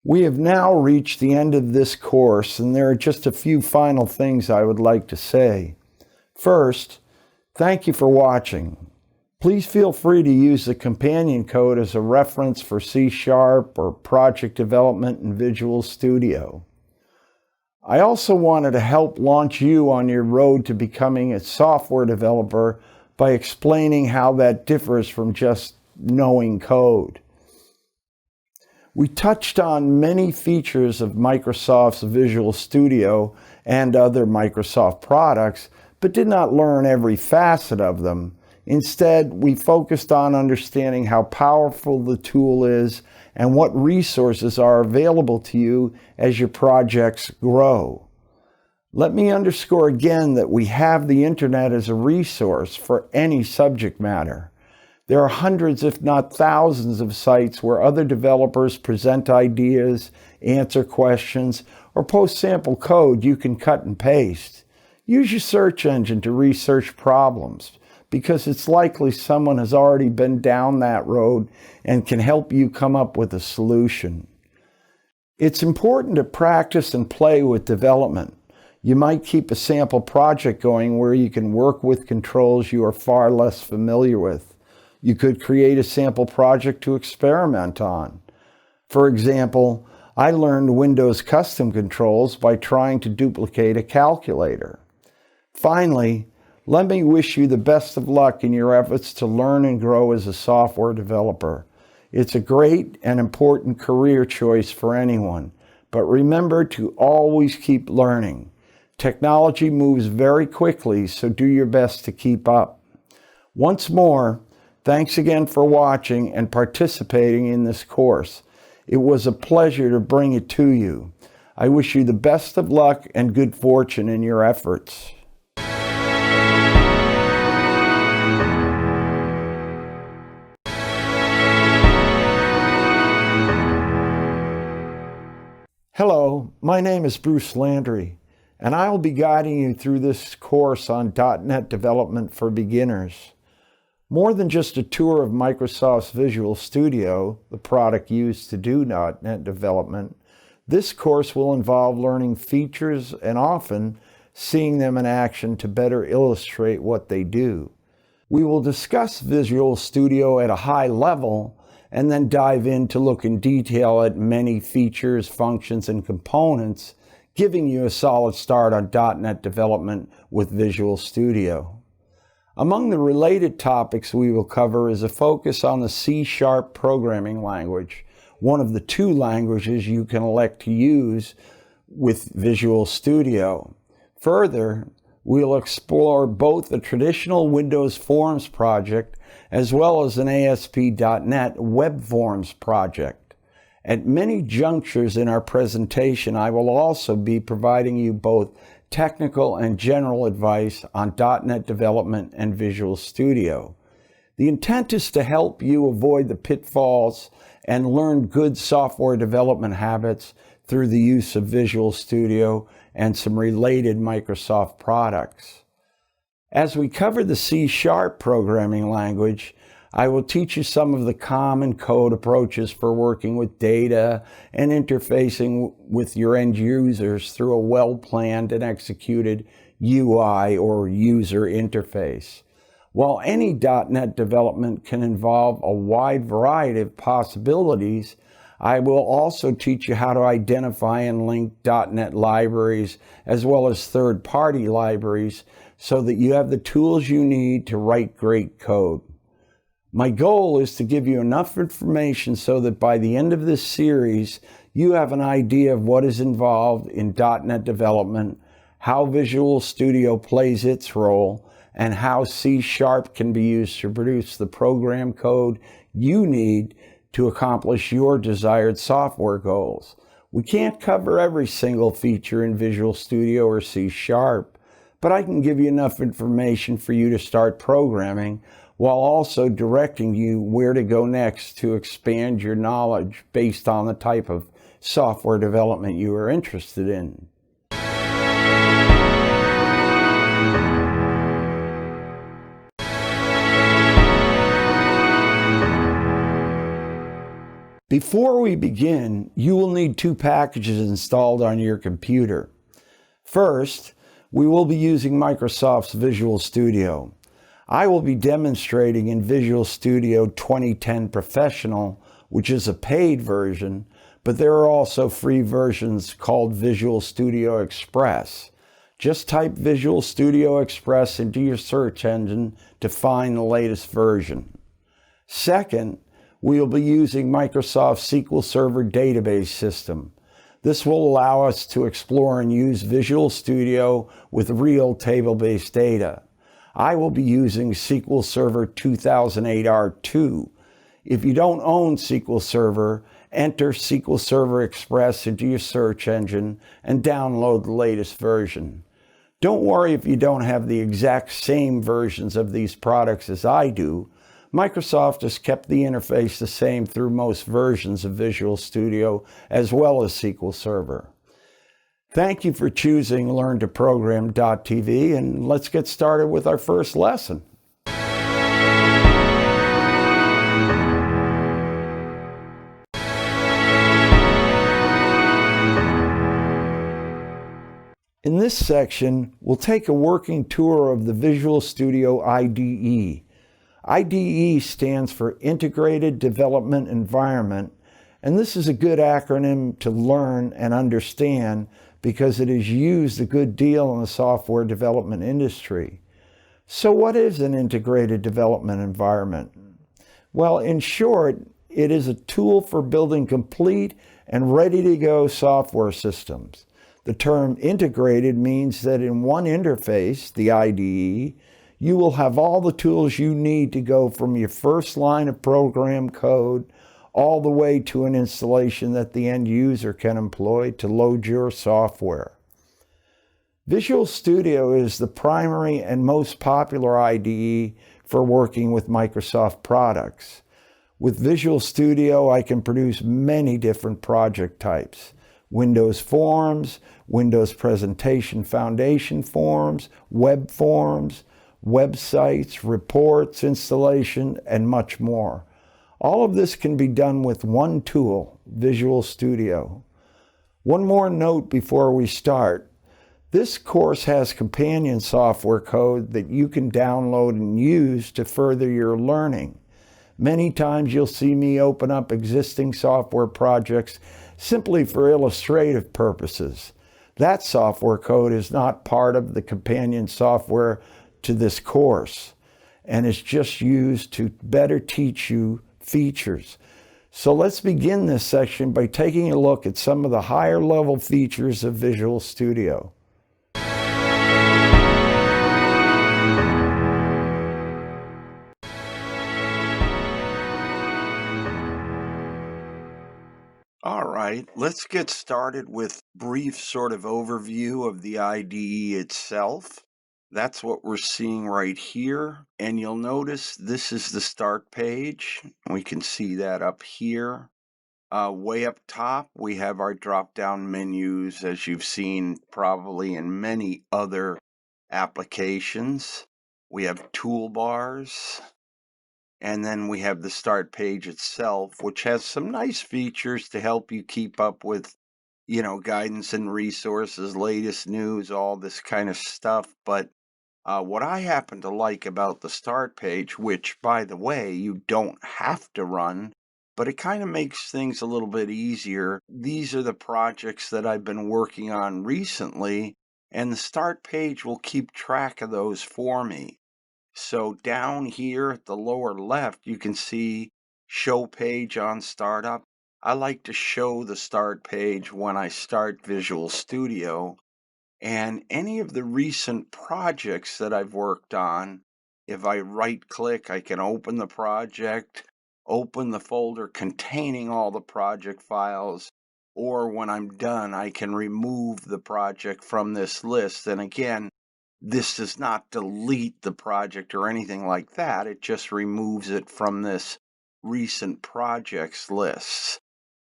We have now reached the end of this course, and there are just a few final things I would like to say. First, thank you for watching. Please feel free to use the companion code as a reference for C# or project development in Visual Studio. I also wanted to help launch you on your road to becoming a software developer by explaining how that differs from just knowing code. We touched on many features of Microsoft's Visual Studio and other Microsoft products, but did not learn every facet of them. Instead, we focused on understanding how powerful the tool is and what resources are available to you as your projects grow. Let me underscore again that we have the internet as a resource for any subject matter. There are hundreds, if not thousands, of sites where other developers present ideas, answer questions, or post sample code you can cut and paste. Use your search engine to research problems, because it's likely someone has already been down that road and can help you come up with a solution. It's important to practice and play with development. You might keep a sample project going where you can work with controls you are far less familiar with. You could create a sample project to experiment on. For example, I learned Windows custom controls by trying to duplicate a calculator. Finally, let me wish you the best of luck in your efforts to learn and grow as a software developer. It's a great and important career choice for anyone, but remember to always keep learning. Technology moves very quickly, so do your best to keep up. Once more, thanks again for watching and participating in this course. It was a pleasure to bring it to you. I wish you the best of luck and good fortune in your efforts. Hello, my name is Bruce Landry, and I'll be guiding you through this course on .NET Development for Beginners. More than just a tour of Microsoft's Visual Studio, the product used to do .NET development, this course will involve learning features and often seeing them in action to better illustrate what they do. We will discuss Visual Studio at a high level and then dive in to look in detail at many features, functions, and components, giving you a solid start on .NET development with Visual Studio. Among the related topics we will cover is a focus on the C# programming language, one of the two languages you can elect to use with Visual Studio. Further, we'll explore both the traditional Windows Forms project as well as an ASP.NET Web Forms project. At many junctures in our presentation, I will also be providing you both technical and general advice on .NET development and Visual Studio. The intent is to help you avoid the pitfalls and learn good software development habits through the use of Visual Studio and some related Microsoft products. As we cover the C# programming language, I will teach you some of the common code approaches for working with data and interfacing with your end users through a well-planned and executed UI or user interface. While any .NET development can involve a wide variety of possibilities, I will also teach you how to identify and link .NET libraries as well as third-party libraries so that you have the tools you need to write great code. My goal is to give you enough information so that by the end of this series, you have an idea of what is involved in .NET development, how Visual Studio plays its role, and how C# can be used to produce the program code you need to accomplish your desired software goals. We can't cover every single feature in Visual Studio or C#, but I can give you enough information for you to start programming while also directing you where to go next to expand your knowledge based on the type of software development you are interested in. Before we begin, you will need two packages installed on your computer. First, we will be using Microsoft's Visual Studio. I will be demonstrating in Visual Studio 2010 Professional, which is a paid version, but there are also free versions called Visual Studio Express. Just type Visual Studio Express into your search engine to find the latest version. Second, we will be using Microsoft SQL Server database system. This will allow us to explore and use Visual Studio with real table-based data. I will be using SQL Server 2008 R2. If you don't own SQL Server, enter SQL Server Express into your search engine and download the latest version. Don't worry if you don't have the exact same versions of these products as I do. Microsoft has kept the interface the same through most versions of Visual Studio as well as SQL Server. Thank you for choosing LearnToProgram.tv, and let's get started with our first lesson. In this section, we'll take a working tour of the Visual Studio IDE. IDE stands for Integrated Development Environment, and this is a good acronym to learn and understand because it is used a good deal in the software development industry. So what is an integrated development environment? Well, in short, it is a tool for building complete and ready-to-go software systems. The term integrated means that in one interface, the IDE, you will have all the tools you need to go from your first line of program code all the way to an installation that the end user can employ to load your software. Visual Studio is the primary and most popular IDE for working with Microsoft products. With Visual Studio, I can produce many different project types: Windows Forms, Windows Presentation Foundation Forms, Web Forms, websites, reports, installation, and much more. All of this can be done with one tool, Visual Studio. One more note before we start. This course has companion software code that you can download and use to further your learning. Many times you'll see me open up existing software projects simply for illustrative purposes. That software code is not part of the companion software to this course, and is just used to better teach you features. So let's begin this section by taking a look at some of the higher level features of Visual Studio. All right, let's get started with a brief sort of overview of the IDE itself. That's what we're seeing right here. And you'll notice this is the start page. We can see that up here. Way up top, we have our drop-down menus, as you've seen probably in many other applications. We have toolbars. And then we have the start page itself, which has some nice features to help you keep up with, guidance and resources, latest news, all this kind of stuff. But what I happen to like about the start page, which, by the way, you don't have to run, but it kind of makes things a little bit easier. These are the projects that I've been working on recently, and the start page will keep track of those for me. So down here at the lower left, you can see show page on startup. I like to show the start page when I start Visual Studio, and any of the recent projects that I've worked on. If I right click, I can open the project, open the folder containing all the project files, or when I'm done, I can remove the project from this list. And again, this does not delete the project or anything like that. It just removes it from this recent projects list.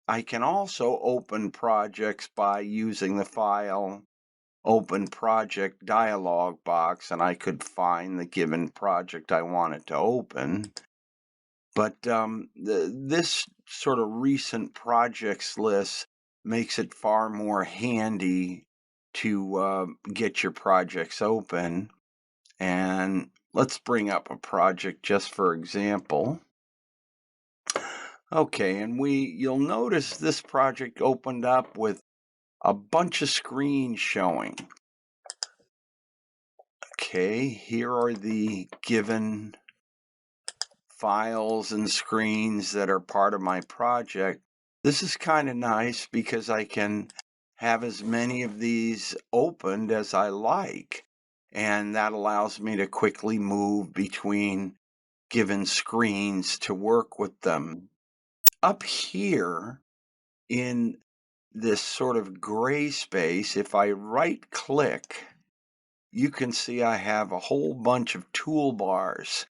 I can also open projects by using the file Open Project dialog box, and I could find the given project I wanted to open. But this sort of recent projects list makes it far more handy to get your projects open. And let's bring up a project just for example. Okay, and you'll notice this project opened up with a bunch of screens showing. Okay, here are the given files and screens that are part of my project. This is kind of nice because I can have as many of these opened as I like, and that allows me to quickly move between given screens to work with them. Up here in this sort of gray space, if I right click, you can see I have a whole bunch of toolbars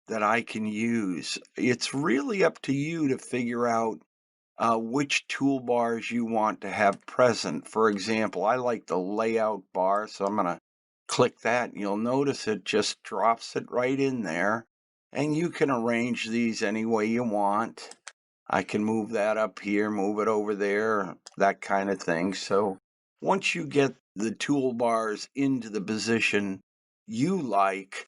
that I can use. It's really up to you to figure out which toolbars you want to have present. For example, I like the layout bar, so I'm going to click that. And you'll notice it just drops it right in there. And you can arrange these any way you want. I can move that up here, move it over there, that kind of thing. So once you get the toolbars into the position you like,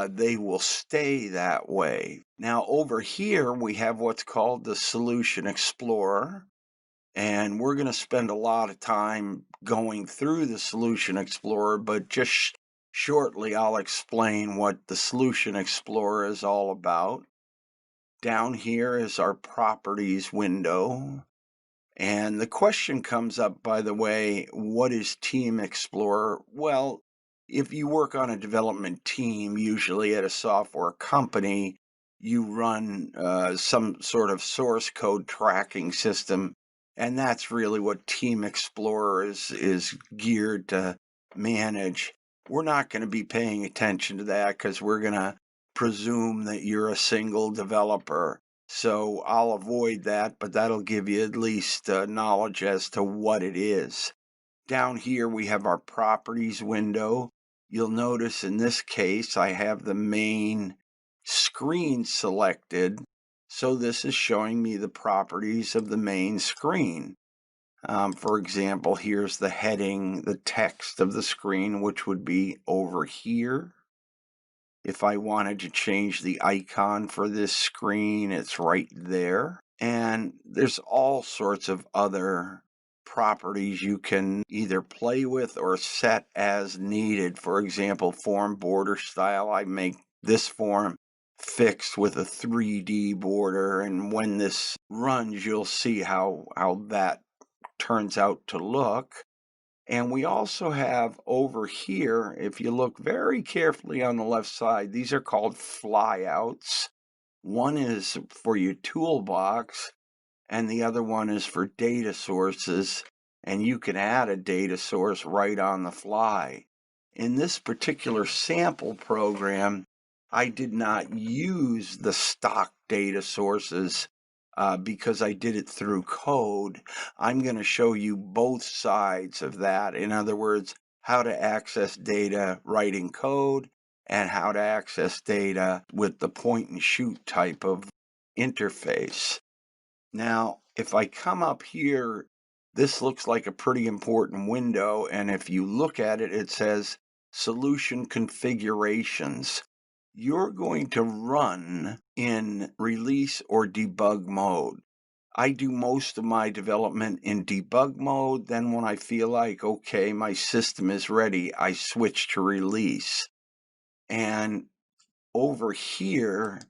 they will stay that way. Now over here, we have what's called the Solution Explorer, and we're going to spend a lot of time going through the Solution Explorer, but just shortly I'll explain what the Solution Explorer is all about. Down here is our Properties window. And the question comes up, by the way, what is Team Explorer? Well, if you work on a development team, usually at a software company, you run some sort of source code tracking system. And that's really what Team Explorer is geared to manage. We're not going to be paying attention to that because we're going to presume that you're a single developer. So I'll avoid that, but that'll give you at least knowledge as to what it is. Down here we have our properties window. You'll notice in this case I have the main screen selected. So this is showing me the properties of the main screen. For example, here's the heading, the text of the screen, which would be over here. If I wanted to change the icon for this screen, it's right there. And there's all sorts of other properties you can either play with or set as needed. For example, form border style. I make this form fixed with a 3D border, and when this runs, you'll see how that turns out to look. And we also have over here, if you look very carefully on the left side, these are called flyouts. One is for your toolbox, and the other one is for data sources. And you can add a data source right on the fly. In this particular sample program, I did not use the stock data sources because I did it through code. I'm going to show you both sides of that. In other words, how to access data writing code and how to access data with the point and shoot type of interface. Now, if I come up here, this looks like a pretty important window. And if you look at it, it says Solution Configurations. You're going to run in release or debug mode. I do most of my development in debug mode. Then when I feel like, okay, my system is ready, I switch to release. And over here,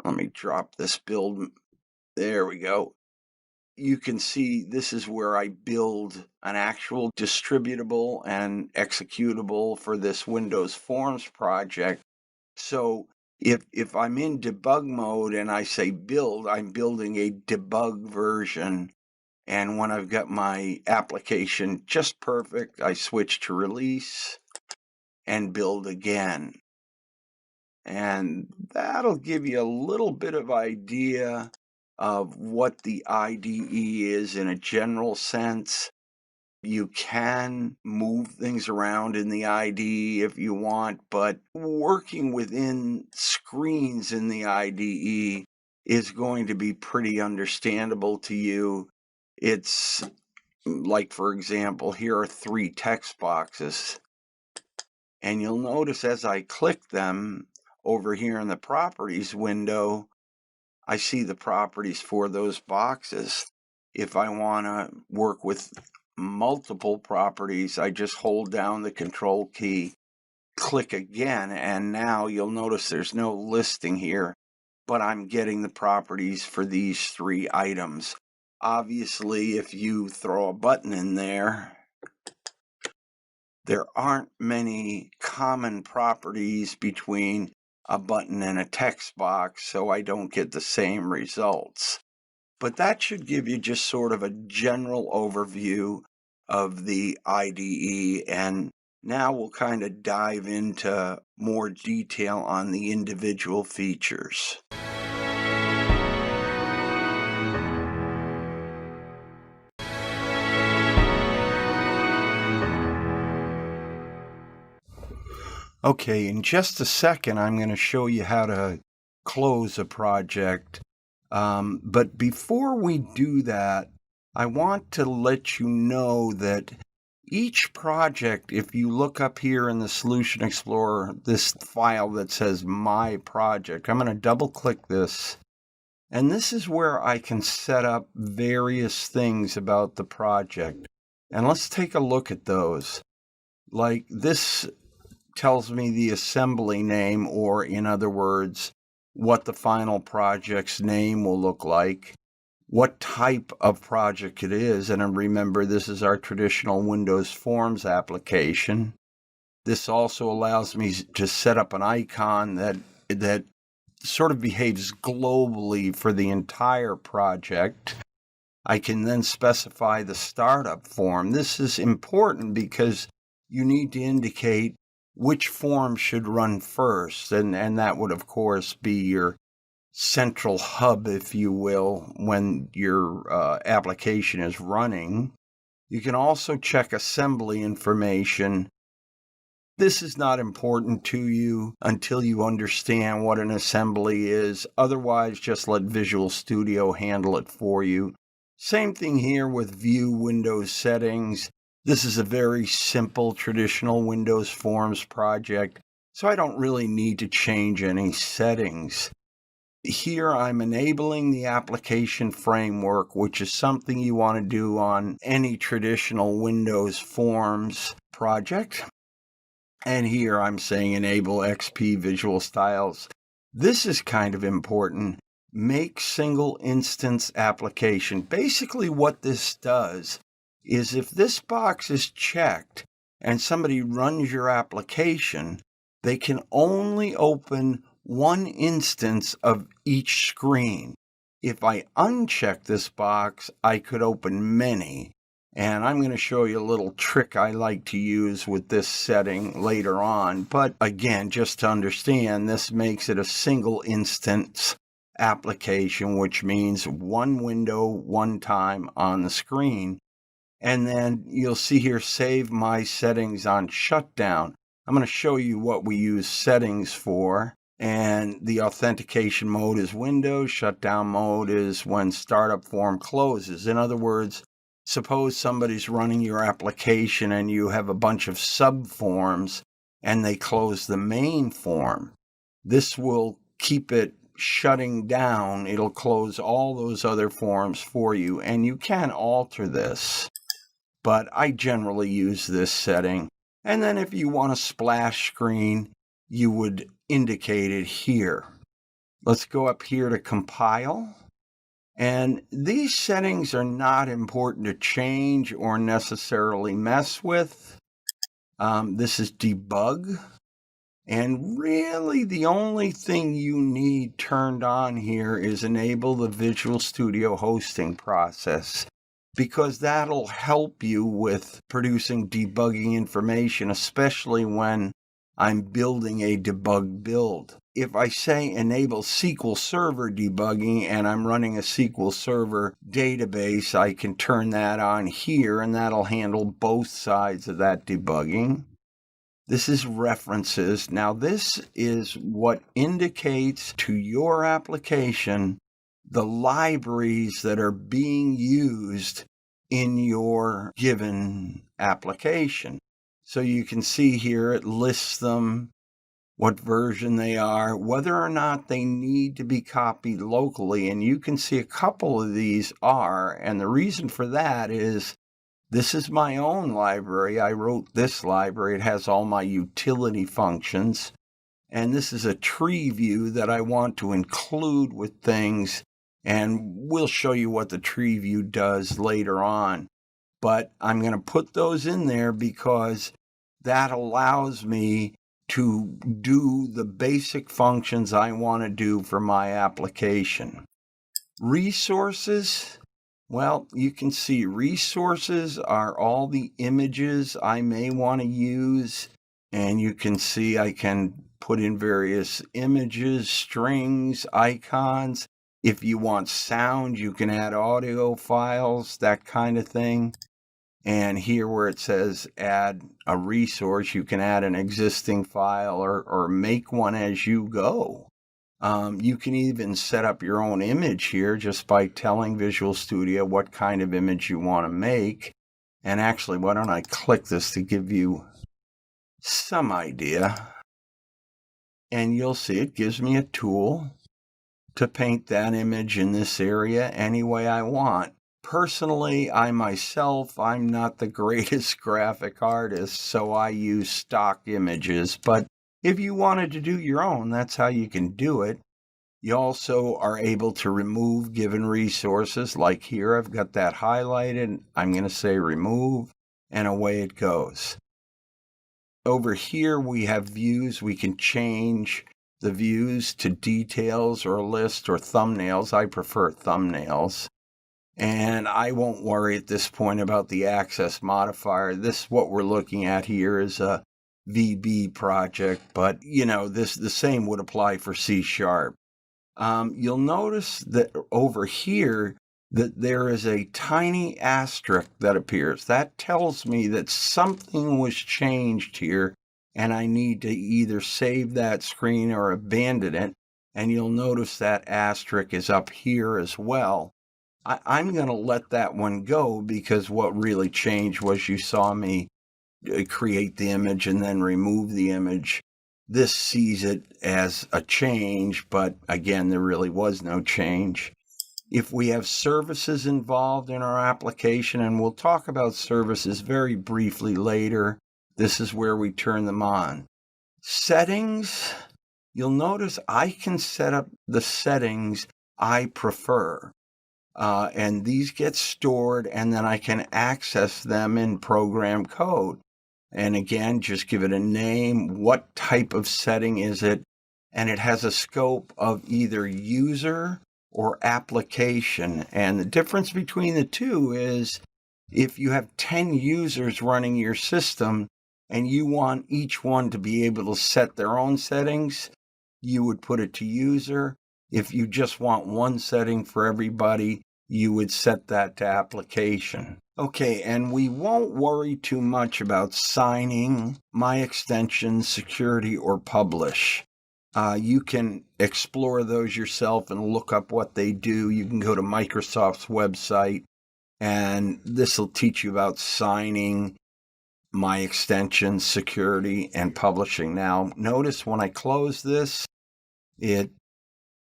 let me drop this build. There we go. You can see this is where I build an actual distributable and executable for this Windows Forms project. So if I'm in debug mode and I say build, I'm building a debug version. And when I've got my application just perfect, I switch to release and build again. And that'll give you a little bit of idea of what the IDE is in a general sense. You can move things around in the IDE if you want, but working within screens in the IDE is going to be pretty understandable to you. It's like, for example, here are 3 text boxes. And you'll notice as I click them over here in the properties window, I see the properties for those boxes. If I want to work with multiple properties, I just hold down the control key, click again, and now you'll notice there's no listing here, but I'm getting the properties for these 3 items. Obviously, if you throw a button in there aren't many common properties between a button and a text box, so I don't get the same results. But that should give you just sort of a general overview of the IDE, and now we'll kind of dive into more detail on the individual features. Okay, in just a second, I'm going to show you how to close a project. But before we do that, I want to let you know that each project, if you look up here in the Solution Explorer, this file that says My Project, I'm going to double click this. And this is where I can set up various things about the project. And let's take a look at those. Like this tells me the assembly name, or in other words, what the final project's name will look like, what type of project it is, and remember this is our traditional Windows Forms application. This also allows me to set up an icon that sort of behaves globally for the entire project. I can then specify the startup form. This is important because you need to indicate which form should run first, and that would, of course, be your central hub, if you will, when your application is running. You can also check assembly information. This is not important to you until you understand what an assembly is. Otherwise, just let Visual Studio handle it for you. Same thing here with View Windows Settings. This is a very simple traditional Windows Forms project, so I don't really need to change any settings. Here I'm enabling the application framework, which is something you want to do on any traditional Windows Forms project. And here I'm saying enable XP Visual Styles. This is kind of important. Make single instance application. Basically what this does is if this box is checked and somebody runs your application, they can only open one instance of each screen. If I uncheck this box, I could open many. And I'm going to show you a little trick I like to use with this setting later on. But again, just to understand, this makes it a single instance application, which means one window, one time on the screen. And then you'll see here, save my settings on shutdown. I'm going to show you what we use settings for. And the authentication mode is Windows. Shutdown mode is when startup form closes. In other words, suppose somebody's running your application and you have a bunch of subforms and they close the main form. This will keep it shutting down. It'll close all those other forms for you, and you can alter this. But I generally use this setting. And then if you want a splash screen, you would indicate it here. Let's go up here to compile. And these settings are not important to change or necessarily mess with. This is debug. And really the only thing you need turned on here is enable the Visual Studio hosting process, because that'll help you with producing debugging information, especially when I'm building a debug build. If I say enable SQL Server debugging and I'm running a SQL Server database, I can turn that on here and that'll handle both sides of that debugging. This is references. Now this is what indicates to your application the libraries that are being used in your given application. So you can see here it lists them, what version they are, whether or not they need to be copied locally. And you can see a couple of these are. And the reason for that is this is my own library. I wrote this library. It has all my utility functions. And this is a tree view that I want to include with things. And we'll show you what the tree view does later on. But I'm going to put those in there because that allows me to do the basic functions I want to do for my application. Resources, well, you can see resources are all the images I may want to use, and you can see I can put in various images, strings, icons. If you want sound, you can add audio files, that kind of thing. And here where it says add a resource, you can add an existing file or make one as you go. You can even set up your own image here just by telling Visual Studio what kind of image you want to make. And actually, why don't I click this to give you some idea? And you'll see it gives me a tool to paint that image in this area any way I want. Personally, I'm not the greatest graphic artist, so I use stock images. But if you wanted to do your own, that's how you can do it. You also are able to remove given resources. Like here, I've got that highlighted. I'm going to say remove, and away it goes. Over here, we have views. We can change the views to details or list or thumbnails. I prefer thumbnails. And I won't worry at this point about the access modifier. What we're looking at here is a VB project, but the same would apply for C#. You'll notice that over here that there is a tiny asterisk that appears. That tells me that something was changed here, and I need to either save that screen or abandon it. And you'll notice that asterisk is up here as well. I'm going to let that one go because what really changed was you saw me create the image and then remove the image. This sees it as a change, but again, there really was no change. If we have services involved in our application, and we'll talk about services very briefly later, this is where we turn them on. Settings, you'll notice I can set up the settings I prefer. And these get stored, and then I can access them in program code. And again, just give it a name. What type of setting is it? And it has a scope of either user or application. And the difference between the two is if you have 10 users running your system and you want each one to be able to set their own settings, you would put it to user. If you just want one setting for everybody, you would set that to application. Okay, and we won't worry too much about signing, my extension, security, or publish. You can explore those yourself and look up what they do. You can go to Microsoft's website, and this will teach you about signing, my extension, security, and publishing. Now, notice when I close this, it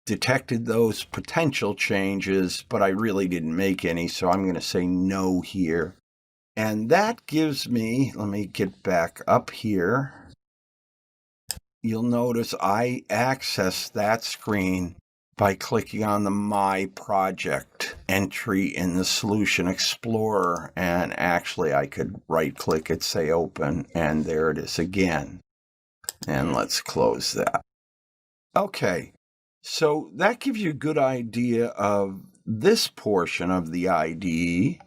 detected those potential changes, but I really didn't make any, so I'm going to say no here. And that gives me, let me get back up here. You'll notice I access that screen by clicking on the My Project entry in the Solution Explorer, and actually I could right-click it, say Open, and there it is again. And let's close that. Okay. So that gives you a good idea of this portion of the IDE.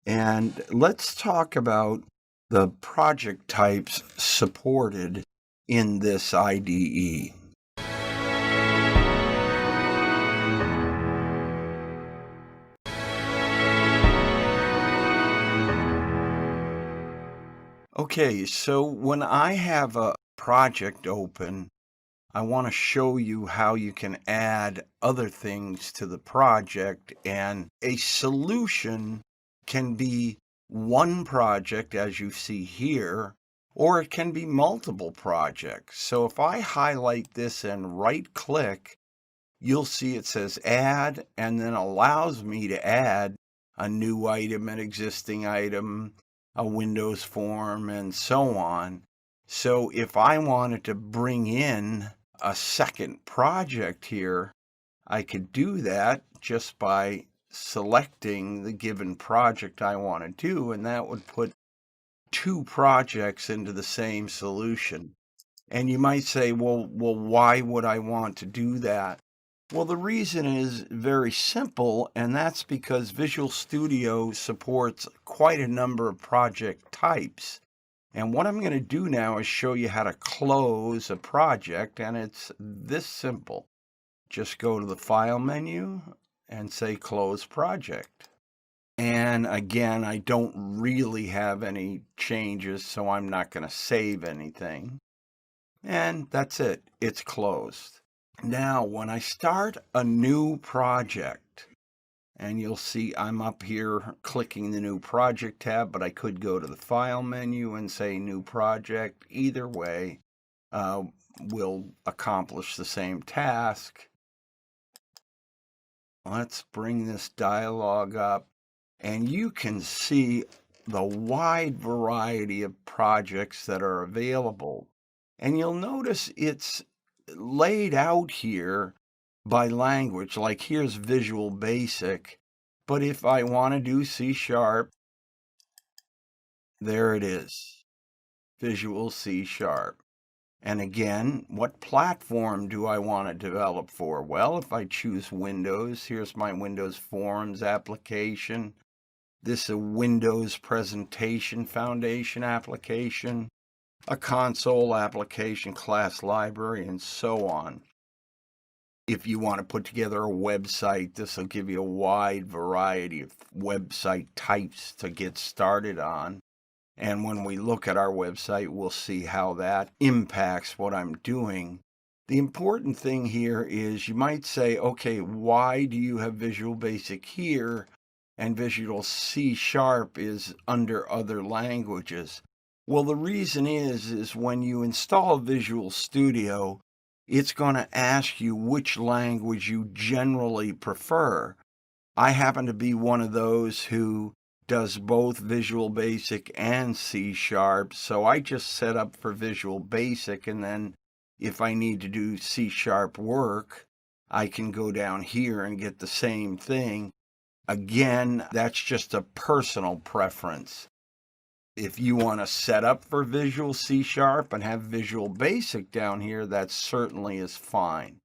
And let's talk about the project types supported in this IDE. Okay, so when I have a project open, I want to show you how you can add other things to the project, and a solution can be one project, as you see here, or it can be multiple projects. So if I highlight this and right click, you'll see it says add, and then allows me to add a new item, an existing item, a Windows form, and so on. So if I wanted to bring in a second project here, I could do that just by selecting the given project I want to do, and that would put two projects into the same solution. And you might say, well, why would I want to do that? Well, the reason is very simple, and that's because Visual Studio supports quite a number of project types. And what I'm going to do now is show you how to close a project, and it's this simple. Just go to the File menu and say Close Project. And again, I don't really have any changes, so I'm not going to save anything. And that's it. It's closed. Now, when I start a new project, and you'll see I'm up here clicking the New Project tab, but I could go to the File menu and say New Project. Either way will accomplish the same task. Let's bring this dialog up, and you can see the wide variety of projects that are available. And you'll notice it's laid out here by language, like here's Visual Basic, but if I want to do C#, there it is, Visual C#. And again, what platform do I want to develop for? Well, if I choose Windows, here's my Windows Forms application. This is a Windows Presentation Foundation application, a console application, class library, and so on. If you want to put together a website, this will give you a wide variety of website types to get started on. And when we look at our website, we'll see how that impacts what I'm doing. The important thing here is you might say, okay, why do you have Visual Basic here and Visual C# is under other languages? Well, the reason is when you install Visual Studio, it's going to ask you which language you generally prefer. I happen to be one of those who does both Visual Basic and C#, so I just set up for Visual Basic, and then if I need to do C# work, I can go down here and get the same thing. Again, that's just a personal preference. If you want to set up for Visual C# and have Visual Basic down here, that certainly is fine.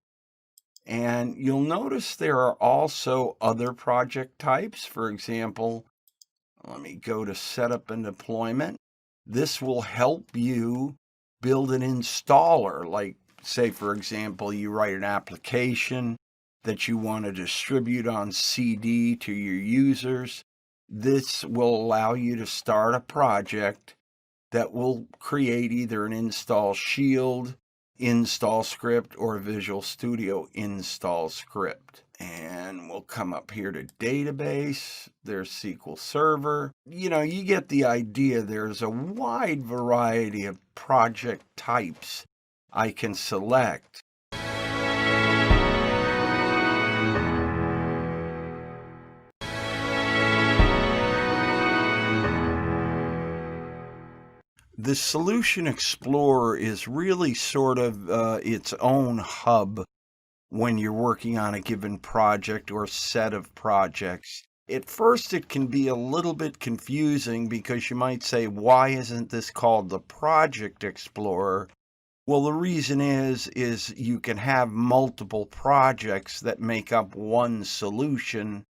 And you'll notice there are also other project types. For example, let me go to Setup and Deployment. This will help you build an installer. Like, say, for example, you write an application that you want to distribute on CD to your users. This will allow you to start a project that will create either an install shield, install script, or a Visual Studio install script. And we'll come up here to database. There's SQL Server. You know, you get the idea. There's a wide variety of project types I can select. The Solution Explorer is really sort of its own hub when you're working on a given project or set of projects. At first, it can be a little bit confusing because you might say, why isn't this called the Project Explorer? Well, the reason is you can have multiple projects that make up one solution.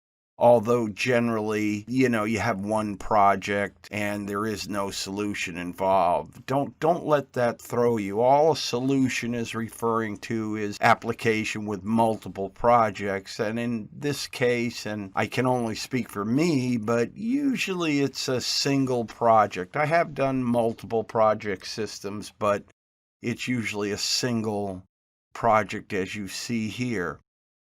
Although generally, you have one project and there is no solution involved. Don't let that throw you. All a solution is referring to is application with multiple projects. And in this case, and I can only speak for me, but usually it's a single project. I have done multiple project systems, but it's usually a single project as you see here.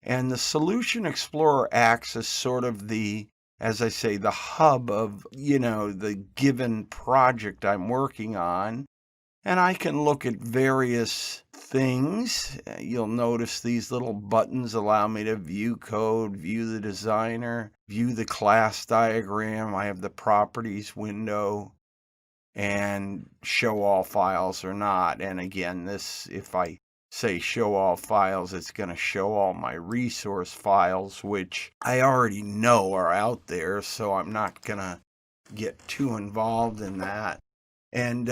And the Solution Explorer acts as sort of the, as I say, the hub of, the given project I'm working on. And I can look at various things. You'll notice these little buttons allow me to view code, view the designer, view the class diagram. I have the properties window and show all files or not. And again, this, if I say show all files, it's going to show all my resource files, which I already know are out there, so I'm not going to get too involved in that. And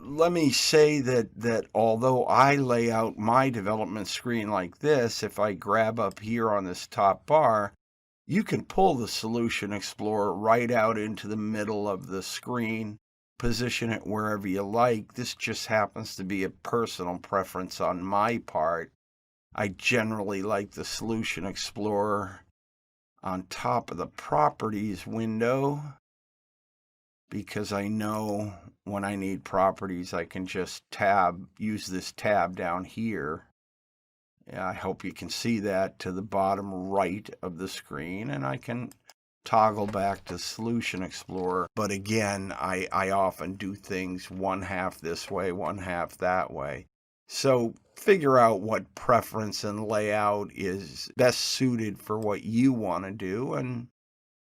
let me say that although I lay out my development screen like this, if I grab up here on this top bar, you can pull the Solution Explorer right out into the middle of the screen, position it wherever you like. This just happens to be a personal preference on my part. I generally like the Solution Explorer on top of the Properties window, because I know when I need properties, I can just use this tab down here. I hope you can see that to the bottom right of the screen, and I can toggle back to Solution Explorer. But again, I often do things one half this way, one half that way. So figure out what preference and layout is best suited for what you want to do and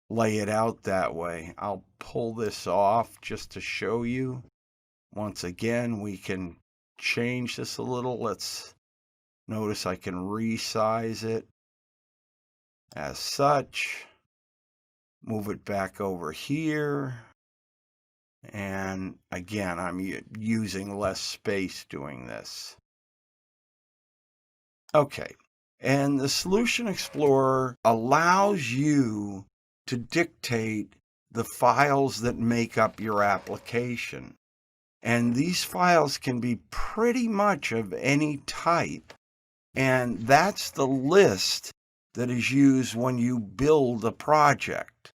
lay it out that way. I'll pull this off just to show you. Once again, we can change this a little. Let's notice I can resize it as such. Move it back over here. And again, I'm using less space doing this. Okay. And the Solution Explorer allows you to dictate the files that make up your application. And these files can be pretty much of any type. And that's the list that is used when you build a project.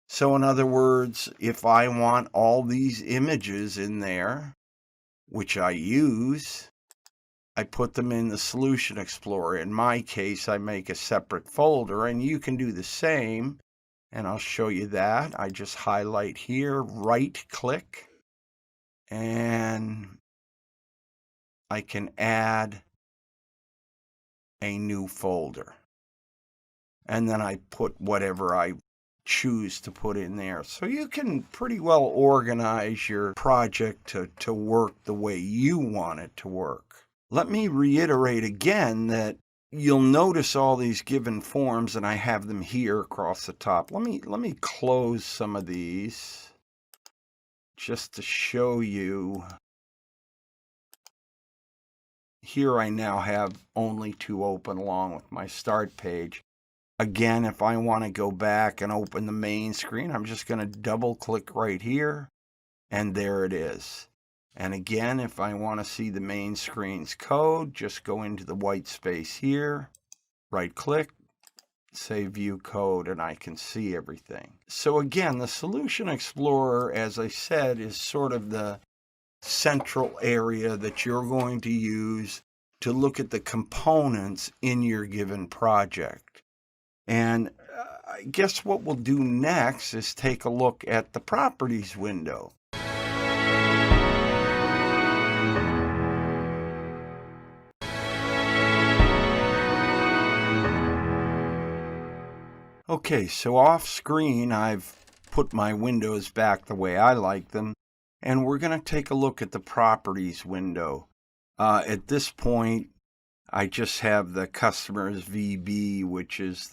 So in other words, if I want all these images in there, which I use, I put them in the Solution Explorer. In my case, I make a separate folder, and you can do the same. And I'll show you that. I just highlight here, right click, and I can add a new folder. And then I put whatever I choose to put in there. So you can pretty well organize your project to work the way you want it to work. Let me reiterate again that you'll notice all these given forms, and I have them here across the top. Let me close some of these just to show you. Here I now have only two open along with my start page. Again, if I want to go back and open the main screen, I'm just going to double click right here, and there it is. And again, if I want to see the main screen's code, just go into the white space here, right click, say view code, and I can see everything. So again, the Solution Explorer, as I said, is sort of the central area that you're going to use to look at the components in your given project. And I guess what we'll do next is take a look at the Properties window. Okay, so off screen, I've put my windows back the way I like them, and we're going to take a look at the Properties window. At this point, I just have the customer's VB, which is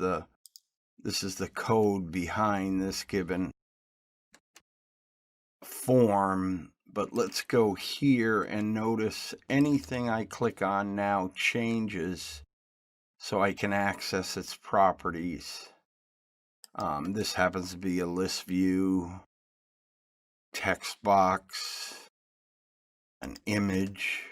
this is the code behind this given form. But let's go here and notice anything I click on now changes, so I can access its properties. This happens to be a list view, text box, an image.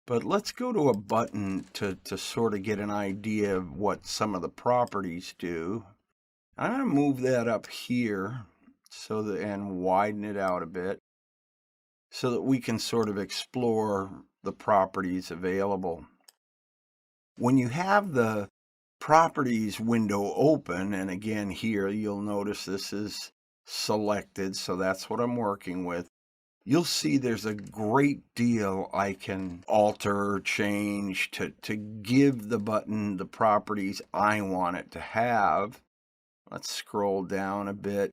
But let's go to a button to sort of get an idea of what some of the properties do. I'm going to move that up here and widen it out a bit so that we can sort of explore the properties available. When you have the properties window open, and again here you'll notice this is selected, so that's what I'm working with, you'll see there's a great deal I can alter or change to give the button the properties I want it to have. Let's scroll down a bit.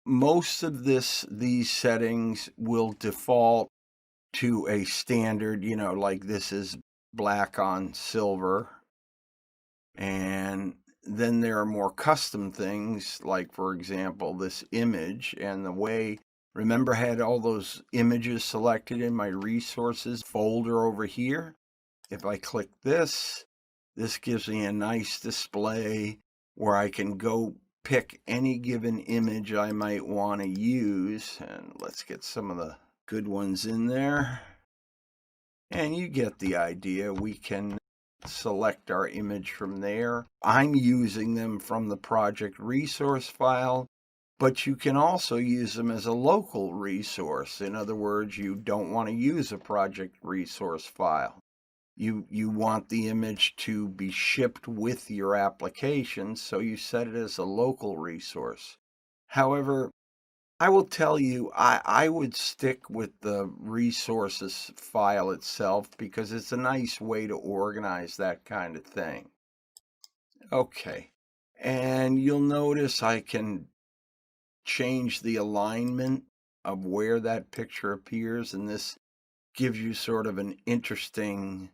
Most of these settings will default to a standard, like this is black on silver. And then there are more custom things, like, for example, this image and the way, remember I had all those images selected in my resources folder over here? If I click this gives me a nice display where I can go pick any given image I might want to use. And let's get some of the good ones in there. And you get the idea. We can select our image from there. I'm using them from the project resource file, but you can also use them as a local resource. In other words, you don't want to use a project resource file. You want the image to be shipped with your application, so you set it as a local resource. However, I will tell you, I would stick with the resources file itself because it's a nice way to organize that kind of thing. Okay, and you'll notice I can change the alignment of where that picture appears, and this gives you sort of an interesting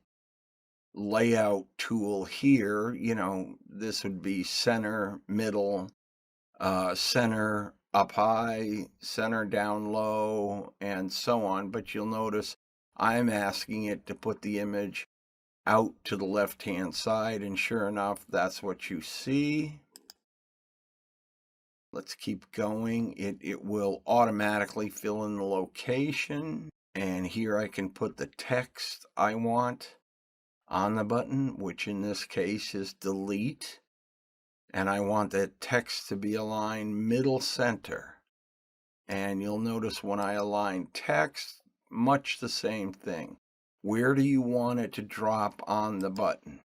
layout tool here. This would be center, middle, center up high, center down low, and so on. But you'll notice I'm asking it to put the image out to the left-hand side, and sure enough, that's what you see. Let's keep going. It will automatically fill in the location, and here I can put the text I want on the button, which in this case is delete. And I want that text to be aligned middle center. And you'll notice when I align text, much the same thing. Where do you want it to drop on the button?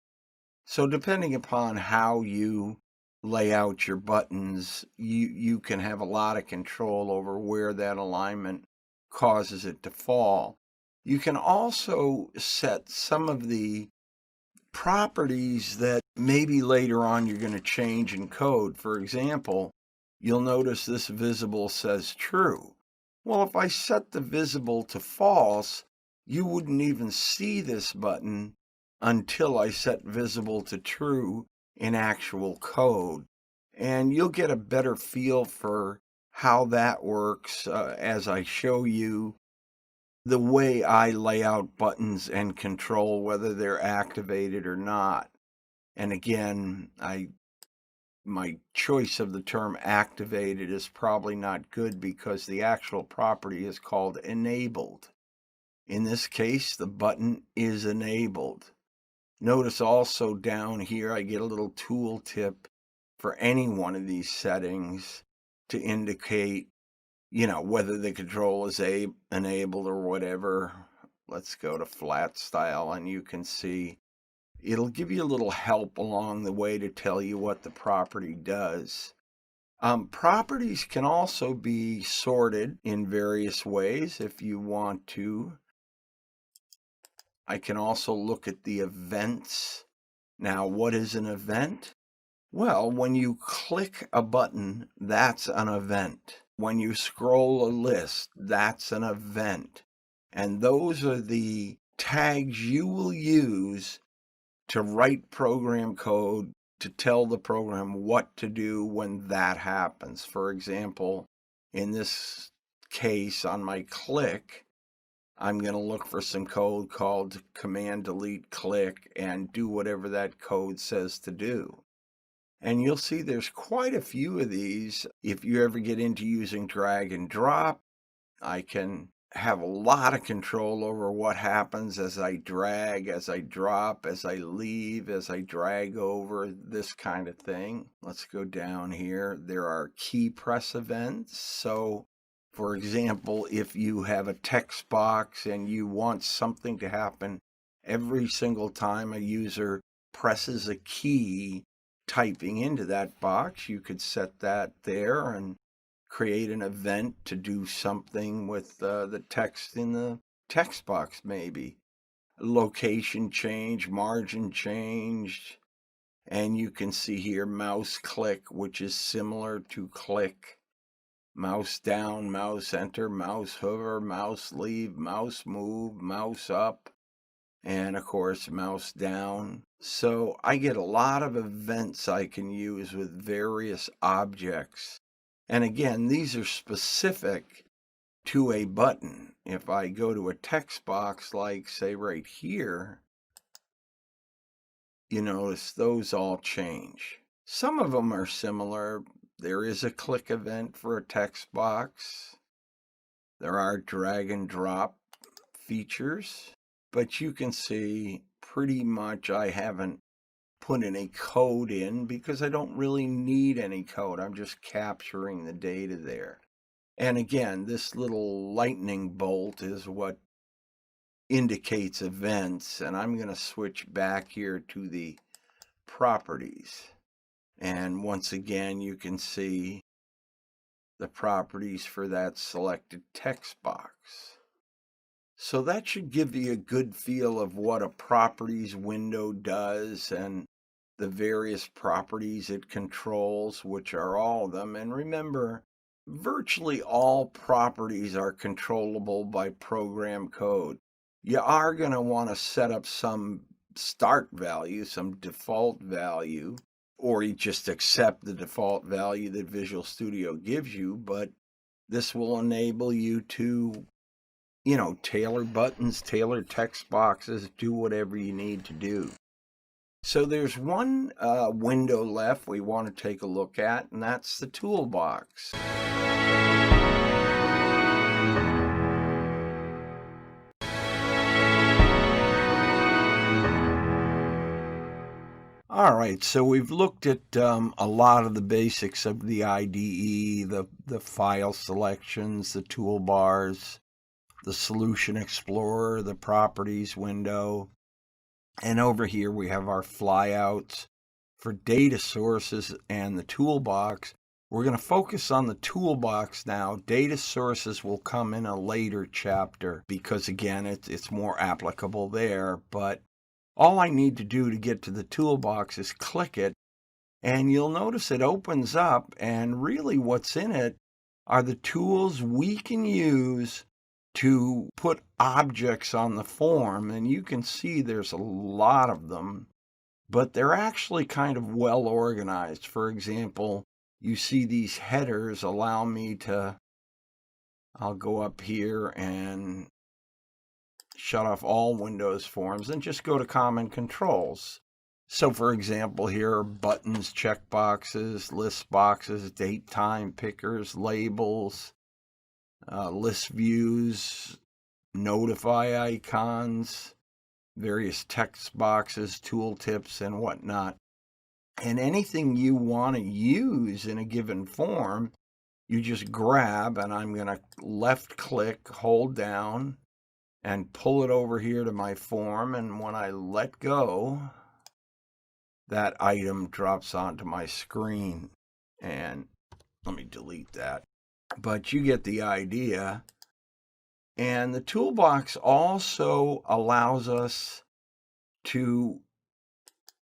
So depending upon how you lay out your buttons, you can have a lot of control over where that alignment causes it to fall. You can also set some of the properties that maybe later on you're going to change in code. For example, you'll notice this visible says true. Well, if I set the visible to false, you wouldn't even see this button until I set visible to true in actual code. And you'll get a better feel for how that works as I show you the way I lay out buttons and control whether they're activated or not. And again, my choice of the term activated is probably not good because the actual property is called enabled. In this case, the button is enabled. Notice also down here, I get a little tool tip for any one of these settings to indicate whether the control is enabled or whatever. Let's go to flat style, and you can see it'll give you a little help along the way to tell you what the property does. Properties can also be sorted in various ways if you want to. I can also look at the events. Now, what is an event? Well, when you click a button, that's an event. When you scroll a list, that's an event. And those are the tags you will use to write program code to tell the program what to do when that happens. For example, in this case, on my click, I'm going to look for some code called command delete click and do whatever that code says to do. And you'll see there's quite a few of these. If you ever get into using drag and drop, I can have a lot of control over what happens as I drag, as I drop, as I leave, as I drag over, this kind of thing. Let's go down here. There are key press events. So, For example, if you have a text box and you want something to happen every single time a user presses a key typing into that box, you could set that there and create an event to do something with the text in the text box, maybe. Location change, margin changed, and you can see here mouse click, which is similar to click. Mouse down, mouse enter, mouse hover, mouse leave, mouse move, mouse up, and of course mouse down. So I get a lot of events I can use with various objects. And again, these are specific to a button. If I go to a text box, like say right here, you notice those all change. Some of them are similar. There is a click event for a text box. There are drag and drop features, but you can see pretty much I haven't put any code in because I don't really need any code. I'm just capturing the data there. And again, this little lightning bolt is what indicates events, and I'm going to switch back here to the properties. And once again, you can see the properties for that selected text box. So that should give you a good feel of what a properties window does and the various properties it controls, which are all of them. And remember, virtually all properties are controllable by program code. You are going to want to set up some start value, some default value, or you just accept the default value that Visual Studio gives you, but this will enable you to, tailor buttons, tailor text boxes, do whatever you need to do. So there's one window left we want to take a look at, and that's the toolbox. All right, so we've looked at a lot of the basics of the IDE, the file selections, the toolbars, the Solution Explorer, the Properties window. And over here we have our flyouts for data sources and the toolbox. We're going to focus on the toolbox now. Data sources will come in a later chapter because, again, it's more applicable there. But all I need to do to get to the toolbox is click it, and you'll notice it opens up, and really what's in it are the tools we can use to put objects on the form. And you can see there's a lot of them, but they're actually kind of well organized. For example, you see these headers allow me to, I'll go up here and shut off all Windows forms and just go to Common Controls. So for example, here are buttons, checkboxes, list boxes, date time pickers, labels, list views, notify icons, various text boxes, tooltips, and whatnot. And anything you want to use in a given form, you just grab, and I'm going to left click, hold down, and pull it over here to my form. And when I let go, that item drops onto my screen. And let me delete that. But you get the idea. And the toolbox also allows us to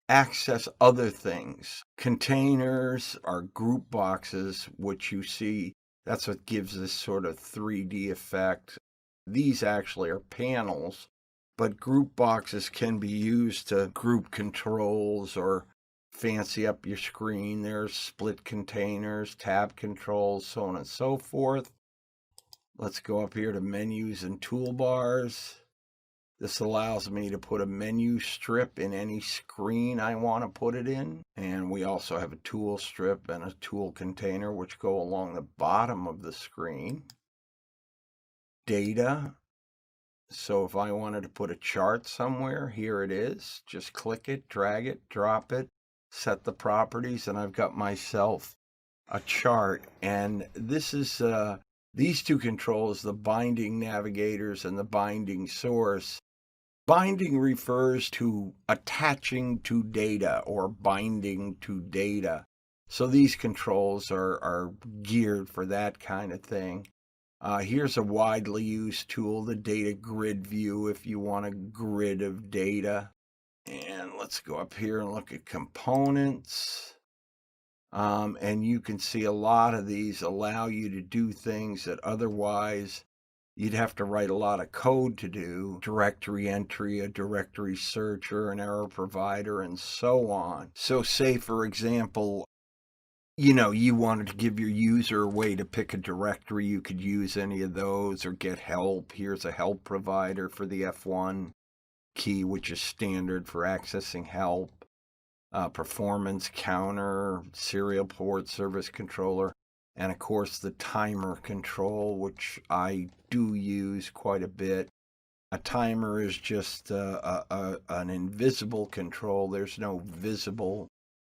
access other things. Containers are group boxes, which you see, that's what gives this sort of 3D effect. These actually are panels, but group boxes can be used to group controls or fancy up your screen. There's split containers, tab controls, so on and so forth. Let's go up here to menus and toolbars. This allows me to put a menu strip in any screen I want to put it in. And we also have a tool strip and a tool container which go along the bottom of the screen. Data. So if I wanted to put a chart somewhere, here it is. Just click it, drag it, drop it, set the properties, and I've got myself a chart. And this is These two controls, the binding navigators and the binding source. Binding refers to attaching to data or binding to data. So these controls are geared for that kind of thing. Here's a widely used tool, the data grid view, if you want a grid of data. And let's go up here and look at components. And you can see a lot of these allow you to do things that otherwise you'd have to write a lot of code to do. Directory entry, a directory searcher, an error provider, and so on. So say, for example, you wanted to give your user a way to pick a directory. You could use any of those or get help. Here's a help provider for the F1 key, which is standard for accessing help. Performance counter, serial port, service controller, and of course the timer control, which I do use quite a bit. A timer is just an invisible control. There's no visible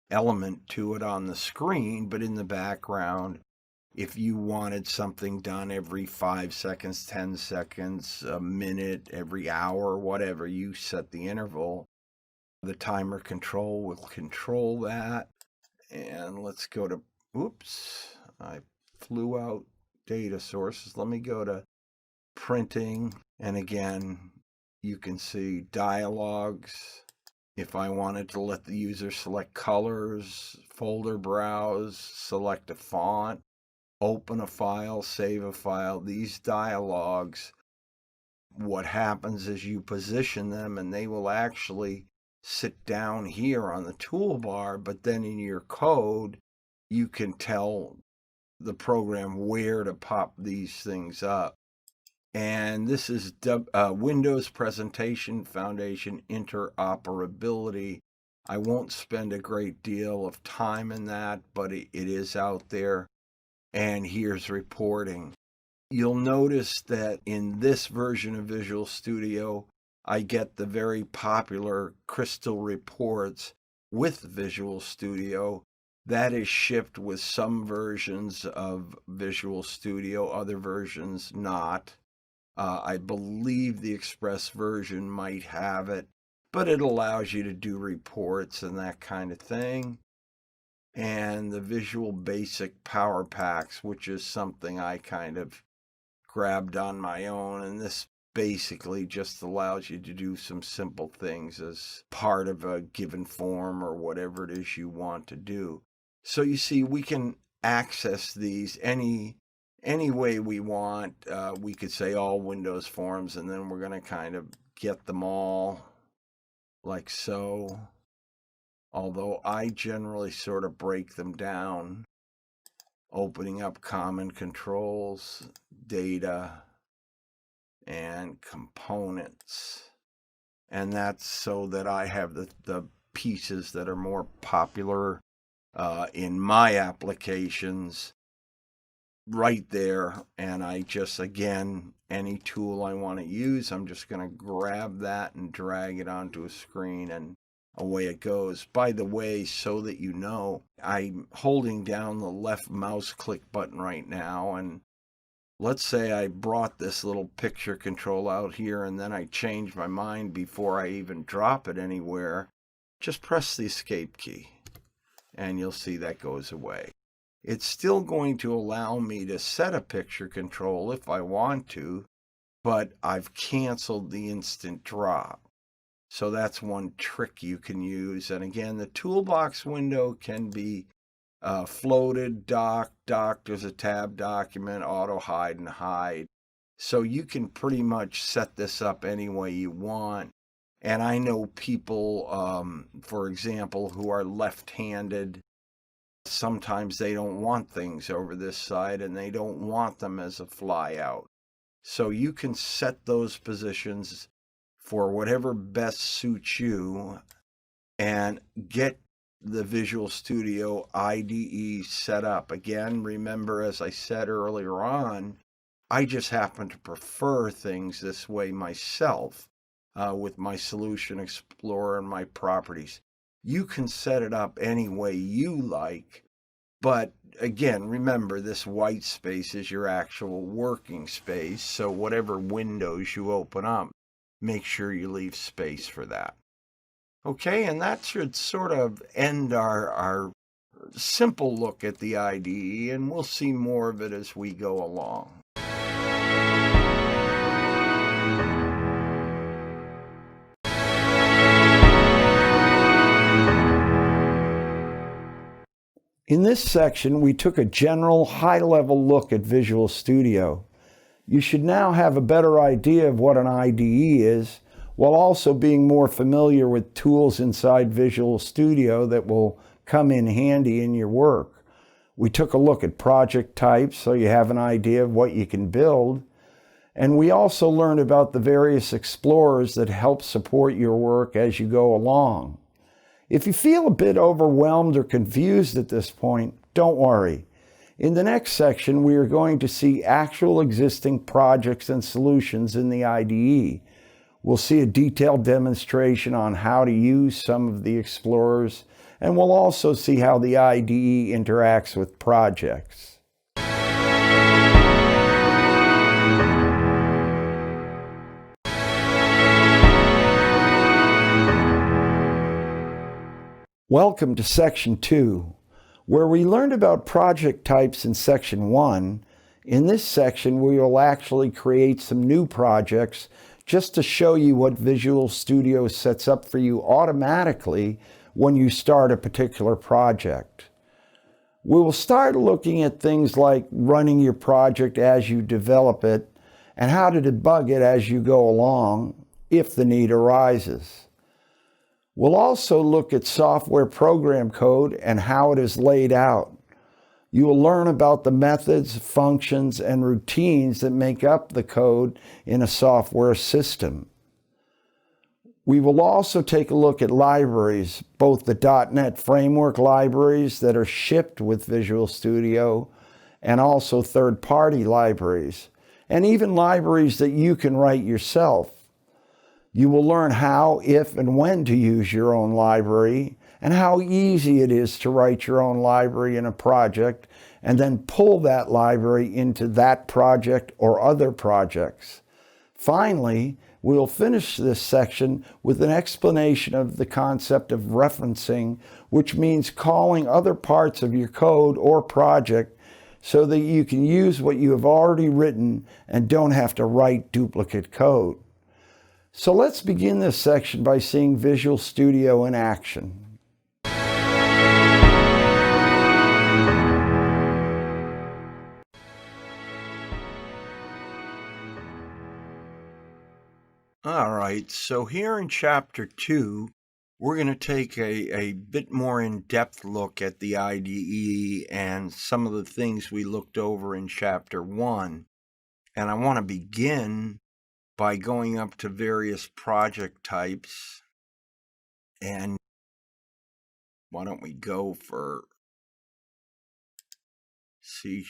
element to it on the screen, but in the background, if you wanted something done every 5 seconds, 10 seconds, a minute, every hour, whatever, you set the interval. The timer control will control that. And let's go to, oops, I flew out data sources. Let me go to printing. And again, you can see dialogues. If I wanted to let the user select colors, folder browse, select a font, open a file, save a file, these dialogues, what happens is you position them and they will actually sit down here on the toolbar, but then in your code, you can tell the program where to pop these things up. And this is Windows Presentation Foundation interoperability. I won't spend a great deal of time in that, but it is out there. And here's reporting. You'll notice that in this version of Visual Studio, I get the very popular Crystal reports with Visual Studio. That is shipped with some versions of Visual Studio, other versions not. I believe the Express version might have it, but it allows you to do reports and that kind of thing. And the Visual Basic Power Packs, which is something I kind of grabbed on my own, and this basically just allows you to do some simple things as part of a given form or whatever it is you want to do. So you see, we can access these any way we want. We could say all Windows forms, and then we're going to kind of get them all like so. Although I generally sort of break them down, opening up common controls, data, and components. And that's so that I have the pieces that are more popular in my applications right there. And I just, again, any tool I want to use, I'm just going to grab that and drag it onto a screen, and away it goes. By the way, so that you know, I'm holding down the left mouse click button right now, and let's say I brought this little picture control out here and then I changed my mind before I even drop it anywhere. Just press the escape key and you'll see that goes away. It's still going to allow me to set a picture control if I want to, but I've canceled the instant drop. So that's one trick you can use. And again, the toolbox window can be floated, docked, there's a tab document, auto hide and hide. So you can pretty much set this up any way you want. And I know people, for example, who are left-handed, sometimes they don't want things over this side and they don't want them as a flyout. So you can set those positions for whatever best suits you and get the Visual Studio IDE set up. Again, remember, as I said earlier on, I just happen to prefer things this way myself with my Solution Explorer and my properties. You can set it up any way you like, but again, remember this white space is your actual working space. So whatever windows you open up, make sure you leave space for that. Okay, and that should sort of end our simple look at the IDE, and we'll see more of it as we go along. In this section, we took a general high-level look at Visual Studio. You should now have a better idea of what an IDE is, while also being more familiar with tools inside Visual Studio that will come in handy in your work. We took a look at project types so you have an idea of what you can build. And we also learned about the various explorers that help support your work as you go along. If you feel a bit overwhelmed or confused at this point, don't worry. In the next section, we are going to see actual existing projects and solutions in the IDE. We'll see a detailed demonstration on how to use some of the explorers, and we'll also see how the IDE interacts with projects. Welcome to Section 2, where we learned about project types in Section 1. In this section, we will actually create some new projects just to show you what Visual Studio sets up for you automatically when you start a particular project. We will start looking at things like running your project as you develop it and how to debug it as you go along if the need arises. We'll also look at software program code and how it is laid out. You will learn about the methods, functions, and routines that make up the code in a software system. We will also take a look at libraries, both the .NET Framework libraries that are shipped with Visual Studio, and also third-party libraries, and even libraries that you can write yourself. You will learn how, if, and when to use your own library, and how easy it is to write your own library in a project, and then pull that library into that project or other projects. Finally, we'll finish this section with an explanation of the concept of referencing, which means calling other parts of your code or project so that you can use what you have already written and don't have to write duplicate code. So let's begin this section by seeing Visual Studio in action. All right, so here in Chapter 2, we're going to take a bit more in-depth look at the IDE and some of the things we looked over in Chapter 1. And I want to begin by going up to various project types. And why don't we go for C#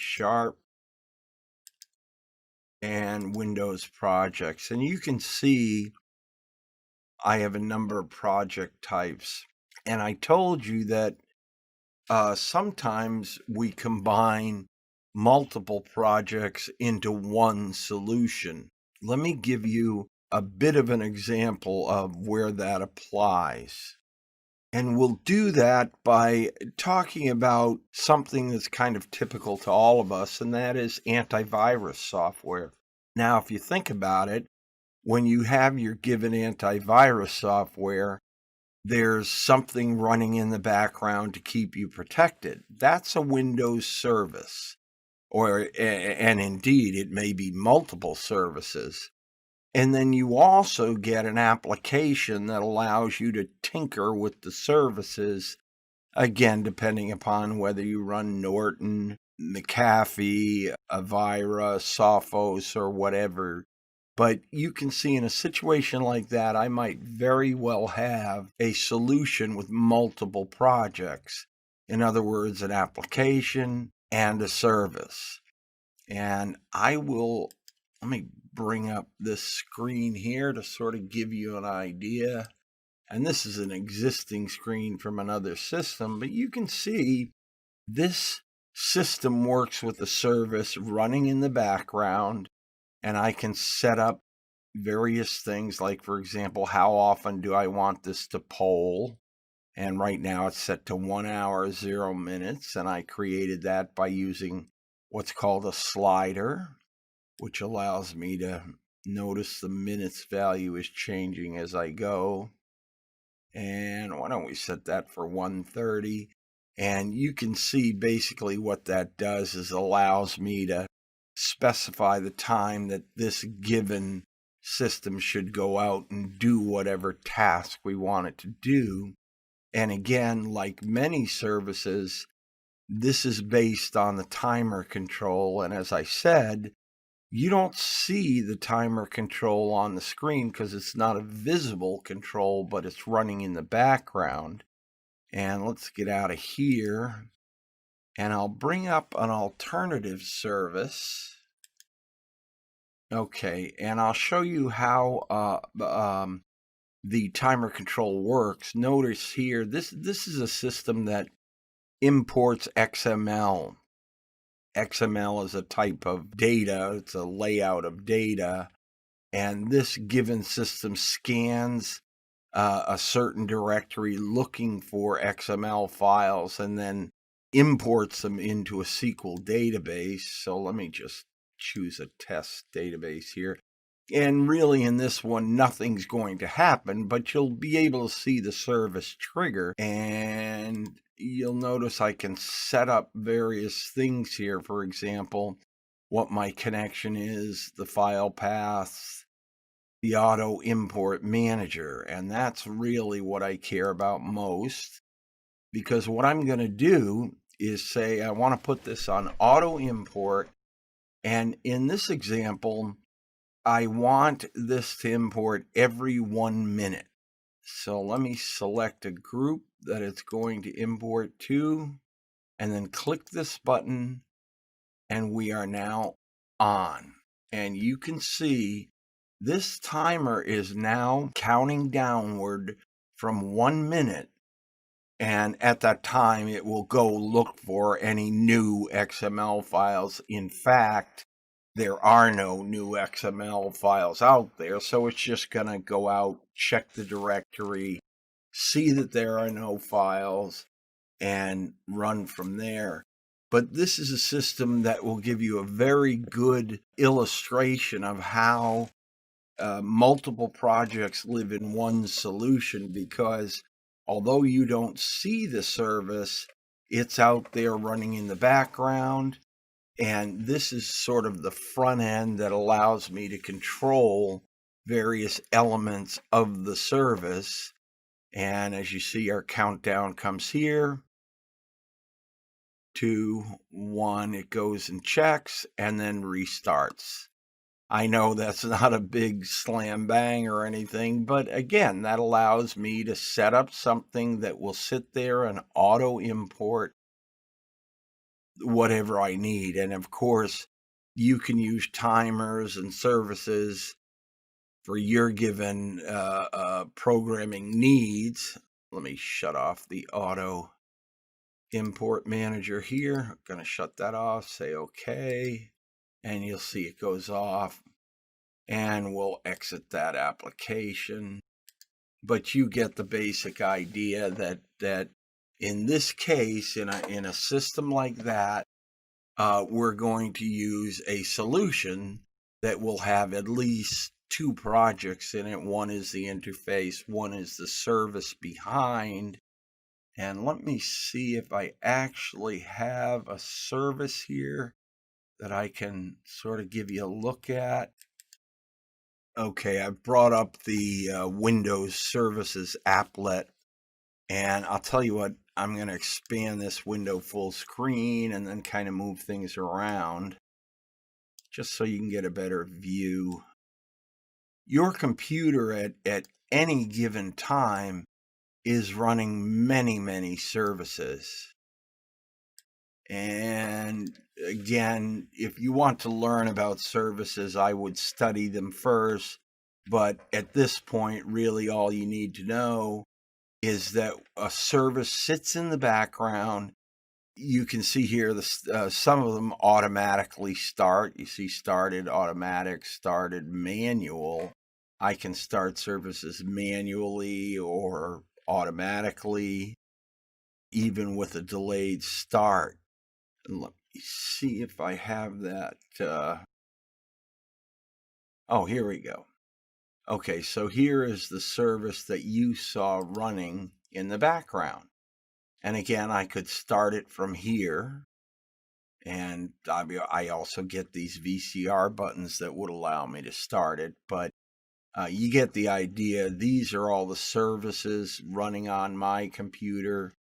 and Windows projects. And you can see I have a number of project types. And I told you that sometimes we combine multiple projects into one solution. Let me give you a bit of an example of where that applies. And we'll do that by talking about something that's kind of typical to all of us, and that is antivirus software. Now, if you think about it, when you have your given antivirus software, there's something running in the background to keep you protected. That's a Windows service, and indeed, it may be multiple services. And then you also get an application that allows you to tinker with the services, again, depending upon whether you run Norton, McAfee, Avira, Sophos, or whatever. But you can see in a situation like that, I might very well have a solution with multiple projects. In other words, an application and a service. And let me bring up this screen here to sort of give you an idea. And this is an existing screen from another system, but you can see this system works with the service running in the background, and I can set up various things like, for example, how often do I want this to poll? And right now it's set to 1 hour, 0 minutes. And I created that by using what's called a slider, which allows me to notice the minutes value is changing as I go. And why don't we set that for 1:30? And you can see basically what that does is allows me to specify the time that this given system should go out and do whatever task we want it to do. And again, like many services, this is based on the timer control. And as I said, you don't see the timer control on the screen because it's not a visible control, but it's running in the background. And let's get out of here. And I'll bring up an alternative service. Okay, and I'll show you how the timer control works. Notice here, this is a system that imports XML. XML is a type of data. It's a layout of data. And this given system scans a certain directory looking for XML files and then imports them into a SQL database. So let me just choose a test database here. And really in this one, nothing's going to happen, but you'll be able to see the service trigger. And you'll notice I can set up various things here. For example, what my connection is, the file paths, the auto import manager. And that's really what I care about most, because what I'm going to do is say, I want to put this on auto import. And in this example, I want this to import every 1 minute. So let me select a group that it's going to import to, and then click this button, and we are now on. And you can see this timer is now counting downward from 1 minute. And at that time, it will go look for any new XML files. In fact, there are no new XML files out there. So it's just going to go out, check the directory, see that there are no files, and run from there. But this is a system that will give you a very good illustration of how multiple projects live in one solution, because although you don't see the service, it's out there running in the background. And this is sort of the front end that allows me to control various elements of the service. And as you see, our countdown comes here. 2, 1, it goes and checks and then restarts. I know that's not a big slam bang or anything, but again, that allows me to set up something that will sit there and auto import whatever I need. And of course, you can use timers and services for your given programming needs. Let me shut off the auto import manager here. I'm going to shut that off, say okay, and you'll see it goes off, and we'll exit that application. But you get the basic idea that in this case, in a system like that, we're going to use a solution that will have at least 2 projects in it. One is the interface, one is the service behind. And let me see if I actually have a service here that I can sort of give you a look at. Okay, I've brought up the Windows Services applet, and I'll tell you what, I'm going to expand this window full screen and then kind of move things around just so you can get a better view. Your computer at any given time is running many services. And again, if you want to learn about services, I would study them first. But at this point, really all you need to know is that a service sits in the background You can see here some of them automatically start. You see started, automatic, started, manual. I can start services manually or automatically, even with a delayed start. And let me see if I have that. Oh, here we go. Okay, so here is the service that you saw running in the background. And again, I could start it from here. And I also get these VCR buttons that would allow me to start it. But you get the idea. These are all the services running on my computer.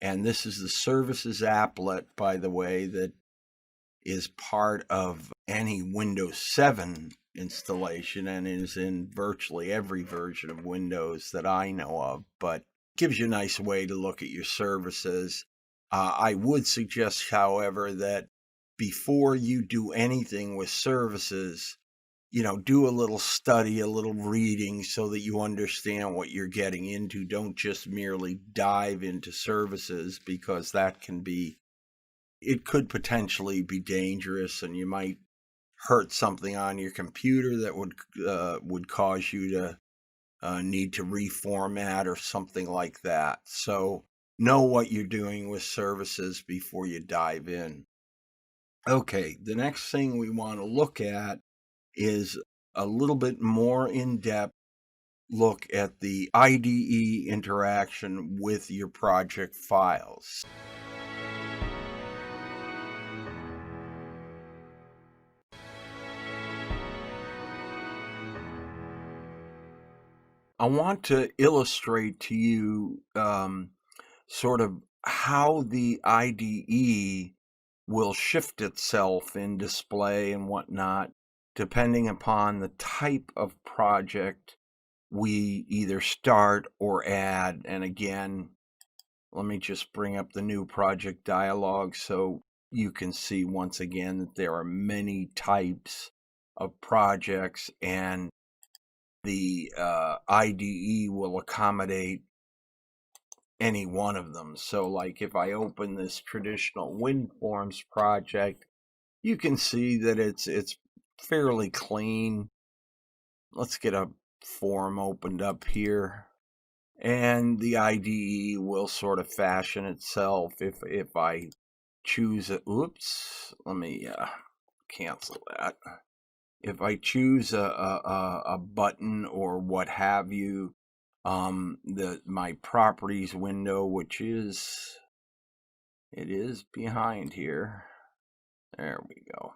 And this is the services applet, by the way, that is part of any Windows 7 installation and is in virtually every version of Windows that I know of, but gives you a nice way to look at your services. I would suggest, however, that before you do anything with services, do a little study, a little reading so that you understand what you're getting into. Don't just merely dive into services, because it could potentially be dangerous, and you might hurt something on your computer that would cause you to need to reformat or something like that. So know what you're doing with services before you dive in. Okay, the next thing we want to look at is a little bit more in-depth look at the IDE interaction with your project files. I want to illustrate to you sort of how the IDE will shift itself in display and whatnot, depending upon the type of project we either start or add. And again, let me just bring up the new project dialog so you can see once again that there are many types of projects, and the IDE will accommodate any one of them. So like if I open this traditional WinForms project, you can see that it's fairly clean. Let's get a form opened up here, and the IDE will sort of fashion itself. If I choose it, oops, let me cancel that. If I choose a button or what have you, my properties window, which is behind here, there we go,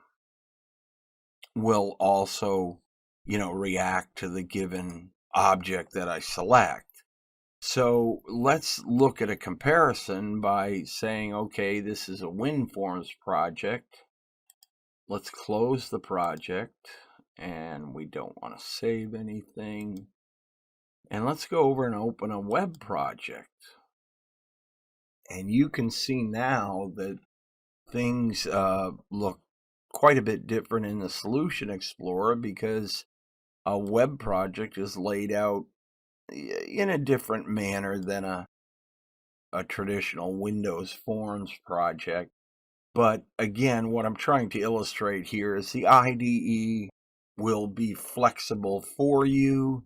will also react to the given object that I select. So let's look at a comparison by saying, okay, this is a WinForms project. Let's close the project, and we don't want to save anything. And let's go over and open a web project. And you can see now that things look quite a bit different in the Solution Explorer, because a web project is laid out in a different manner than a traditional Windows Forms project. But again, what I'm trying to illustrate here is the IDE will be flexible for you.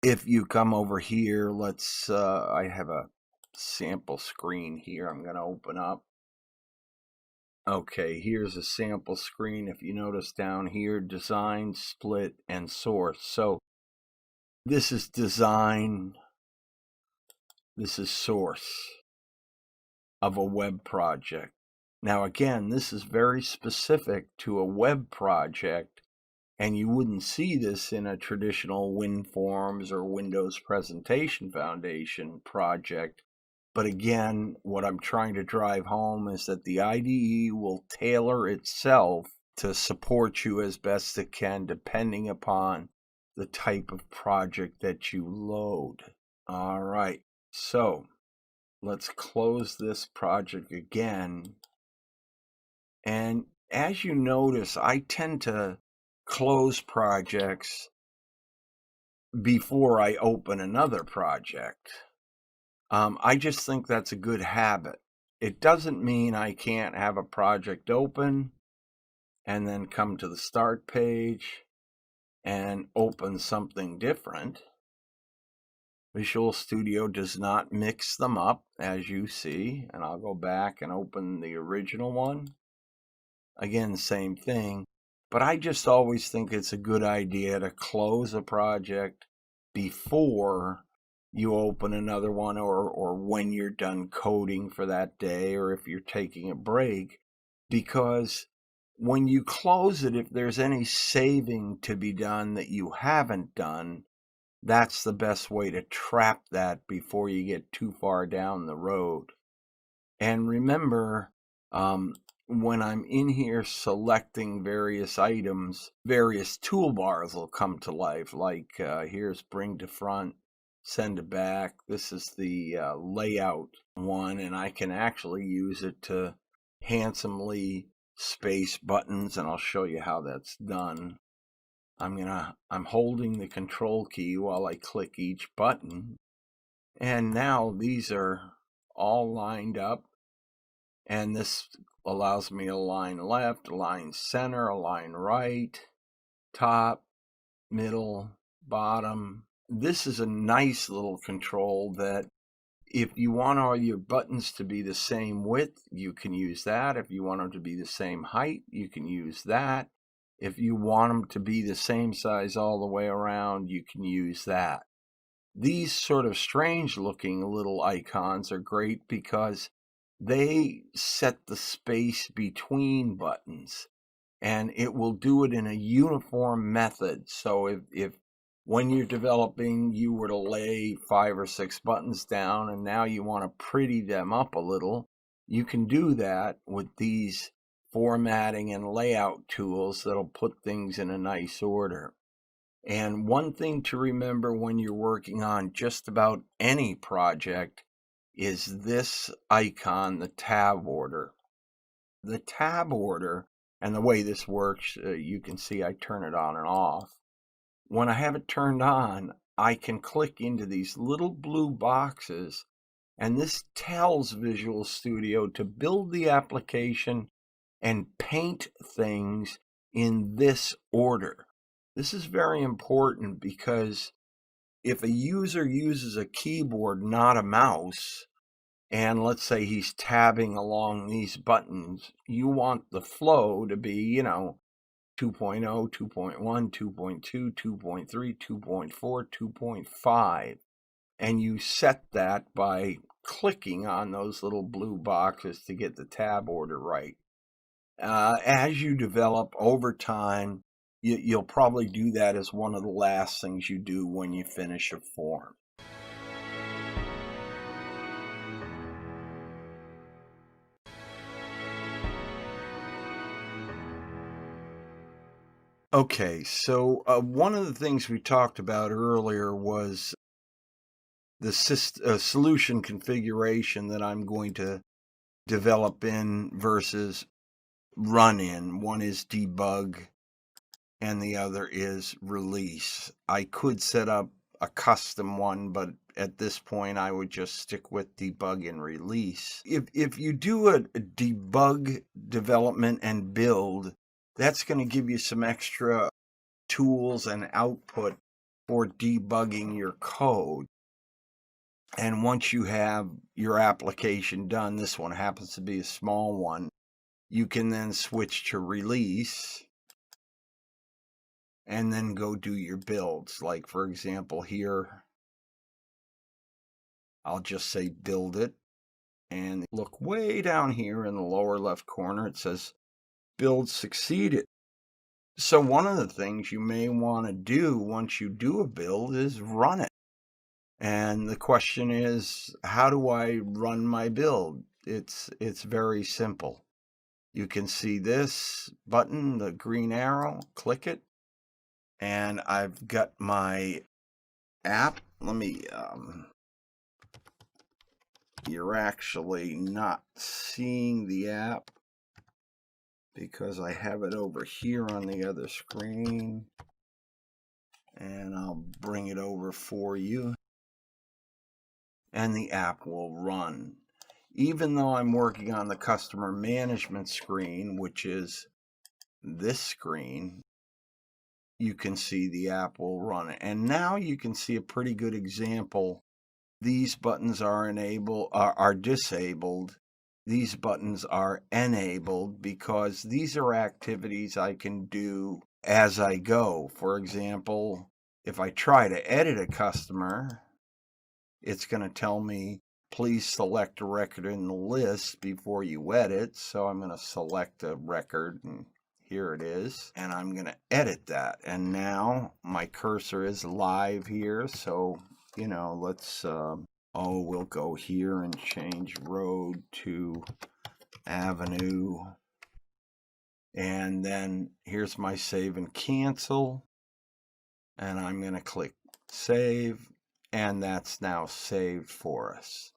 If you come over here, I have a sample screen here I'm going to open up. Okay, here's a sample screen. If you notice down here, design, split, and source. So this is design, this is source of a web project. Now again, this is very specific to a web project, and you wouldn't see this in a traditional WinForms or Windows Presentation Foundation project. But again, what I'm trying to drive home is that the IDE will tailor itself to support you as best it can, depending upon the type of project that you load. All right, so let's close this project again. And as you notice, I tend to close projects before I open another project. I just think that's a good habit. It doesn't mean I can't have a project open and then come to the start page and open something different. Visual Studio does not mix them up, as you see, and I'll go back and open the original one. Again, same thing, but I just always think it's a good idea to close a project before you open another one, or when you're done coding for that day, or if you're taking a break, because when you close it, if there's any saving to be done that you haven't done, that's the best way to trap that before you get too far down the road. And remember, when I'm in here selecting various items, various toolbars will come to life. Like here's bring to front, send to back. This is the layout one, and I can actually use it to handsomely space buttons, and I'll show you how that's done. I'm holding the control key while I click each button, and now these are all lined up, and this allows me to align left, align center, align right, top, middle, bottom. This is a nice little control that if you want all your buttons to be the same width, you can use that. If you want them to be the same height, you can use that. If you want them to be the same size all the way around, you can use that. These sort of strange looking little icons are great because they set the space between buttons, and it will do it in a uniform method. So if when you're developing, you were to lay 5 or 6 buttons down and now you want to pretty them up a little, you can do that with these formatting and layout tools that'll put things in a nice order. And one thing to remember when you're working on just about any project is this icon, the tab order. The tab order, and the way this works, you can see I turn it on and off. When I have it turned on, I can click into these little blue boxes, and this tells Visual Studio to build the application and paint things in this order. This is very important because if a user uses a keyboard, not a mouse, and let's say he's tabbing along these buttons, you want the flow to be, 2.0, 2.1, 2.2, 2.3, 2.4, 2.5. And you set that by clicking on those little blue boxes to get the tab order right. As you develop over time, you'll probably do that as one of the last things you do when you finish a form. Okay, so one of the things we talked about earlier was the solution configuration that I'm going to develop in versus run in. One is debug and the other is release. I could set up a custom one, but at this point I would just stick with debug and release. If you do a debug development and build, that's going to give you some extra tools and output for debugging your code. And once you have your application done, this one happens to be a small one, you can then switch to release and then go do your builds. Like, for example, here, I'll just say build it. And look way down here in the lower left corner, it says build succeeded. So one of the things you may want to do once you do a build is run it. And the question is, how do I run my build? It's very simple. You can see this button, the green arrow, click it, and I've got my app. Let me, you're actually not seeing the app because I have it over here on the other screen, and I'll bring it over for you. And the app will run. even though I'm working on the customer management screen, which is this screen, you can see the app will run. And now you can see a pretty good example. These buttons are disabled. These buttons are enabled because these are activities I can do as I go. For example, if I try to edit a customer, it's going to tell me, please select a record in the list before you edit. So I'm going to select a record, and here it is. And I'm going to edit that. And now my cursor is live here. So, let's, we'll go here and change road to avenue. And then here's my save and cancel. And I'm going to click save. And that's now saved for us.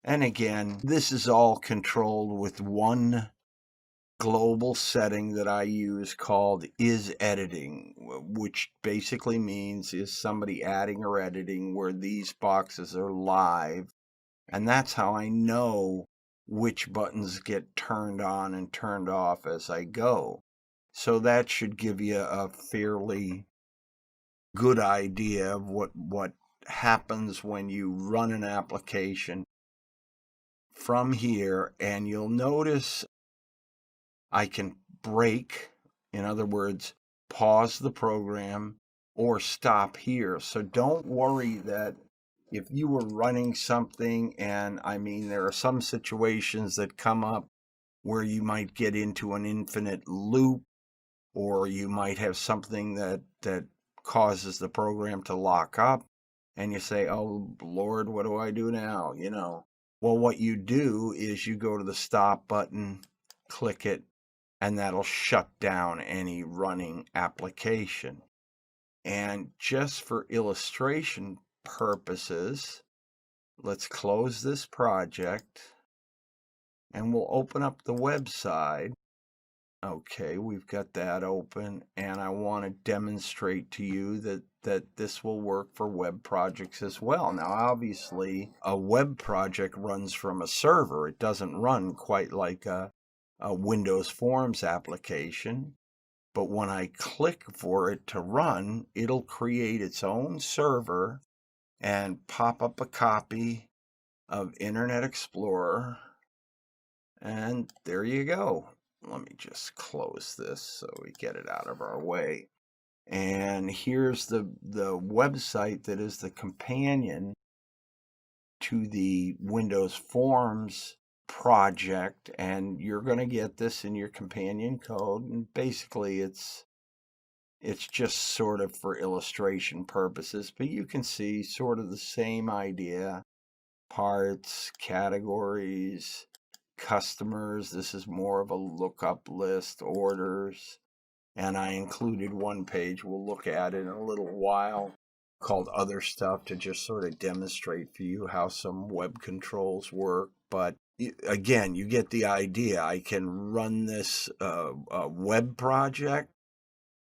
And again, this is all controlled with one global setting that I use called is editing, which basically means is somebody adding or editing where these boxes are live. And that's how I know which buttons get turned on and turned off as I go. So that should give you a fairly good idea of what happens when you run an application from here. And you'll notice I can break, in other words, pause the program or stop here. So don't worry that if you were running something, and I mean, there are some situations that come up where you might get into an infinite loop, or you might have something that causes the program to lock up, and you say, oh, Lord, what do I do now? Well, what you do is you go to the stop button, click it, and that'll shut down any running application. And just for illustration purposes, let's close this project, and we'll open up the website. Okay, we've got that open, and I want to demonstrate to you that this will work for web projects as well. Now, obviously, a web project runs from a server. It doesn't run quite like a Windows Forms application. But when I click for it to run, it'll create its own server and pop up a copy of Internet Explorer. And there you go. Let me just close this so we get it out of our way. And here's the website that is the companion to the Windows Forms project. And you're going to get this in your companion code. And basically, it's just sort of for illustration purposes. But you can see sort of the same idea. Parts, categories, customers. This is more of a lookup list, orders, and I included one page we'll look at in a little while called other stuff to just sort of demonstrate for you how some web controls work. But again, you get the idea. I can run this web project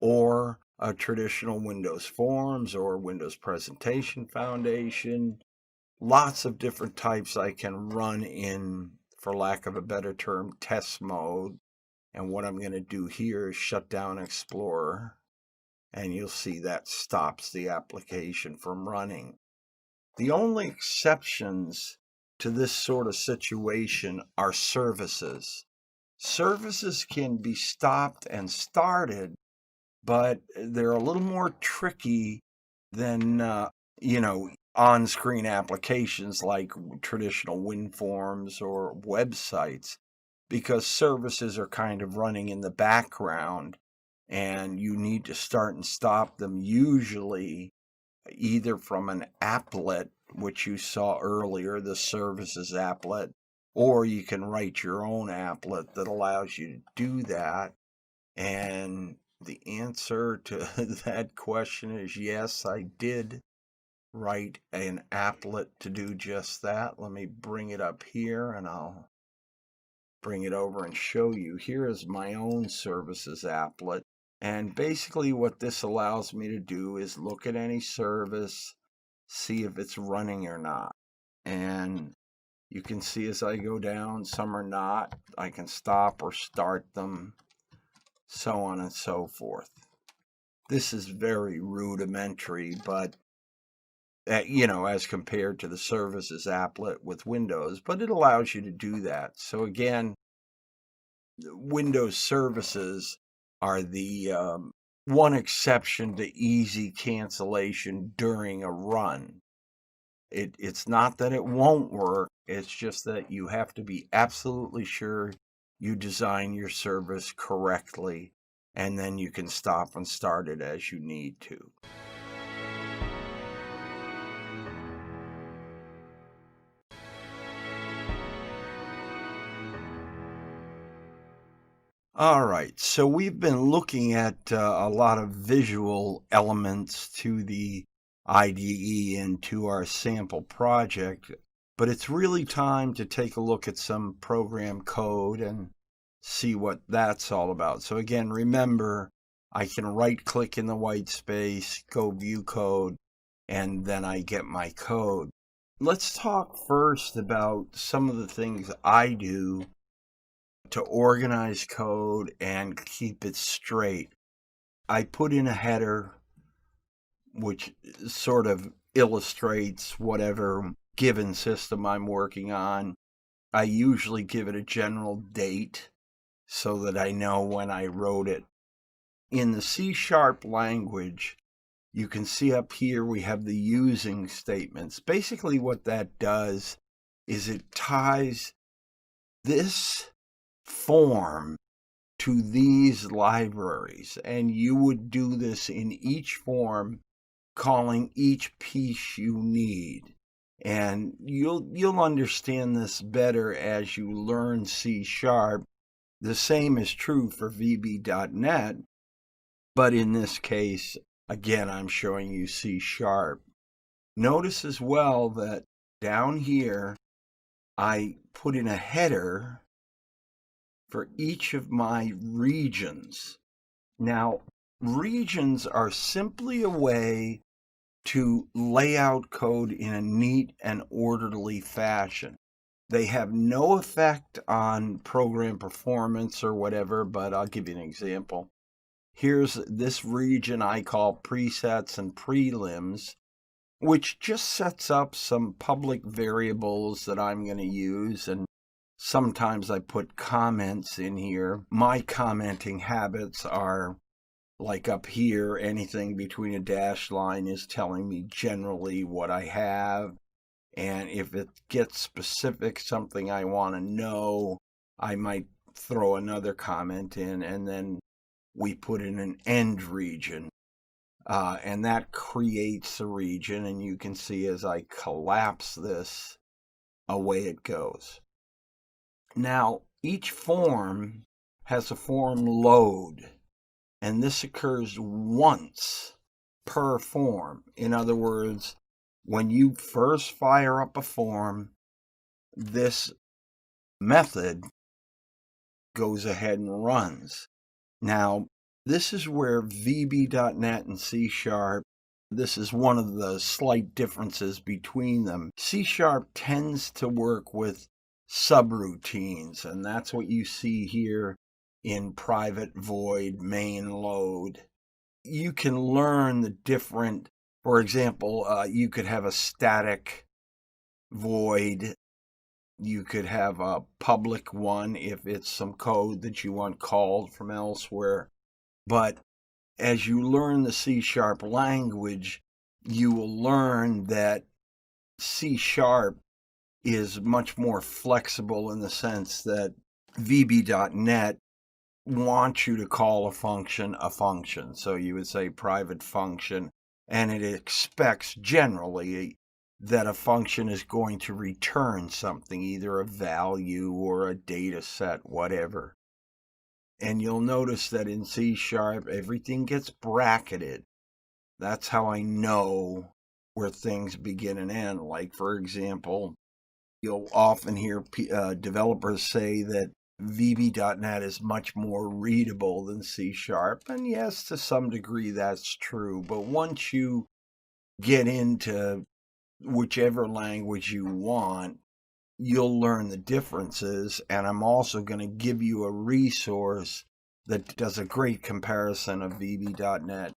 or a traditional Windows Forms or Windows Presentation Foundation. Lots of different types I can run in, for lack of a better term, test mode. And what I'm going to do here is shut down Explorer, and you'll see that stops the application from running. The only exceptions to this sort of situation are services. Services can be stopped and started, but they're a little more tricky than, on-screen applications like traditional WinForms or websites, because services are kind of running in the background, and you need to start and stop them usually either from an applet, which you saw earlier, the services applet, or you can write your own applet that allows you to do that. And the answer to that question is yes, I did write an applet to do just that. Let me bring it up here, and I'll bring it over and show you. Here is my own services applet. And basically what this allows me to do is look at any service, see if it's running or not. And You can see as I go down, some are not. I can stop or start them, so on and so forth. This is very rudimentary, but as compared to the services applet with Windows, but it allows you to do that. So again, Windows services are the one exception to easy cancellation during a run. It's not that it won't work, it's just that you have to be absolutely sure you design your service correctly, and then you can stop and start it as you need to. All right, so we've been looking at a lot of visual elements to the IDE and to our sample project, but it's really time to take a look at some program code and see what that's all about. So again, remember, I can right-click in the white space, go View Code, and then I get my code. Let's talk first about some of the things I do to organize code and keep it straight. I put in a header which sort of illustrates whatever given system I'm working on. I usually give it a general date so that I know when I wrote it. In the C# language, you can see up here we have the using statements. Basically what that does is it ties this form to these libraries, and you would do this in each form, calling each piece you need. And you'll understand this better as you learn C#. The same is true for VB.NET, but in this case, again, I'm showing you C#. Notice as well that down here, I put in a header for each of my regions. Now, regions are simply a way to lay out code in a neat and orderly fashion. They have no effect on program performance or whatever, but I'll give you an example. Here's this region I call presets and prelims, which just sets up some public variables that I'm going to use, and sometimes I put comments in here. My commenting habits are like up here, anything between a dash line is telling me generally what I have. And if it gets specific, something I want to know, I might throw another comment in, and then we put in an end region. And that creates a region, and you can see as I collapse this, away it goes. Now, each form has a form load, and this occurs once per form. In other words, when you first fire up a form, this method goes ahead and runs. Now, this is where VB.NET and C#, this is one of the slight differences between them. C# tends to work with subroutines, and that's what you see here in private void main load. You can learn the different, for example, you could have a static void. You could have a public one if it's some code that you want called from elsewhere. But as you learn the C# language, you will learn that C# is much more flexible in the sense that VB.NET wants you to call a function. So you would say private function, and it expects generally that a function is going to return something, either a value or a data set, whatever. And you'll notice that in C# everything gets bracketed. That's how I know where things begin and end. Like, for example, you'll often hear developers say that VB.NET is much more readable than C#. And yes, to some degree that's true. But once you get into whichever language you want, you'll learn the differences, and I'm also going to give you a resource that does a great comparison of VB.NET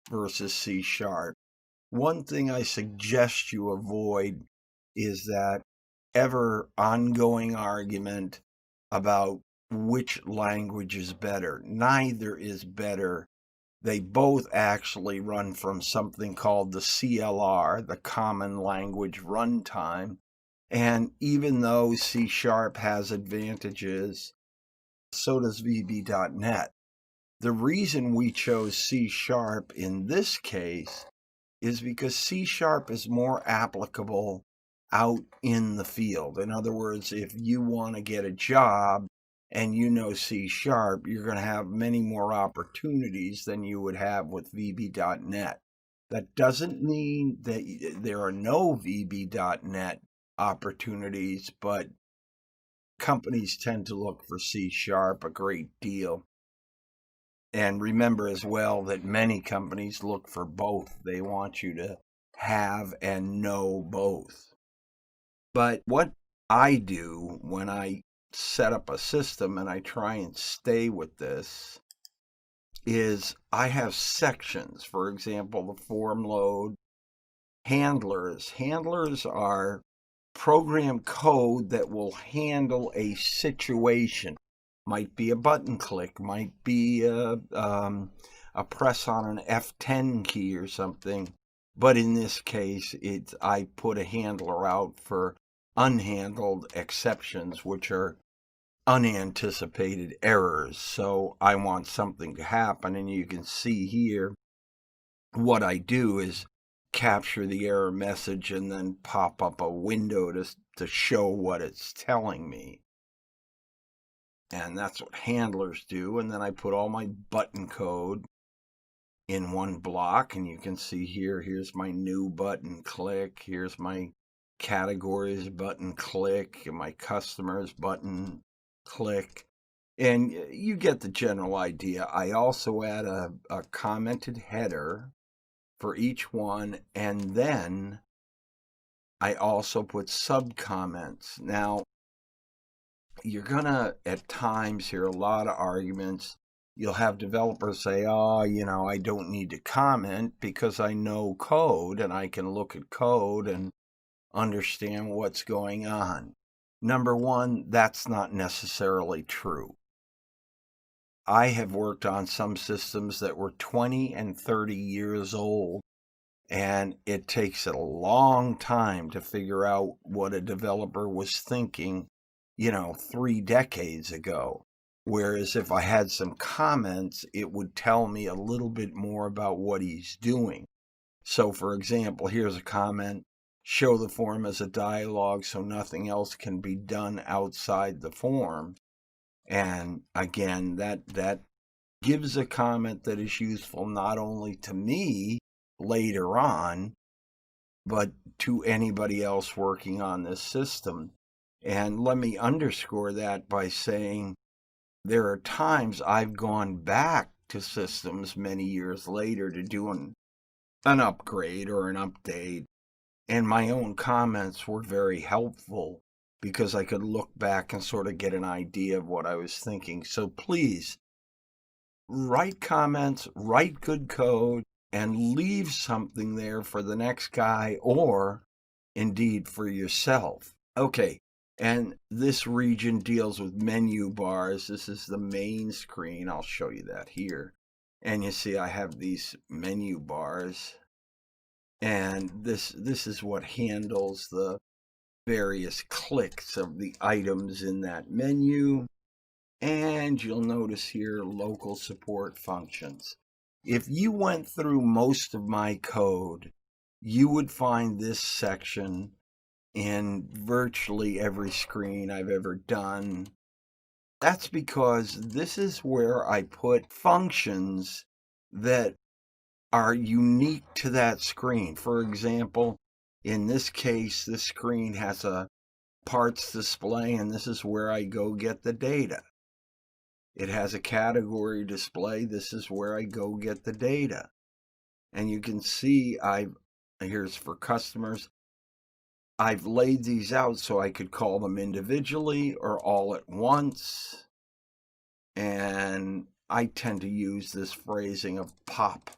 versus C#. One thing I suggest you avoid is that ever ongoing argument about which language is better. Neither is better. They both actually run from something called the CLR, the Common Language Runtime. And even though C# has advantages, so does VB.NET. The reason we chose C# in this case is because C# is more applicable out in the field. In other words, if you want to get a job and you know C#, you're going to have many more opportunities than you would have with VB.NET. That doesn't mean that there are no VB.NET opportunities, but companies tend to look for C# a great deal. And remember as well that many companies look for both. They want you to have and know both. But what I do when I set up a system, and I try and stay with this, is I have sections. For example, the form load, handlers. Handlers are program code that will handle a situation. Might be a button click, might be a press on an F10 key or something. But in this case, I put a handler out for unhandled exceptions, which are unanticipated errors. So I want something to happen, and you can see here what I do is capture the error message and then pop up a window to show what it's telling me. And that's what handlers do. And then I put all my button code in one block, and you can see here's my new button click, here's my categories button click, and my customers button click, and you get the general idea. I also add a commented header for each one, and then I also put sub comments. Now, you're gonna at times hear a lot of arguments. You'll have developers say, I don't need to comment because I know code and I can look at code and understand what's going on. Number one, that's not necessarily true. I have worked on some systems that were 20 and 30 years old, and it takes a long time to figure out what a developer was thinking, 3 decades ago. Whereas if I had some comments, it would tell me a little bit more about what he's doing. So, for example, here's a comment: show the form as a dialog so nothing else can be done outside the form. And again, that gives a comment that is useful not only to me later on, but to anybody else working on this system. And let me underscore that by saying there are times I've gone back to systems many years later to do an upgrade or an update, and my own comments were very helpful because I could look back and sort of get an idea of what I was thinking. So please, write comments, write good code, and leave something there for the next guy or indeed for yourself. Okay, and this region deals with menu bars. This is the main screen. I'll show you that here. And you see I have these menu bars. And this is what handles the various clicks of the items in that menu. And you'll notice here local support functions. If you went through most of my code, you would find this section in virtually every screen I've ever done. That's because this is where I put functions that are unique to that screen. For example, in this case, this screen has a parts display, and this is where I go get the data. It has a category display. This is where I go get the data. And you can see here's for customers. I've laid these out so I could call them individually or all at once. And I tend to use this phrasing of pop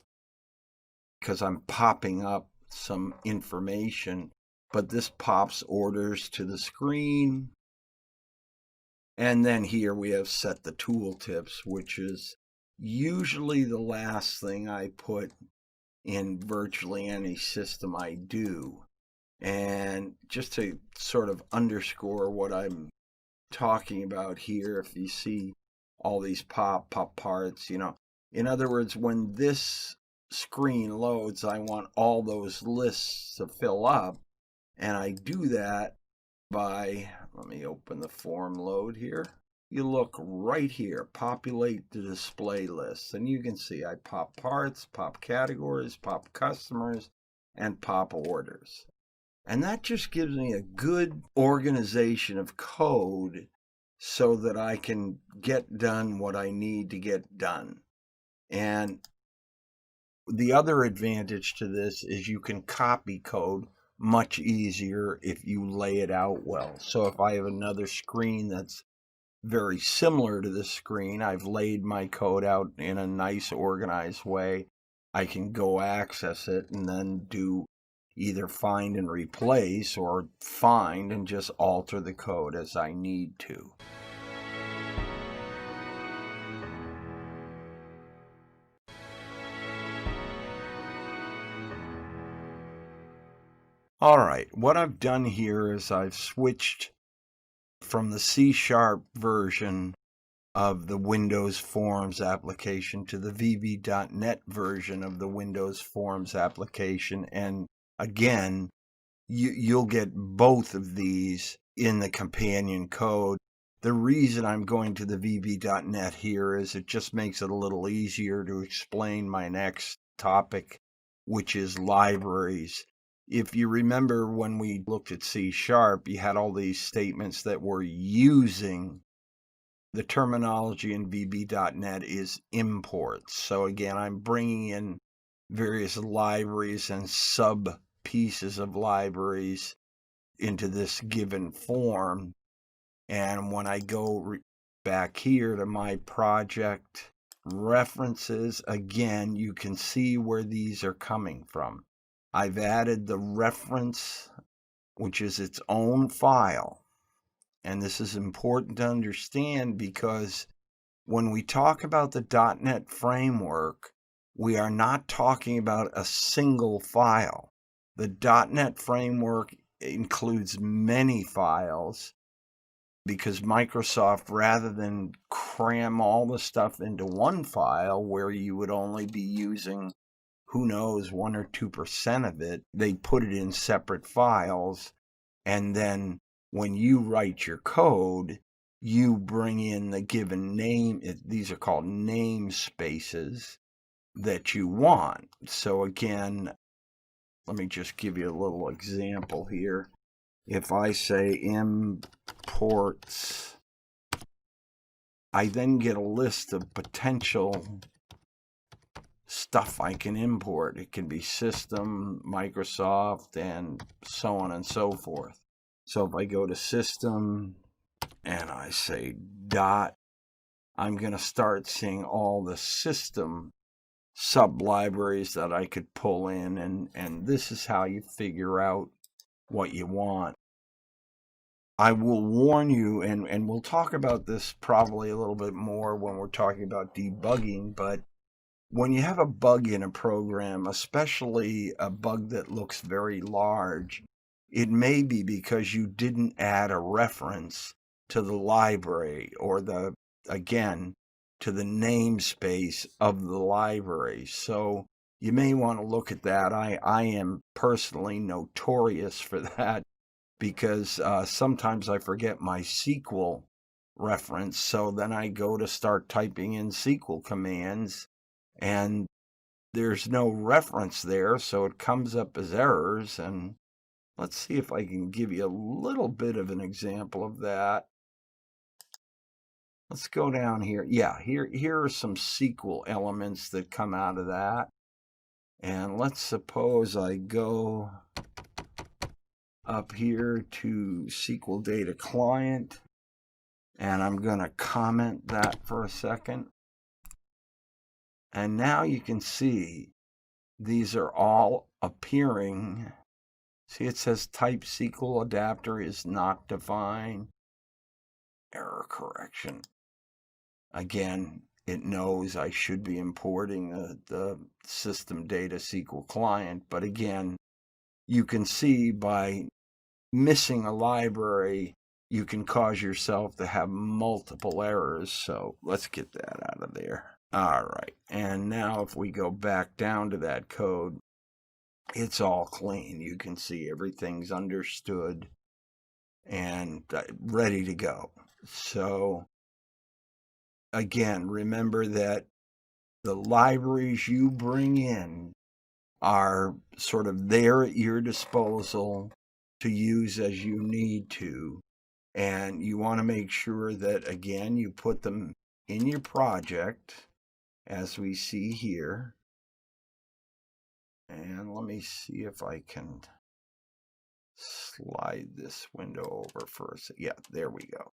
because I'm popping up some information, but this pops orders to the screen. And then here we have set the tooltips, which is usually the last thing I put in virtually any system I do. And just to sort of underscore what I'm talking about here, if you see all these pop parts, in other words, when this screen loads, I want all those lists to fill up, and I do that by, let me open the form load here. You look right here, populate the display list, and you can see I pop parts, pop categories, pop customers, and pop orders. And that just gives me a good organization of code so that I can get done what I need to get done. And the other advantage to this is you can copy code much easier if you lay it out well. So if I have another screen that's very similar to this screen, I've laid my code out in a nice organized way. I can go access it and then do either find and replace or find and just alter the code as I need to. All right, what I've done here is I've switched from the C# version of the Windows Forms application to the VB.NET version of the Windows Forms application. And again, you'll get both of these in the companion code. The reason I'm going to the VB.NET here is it just makes it a little easier to explain my next topic, which is libraries. If you remember when we looked at C#, you had all these statements that were using the terminology in VB.NET is imports. So again, I'm bringing in various libraries and sub pieces of libraries into this given form. And when I go back here to my project references, again, you can see where these are coming from. I've added the reference, which is its own file. And this is important to understand because when we talk about the .NET framework, we are not talking about a single file. The .NET framework includes many files because Microsoft, rather than cram all the stuff into one file where you would only be using, who knows, 1 or 2% of it, they put it in separate files. And then when you write your code, you bring in the given name. These are called namespaces that you want. So again, let me just give you a little example here. If I say imports, I then get a list of potential stuff I can import. It can be system, Microsoft, and so on and so forth. So if I go to system and I say dot, I'm going to start seeing all the system sub-libraries that I could pull in, and this is how you figure out what you want. I will warn you, and we'll talk about this probably a little bit more when we're talking about debugging, but when you have a bug in a program, especially a bug that looks very large, it may be because you didn't add a reference to the library or to the namespace of the library. So you may want to look at that. I am personally notorious for that because sometimes I forget my SQL reference. So then I go to start typing in SQL commands and there's no reference there, so it comes up as errors. And let's see if I can give you a little bit of an example of that. Let's go down here. Yeah, here are some SQL elements that come out of that. And let's suppose I go up here to SQL Data Client, and I'm going to comment that for a second. And now you can see these are all appearing. See, it says type SQL adapter is not defined. Error correction. Again, it knows I should be importing the system data SQL client, but again, you can see by missing a library, you can cause yourself to have multiple errors. So let's get that out of there. All right, and now if we go back down to that code, it's all clean. You can see everything's understood and ready to go. So again, remember that the libraries you bring in are sort of there at your disposal to use as you need to. And you want to make sure that, again, you put them in your project, as we see here. And let me see if I can slide this window over first. Yeah, there we go.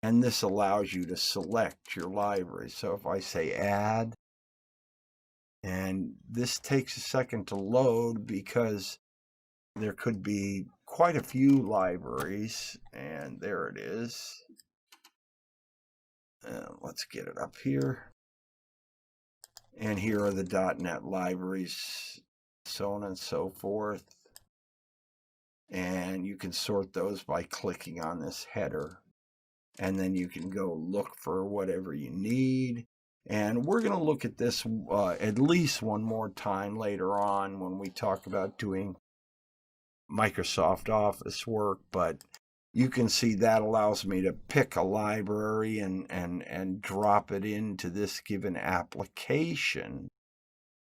And this allows you to select your library. So if I say add, and this takes a second to load because there could be quite a few libraries, and there it is. Let's get it up here. And here are the .NET libraries, so on and so forth. And you can sort those by clicking on this header. And then you can go look for whatever you need. And we're going to look at this at least one more time later on when we talk about doing Microsoft Office work, but you can see that allows me to pick a library and drop it into this given application.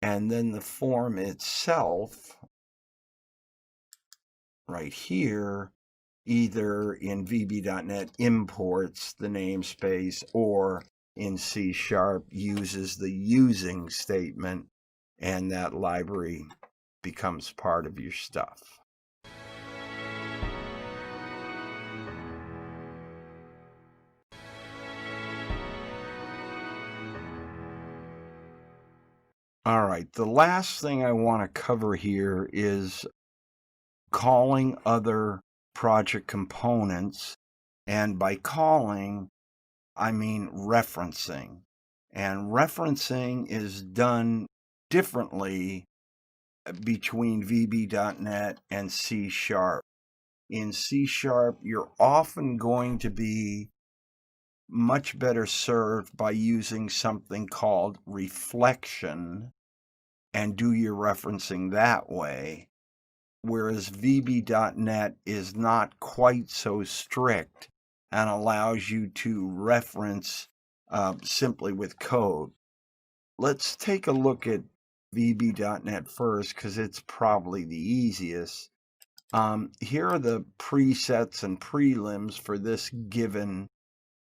And then the form itself, right here, either in VB.NET imports the namespace or in C# uses the using statement, and that library becomes part of your stuff. All right, the last thing I want to cover here is calling other project components. And by calling, I mean referencing. And referencing is done differently between VB.NET and C#. In C#, you're often going to be much better served by using something called reflection and do your referencing that way, whereas VB.NET is not quite so strict and allows you to reference simply with code. Let's take a look at VB.NET first because it's probably the easiest. Here are the presets and prelims for this given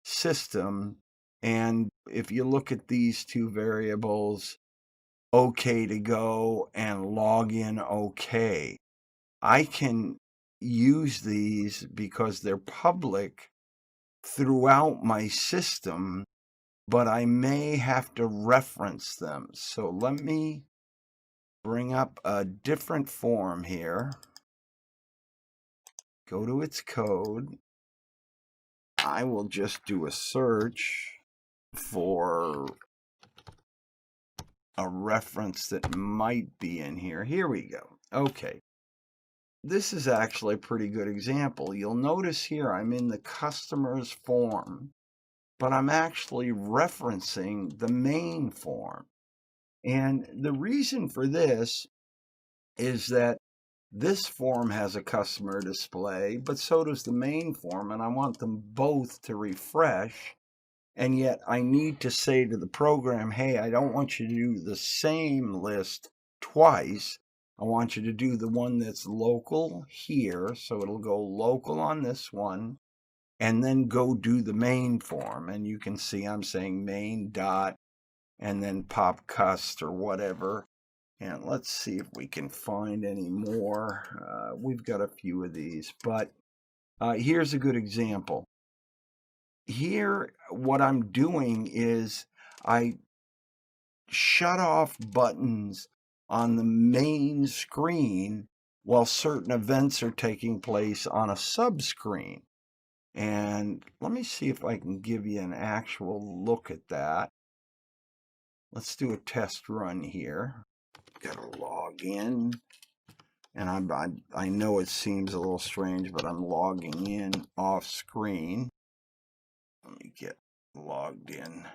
system, and if you look at these two variables, OK to go and login OK, I can use these because they're public throughout my system, but I may have to reference them. So let me bring up a different form here. Go to its code. I will just do a search for a reference that might be in here. Here we go. Okay. This is actually a pretty good example. You'll notice here I'm in the customer's form, but I'm actually referencing the main form. And the reason for this is that this form has a customer display, but so does the main form, and I want them both to refresh. And yet I need to say to the program, hey, I don't want you to do the same list twice. I want you to do the one that's local here. So it'll go local on this one and then go do the main form. And you can see I'm saying main dot and then pop cust or whatever. And let's see if we can find any more. We've got a few of these, but here's a good example. Here, what I'm doing is I shut off buttons on the main screen while certain events are taking place on a sub-screen. And let me see if I can give you an actual look at that. Let's do a test run here. Gotta log in. And I know it seems a little strange, but I'm logging in off screen. Let me get logged in.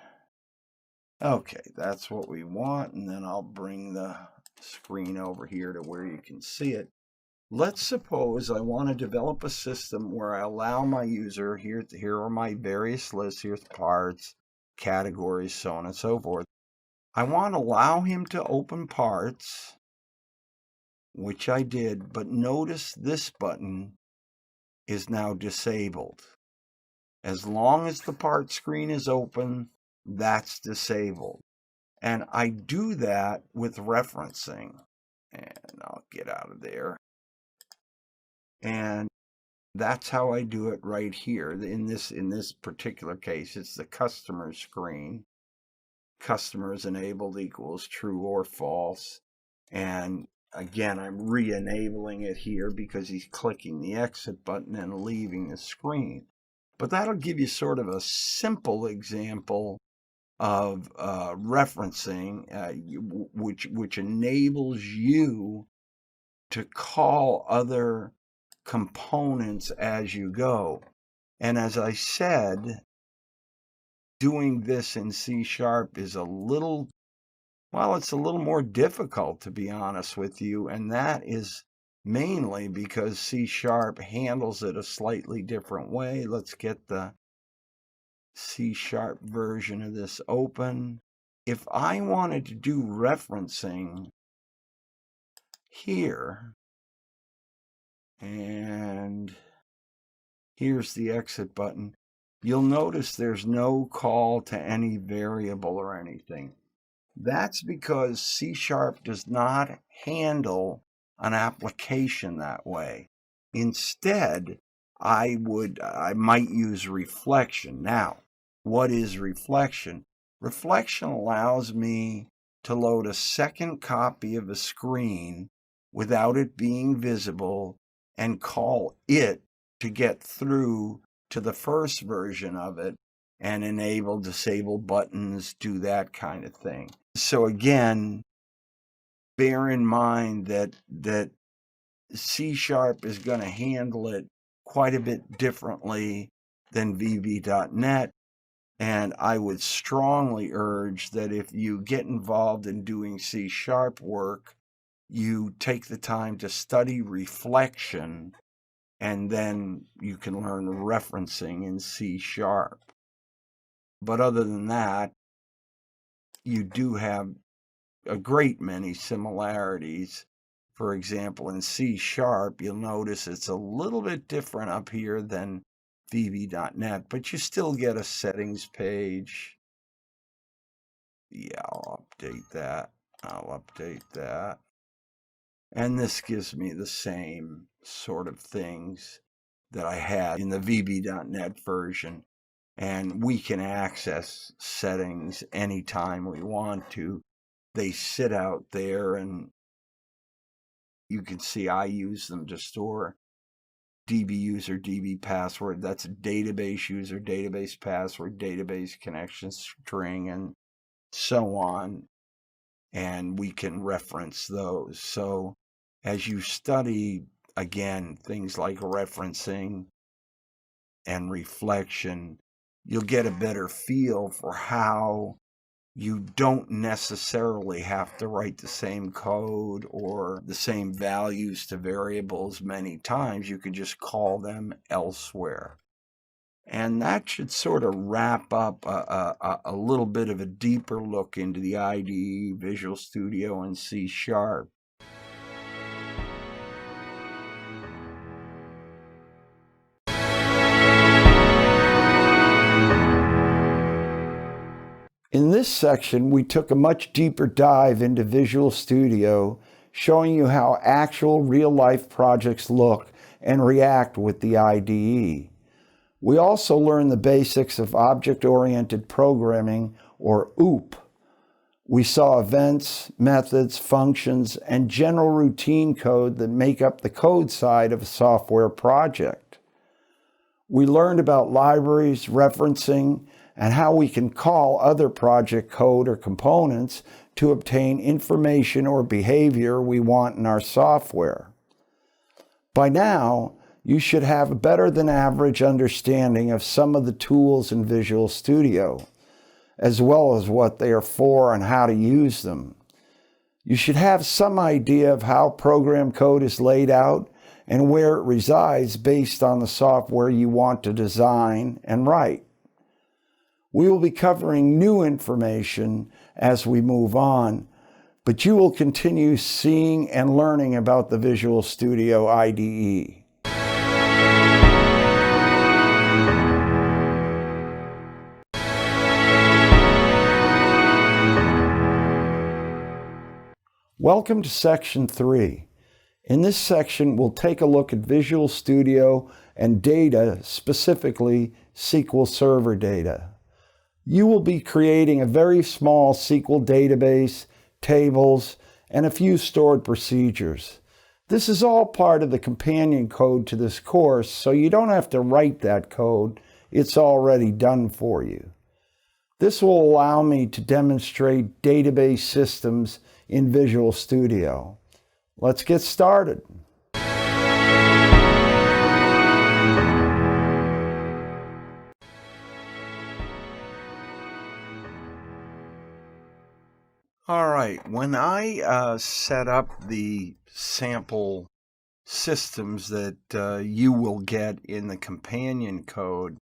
Okay, that's what we want. And then I'll bring the screen over here to where you can see it. Let's suppose I want to develop a system where I allow my user, here are my various lists, here's parts, categories, so on and so forth. I want to allow him to open parts, which I did, but notice this button is now disabled. As long as the part screen is open, that's disabled. And I do that with referencing. And I'll get out of there. And that's how I do it right here. In this particular case, it's the customer screen. Customers enabled equals true or false. And again, I'm re-enabling it here because he's clicking the exit button and leaving the screen. But that'll give you sort of a simple example of referencing, which enables you to call other components as you go. And as I said, doing this in C# is a little, well, it's a little more difficult, to be honest with you, and that is mainly because C# handles it a slightly different way. Let's get the C# version of this open. If I wanted to do referencing here, and here's the exit button, you'll notice there's no call to any variable or anything. That's because C# does not handle an application that way. Instead, I might use reflection. Now, what is reflection? Reflection allows me to load a second copy of a screen without it being visible and call it to get through to the first version of it and enable, disable buttons, do that kind of thing. So again, bear in mind that C# is going to handle it quite a bit differently than VB.NET. And I would strongly urge that if you get involved in doing C# work, you take the time to study reflection, and then you can learn referencing in C#. But other than that, you do have a great many similarities. For example, in C#, you'll notice it's a little bit different up here than VB.NET, but you still get a settings page. Yeah, I'll update that. And this gives me the same sort of things that I had in the VB.NET version. And we can access settings anytime we want to. They sit out there, and you can see I use them to store DB user, DB password. That's a database user, database password, database connection string, and so on. And we can reference those. So as you study, again, things like referencing and reflection, you'll get a better feel for how you don't necessarily have to write the same code or the same values to variables many times. You can just call them elsewhere. And that should sort of wrap up a little bit of a deeper look into the IDE, Visual Studio, and C#. In this section, we took a much deeper dive into Visual Studio, showing you how actual real-life projects look and react with the IDE. We also learned the basics of object-oriented programming, or OOP. We saw events, methods, functions, and general routine code that make up the code side of a software project. We learned about libraries, referencing, and how we can call other project code or components to obtain information or behavior we want in our software. By now, you should have a better than average understanding of some of the tools in Visual Studio, as well as what they are for and how to use them. You should have some idea of how program code is laid out and where it resides based on the software you want to design and write. We will be covering new information as we move on, but you will continue seeing and learning about the Visual Studio IDE. Welcome to Section 3. In this section, we'll take a look at Visual Studio and data, specifically SQL Server data. You will be creating a very small SQL database, tables, and a few stored procedures. This is all part of the companion code to this course, so you don't have to write that code. It's already done for you. This will allow me to demonstrate database systems in Visual Studio. Let's get started. All right, when I set up the sample systems that you will get in the companion code,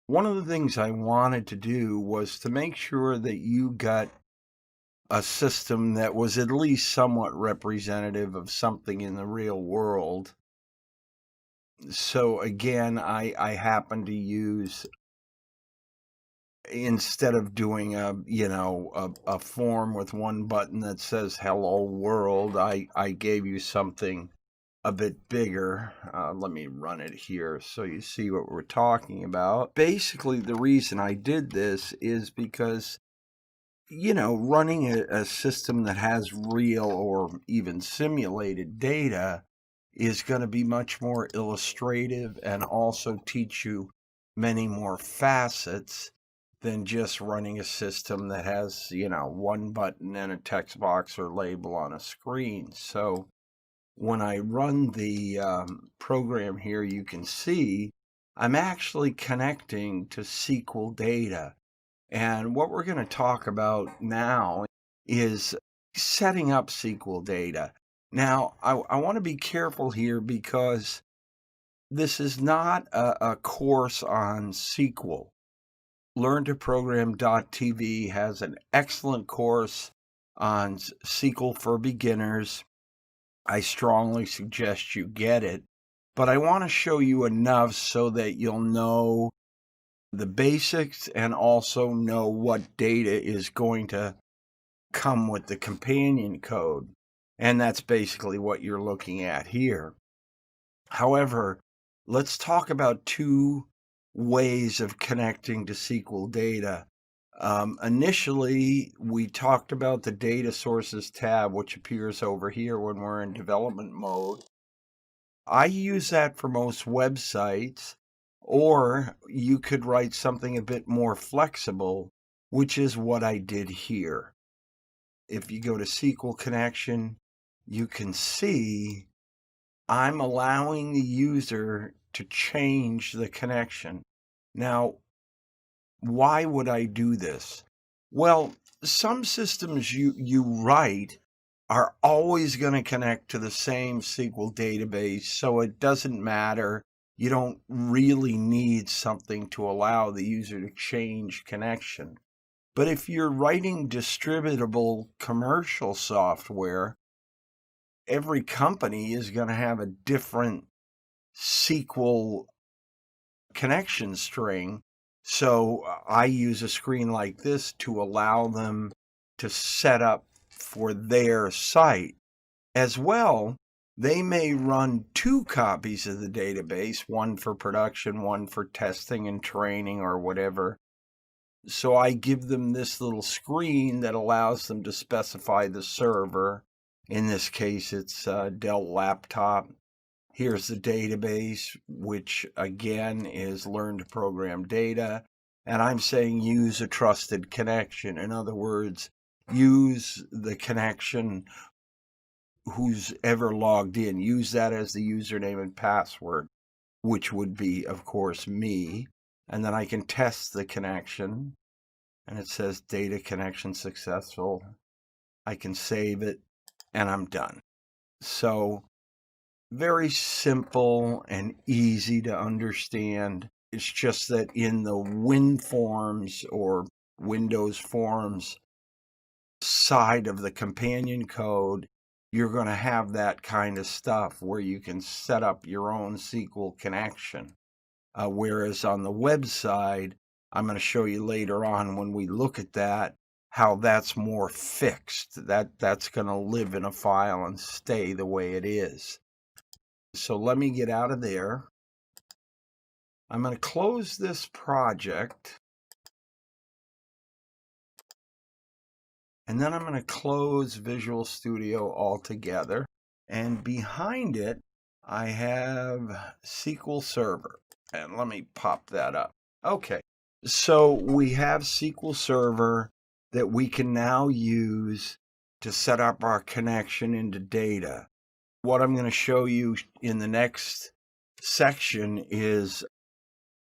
one of the things I wanted to do was to make sure that you got a system that was at least somewhat representative of something in the real world. So again, I happen to use, instead of doing a form with one button that says hello world, I gave you something a bit bigger. Let me run it here so you see what we're talking about. Basically, the reason I did this is because, running a system that has real or even simulated data is going to be much more illustrative and also teach you many more facets than just running a system that has, one button and a text box or label on a screen. So when I run the program here, you can see I'm actually connecting to SQL data. And what we're going to talk about now is setting up SQL data. Now, I want to be careful here because this is not a course on SQL. LearnToProgram.tv has an excellent course on SQL for beginners. I strongly suggest you get it, but I want to show you enough so that you'll know the basics and also know what data is going to come with the companion code. And that's basically what you're looking at here. However, let's talk about two ways of connecting to SQL data. Initially, we talked about the Data Sources tab, which appears over here when we're in development mode. I use that for most websites, or you could write something a bit more flexible, which is what I did here. If you go to SQL connection, you can see I'm allowing the user to change the connection. Now, why would I do this? Well, some systems you write are always going to connect to the same SQL database, so it doesn't matter. You don't really need something to allow the user to change connection. But if you're writing distributable commercial software, every company is going to have a different SQL connection string. So I use a screen like this to allow them to set up for their site. As well, they may run 2 copies of the database, one for production, one for testing and training or whatever. So I give them this little screen that allows them to specify the server. In this case, it's a Dell laptop. Here's the database, which again is learn to program data. And I'm saying use a trusted connection. In other words, use the connection who's ever logged in. Use that as the username and password, which would be, of course, me. And then I can test the connection. And it says data connection successful. I can save it, and I'm done. So very simple and easy to understand. It's just that in the WinForms or Windows Forms side of the companion code, you're going to have that kind of stuff where you can set up your own SQL connection. Whereas on the website, I'm going to show you later on when we look at that, how that's more fixed. That's going to live in a file and stay the way it is. So let me get out of there. I'm going to close this project. And then I'm going to close Visual Studio altogether. And behind it, I have SQL Server. And let me pop that up. Okay, so we have SQL Server that we can now use to set up our connection into data. What I'm going to show you in the next section is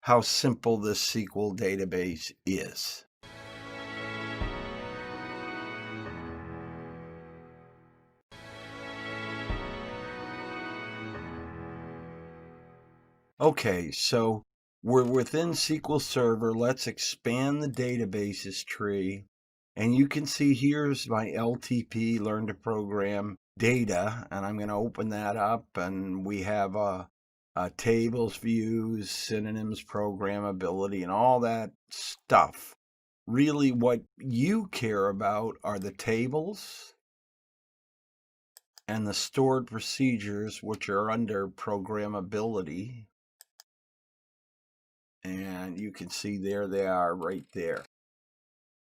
how simple this SQL database is. Okay, so we're within SQL Server. Let's expand the databases tree. And you can see here's my LTP, Learn to Program data. And I'm going to open that up. And we have tables, views, synonyms, programmability, and all that stuff. Really, what you care about are the tables and the stored procedures, which are under programmability. And you can see there they are right there.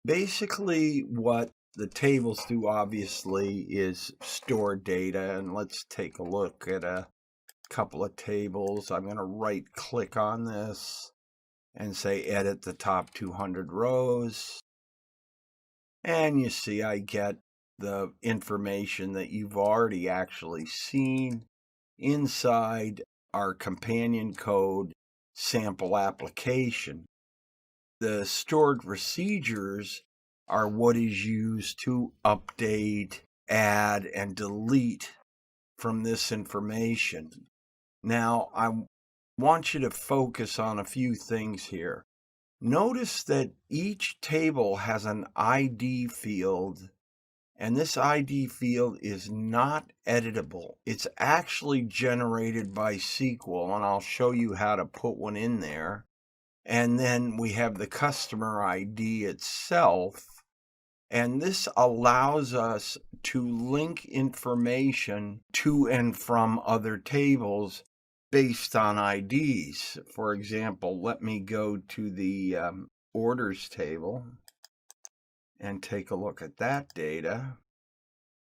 Basically, what the tables do, obviously, is store data. And let's take a look at a couple of tables. I'm going to right-click on this and say edit the top 200 rows. And you see I get the information that you've already actually seen inside our companion code sample application. The stored procedures are what is used to update, add, and delete from this information. Now, I want you to focus on a few things here. Notice that each table has an ID field, and this ID field is not editable. It's actually generated by SQL, and I'll show you how to put one in there. And then we have the customer ID itself, and this allows us to link information to and from other tables based on IDs. For example, let me go to the orders table and take a look at that data.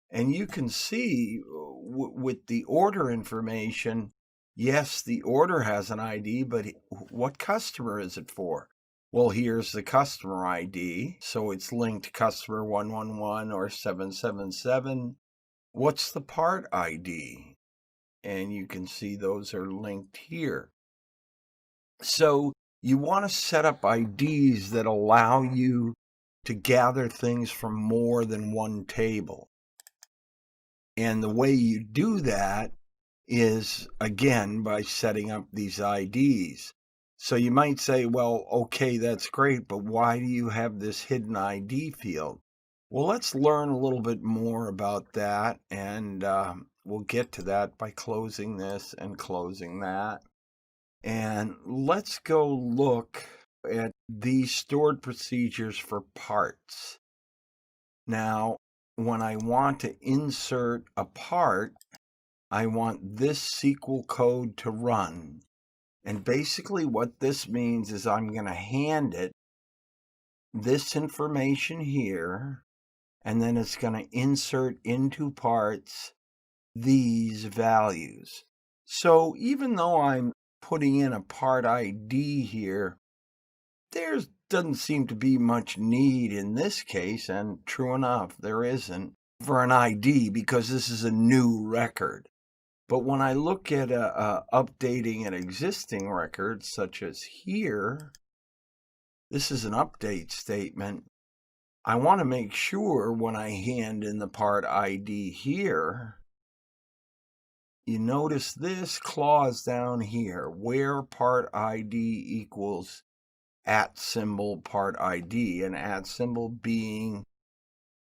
And you can see with the order information, yes, the order has an ID, but what customer is it for? Well, here's the customer ID. So it's linked customer 111 or 777. What's the part ID? And you can see those are linked here. So you want to set up IDs that allow you to gather things from more than one table. And the way you do that is, again, by setting up these IDs. So you might say, well, okay, that's great, but why do you have this hidden ID field? Well, let's learn a little bit more about that, and we'll get to that by closing this and closing that. And let's go look at these stored procedures for parts. Now, when I want to insert a part, I want this SQL code to run. And basically what this means is I'm going to hand it this information here, and then it's going to insert into parts these values. So even though I'm putting in a part ID here, there doesn't seem to be much need in this case, and true enough, there isn't, for an ID because this is a new record. But when I look at updating an existing record, such as here, this is an update statement. I want to make sure when I hand in the part ID here, you notice this clause down here, where part ID equals @ part ID, and @ being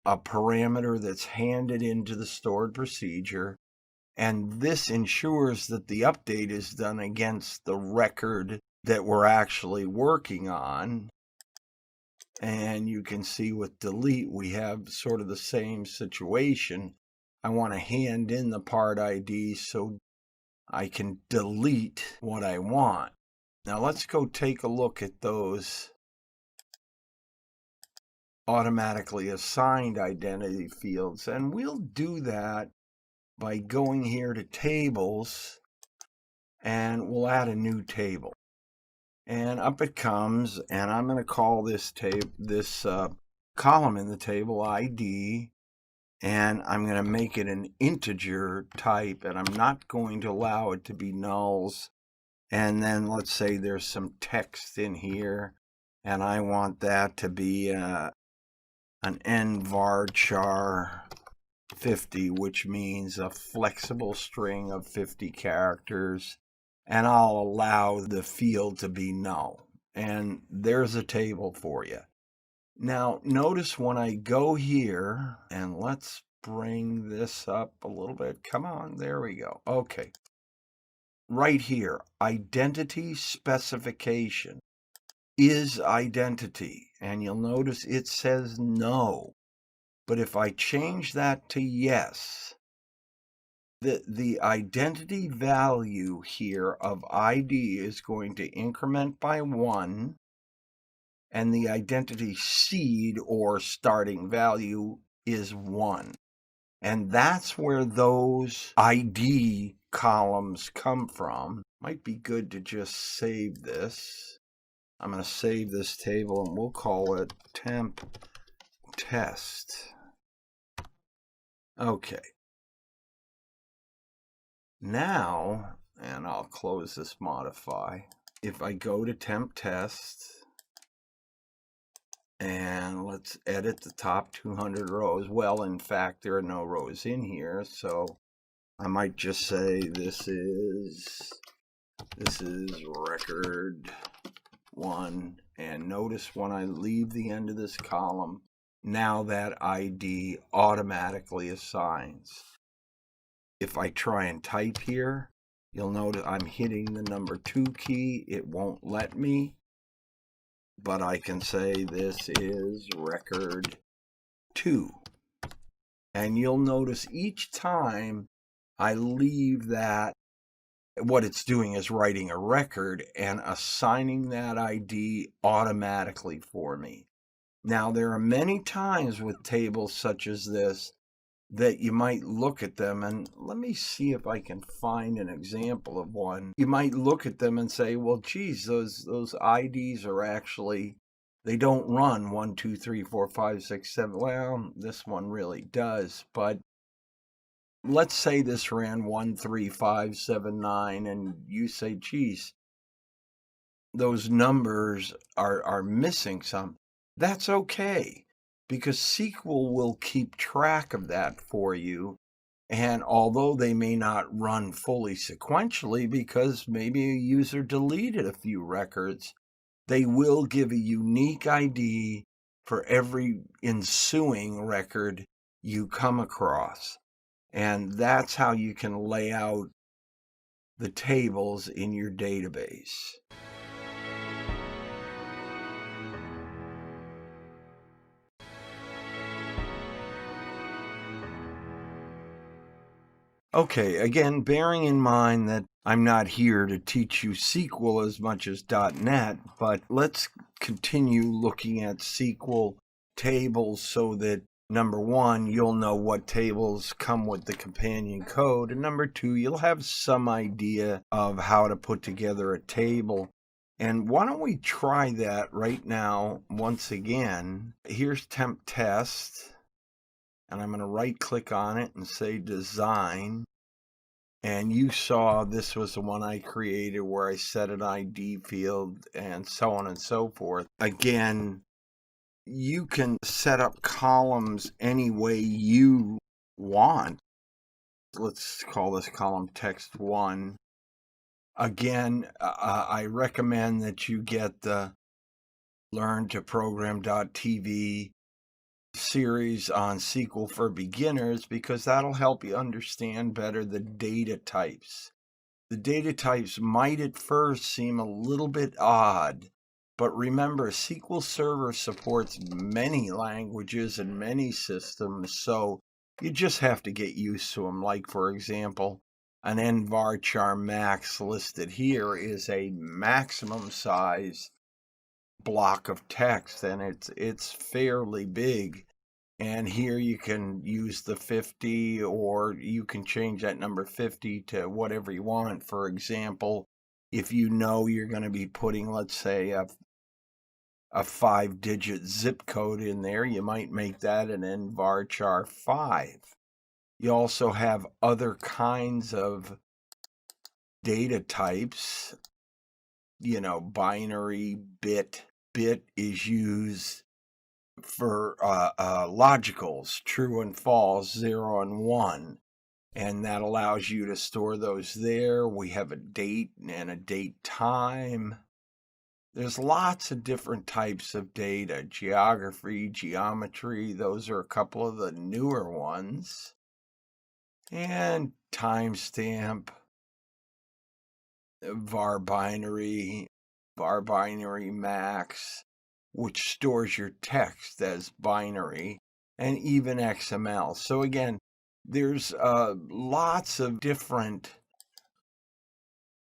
a parameter that's handed into the stored procedure. And this ensures that the update is done against the record that we're actually working on. And you can see with delete, we have sort of the same situation. I want to hand in the part ID so I can delete what I want. Now let's go take a look at those automatically assigned identity fields. And we'll do that by going here to tables, and we'll add a new table. And up it comes, and I'm going to call this column in the table ID, and I'm going to make it an integer type, and I'm not going to allow it to be nulls. And then let's say there's some text in here, and I want that to be an nvarchar 50, which means a flexible string of 50 characters, and I'll allow the field to be null. And there's a table for you. Now, notice when I go here, and let's bring this up a little bit. Come on, there we go. Okay. Right here, identity specification is identity, and you'll notice it says no. But if I change that to yes, the identity value here of ID is going to increment by 1, and the identity seed or starting value is 1. And that's where those ID columns come from. Might be good to just save this. I'm going to save this table, and we'll call it temp test. Okay. Now, and I'll close this modify. If I go to temp test, and let's edit the top 200 rows. Well, in fact, there are no rows in here, so I might just say this is record 1. And notice when I leave the end of this column, now that ID automatically assigns. If I try and type here, you'll notice I'm hitting the number 2 key. It won't let me, but I can say this is record 2. And you'll notice each time I leave that, what it's doing is writing a record and assigning that ID automatically for me. Now, there are many times with tables such as this that you might look at them, and let me see if I can find an example of one. You might look at them and say, well, geez, those IDs are actually, they don't run 1, 2, 3, 4, 5, 6, 7. Well, this one really does, but let's say this ran 1, 3, 5, 7, 9, and you say, geez, those numbers are missing some. That's okay, because SQL will keep track of that for you. And although they may not run fully sequentially because maybe a user deleted a few records, they will give a unique ID for every ensuing record you come across. And that's how you can lay out the tables in your database. Okay, again, bearing in mind that I'm not here to teach you SQL as much as .NET, but let's continue looking at SQL tables so that number one, you'll know what tables come with the companion code, and number two, you'll have some idea of how to put together a table. And why don't we try that right now once again? Here's temp test, and I'm going to right click on it and say design. And you saw this was the one I created where I set an ID field and so on and so forth. Again, you can set up columns any way you want. Let's call this column text 1. Again, I recommend that you get the Learn to Program.tv series on SQL for beginners because that'll help you understand better the data types. The data types might at first seem a little bit odd, but remember, SQL Server supports many languages and many systems, so you just have to get used to them. Like, for example, an nvarchar max listed here is a maximum size block of text, and it's fairly big. And here you can use the 50, or you can change that number 50 to whatever you want. For example, if you know you're going to be putting, let's say, a 5-digit zip code in there, you might make that an nvarchar 5. You also have other kinds of data types, binary, bit. Bit is used for logicals, true and false, 0 and 1, and that allows you to store those there. We have a date and a date time. There's lots of different types of data. Geography, geometry, those are a couple of the newer ones. And timestamp, var binary max, which stores your text as binary, and even XML. So again, there's lots of different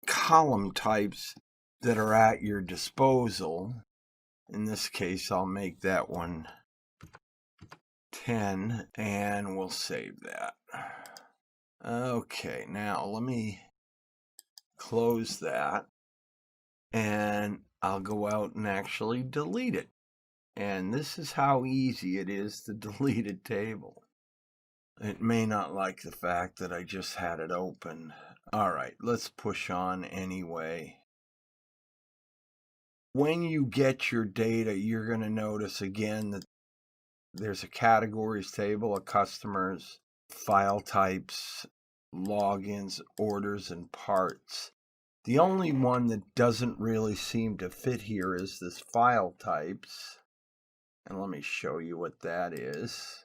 column types that are at your disposal. In this case, I'll make that one 10, and we'll save that. Okay, now let me close that, and I'll go out and actually delete it. And this is how easy it is to delete a table. It may not like the fact that I just had it open. All right, let's push on anyway. When you get your data, you're going to notice again that there's a categories table, a customers, file types, logins, orders, and parts. The only one that doesn't really seem to fit here is this file types. And let me show you what that is.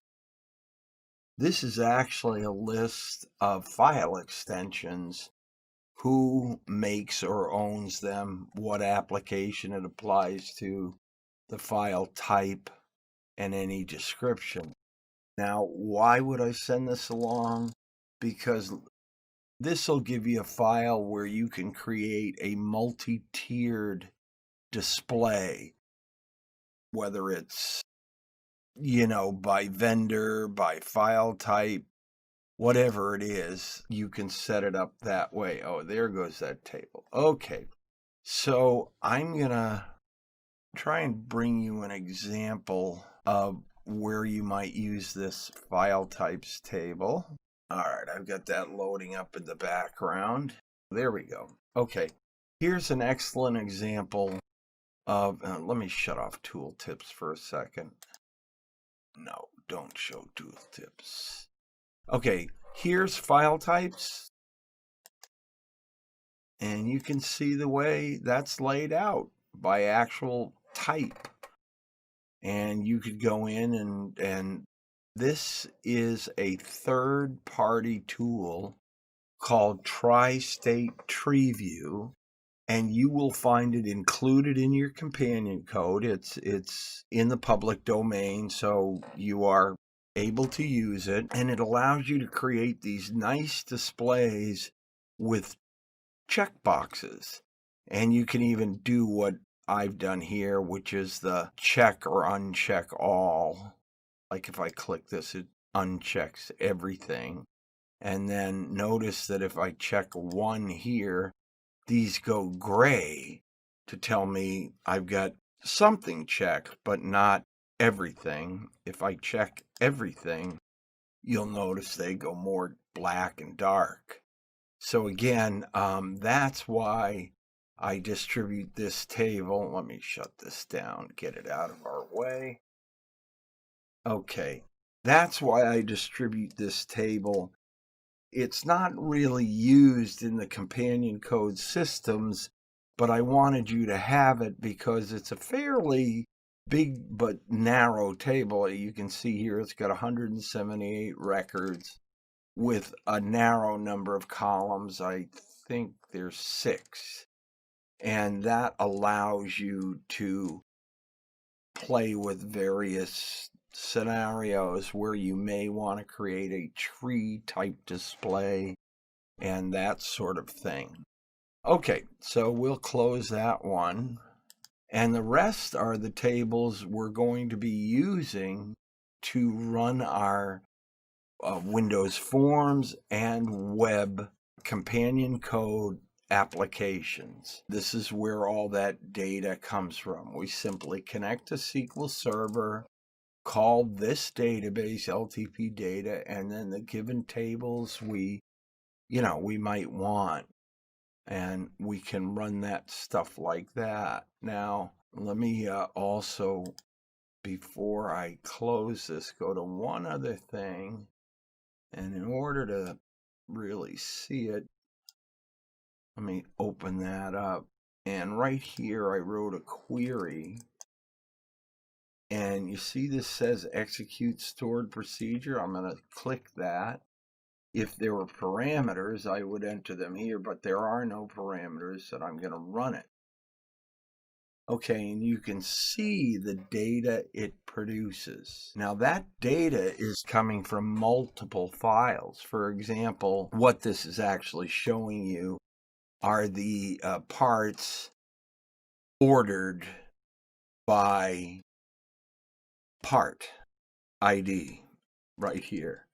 This is actually a list of file extensions, who makes or owns them, what application it applies to, the file type, and any description. Now, why would I send this along? Because this will give you a file where you can create a multi-tiered display, whether it's by vendor, by file type, whatever it is, you can set it up that way. Oh, there goes that table. Okay, so I'm going to try and bring you an example of where you might use this file types table. All right, I've got that loading up in the background. There we go. Okay, here's an excellent example of, let me shut off tooltips for a second. No, don't show tooltips. Okay, here's file types. And you can see the way that's laid out by actual type. And you could go in and this is a third-party tool called Tri-State Tree View. And you will find it included in your companion code. It's in the public domain, so you are able to use it, and it allows you to create these nice displays with checkboxes. And you can even do what I've done here, which is the check or uncheck all. Like if I click this, it unchecks everything. And then notice that if I check one here, these go gray to tell me I've got something checked, but not everything. If I check everything, you'll notice they go more black and dark. So again, that's why I distribute this table. Let me shut this down, get it out of our way. Okay, that's why I distribute this table. It's not really used in the companion code systems, but I wanted you to have it because it's a fairly big but narrow table. You can see here it's got 178 records with a narrow number of columns. I think there's 6. And that allows you to play with various scenarios where you may want to create a tree type display and that sort of thing. Okay, so we'll close that one. And the rest are the tables we're going to be using to run our Windows Forms and web companion code applications. This is where all that data comes from. We simply connect to SQL Server, call this database LTP data, and then the given tables we might want, and we can run that stuff like that. Now, let me also, before I close this, go to one other thing. And in order to really see it, let me open that up. And right here, I wrote a query. And you see this says execute stored procedure. I'm going to click that. If there were parameters, I would enter them here, but there are no parameters, so I'm going to run it. Okay, and you can see the data it produces. Now that data is coming from multiple files. For example, what this is actually showing you are the parts ordered by part ID right here.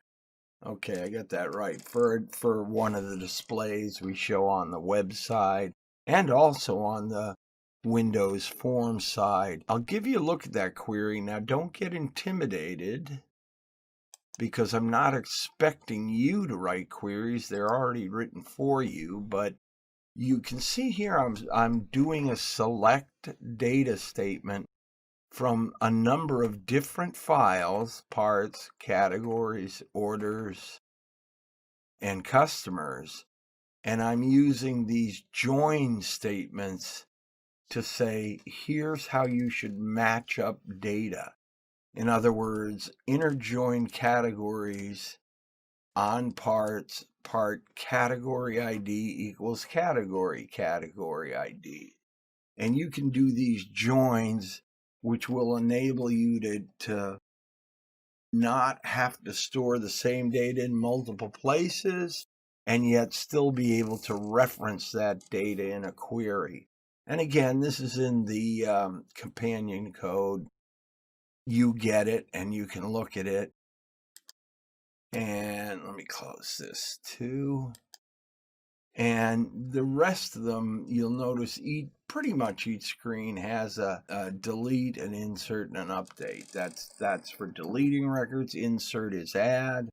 Okay, I got that right. For one of the displays we show on the website and also on the Windows Form side. I'll give you a look at that query. Now, don't get intimidated because I'm not expecting you to write queries. They're already written for you, but you can see here I'm doing a select data statement from a number of different files, parts, categories, orders, and customers. And I'm using these join statements to say, here's how you should match up data. In other words, inner join categories on parts, part category ID equals category ID. And you can do these joins, which will enable you to not have to store the same data in multiple places and yet still be able to reference that data in a query. And again, this is in the companion code. You get it and you can look at it. And let me close this too. And the rest of them, you'll notice pretty much each screen has a delete, an insert, and an update. That's for deleting records. Insert is add,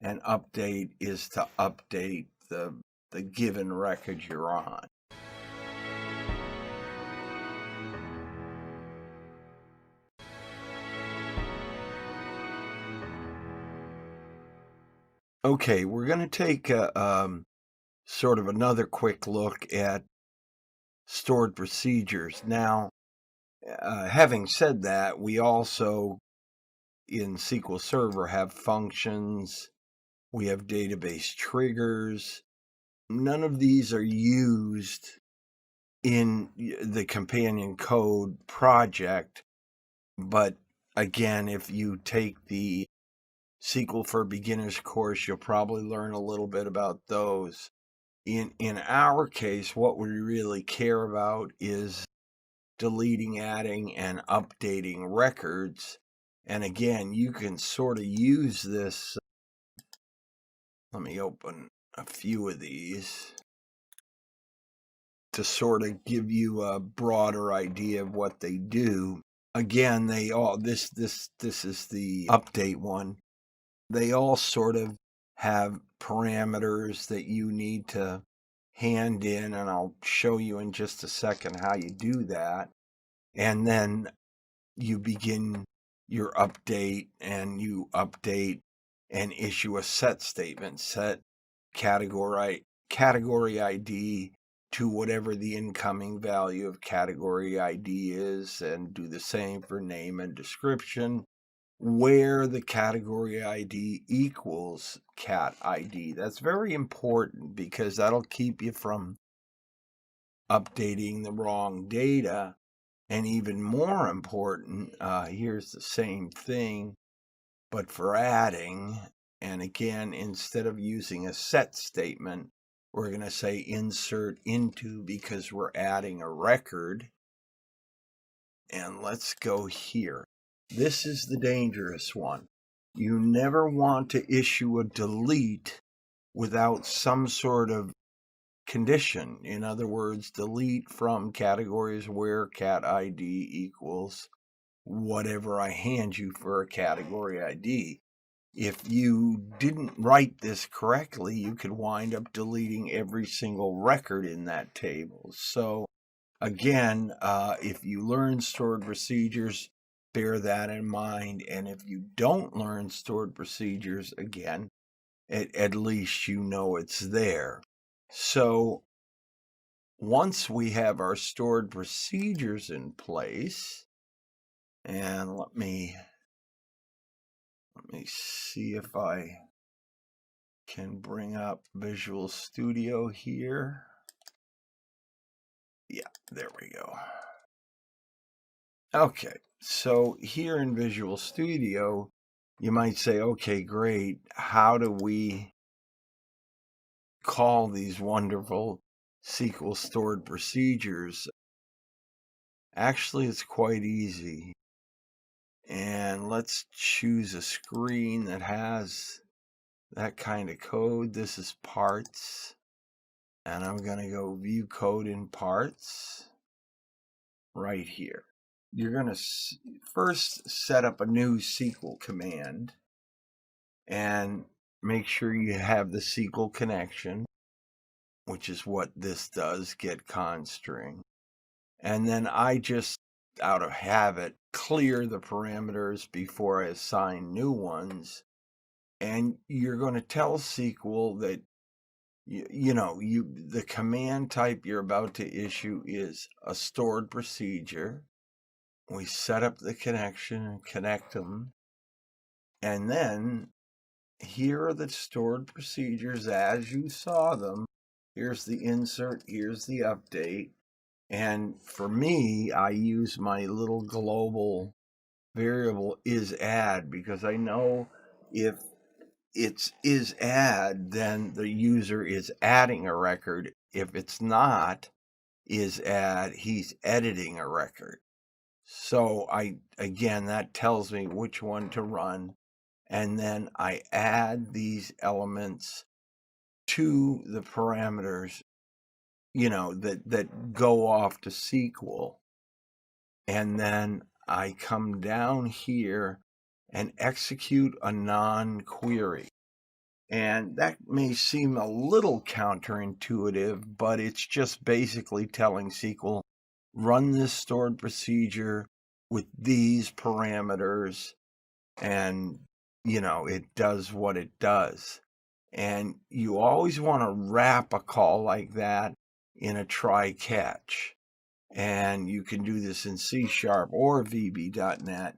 and update is to update the given record you're on. Okay, we're going to take sort of another quick look at stored procedures. Now, having said that, we also in SQL Server have functions, we have database triggers. None of these are used in the companion code project, but again, if you take the SQL for Beginners course, you'll probably learn a little bit about those. In our case, what we really care about is deleting, adding, and updating records. And again, you can sort of use this. Let me open a few of these to sort of give you a broader idea of what they do. Again, they all this is the update one. They all sort of have parameters that you need to hand in, and I'll show you in just a second how you do that. And then you begin your update, and you update and issue a set statement, set category ID to whatever the incoming value of category ID is, and do the same for name and description, where the category ID equals cat ID. That's very important because that'll keep you from updating the wrong data. And even more important, here's the same thing, but for adding. And again, instead of using a set statement, we're going to say insert into because we're adding a record. And let's go here. This is the dangerous one. You never want to issue a delete without some sort of condition. In other words, delete from categories where cat ID equals whatever I hand you for a category ID. If you didn't write this correctly, you could wind up deleting every single record in that table. So again, if you learn stored procedures, bear that in mind. And if you don't learn stored procedures, again, at least you know it's there. So once we have our stored procedures in place, and let me see if I can bring up Visual Studio here. Yeah, there we go. Okay, so here in Visual Studio, you might say, okay, great. How do we call these wonderful SQL stored procedures? Actually, it's quite easy. And let's choose a screen that has that kind of code. This is parts. And I'm going to go view code in parts right here. You're going to first set up a new SQL command and make sure you have the SQL connection, which is what this does, get const string. And then I just, out of habit, clear the parameters before I assign new ones. And you're going to tell SQL that the command type you're about to issue is a stored procedure. We set up the connection and connect them. And then here are the stored procedures as you saw them. Here's the insert, here's the update. And for me, I use my little global variable is add because I know if it's is add, then the user is adding a record. If it's not is add, he's editing a record. So again, that tells me which one to run. And then I add these elements to the parameters, that go off to SQL. And then I come down here and execute a non-query. And that may seem a little counterintuitive, but it's just basically telling SQL, run this stored procedure with these parameters, and, it does what it does. And you always want to wrap a call like that in a try-catch. And you can do this in C# or VB.NET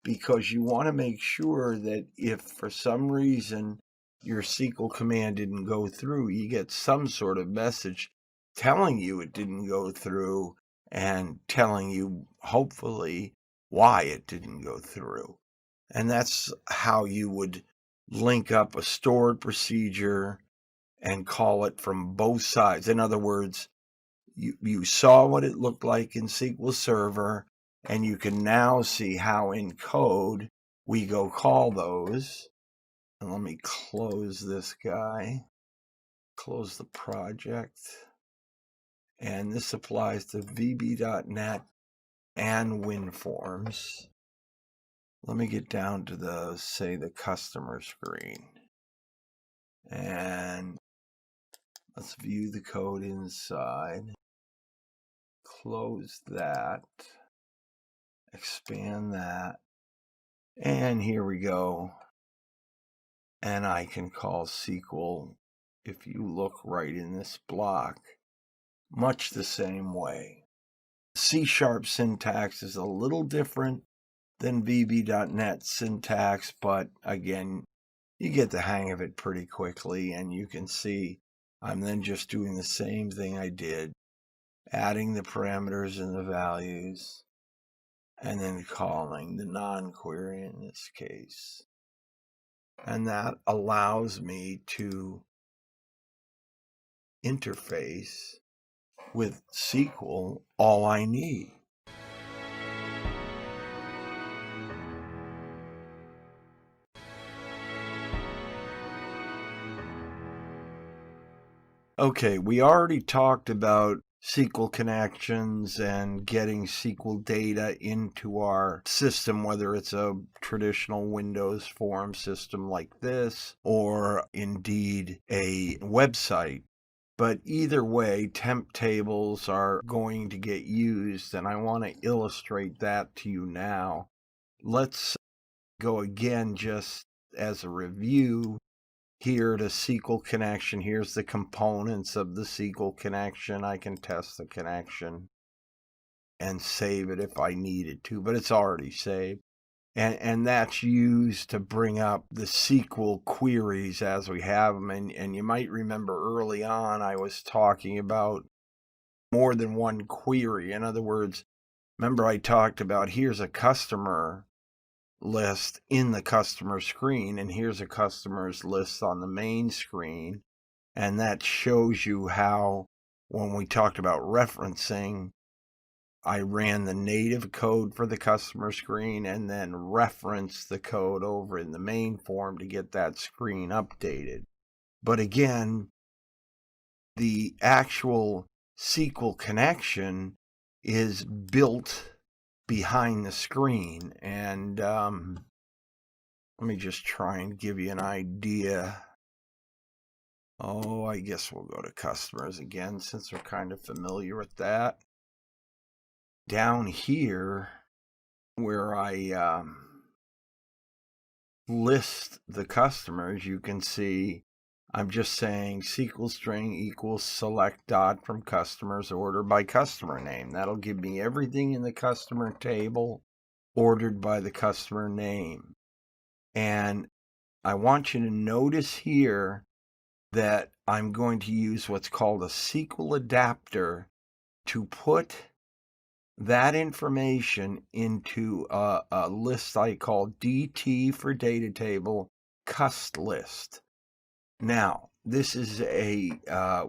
because you want to make sure that if for some reason your SQL command didn't go through, you get some sort of message telling you it didn't go through and telling you, hopefully, why it didn't go through. And that's how you would link up a stored procedure and call it from both sides. In other words, you saw what it looked like in SQL Server, and you can now see how in code we go call those. And let me close this guy, close the project. And this applies to VB.NET and WinForms. Let me get down to the customer screen. And let's view the code inside. Close that. Expand that. And here we go. And I can call SQL, if you look right in this block, much the same way. C# syntax is a little different than VB.NET syntax, but again, you get the hang of it pretty quickly, and you can see I'm then just doing the same thing I did, adding the parameters and the values, and then calling the non-query in this case. And that allows me to interface with SQL all I need. Okay, we already talked about SQL connections and getting SQL data into our system, whether it's a traditional Windows form system like this, or indeed a website. But either way, temp tables are going to get used, and I want to illustrate that to you now. Let's go again just as a review. Here to SQL connection, here's the components of the SQL connection. I can test the connection and save it if I needed to, but it's already saved. And that's used to bring up the SQL queries as we have them. And you might remember early on I was talking about more than one query. In other words, remember I talked about here's a customer list in the customer screen, and here's a customer's list on the main screen. And that shows you how, when we talked about referencing, I ran the native code for the customer screen and then referenced the code over in the main form to get that screen updated. But again, the actual SQL connection is built behind the screen. And let me just try and give you an idea. Oh, I guess we'll go to customers again since we're kind of familiar with that. Down here where I list the customers, you can see I'm just saying SQL string equals select dot from customers order by customer name. That'll give me everything in the customer table ordered by the customer name. And I want you to notice here that I'm going to use what's called a SQL adapter to put that information into a list I call DT for data table cust list. Now, this is a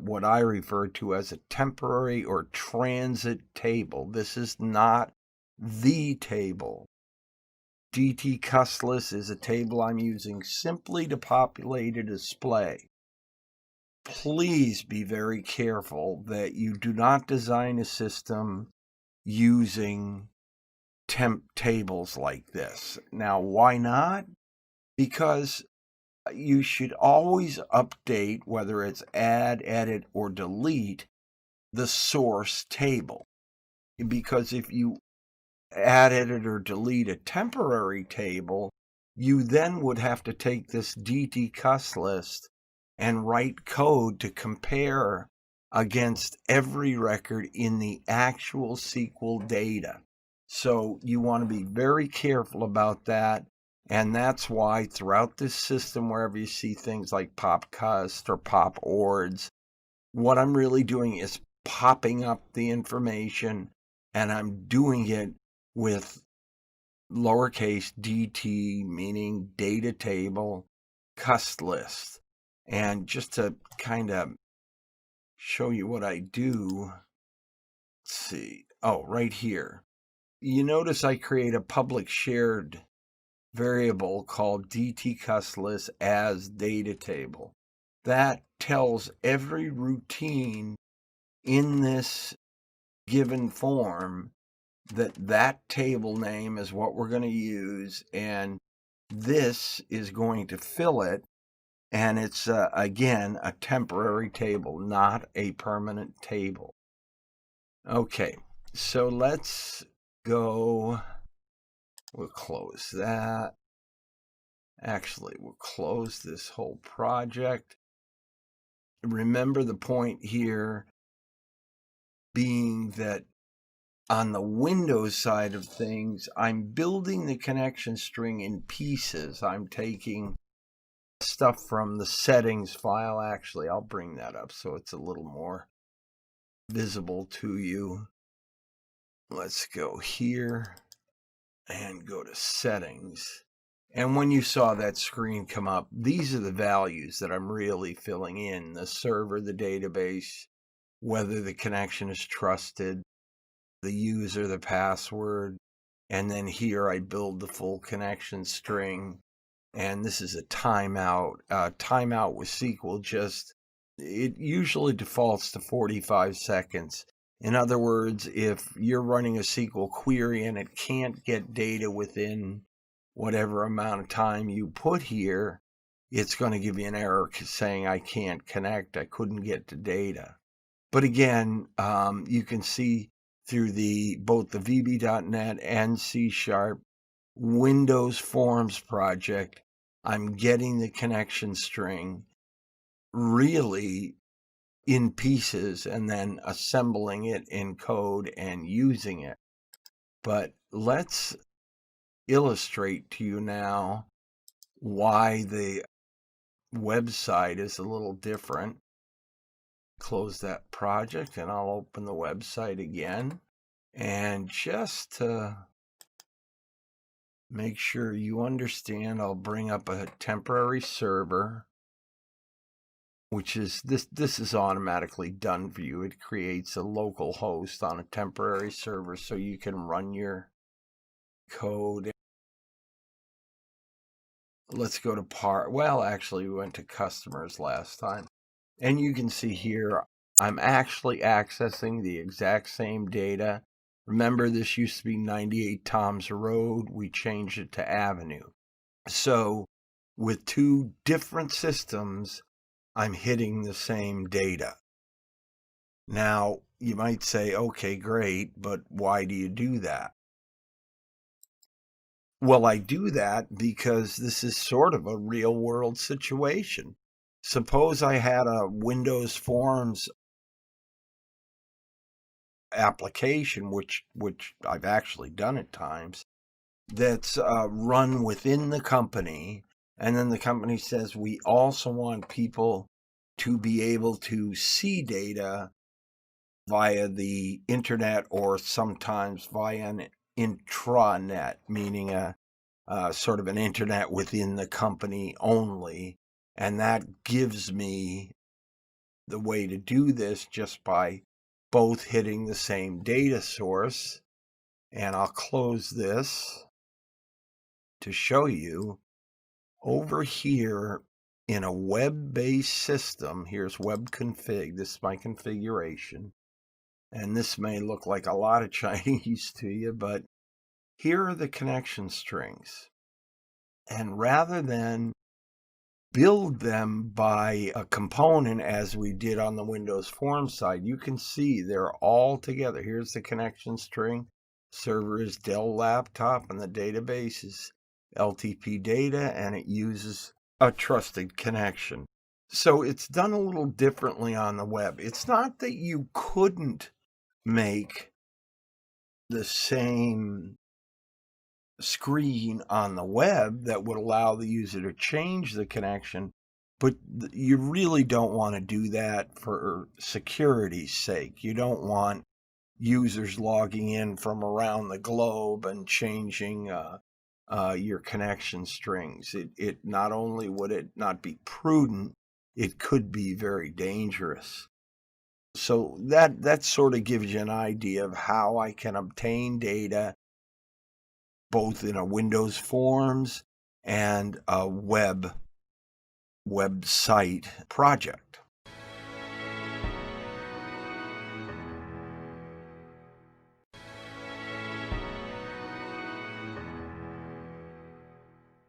what I refer to as a temporary or transit table. This is not the table. DT cust list is a table I'm using simply to populate a display. Please be very careful that you do not design a system using temp tables like this. Now, why not? Because you should always update, whether it's add, edit, or delete, the source table. Because if you add, edit, or delete a temporary table, you then would have to take this DT cust list and write code to compare against every record in the actual SQL data. So you want to be very careful about that. And that's why throughout this system, wherever you see things like popcust or popords, what I'm really doing is popping up the information, and I'm doing it with lowercase dt, meaning data table, cust list. And just to kind of show you what I do, let's see. Oh, right here. You notice I create a public shared variable called dtcustlist as data table. That tells every routine in this given form that table name is what we're going to use, and this is going to fill it, and it's again a temporary table, not a permanent table. Okay, so let's go. We'll close that. Actually, we'll close this whole project. Remember the point here being that on the Windows side of things, I'm building the connection string in pieces. I'm taking stuff from the settings file. Actually, I'll bring that up so it's a little more visible to you. Let's go here and go to settings. And when you saw that screen come up, these are the values that I'm really filling in: the server, the database, whether the connection is trusted, the user, the password, and then here I build the full connection string. And this is a timeout. Timeout with SQL, it usually defaults to 45 seconds. In other words, if you're running a SQL query and it can't get data within whatever amount of time you put here, it's going to give you an error saying I can't connect, I couldn't get to data. But again, you can see through both the VB.NET and C# Windows Forms project, I'm getting the connection string really in pieces and then assembling it in code and using it. But let's illustrate to you now why the website is a little different. Close that project and I'll open the website again. And just to make sure you understand, I'll bring up a temporary server, which is this is automatically done for you. It creates a local host on a temporary server so you can run your code. Let's go to actually we went to customers last time. And you can see here, I'm actually accessing the exact same data. Remember, this used to be 98 Toms Road. We changed it to Avenue. So with two different systems, I'm hitting the same data. Now, you might say, okay, great, but why do you do that? Well, I do that because this is sort of a real world situation. Suppose I had a Windows Forms application, which I've actually done at times, that's run within the company, and then the company says we also want people to be able to see data via the internet or sometimes via an intranet, meaning a sort of an internet within the company only. And that gives me the way to do this just by both hitting the same data source. And I'll close this to show you over here in a web-based system. Here's web config. This is my configuration. And this may look like a lot of Chinese to you, but here are the connection strings. And rather than build them by a component as we did on the Windows Forms side, you can see they're all together. Here's the connection string. Server is Dell laptop and the database is LTP data, and it uses a trusted connection. So it's done a little differently on the web. It's not that you couldn't make the same screen on the web that would allow the user to change the connection, but you really don't want to do that for security's sake. You don't want users logging in from around the globe and changing your connection strings. It not only would it not be prudent, it could be very dangerous. So that sort of gives you an idea of how I can obtain data both in a Windows Forms and a website project.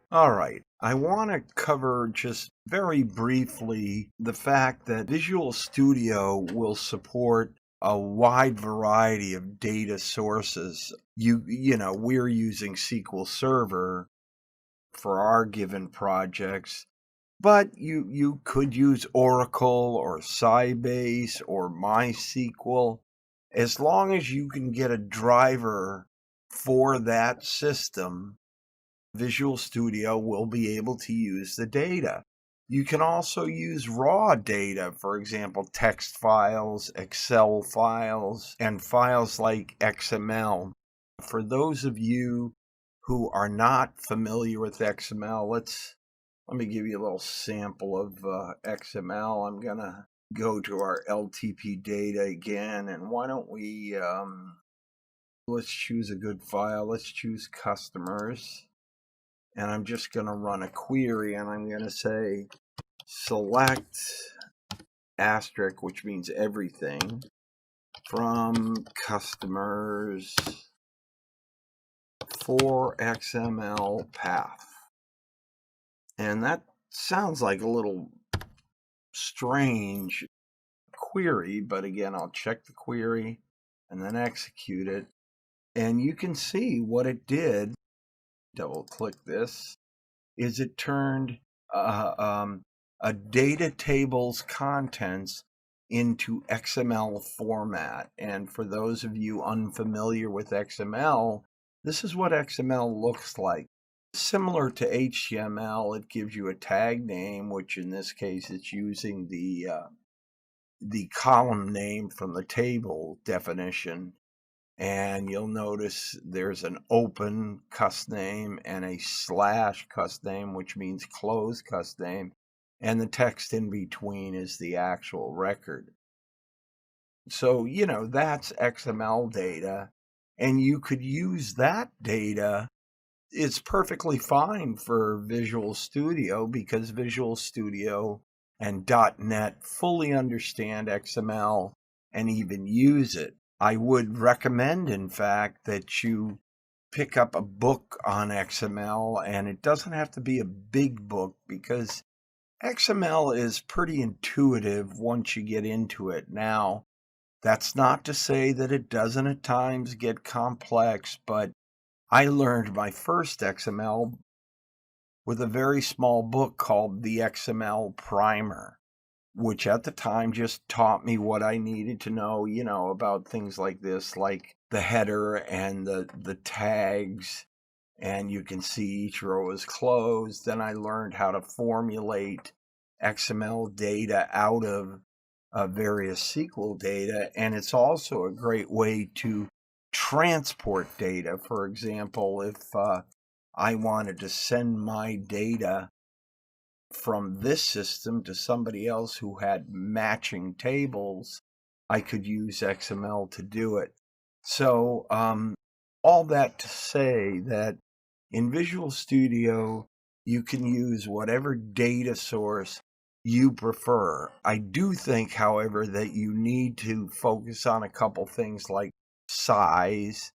All right, I want to cover just very briefly the fact that Visual Studio will support a wide variety of data sources. We're using SQL Server for our given projects, but you could use Oracle or Sybase or MySQL. As long as you can get a driver for that system, Visual Studio will be able to use the data. You can also use raw data, for example, text files, Excel files, and files like XML. For those of you who are not familiar with XML, let me give you a little sample of XML. I'm going to go to our LTP data again, and why don't we, let's choose a good file. Let's choose customers. And I'm just going to run a query, and I'm going to say select asterisk, which means everything, from customers for XML path. And that sounds like a little strange query, but again, I'll check the query and then execute it. And you can see what it did. Double click this, is it turned a data table's contents into XML format. And for those of you unfamiliar with XML, this is what XML looks like. Similar to HTML, it gives you a tag name, which in this case it's using the column name from the table definition. And you'll notice there's an open cust name and a / cust name, which means close cust name. And the text in between is the actual record. So, that's XML data. And you could use that data. It's perfectly fine for Visual Studio because Visual Studio and .NET fully understand XML and even use it. I would recommend, in fact, that you pick up a book on XML, and it doesn't have to be a big book because XML is pretty intuitive once you get into it. Now, that's not to say that it doesn't at times get complex, but I learned my first XML with a very small book called the XML Primer, which at the time just taught me what I needed to know, about things like this, like the header and the tags, and you can see each row is closed. Then I learned how to formulate XML data out of various SQL data, and it's also a great way to transport data. For example, if I wanted to send my data from this system to somebody else who had matching tables, I could use XML to do it. So all that to say that in Visual Studio, you can use whatever data source you prefer. I do think, however, that you need to focus on a couple things like size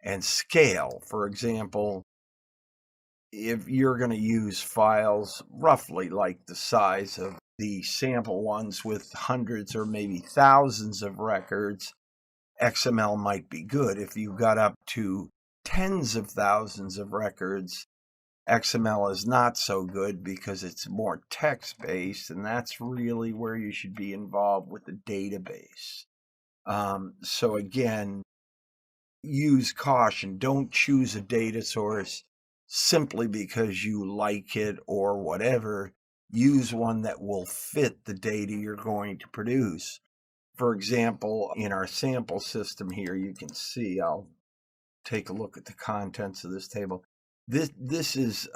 and scale. For example, if you're going to use files roughly like the size of the sample ones with hundreds or maybe thousands of records, XML might be good. If you got up to tens of thousands of records, XML is not so good because it's more text-based, and that's really where you should be involved with the database. So again, use caution. Don't choose a data source simply because you like it or whatever. Use one that will fit the data you're going to produce. For example, in our sample system here, you can see, I'll take a look at the contents of this table. This is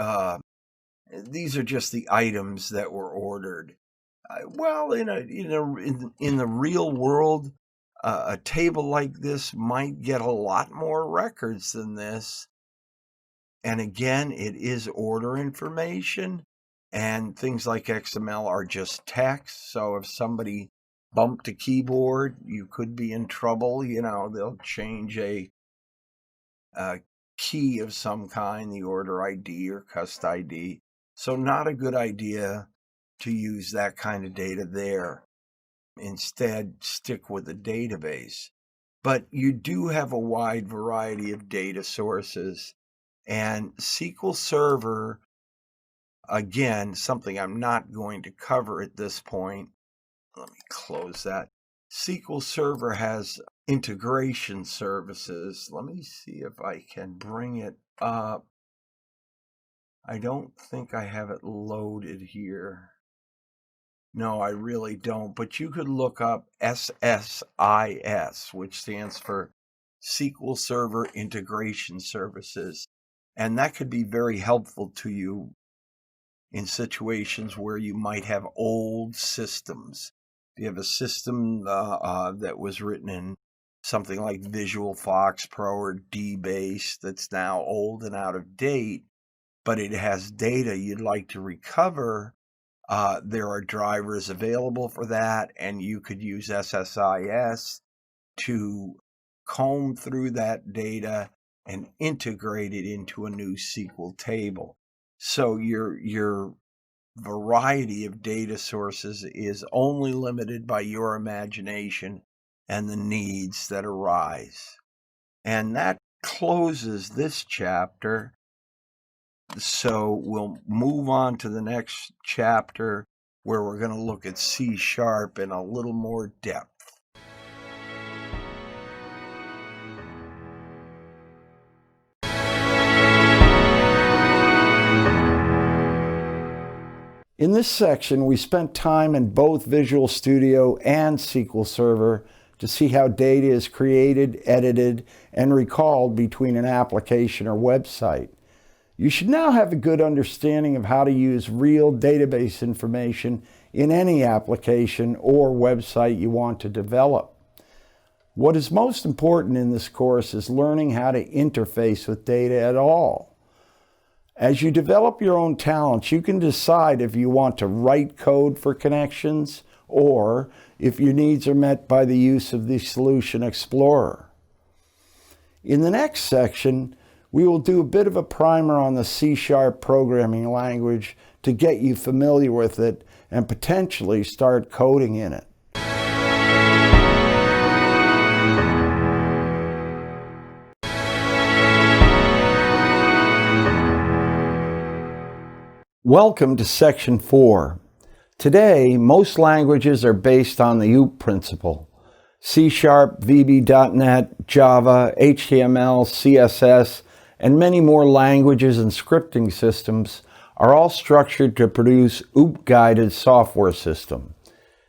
these are just the items that were ordered. Well, in the real world, a table like this might get a lot more records than this. And again, it is order information, and things like XML are just text. So if somebody bumped a keyboard, you could be in trouble. They'll change a key of some kind, the order ID or cust ID. So not a good idea to use that kind of data there. Instead, stick with the database. But you do have a wide variety of data sources. And SQL Server, again, something I'm not going to cover at this point. Let me close that. SQL Server has integration services. Let me see if I can bring it up. I don't think I have it loaded here. No, I really don't. But you could look up SSIS, which stands for SQL Server Integration Services. And that could be very helpful to you in situations where you might have old systems. If you have a system that was written in something like Visual Fox Pro or DBase that's now old and out of date, but it has data you'd like to recover, there are drivers available for that, and you could use SSIS to comb through that data and integrate it into a new SQL table. So your variety of data sources is only limited by your imagination and the needs that arise. And that closes this chapter. So we'll move on to the next chapter where we're going to look at C# in a little more depth. In this section, we spent time in both Visual Studio and SQL Server to see how data is created, edited, and recalled between an application or website. You should now have a good understanding of how to use real database information in any application or website you want to develop. What is most important in this course is learning how to interface with data at all. As you develop your own talents, you can decide if you want to write code for connections or if your needs are met by the use of the Solution Explorer. In the next section, we will do a bit of a primer on the C# programming language to get you familiar with it and potentially start coding in it. Welcome to Section 4. Today, most languages are based on the OOP principle. C#, VB.NET, Java, HTML, CSS, and many more languages and scripting systems are all structured to produce OOP-guided software system.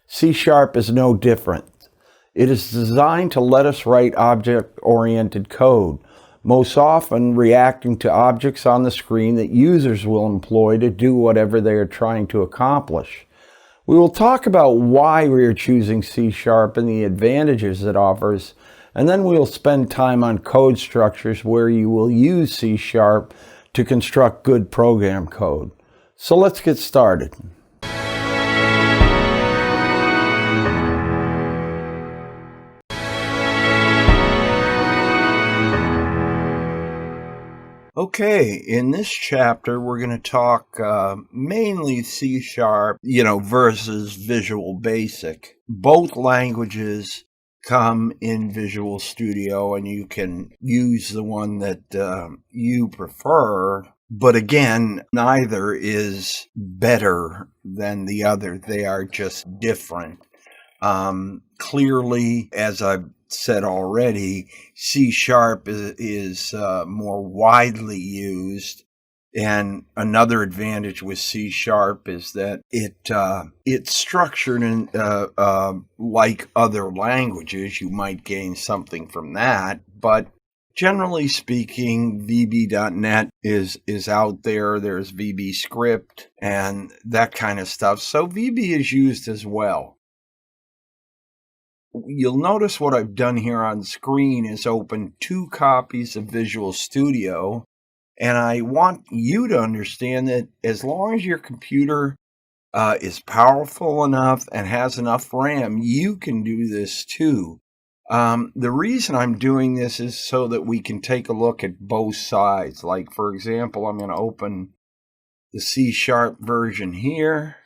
C# is no different. It is designed to let us write object-oriented code, most often reacting to objects on the screen that users will employ to do whatever they are trying to accomplish. We will talk about why we are choosing C# and the advantages it offers, and then we will spend time on code structures where you will use C# to construct good program code. So let's get started. Okay, in this chapter, we're going to talk mainly C#, versus Visual Basic. Both languages come in Visual Studio, and you can use the one that you prefer. But again, neither is better than the other. They are just different. Clearly, as I've said already, C# is more widely used, and another advantage with C# is that it's structured in like other languages. You might gain something from that, but Generally speaking, VB.net is out there. There's VB script and that kind of stuff. So VB is used as well. You'll notice what I've done here on screen is open 2 copies of Visual Studio. And I want you to understand that as long as your computer is powerful enough and has enough RAM, you can do this too. The reason I'm doing this is so that we can take a look at both sides. Like, for example, I'm going to open the C# version here.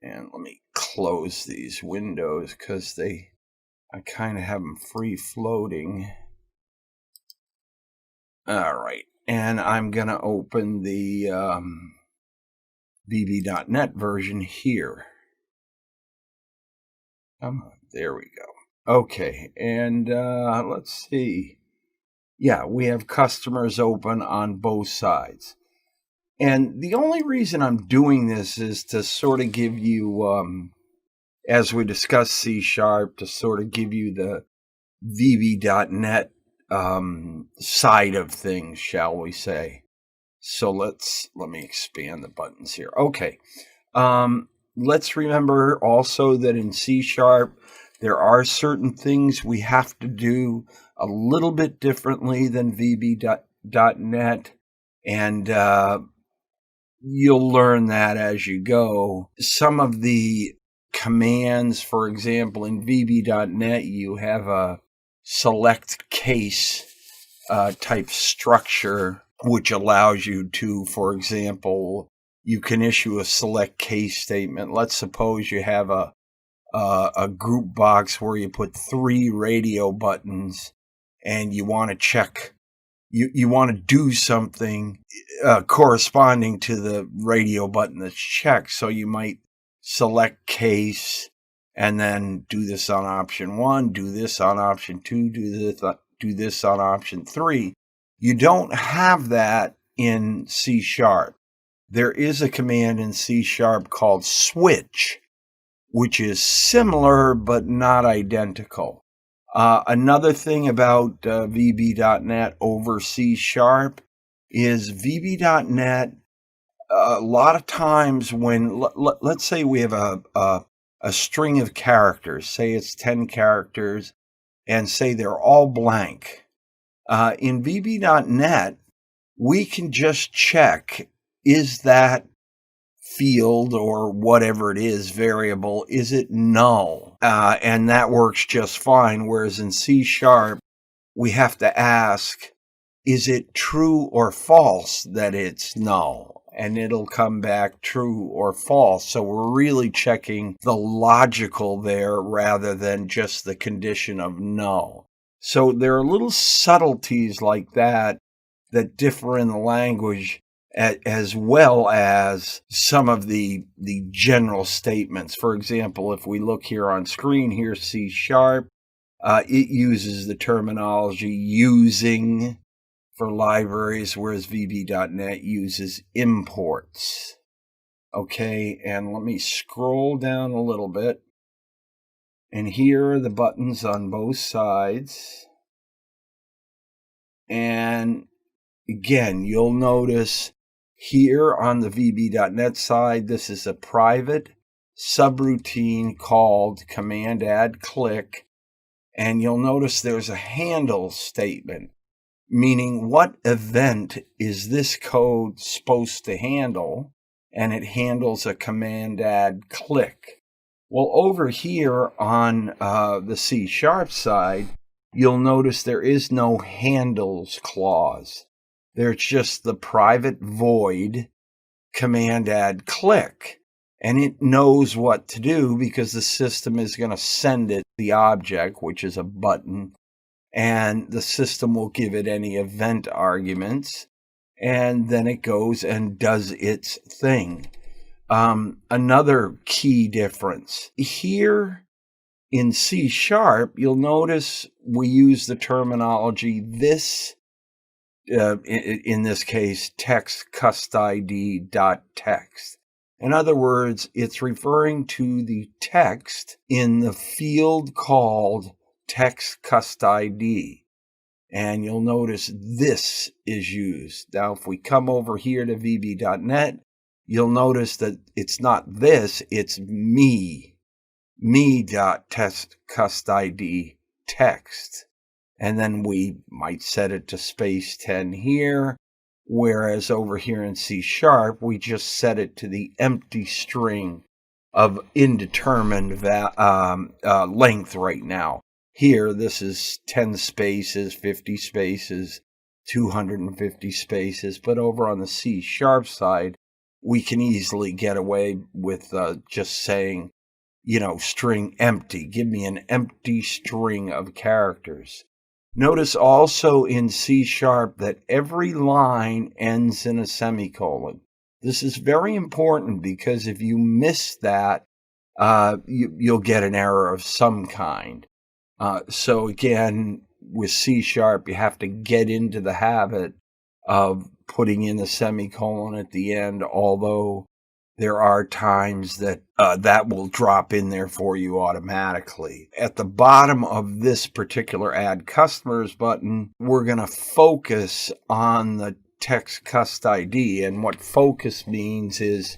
And let me close these windows because I kind of have them free floating. All right. And I'm going to open the VB.net version here. There we go. Okay, and let's see. Yeah, we have customers open on both sides. And the only reason I'm doing this is to sort of give you, as we discuss C#, to sort of give you the VB.net side of things, shall we say. So let me expand the buttons here. Okay. Let's remember also that in C# there are certain things we have to do a little bit differently than VB.net, and you'll learn that as you go. Some of the commands, for example, in VB.net, you have a select case type structure, which allows you to, for example, you can issue a select case statement. Let's suppose you have a group box where you put 3 radio buttons and you want to check, you want to do something corresponding to the radio button that's checked. So you might select case and then do this on option 1, do this on option 2, do this on option 3. You don't have that in C#. There is a command in C# called switch, which is similar but not identical. Another thing about VB.net over C# is VB.net, a lot of times when, let's say we have a string of characters, say it's 10 characters, and say they're all blank. In VB.net, we can just check, is that field or whatever it is, variable, is it null? And that works just fine. Whereas in C#, we have to ask, is it true or false that it's null? And it'll come back true or false. So we're really checking the logical there rather than just the condition of null. So there are little subtleties like that that differ in the language, as well as some of the general statements. For example, if we look here on screen, here's C#, it uses the terminology using for libraries, whereas VB.net uses imports. Okay, and let me scroll down a little bit. And here are the buttons on both sides. And again, you'll notice here on the VB.net side, this is a private subroutine called command add click. And you'll notice there's a handle statement, meaning what event is this code supposed to handle? And it handles a command add click. Well, over here on the C# side, you'll notice there is no handles clause. There's just the private void command add click. And it knows what to do because the system is going to send it the object, which is a button, and the system will give it any event arguments, and then it goes and does its thing. Another key difference here in C#, you'll notice we use the terminology this, in this case, text custid.text. In other words, it's referring to the text in the field called text custid. and you'll notice this is used. Now, if we come over here to VB.net, you'll notice that it's not this, it's me.testCustID text. And then we might set it to space 10 here, whereas over here in C#, we just set it to the empty string of indeterminate length right now. Here, this is 10 spaces, 50 spaces, 250 spaces, but over on the C# side, we can easily get away with just saying, string empty. Give me an empty string of characters. Notice also in C# that every line ends in a semicolon. This is very important because if you miss that, you'll get an error of some kind. So again, with C#, you have to get into the habit of putting in the semicolon at the end, although there are times that that will drop in there for you automatically. At the bottom of this particular Add Customers button, we're going to focus on the text cust ID. And what focus means is,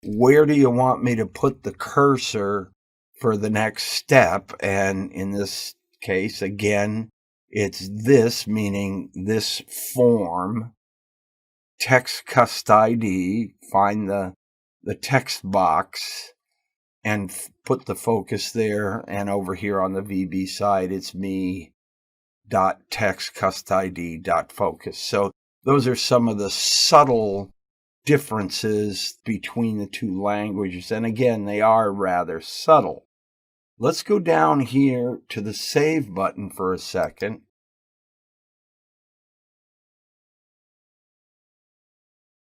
where do you want me to put the cursor for the next step? And in this case, again, it's this, meaning this form, text cust ID, find the text box and put the focus there. And over here on the VB side, it's me.textCustID.focus. So those are some of the subtle differences between the two languages. And again, they are rather subtle. Let's go down here to the Save button for a second.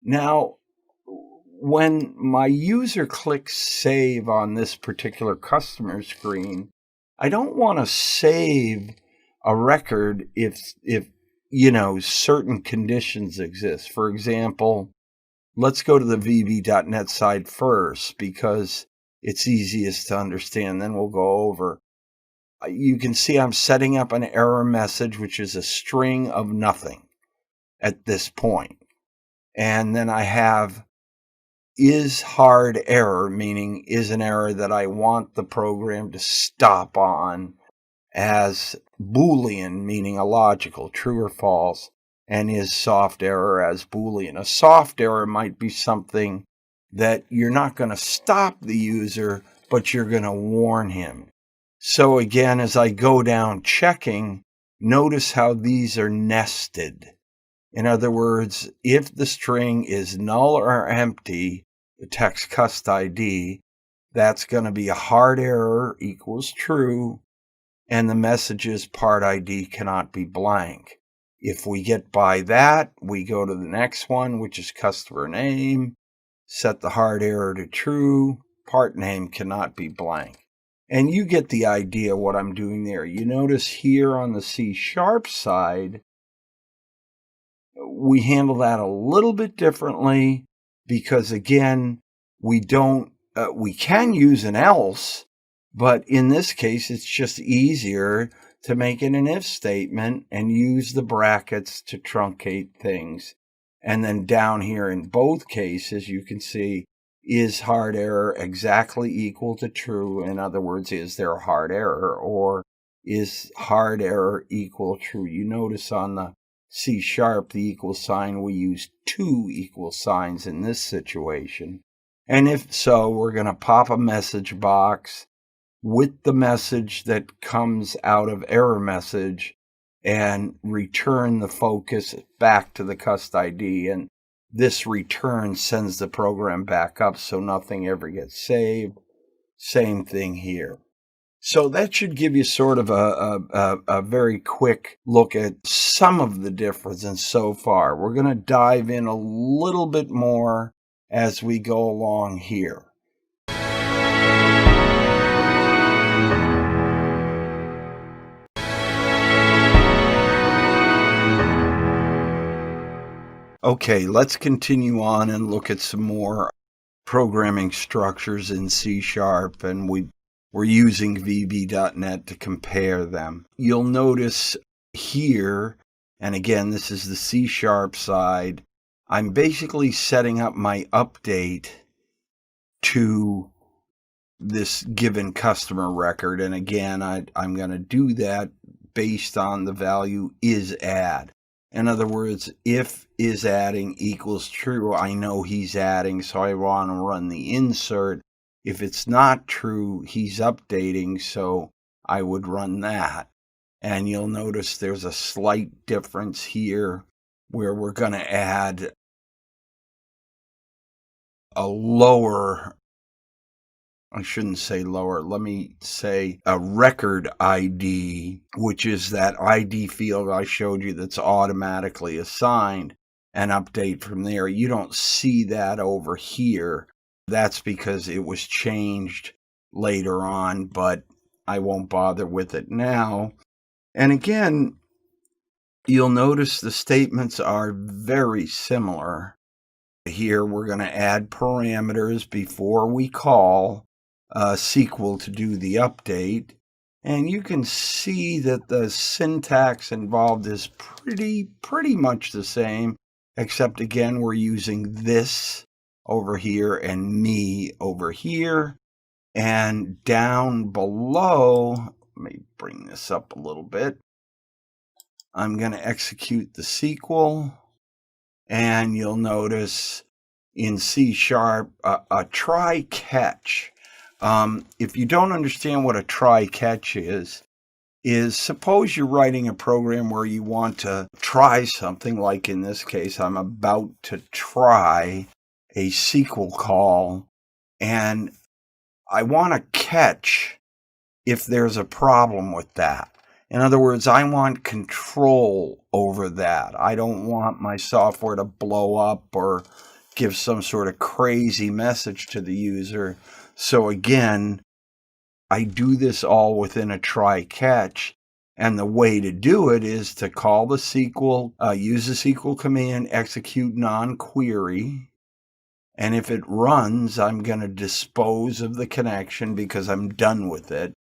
Now, when my user clicks Save on this particular customer screen, I don't want to save a record if certain conditions exist. For example, let's go to the VB.net side first because it's easiest to understand. Then we'll go over. You can see I'm setting up an error message, which is a string of nothing at this point. And then I have is hard error, meaning is an error that I want the program to stop on, as Boolean, meaning a logical, true or false, and is soft error as Boolean. A soft error might be something that you're not going to stop the user, but you're going to warn him. So again, as I go down checking, notice how these are nested. In other words, if the string is null or empty, the text cust ID, that's going to be a hard error equals true, and the message's part ID cannot be blank. If we get by that, we go to the next one, which is customer name, set the hard error to true, part name cannot be blank. And you get the idea what I'm doing there. You notice here on the C# side, we handle that a little bit differently because, again, we can use an else, but in this case, it's just easier to make it an if statement and use the brackets to truncate things. And then down here in both cases, you can see, is hard error exactly equal to true? In other words, is there a hard error? Or is hard error equal true? You notice on the C#, the equal sign, we use two equal signs in this situation. And if so, we're going to pop a message box with the message that comes out of error message and return the focus back to the cust ID. And this return sends the program back up so nothing ever gets saved. Same thing here. So that should give you sort of a very quick look at some of the differences so far. We're going to dive in a little bit more as we go along here. Okay, let's continue on and look at some more programming structures in C#, and we're using VB.net to compare them. You'll notice here And again, this is the C# side. I'm basically setting up my update to this given customer record. And again, I'm going to do that based on the value isAdd. In other words, if isAdding equals true, I know he's adding, so I want to run the insert. If it's not true, he's updating, so I would run that. And you'll notice there's a slight difference here where we're going to add a lower, I shouldn't say lower, let me say a record ID, which is that ID field I showed you that's automatically assigned, and update from there. You don't see that over here. That's because it was changed later on, but I won't bother with it now. And again, you'll notice the statements are very similar. Here we're going to add parameters before we call SQL to do the update. And you can see that the syntax involved is pretty much the same, except again, we're using this over here and me over here. And down below, let me bring this up a little bit. I'm going to execute the SQL, and you'll notice in C# a try catch. If you don't understand what a try catch is suppose you're writing a program where you want to try something, like in this case, I'm about to try a SQL call, and I want to catch if there's a problem with that. In other words, I want control over that. I don't want my software to blow up or give some sort of crazy message to the user. So again, I do this all within a try catch. And the way to do it is to call the SQL, use the SQL command, execute non-query. And if it runs, I'm going to dispose of the connection because I'm done with it.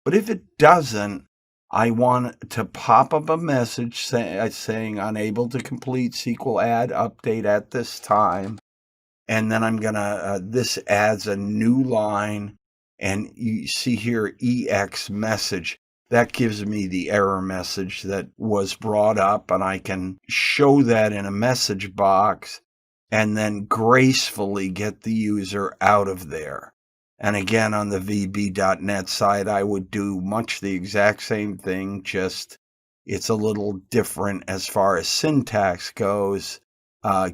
But if it doesn't, I want to pop up a message saying unable to complete SQL add update at this time. And then I'm going to, this adds a new line. And you see here, EX message. That gives me the error message that was brought up. And I can show that in a message box and then gracefully get the user out of there. And again, on the VB.net side, I would do much the exact same thing, just it's a little different as far as syntax goes.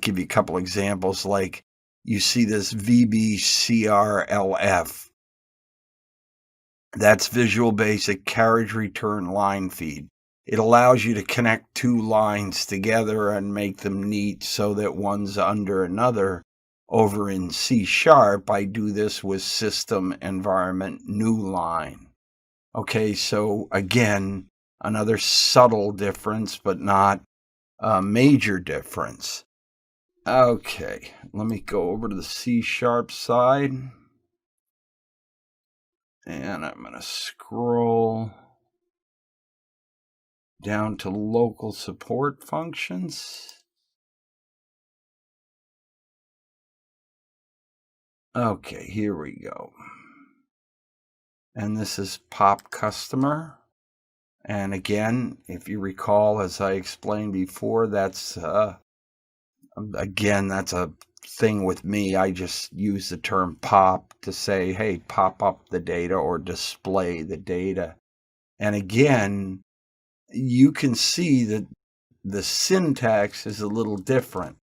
Give you a couple examples, like you see this VBCRLF. That's Visual Basic Carriage Return Line Feed. It allows you to connect two lines together and make them neat so that one's under another. Over in C#, I do this with system environment new line. Okay, so again, another subtle difference, but not a major difference. Okay, let me go over to the C# side. And I'm going to scroll down to local support functions. Okay, here we go. And this is pop customer. And again, if you recall, as I explained before, that's, again, that's a thing with me. I just use the term pop to say, hey, pop up the data or display the data. And again, you can see that the syntax is a little different.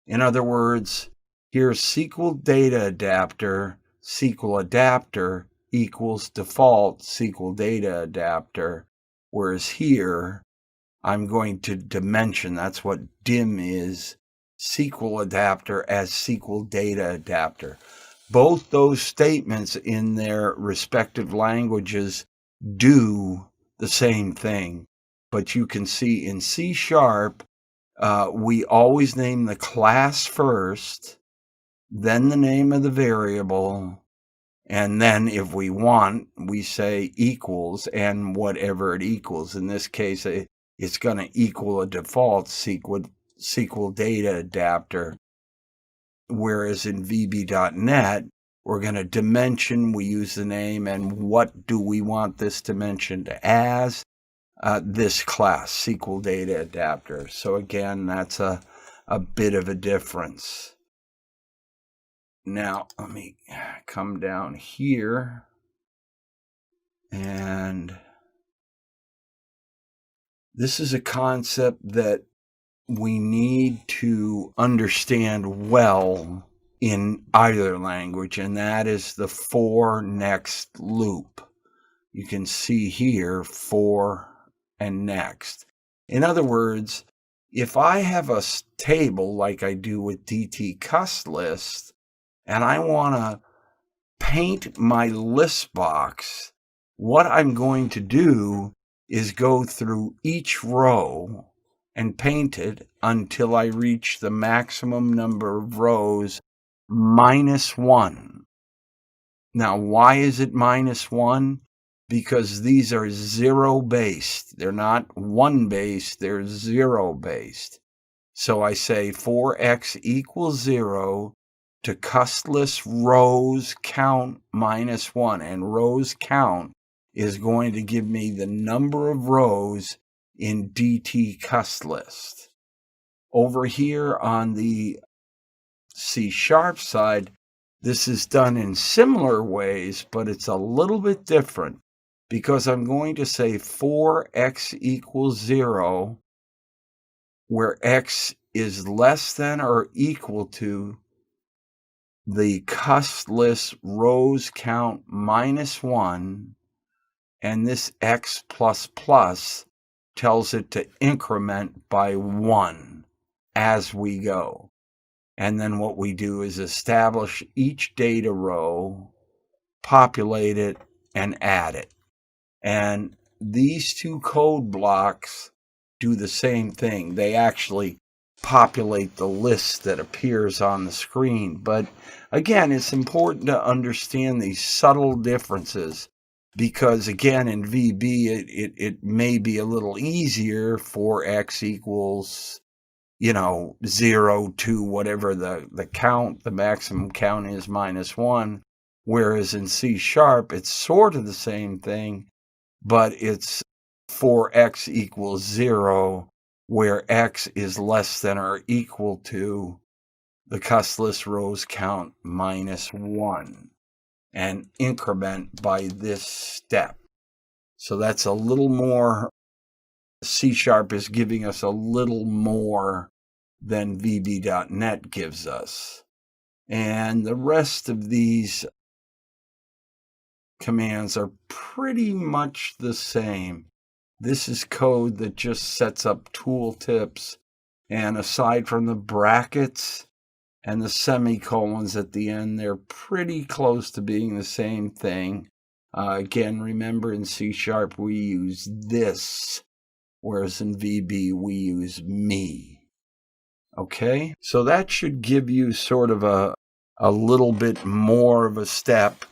In other words, here's SQL data adapter, SQL adapter equals default SQL data adapter. Whereas here, I'm going to dimension, that's what dim is, SQL adapter as SQL data adapter. Both those statements in their respective languages do the same thing. But you can see in C#, we always name the class first, then the name of the variable, and then if we want, we say equals and whatever it equals. In this case, it it's going to equal a default SQL data adapter. Whereas in VB.NET, we're going to dimension, we use the name, and what do we want this dimensioned as? This class, SQL data adapter. So again, that's a bit of a difference. Now, let me come down here, and this is a concept that we need to understand well in either language, and that is the for next loop. You can see here for and next. In other words, if I have a table like I do with DT cust list, and I want to paint my list box, what I'm going to do is go through each row and paint it until I reach the maximum number of rows -1. Now, why is it -1? Because these are 0-based. They're not 1-based, they're 0-based. So I say for x equals 0 to cust list rows count -1, and rows count is going to give me the number of rows in DT cust list. Over here on the C# side, this is done in similar ways, but it's a little bit different because I'm going to say for x equals 0, where x is less than or equal to the cust list rows count -1, and this x++ tells it to increment by 1 as we go. And then what we do is establish each data row, populate it, and add it. And these two code blocks do the same thing. They actually populate the list that appears on the screen. But again, it's important to understand these subtle differences because, again, in VB, it may be a little easier for x equals 0 to whatever the count, the maximum count is -1, whereas in C#, it's sort of the same thing, but it's for x equals 0, where x is less than or equal to the cust list rows count -1, and increment by this step. So that's a little more, C# is giving us a little more than VB.NET gives us. And the rest of these commands are pretty much the same. This is code that just sets up tooltips, and aside from the brackets and the semicolons at the end, they're pretty close to being the same thing. Again, remember in C# we use this, whereas in VB we use me. Okay, so that should give you sort of a little bit more of a step.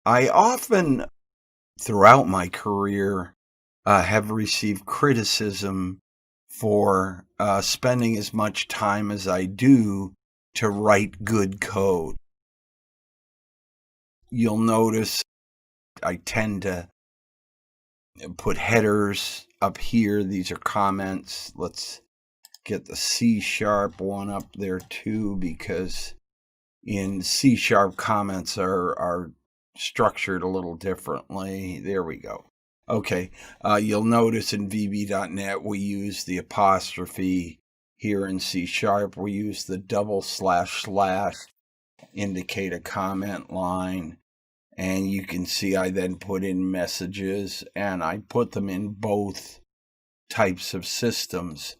I often, throughout my career, have received criticism for spending as much time as I do to write good code. You'll notice I tend to put headers up here. These are comments. Let's get the C# one up there too, because in C# comments are structured a little differently. There we go. Okay, you'll notice in VB.NET we use the apostrophe. Here in C# we use the // indicate a comment line. And you can see I then put in messages, and I put them in both types of systems.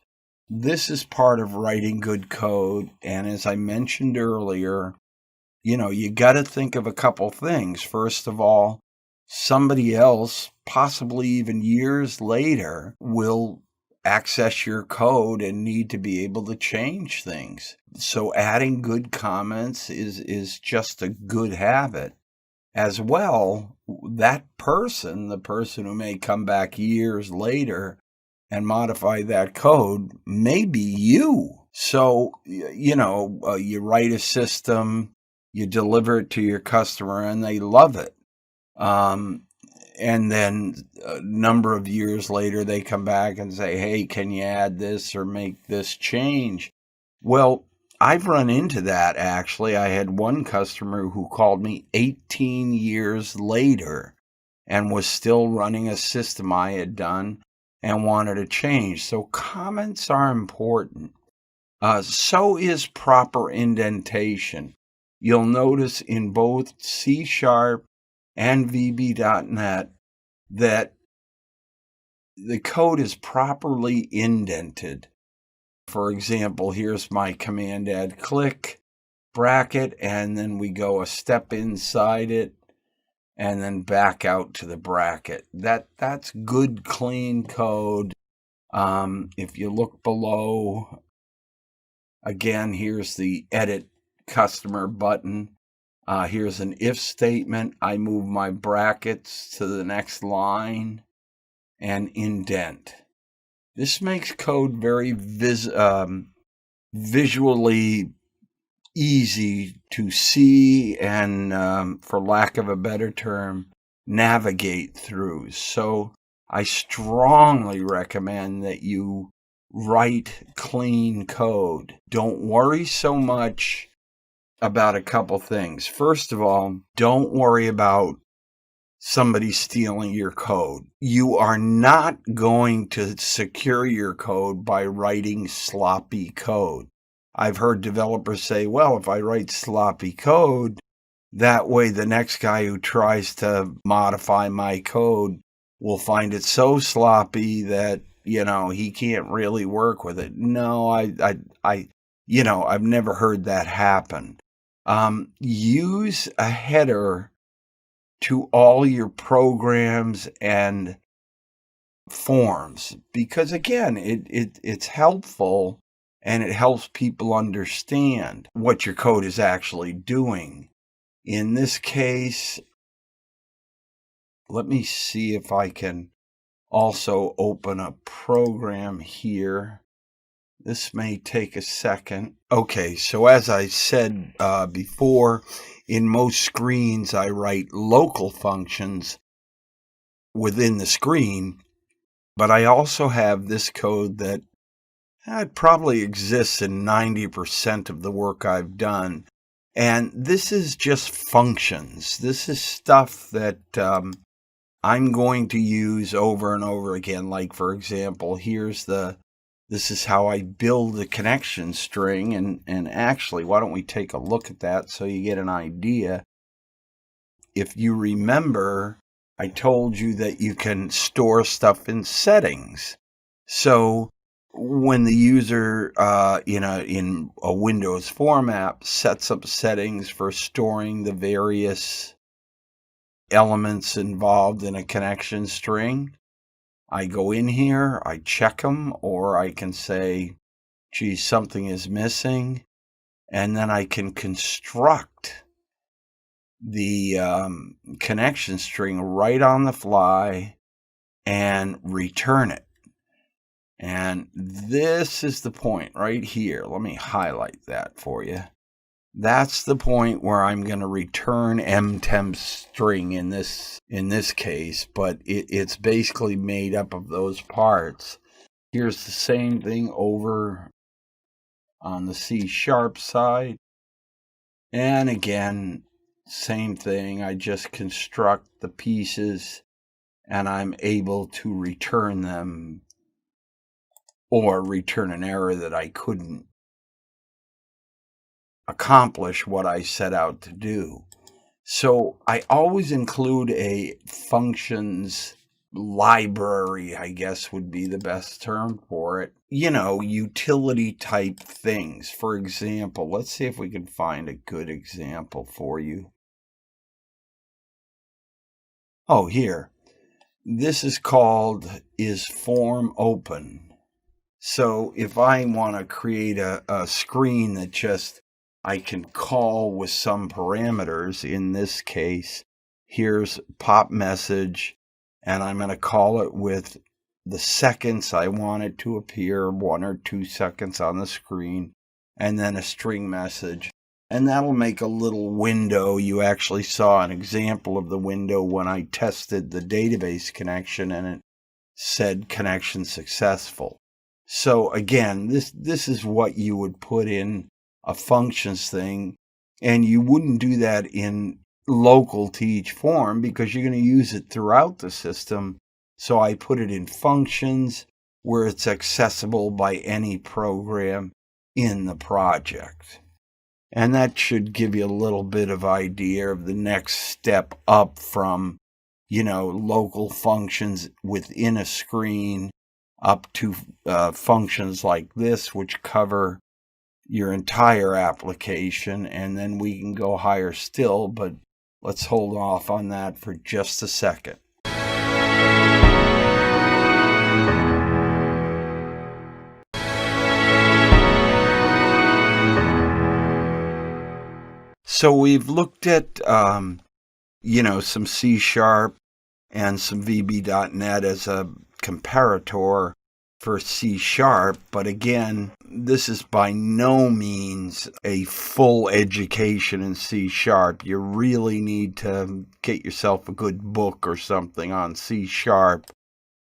This is part of writing good code, and as I mentioned earlier, you got to think of a couple things. First of all, somebody else, possibly even years later, will access your code and need to be able to change things. So adding good comments is just a good habit. As well, that person, the person who may come back years later and modify that code, may be you. So, you write a system, you deliver it to your customer, and they love it. And then a number of years later, they come back and say, hey, can you add this or make this change? Well, I've run into that, actually. I had one customer who called me 18 years later and was still running a system I had done and wanted to change. So comments are important. So is proper indentation. You'll notice in both C# and VB.NET that the code is properly indented. For example, here's my command add click bracket, and then we go a step inside it and then back out to the bracket. That's good, clean code. If you look below, again, here's the edit customer button. Here's an if statement. I move my brackets to the next line and indent. This makes code very visually easy to see and, for lack of a better term, navigate through. So I strongly recommend that you write clean code. Don't worry so much about a couple things. First of all, don't worry about somebody stealing your code. You are not going to secure your code by writing sloppy code. I've heard developers say, well, if I write sloppy code, that way the next guy who tries to modify my code will find it so sloppy that, he can't really work with it. No, I've never heard that happen. Use a header to all your programs and forms, because again, it's helpful and it helps people understand what your code is actually doing. In this case, let me see if I can also open a program here. This may take a second. Okay, so as I said before, in most screens, I write local functions within the screen, but I also have this code that probably exists in 90% of the work I've done. And this is just functions. This is stuff that I'm going to use over and over again. Like, for example, this is how I build the connection string. And actually, why don't we take a look at that so you get an idea? If you remember, I told you that you can store stuff in settings. So when the user, in a Windows format, sets up settings for storing the various elements involved in a connection string, I go in here, I check them, or I can say, gee, something is missing, and then I can construct the connection string right on the fly and return it. And this is the point right here. Let me highlight that for you. That's the point where I'm going to return mtemp string in this case, but it's basically made up of those parts. Here's the same thing over on the C# side. And again, same thing. I just construct the pieces and I'm able to return them, or return an error that I couldn't accomplish what I set out to do. So I always include a functions library, I guess would be the best term for it. Utility type things. For example, let's see if we can find a good example for you. Oh, here. This is called isFormOpen. So if I want to create a screen that just I can call with some parameters, in this case, here's pop message, and I'm going to call it with the seconds I want it to appear, 1 or 2 seconds on the screen, and then a string message. And that'll make a little window. You actually saw an example of the window when I tested the database connection, and it said connection successful. So again, this is what you would put in a functions thing, and you wouldn't do that in local to each form because you're going to use it throughout the system. So I put it in functions where it's accessible by any program in the project. And that should give you a little bit of idea of the next step up from, local functions within a screen up to functions like this, which cover your entire application. And then we can go higher still, but let's hold off on that for just a second. So we've looked at, some C# and some VB.NET as a comparator for C#, but again, this is by no means a full education in C#. You really need to get yourself a good book or something on C#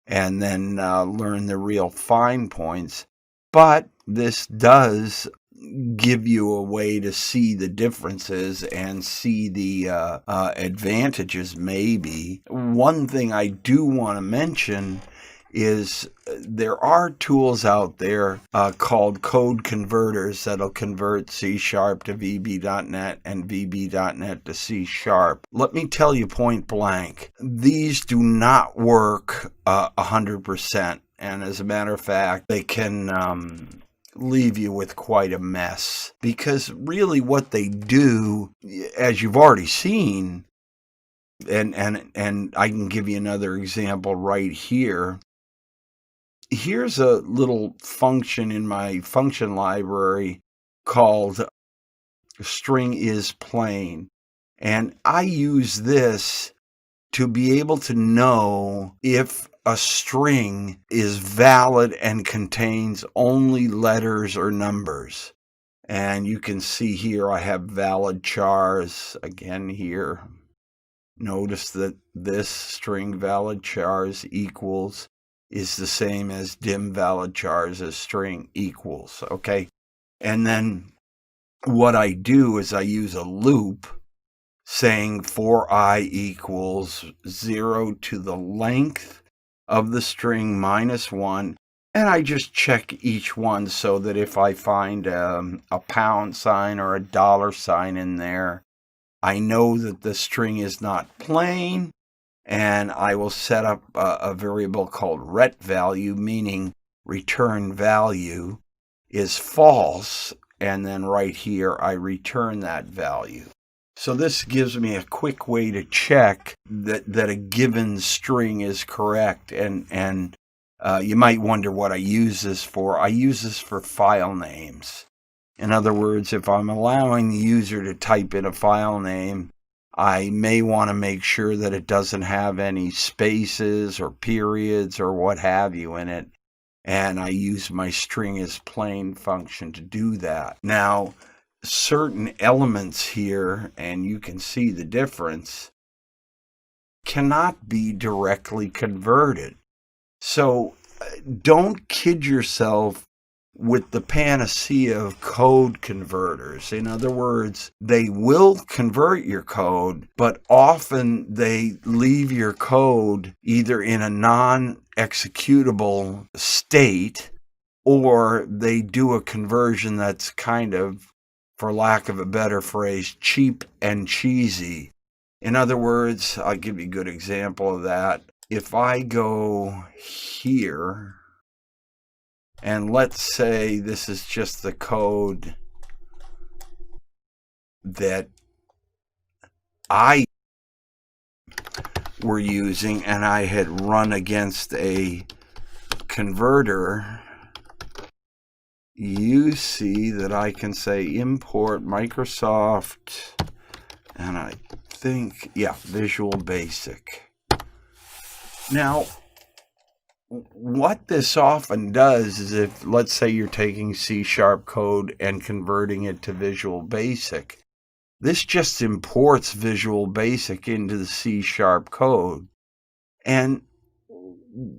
and then learn the real fine points. But this does give you a way to see the differences and see the advantages maybe. One thing I do want to mention is there are tools out there called code converters that'll convert C# to VB.NET and VB.NET to C#. Let me tell you point blank, these do not work 100%. And as a matter of fact, they can leave you with quite a mess, because really what they do, as you've already seen, and I can give you another example right here. Here's a little function in my function library called string is plain, and I use this to be able to know if a string is valid and contains only letters or numbers. And you can see here I have valid chars again here. Notice that this string valid chars equals is the same as dim valid chars as string equals, okay? And then what I do is I use a loop saying for I equals 0 to the length of the string -1, and I just check each one so that if I find a pound sign or a dollar sign in there, I know that the string is not plain, and I will set up a variable called ret value, meaning return value is false, and then right here I return that value. So this gives me a quick way to check that a given string is correct, and you might wonder what I use this for. I use this for file names. In other words, if I'm allowing the user to type in a file name, I may want to make sure that it doesn't have any spaces or periods or what have you in it, and I use my string is plain function to do that. Now, certain elements here, and you can see the difference, cannot be directly converted. So don't kid yourself with the panacea of code converters. In other words, they will convert your code, but often they leave your code either in a non-executable state, or they do a conversion that's kind of, for lack of a better phrase, cheap and cheesy. In other words, I'll give you a good example of that. If I go here, and let's say this is just the code that I were using, and I had run against a converter you see that I can say import Microsoft, and I think, yeah, Visual Basic. Now, what this often does is if, let's say you're taking C# code and converting it to Visual Basic, this just imports Visual Basic into the C# code. And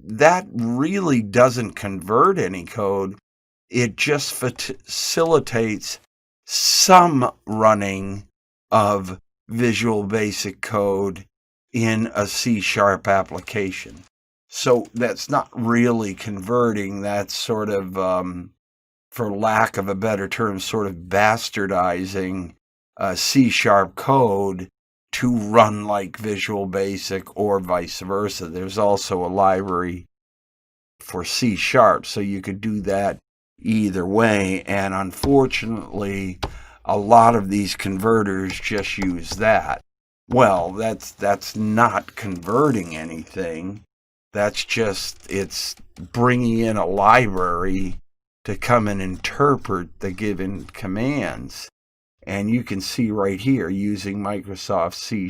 that really doesn't convert any code. It just facilitates some running of Visual Basic code in a C# application. So that's not really converting. That's sort of, for lack of a better term, sort of bastardizing C# code to run like Visual Basic or vice versa. There's also a library for C#, so you could do that either way. And unfortunately, a lot of these converters just use that. Well, that's not converting anything. That's just, it's bringing in a library to come and interpret the given commands. And you can see right here, using Microsoft C#,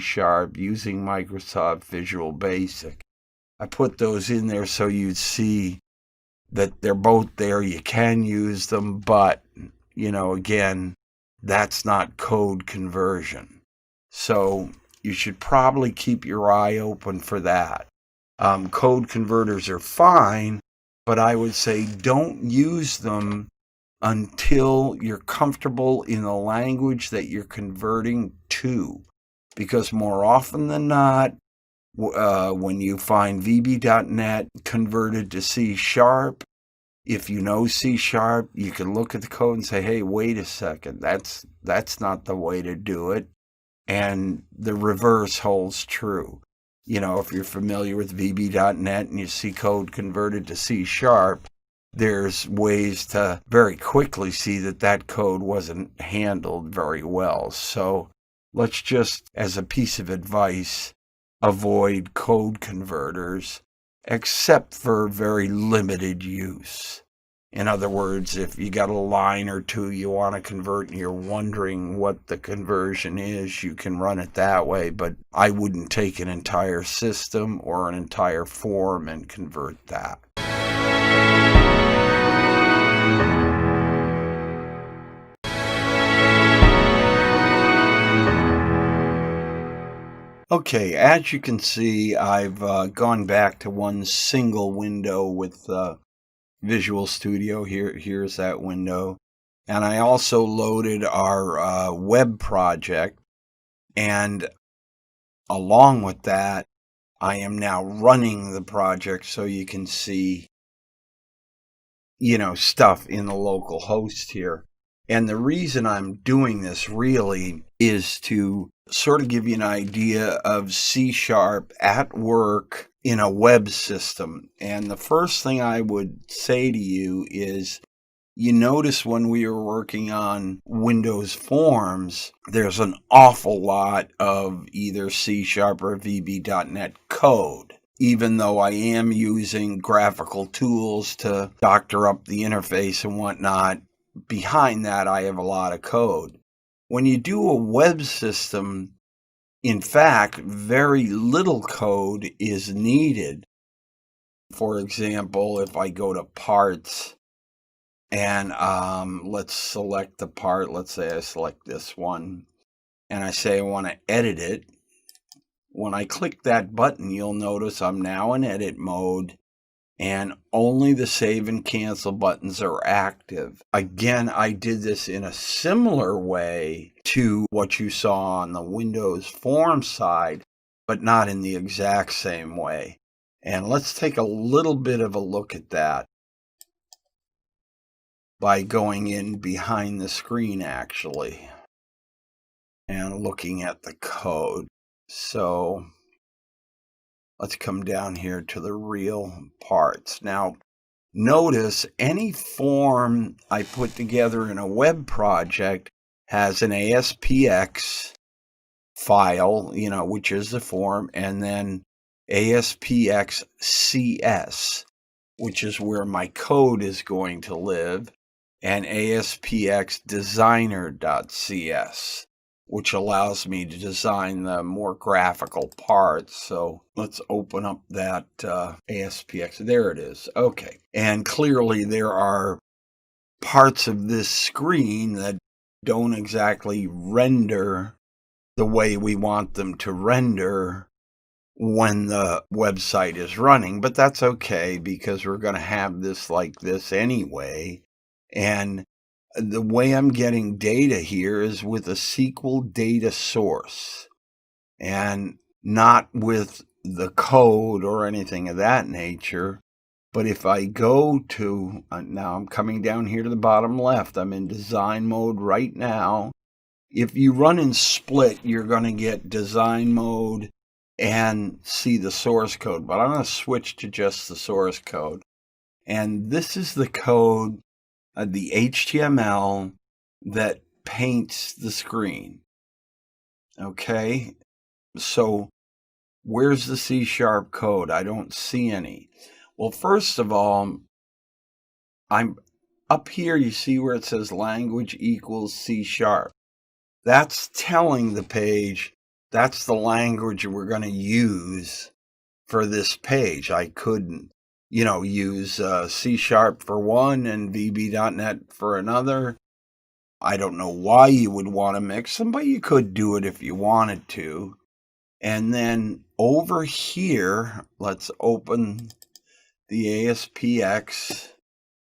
using Microsoft Visual Basic. I put those in there so you'd see that they're both there. You can use them, but, again, that's not code conversion. So you should probably keep your eye open for that. Code converters are fine, but I would say don't use them until you're comfortable in the language that you're converting to. Because more often than not, when you find VB.NET converted to C#, if you know C#, you can look at the code and say, hey, wait a second, that's not the way to do it. And the reverse holds true. If you're familiar with VB.NET and you see code converted to C#, there's ways to very quickly see that code wasn't handled very well. So let's just, as a piece of advice, avoid code converters, except for very limited use. In other words, if you got a line or two you want to convert and you're wondering what the conversion is, you can run it that way, but I wouldn't take an entire system or an entire form and convert that. Okay, as you can see, I've gone back to one single window with Visual Studio. Here's that window. And I also loaded our web project. And along with that, I am now running the project so you can see, stuff in the local host here. And the reason I'm doing this really is to sort of give you an idea of C# at work in a web system. And the first thing I would say to you is, you notice when we were working on Windows Forms, there's an awful lot of either C# or VB.NET code. Even though I am using graphical tools to doctor up the interface and whatnot, behind that I have a lot of code. When you do a web system, in fact, very little code is needed. For example, if I go to parts and let's select the part, let's say I select this one, and I say I want to edit it. When I click that button, you'll notice I'm now in edit mode, and only the save and cancel buttons are active. Again, I did this in a similar way to what you saw on the Windows Form side, but not in the exact same way. And let's take a little bit of a look at that by going in behind the screen, actually, and looking at the code. So let's come down here to the real parts. Now, notice any form I put together in a web project has an ASPX file, which is the form, and then ASPX CS, which is where my code is going to live. and ASPXdesigner.cs, which allows me to design the more graphical parts. So let's open up that ASPX. There it is. Okay. And clearly there are parts of this screen that don't exactly render the way we want them to render when the website is running, but that's okay because we're going to have this like this anyway. And the way I'm getting data here is with a SQL data source and not with the code or anything of that nature. But if I go to, now I'm coming down here to the bottom left, I'm in design mode right now. If you run in split, you're going to get design mode and see the source code, but I'm going to switch to just the source code. And this is the code, the HTML that paints the screen. Okay, so where's the C# code? I don't see any. Well, first of all, I'm up here, you see where it says language equals C#. That's telling the page that's the language we're going to use for this page. I couldn't, use C# for one and VB.NET for another. I don't know why you would want to mix them, but you could do it if you wanted to. And then over here, let's open the ASPX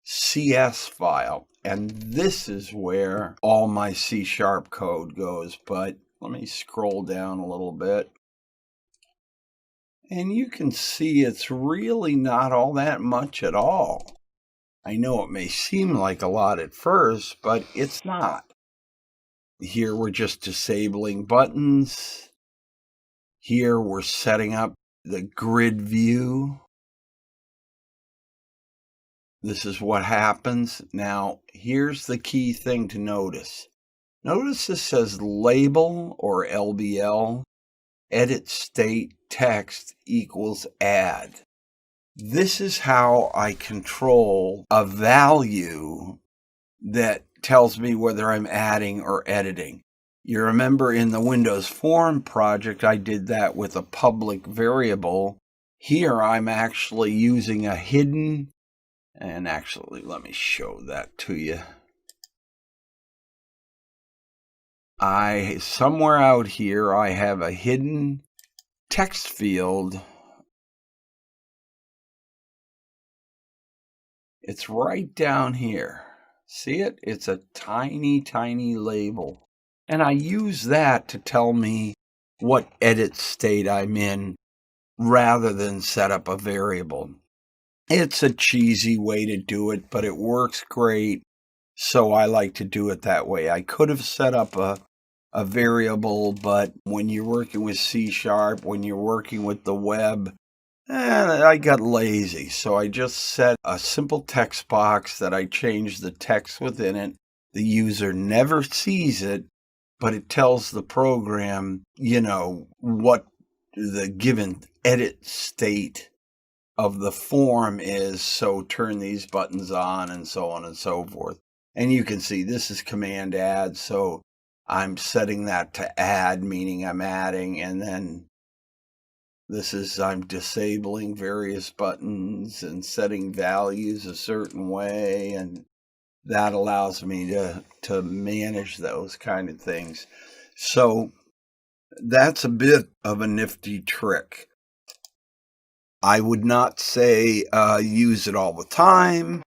CS file. And this is where all my C# code goes. But let me scroll down a little bit. And you can see it's really not all that much at all. I know it may seem like a lot at first, but it's not. Here we're just disabling buttons. Here we're setting up the grid view. This is what happens. Now, here's the key thing to notice. Notice this says label or LBL, edit state text equals add. This is how I control a value that tells me whether I'm adding or editing. You remember in the Windows Form project, I did that with a public variable. Here I'm actually using a hidden, and actually let me show that to you. Somewhere out here I have a hidden text field. It's right down here. See it? It's a tiny, tiny label. And I use that to tell me what edit state I'm in rather than set up a variable. It's a cheesy way to do it, but it works great. So I like to do it that way. I could have set up a variable, but when you're working with C#, when you're working with the web, I got lazy. So I just set a simple text box that I change the text within it. The user never sees it, but it tells the program, what the given edit state of the form is. So turn these buttons on and so on and so forth. And you can see this is command add. So I'm setting that to add, meaning I'm adding, and then I'm disabling various buttons and setting values a certain way, and that allows me to manage those kind of things. So that's a bit of a nifty trick. I would not say use it all the time.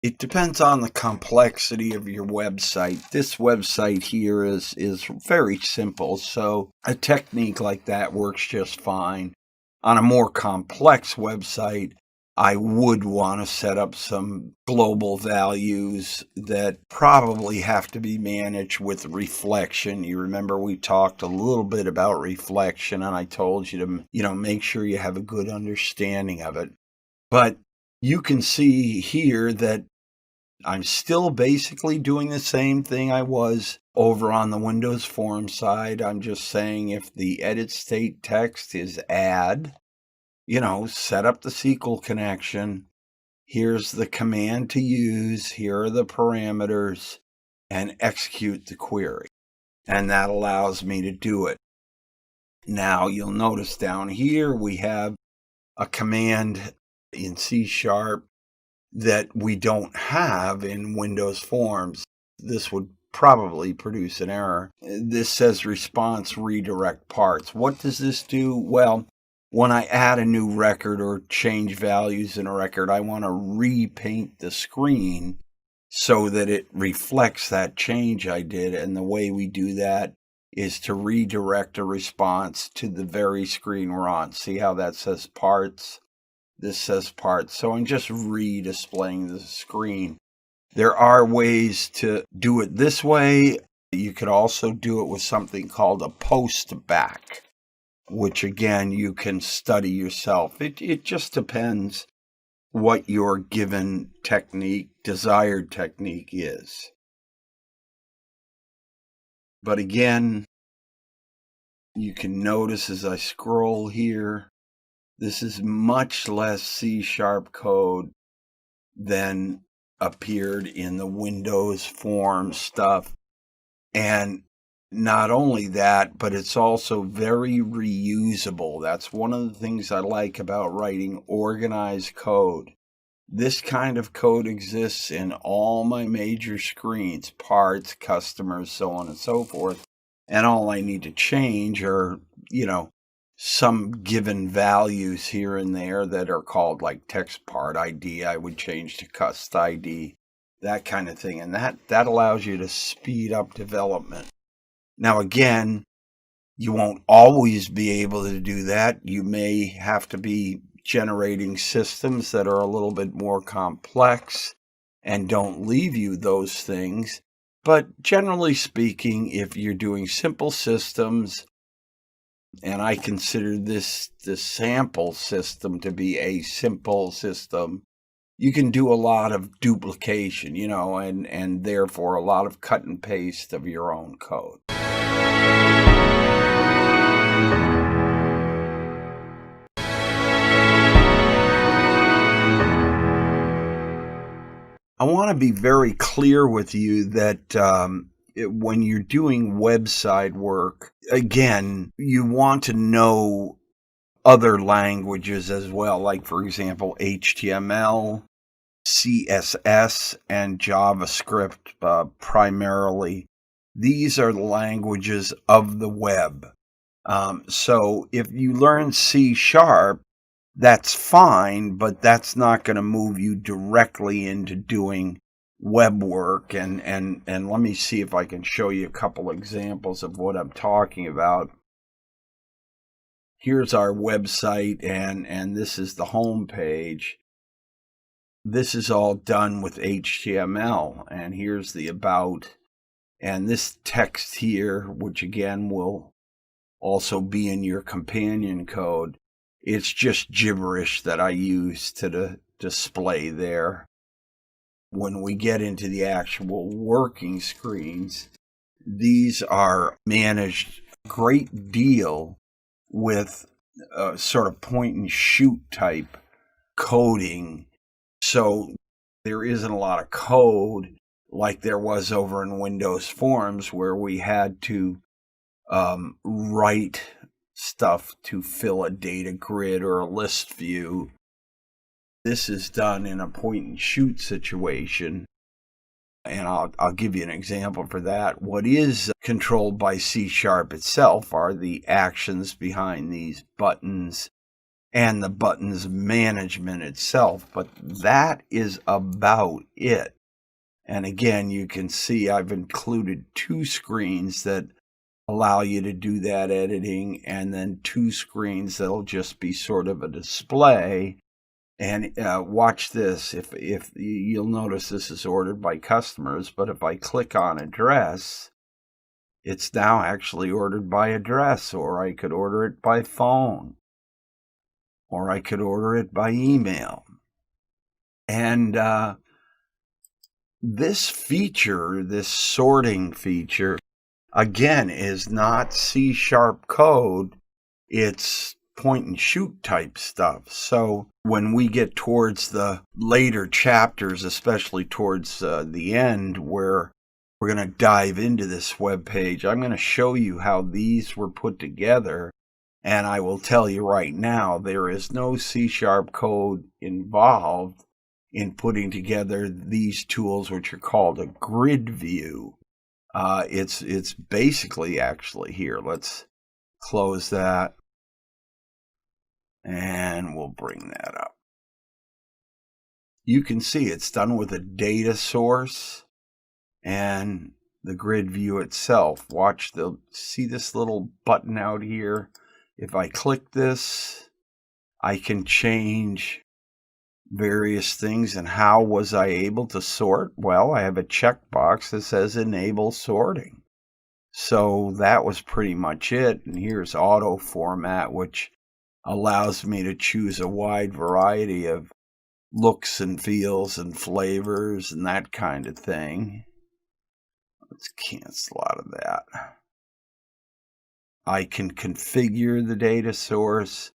It depends on the complexity of your website. This website here is very simple, so a technique like that works just fine. On a more complex website, I would want to set up some global values that probably have to be managed with reflection. You remember we talked a little bit about reflection, and I told you to, make sure you have a good understanding of it. But you can see here that I'm still basically doing the same thing I was over on the Windows Form side. I'm just saying if the edit state text is add, set up the SQL connection. Here's the command to use. Here are the parameters, and execute the query. And that allows me to do it. Now you'll notice down here we have a command in C# that we don't have in Windows Forms. This would probably produce an error. This says response redirect parts. What does this do? Well, when I add a new record or change values in a record, I want to repaint the screen so that it reflects that change I did. And the way we do that is to redirect a response to the very screen we're on. See how that says parts? This says parts. So I'm just redisplaying the screen. There are ways to do it this way. You could also do it with something called a post back, which again, you can study yourself. It just depends what your given desired technique is. But again, you can notice as I scroll here, this is much less C# code than appeared in the Windows Form stuff. And not only that, but it's also very reusable. That's one of the things I like about writing organized code. This kind of code exists in all my major screens, parts, customers, so on and so forth. And all I need to change are, some given values here and there that are called like text part ID. I would change to cust ID, that kind of thing. And that allows you to speed up development. Now, again, you won't always be able to do that. You may have to be generating systems that are a little bit more complex and don't leave you those things. But generally speaking, if you're doing simple systems, and I consider the sample system to be a simple system, you can do a lot of duplication, and therefore a lot of cut and paste of your own code. I want to be very clear with you that when you're doing website work, again, you want to know other languages as well, like, for example, HTML, CSS, and JavaScript primarily. These are the languages of the web. So if you learn C#, that's fine, but that's not going to move you directly into doing web work. And let me see if I can show you a couple examples of what I'm talking about. Here's our website, and this is the home page. This is all done with HTML, and here's the about. And this text here, which again will also be in your companion code, it's just gibberish that I use to display there. When we get into the actual working screens, these are managed a great deal with sort of point and shoot type coding. So there isn't a lot of code like there was over in Windows Forms, where we had to write stuff to fill a data grid or a list view. This is done in a point and shoot situation. And I'll give you an example for that. What is controlled by C# itself are the actions behind these buttons and the buttons management itself. But that is about it. And again, you can see I've included two screens that allow you to do that editing, and then two screens that'll just be sort of a display. And watch this. If you'll notice, this is ordered by customers, but if I click on address, it's now actually ordered by address, or I could order it by phone, or I could order it by email. And this feature, this sorting feature, again, is not C# code. It's point and shoot type stuff. So when we get towards the later chapters, especially towards the end, where we're going to dive into this web page, I'm going to show you how these were put together. And I will tell you right now, there is no C# code involved in putting together these tools, which are called a grid view. It's basically actually here. Let's close that. And we'll bring that up. You can see it's done with a data source and the grid view itself. See this little button out here? If I click this, I can change various things. And how was I able to sort? Well, I have a checkbox that says enable sorting. So that was pretty much it. And here's auto format, which allows me to choose a wide variety of looks and feels and flavors and that kind of thing. Let's cancel out of that. I can configure the data source,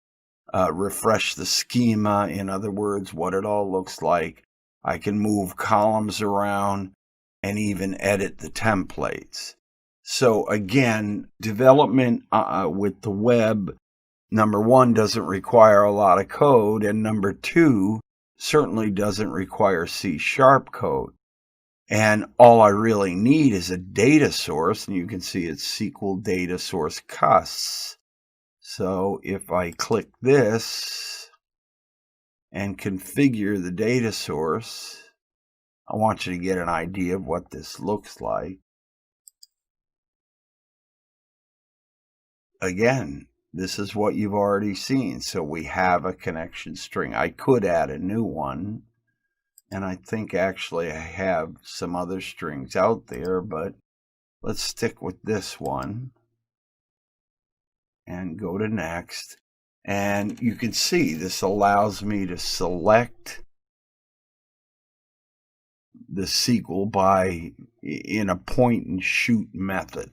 refresh the schema, in other words, what it all looks like. I can move columns around and even edit the templates. So again, development with the web, number one, doesn't require a lot of code, and number two, certainly doesn't require C# code. And all I really need is a data source, and you can see it's SQL data source cus. So if I click this and configure the data source, I want you to get an idea of what this looks like. Again, this is what you've already seen. So we have a connection string. I could add a new one. And I think actually I have some other strings out there, but let's stick with this one and go to next. And you can see this allows me to select the SQL in a point and shoot method.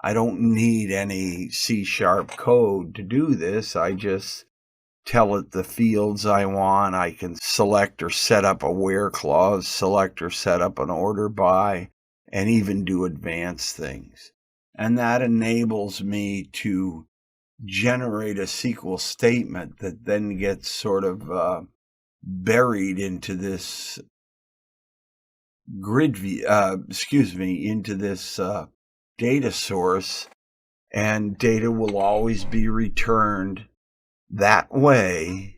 I don't need any C# code to do this. I just tell it the fields I want. I can select or set up a where clause, select or set up an order by, and even do advanced things. And that enables me to generate a SQL statement that then gets sort of buried into this grid view, into this data source, and data will always be returned that way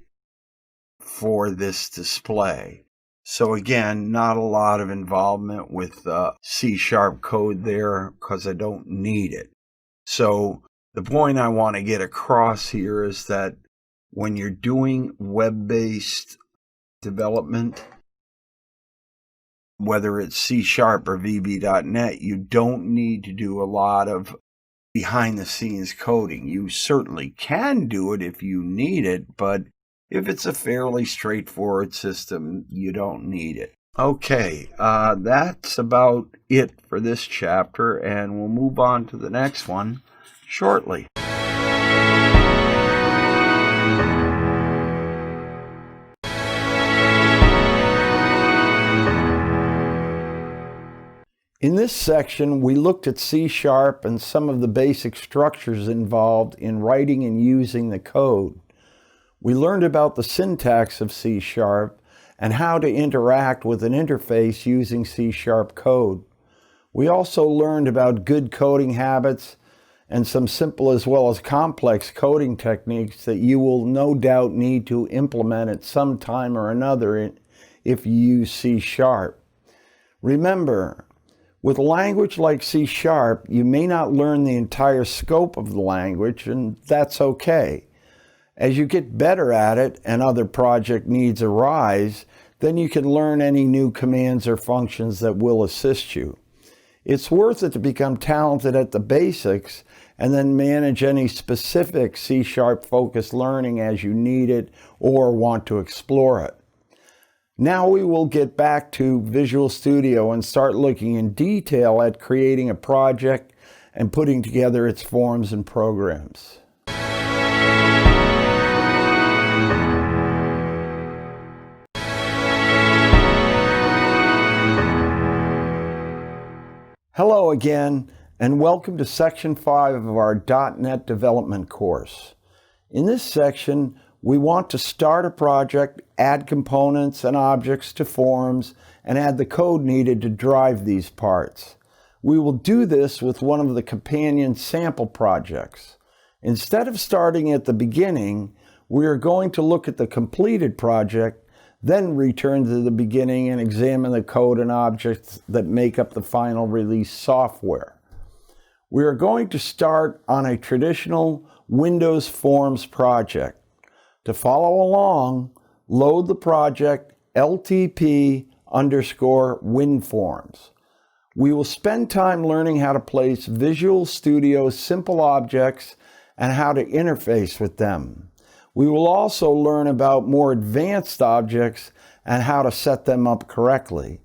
for this display. So again, not a lot of involvement with C# code there because I don't need it. So the point I want to get across here is that when you're doing web-based development, whether it's C# or VB.NET, you don't need to do a lot of behind-the-scenes coding. You certainly can do it if you need it, but if it's a fairly straightforward system, you don't need it. Okay, that's about it for this chapter, and we'll move on to the next one shortly. In this section, we looked at C# and some of the basic structures involved in writing and using the code. We learned about the syntax of C# and how to interact with an interface using C# code. We also learned about good coding habits and some simple as well as complex coding techniques that you will no doubt need to implement at some time or another if you use C#. Remember, with a language like C#, you may not learn the entire scope of the language, and that's okay. As you get better at it and other project needs arise, then you can learn any new commands or functions that will assist you. It's worth it to become talented at the basics and then manage any specific C# focused learning as you need it or want to explore it. Now we will get back to Visual Studio and start looking in detail at creating a project and putting together its forms and programs. Hello again, and welcome to Section 5 of our .NET Development course. In this section, we want to start a project, add components and objects to forms, and add the code needed to drive these parts. We will do this with one of the companion sample projects. Instead of starting at the beginning, we are going to look at the completed project, then return to the beginning and examine the code and objects that make up the final release software. We are going to start on a traditional Windows Forms project. To follow along, load the project LTP_WinForms. We will spend time learning how to place Visual Studio's simple objects and how to interface with them. We will also learn about more advanced objects and how to set them up correctly.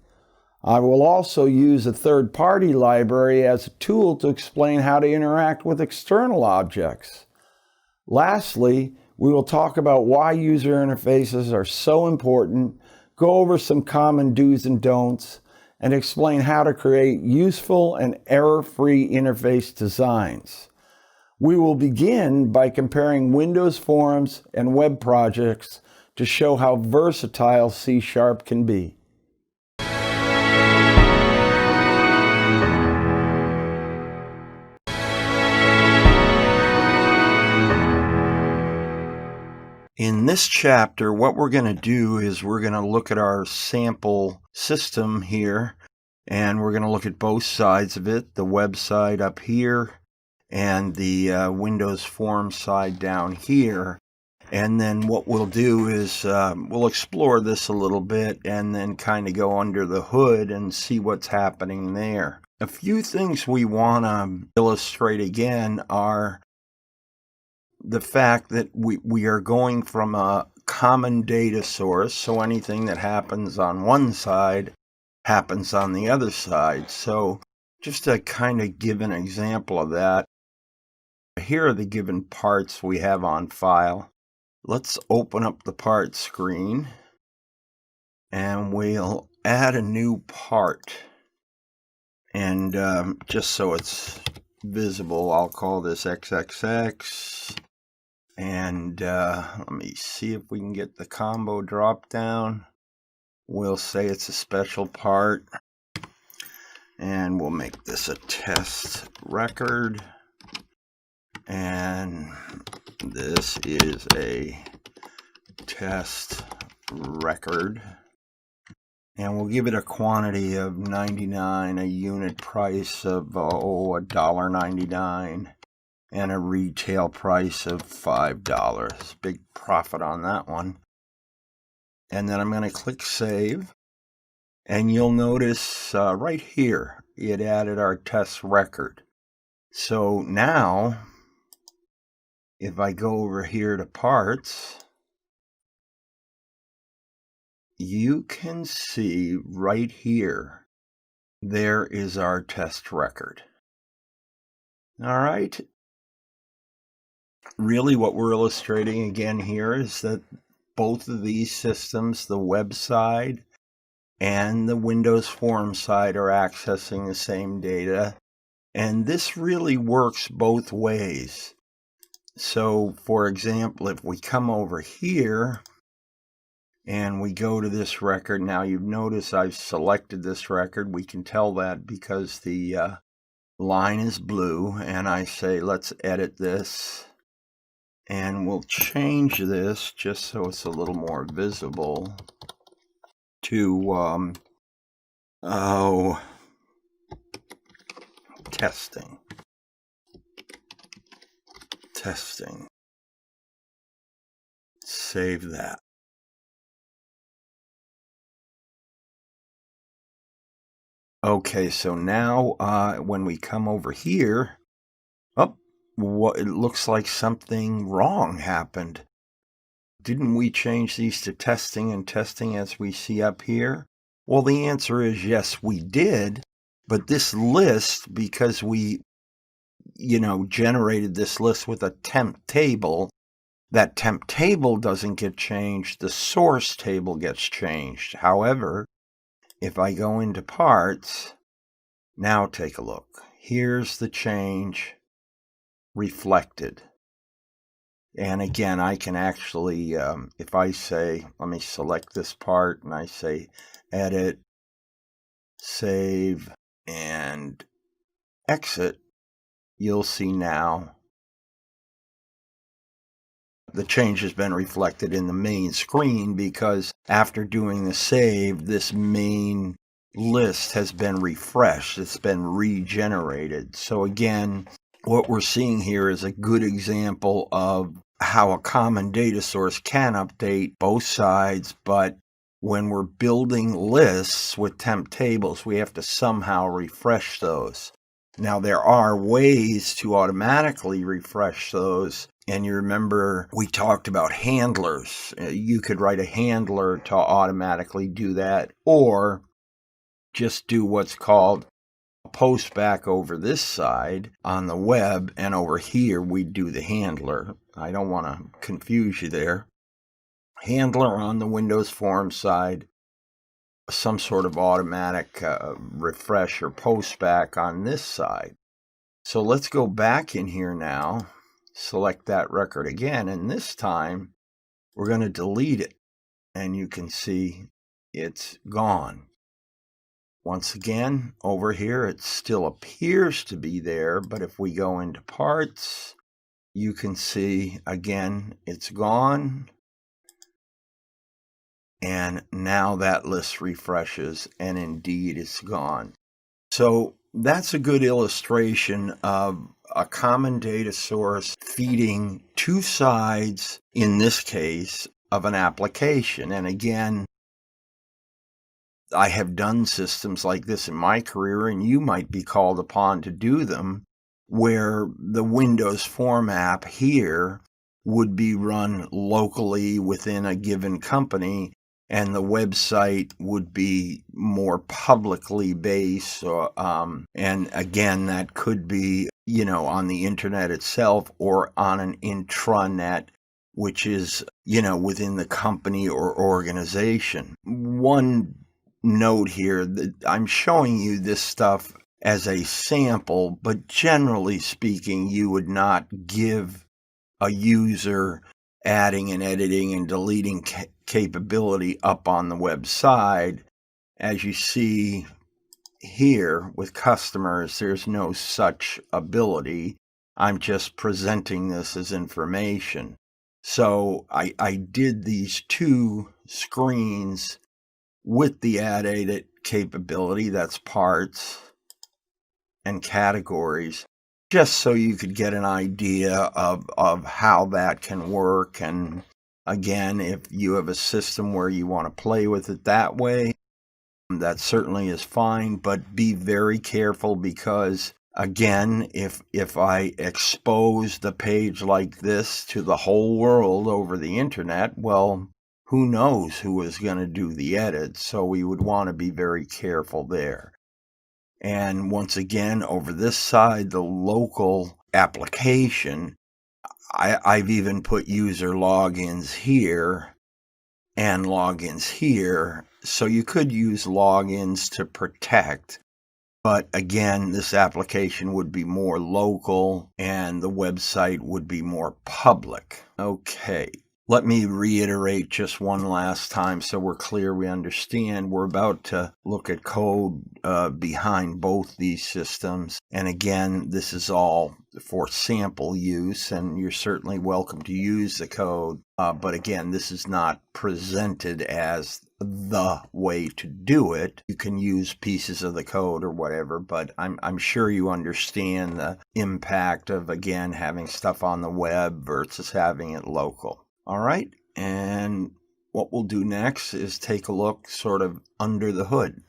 I will also use a third-party library as a tool to explain how to interact with external objects. Lastly, we will talk about why user interfaces are so important, go over some common do's and don'ts, and explain how to create useful and error-free interface designs. We will begin by comparing Windows Forms and web projects to show how versatile C# can be. In this chapter, what we're going to do is we're going to look at our sample system here, and we're going to look at both sides of it, the web side up here and the Windows Forms side down here. And then what we'll do is we'll explore this a little bit and then kind of go under the hood and see what's happening there. A few things we want to illustrate again are the fact that we are going from a common data source, so anything that happens on one side happens on the other side. So just to kind of give an example of that, here are the given parts we have on file. Let's open up the part screen and we'll add a new part. And just so it's visible, I'll call this XXX. And let me see if we can get the combo drop down. We'll say it's a special part. And we'll make this a test record. And this is a test record. And we'll give it a quantity of 99, a unit price of $1.99, and a retail price of $5. Big profit on that one. And then I'm going to click Save. And you'll notice right here, it added our test record. So now, if I go over here to parts, you can see right here, there is our test record. All right. Really what we're illustrating again here is that both of these systems, the web side and the Windows Forms side, are accessing the same data. And this really works both ways. So, for example, if we come over here and we go to this record, now you've noticed I've selected this record. We can tell that because the line is blue, and I say, let's edit this. And we'll change this just so it's a little more visible to, testing. Save that. Okay, so now when we come over here, it looks like something wrong happened. Didn't we change these to testing and testing as we see up here? Well, the answer is yes, we did. But this list, because we generated this list with a temp table, that temp table doesn't get changed, the source table gets changed. However, if I go into parts, Now take a look. Here's the change reflected. And again, I can actually, if I say, let me select this part and I say edit, save, and exit, you'll see now the change has been reflected in the main screen, because after doing the save, this main list has been refreshed. It's been regenerated. So again, what we're seeing here is a good example of how a common data source can update both sides, but when we're building lists with temp tables, we have to somehow refresh those. Now, there are ways to automatically refresh those. And you remember we talked about handlers. You could write a handler to automatically do that, or just do what's called a post back over this side on the web, and over here we do the handler. I don't want to confuse you there. Handler on the Windows Form side, some sort of automatic refresh or post back on this side. So let's go back in here now, select that record again, and this time we're going to delete it, and you can see it's gone. Once again, over here it still appears to be there, but if we go into parts, you can see again it's gone. And now that list refreshes, and indeed it's gone. So that's a good illustration of a common data source feeding two sides, in this case, of an application. And again, I have done systems like this in my career, and you might be called upon to do them, where the Windows Form app here would be run locally within a given company, and the website would be more publicly based. And again, that could be, on the internet itself or on an intranet, which is, within the company or organization. One note here that I'm showing you this stuff as a sample, but generally speaking, you would not give a user adding and editing and deleting capability up on the website. As you see here with customers, there's no such ability. I'm just presenting this as information. So I did these two screens with the add edit capability, that's parts and categories, just so you could get an idea of how that can work. And again, if you have a system where you want to play with it that way, that certainly is fine, but be very careful, because again, if I expose the page like this to the whole world over the internet, well, who knows who is going to do the edits, so we would want to be very careful there. And once again, over this side, the local application, I've even put user logins here and logins here, so you could use logins to protect. But again, this application would be more local and the website would be more public. Okay. Let me reiterate just one last time so we're clear, we understand. We're about to look at code behind both these systems. And again, this is all for sample use, and you're certainly welcome to use the code. But again, this is not presented as the way to do it. You can use pieces of the code or whatever, but I'm sure you understand the impact of, again, having stuff on the web versus having it local. All right, and what we'll do next is take a look sort of under the hood.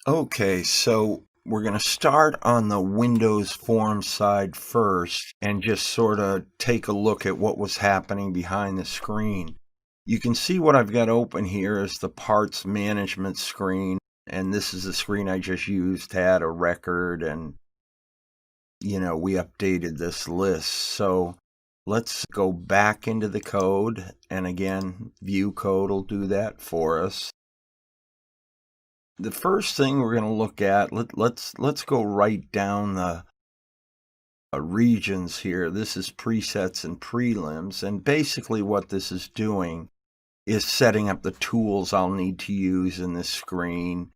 Okay, so we're going to start on the Windows Form side first and just sort of take a look at what was happening behind the screen. You can see what I've got open here is the parts management screen. And this is the screen I just used to add a record, and we updated this list. So Let's go back into the code, and again, view code will do that for us. The first thing we're going to look at, let's go right down the regions here. This is presets and prelims, and basically what this is doing is setting up the tools I'll need to use in this screen.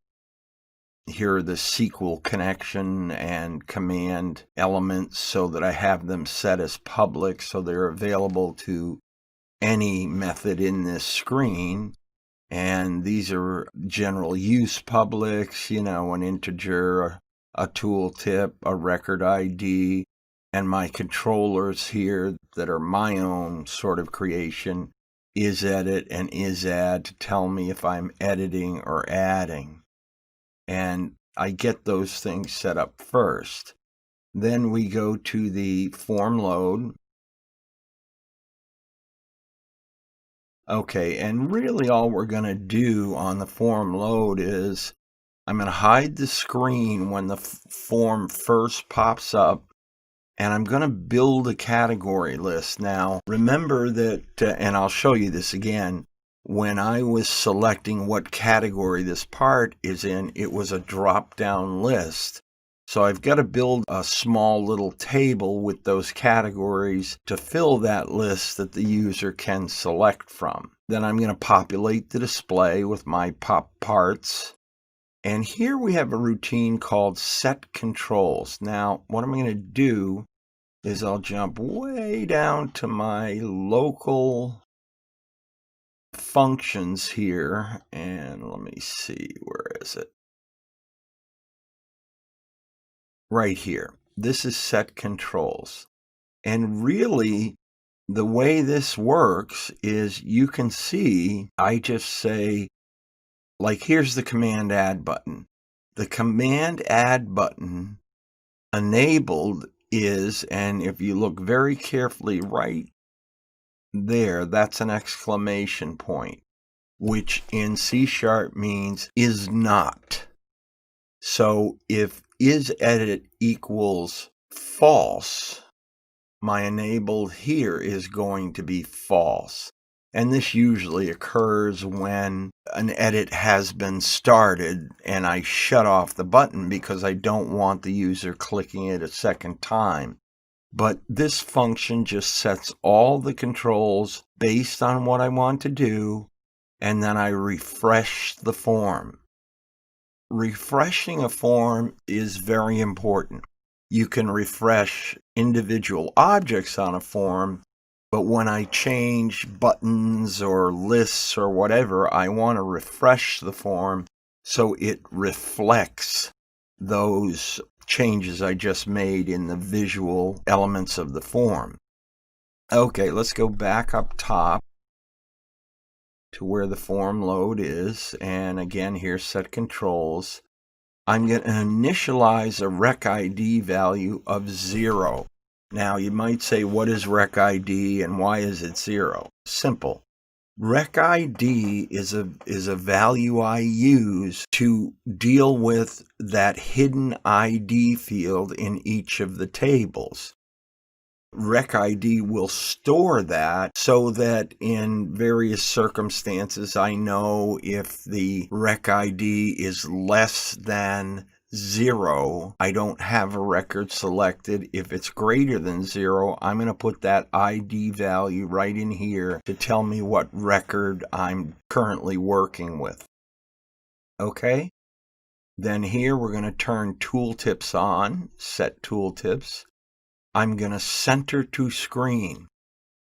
Here are the SQL connection and command elements so that I have them set as public so they're available to any method in this screen. And these are general use publics, an integer, a tooltip, a record ID, and my controllers here that are my own sort of creation, isEdit and isAdd, to tell me if I'm editing or adding. And I get those things set up first. Then we go to the form load. Okay, and really all we're going to do on the form load is I'm going to hide the screen when the form first pops up, and I'm going to build a category list. Now, remember that, and I'll show you this again, when I was selecting what category this part is in, it was a drop-down list. So I've got to build a small little table with those categories to fill that list that the user can select from. Then I'm going to populate the display with my pop parts. And here we have a routine called set controls. Now, what I'm going to do is I'll jump way down to my local functions here, and let me see, where is it? Right here. This is set controls. And really, the way this works is you can see, I just say, like, here's the command add button. The command add button enabled is, and if you look very carefully right there, that's an exclamation point, which in C# means is not. So if isEdit equals false, my enabled here is going to be false. And this usually occurs when an edit has been started and I shut off the button because I don't want the user clicking it a second time. But this function just sets all the controls based on what I want to do, and then I refresh the form. Refreshing a form is very important. You can refresh individual objects on a form, but when I change buttons or lists or whatever, I want to refresh the form so it reflects those changes I just made in the visual elements of the form. Okay, let's go back up top to where the form load is, and again, here's set controls. I'm going to initialize a rec ID value of 0. Now, you might say, what is rec ID and why is it 0? Simple. Rec ID is a value I use to deal with that hidden ID field in each of the tables. Rec ID will store that so that in various circumstances I know if the rec ID is less than 0, I don't have a record selected. If it's greater than 0, I'm going to put that ID value right in here to tell me what record I'm currently working with. Okay? Then here we're going to turn tooltips on, set tooltips. I'm going to center to screen.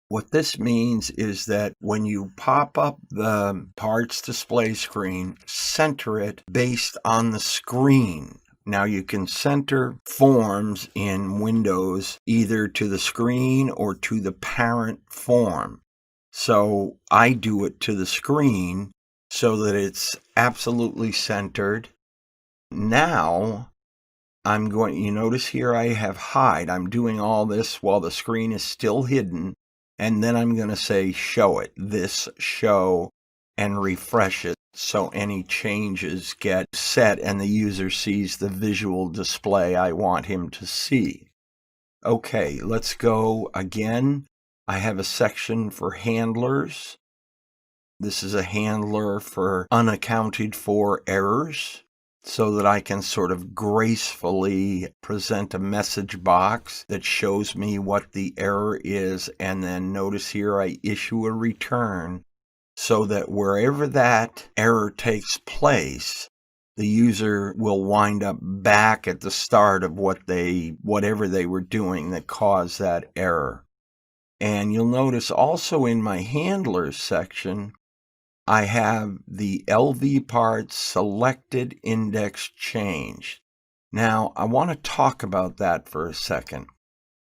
What this means is that when you pop up the parts display screen, center it based on the screen. Now you can center forms in Windows either to the screen or to the parent form. So I do it to the screen so that it's absolutely centered. Now you notice here I have hide. I'm doing all this while the screen is still hidden. And then I'm going to say show it, this show, and refresh it so any changes get set and the user sees the visual display I want him to see. Okay, let's go again. I have a section for handlers. This is a handler for unaccounted for errors, so that I can sort of gracefully present a message box that shows me what the error is, and then notice here I issue a return so that wherever that error takes place, the user will wind up back at the start of whatever they were doing that caused that error. And you'll notice also in my handlers section, I have the LV parts selected index changed. Now, I want to talk about that for a second.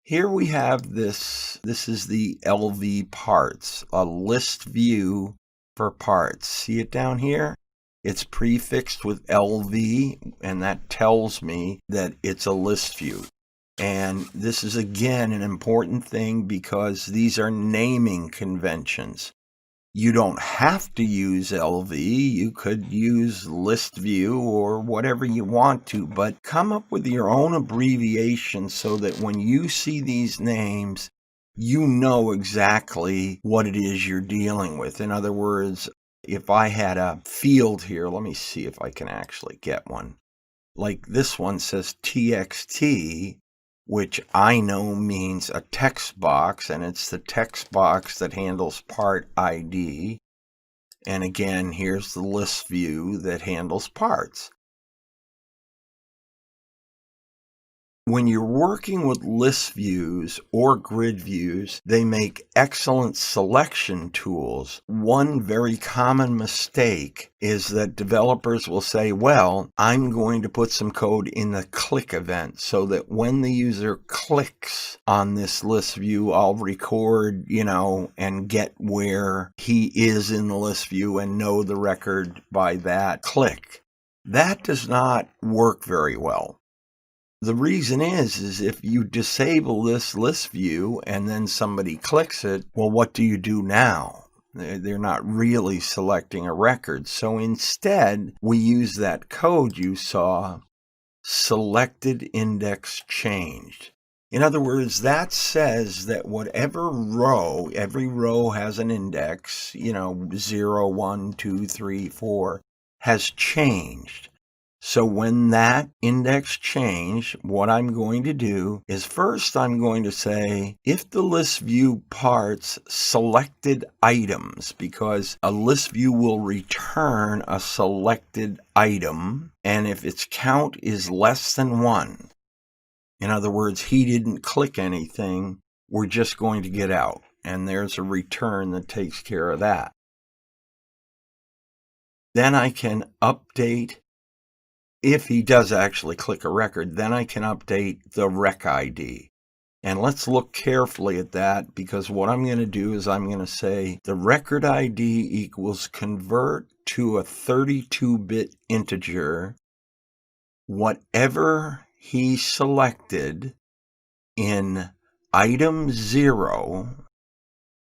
Here we have this is the LV parts, a list view for parts. See it down here? It's prefixed with LV, and that tells me that it's a list view. And this is, again, an important thing because these are naming conventions. You don't have to use LV. You could use list view or whatever you want to, but come up with your own abbreviation so that when you see these names, you know exactly what it is you're dealing with. In other words, if I had a field here, let me see if I can actually get one. Like this one says TXT, which I know means a text box, and it's the text box that handles part ID. And again, here's the list view that handles parts. When you're working with list views or grid views, they make excellent selection tools. One very common mistake is that developers will say, well, I'm going to put some code in the click event so that when the user clicks on this list view, I'll record, and get where he is in the list view and know the record by that click. That does not work very well. The reason is if you disable this list view and then somebody clicks it, well, what do you do now? They're not really selecting a record. So instead, we use that code you saw, selected index changed. In other words, that says that whatever row, every row has an index, 0, 1, 2, 3, 4, has changed. So when that index change, what I'm going to do is first I'm going to say, if the list view parts selected items, because a list view will return a selected item, and if its count is less than 1, in other words, he didn't click anything, we're just going to get out. And there's a return that takes care of that. Then I can update. If he does actually click a record, then I can update the rec ID. And let's look carefully at that, because what I'm going to do is I'm going to say the record ID equals convert to a 32-bit integer whatever he selected in item 0,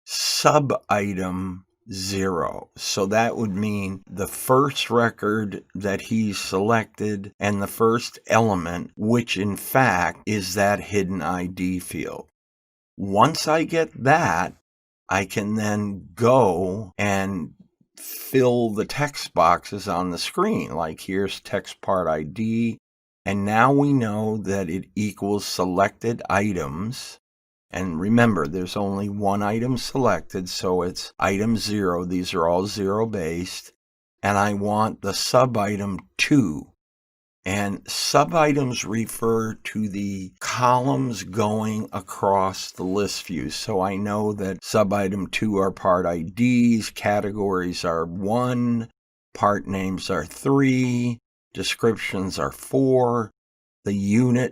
sub-item 0. So that would mean the first record that he selected and the first element, which in fact is that hidden ID field. Once I get that, I can then go and fill the text boxes on the screen. Like here's text part ID, and now we know that it equals selected items. And remember, there's only one item selected, so it's item 0. These are all 0-based. And I want the sub-item 2. And sub-items refer to the columns going across the list view. So I know that sub-item 2 are part IDs, categories are 1, part names are 3, descriptions are 4, the unit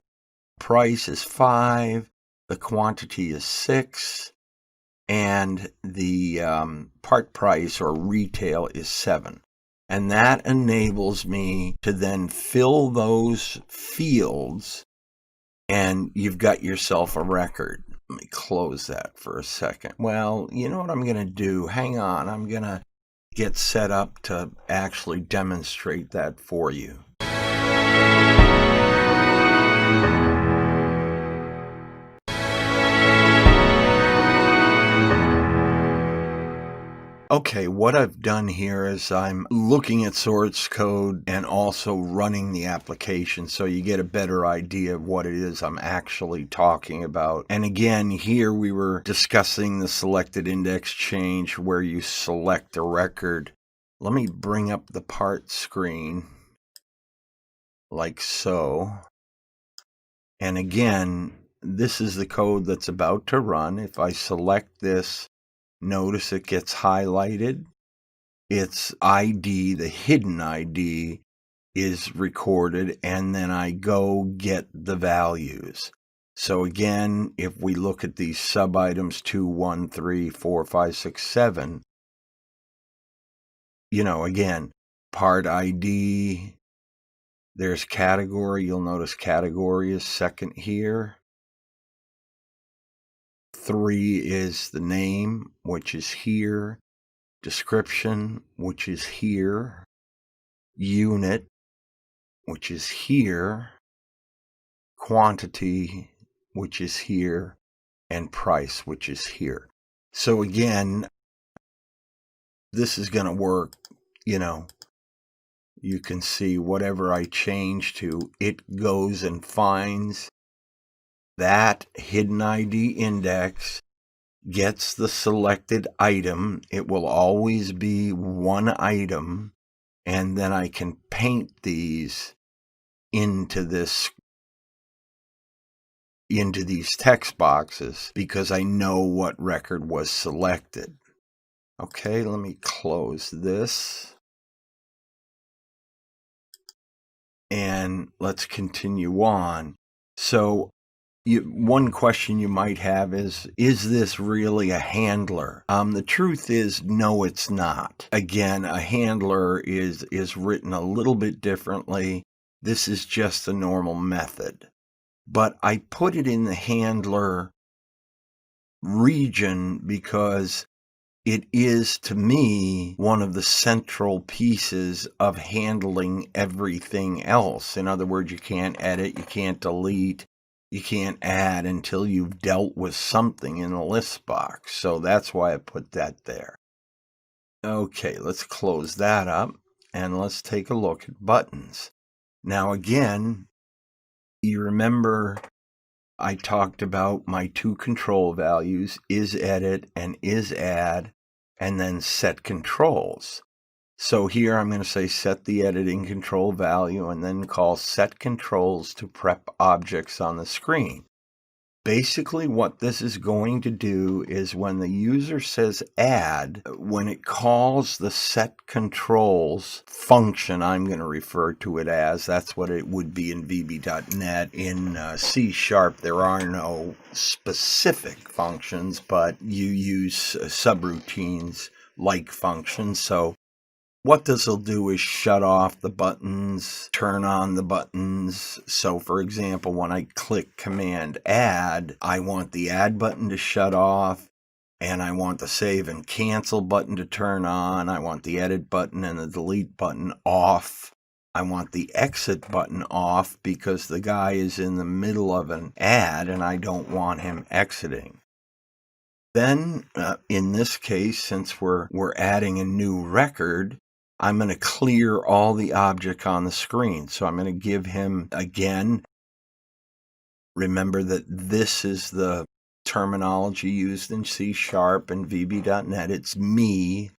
price is 5, the quantity is 6, and the part price or retail is 7. And that enables me to then fill those fields, and you've got yourself a record. Let me close that for a second. Well, you know what I'm going to do? Hang on. I'm going to get set up to actually demonstrate that for you. Okay, what I've done here is I'm looking at source code and also running the application so you get a better idea of what it is I'm actually talking about. And again, here we were discussing the selected index change where you select a record. Let me bring up the part screen like so. And again, this is the code that's about to run. If I select this, notice it gets highlighted. Its ID, the hidden ID, is recorded, and then I go get the values. So again, if we look at these sub items 2, 1, 3, 4, 5, 6, 7, again, part ID, there's category. You'll notice category is second here. 3 is the name, which is here. Description, which is here. Unit, which is here. Quantity, which is here. And price, which is here. So again, this is going to work, You can see whatever I change to, it goes and finds that hidden ID index, gets the selected item. It will always be one item, and then I can paint these into these text boxes because I know what record was selected. Okay, let me close this. And let's continue on. So one question you might have is this really a handler? The truth is, no, it's not. Again, a handler is written a little bit differently. This is just a normal method. But I put it in the handler region because it is, to me, one of the central pieces of handling everything else. In other words, you can't edit, you can't delete, you can't add until you've dealt with something in a list box. So that's why I put that there. Okay, let's close that up and let's take a look at buttons. Now again, you remember I talked about my two control values, is edit and is add, and then set controls. So here I'm going to say set the editing control value and then call set controls to prep objects on the screen. Basically what this is going to do is when the user says add, when it calls the set controls function, I'm going to refer to it as, that's what it would be in VB.NET. In C#, there are no specific functions, but you use subroutines like functions. So what this will do is shut off the buttons, turn on the buttons. So for example, when I click Command Add, I want the Add button to shut off, and I want the Save and Cancel button to turn on. I want the Edit button and the Delete button off. I want the Exit button off because the guy is in the middle of an add and I don't want him exiting. Then, in this case, since we're adding a new record, I'm going to clear all the object on the screen. So I'm going to give him, again, remember that this is the terminology used in C# and VB.NET. It's me,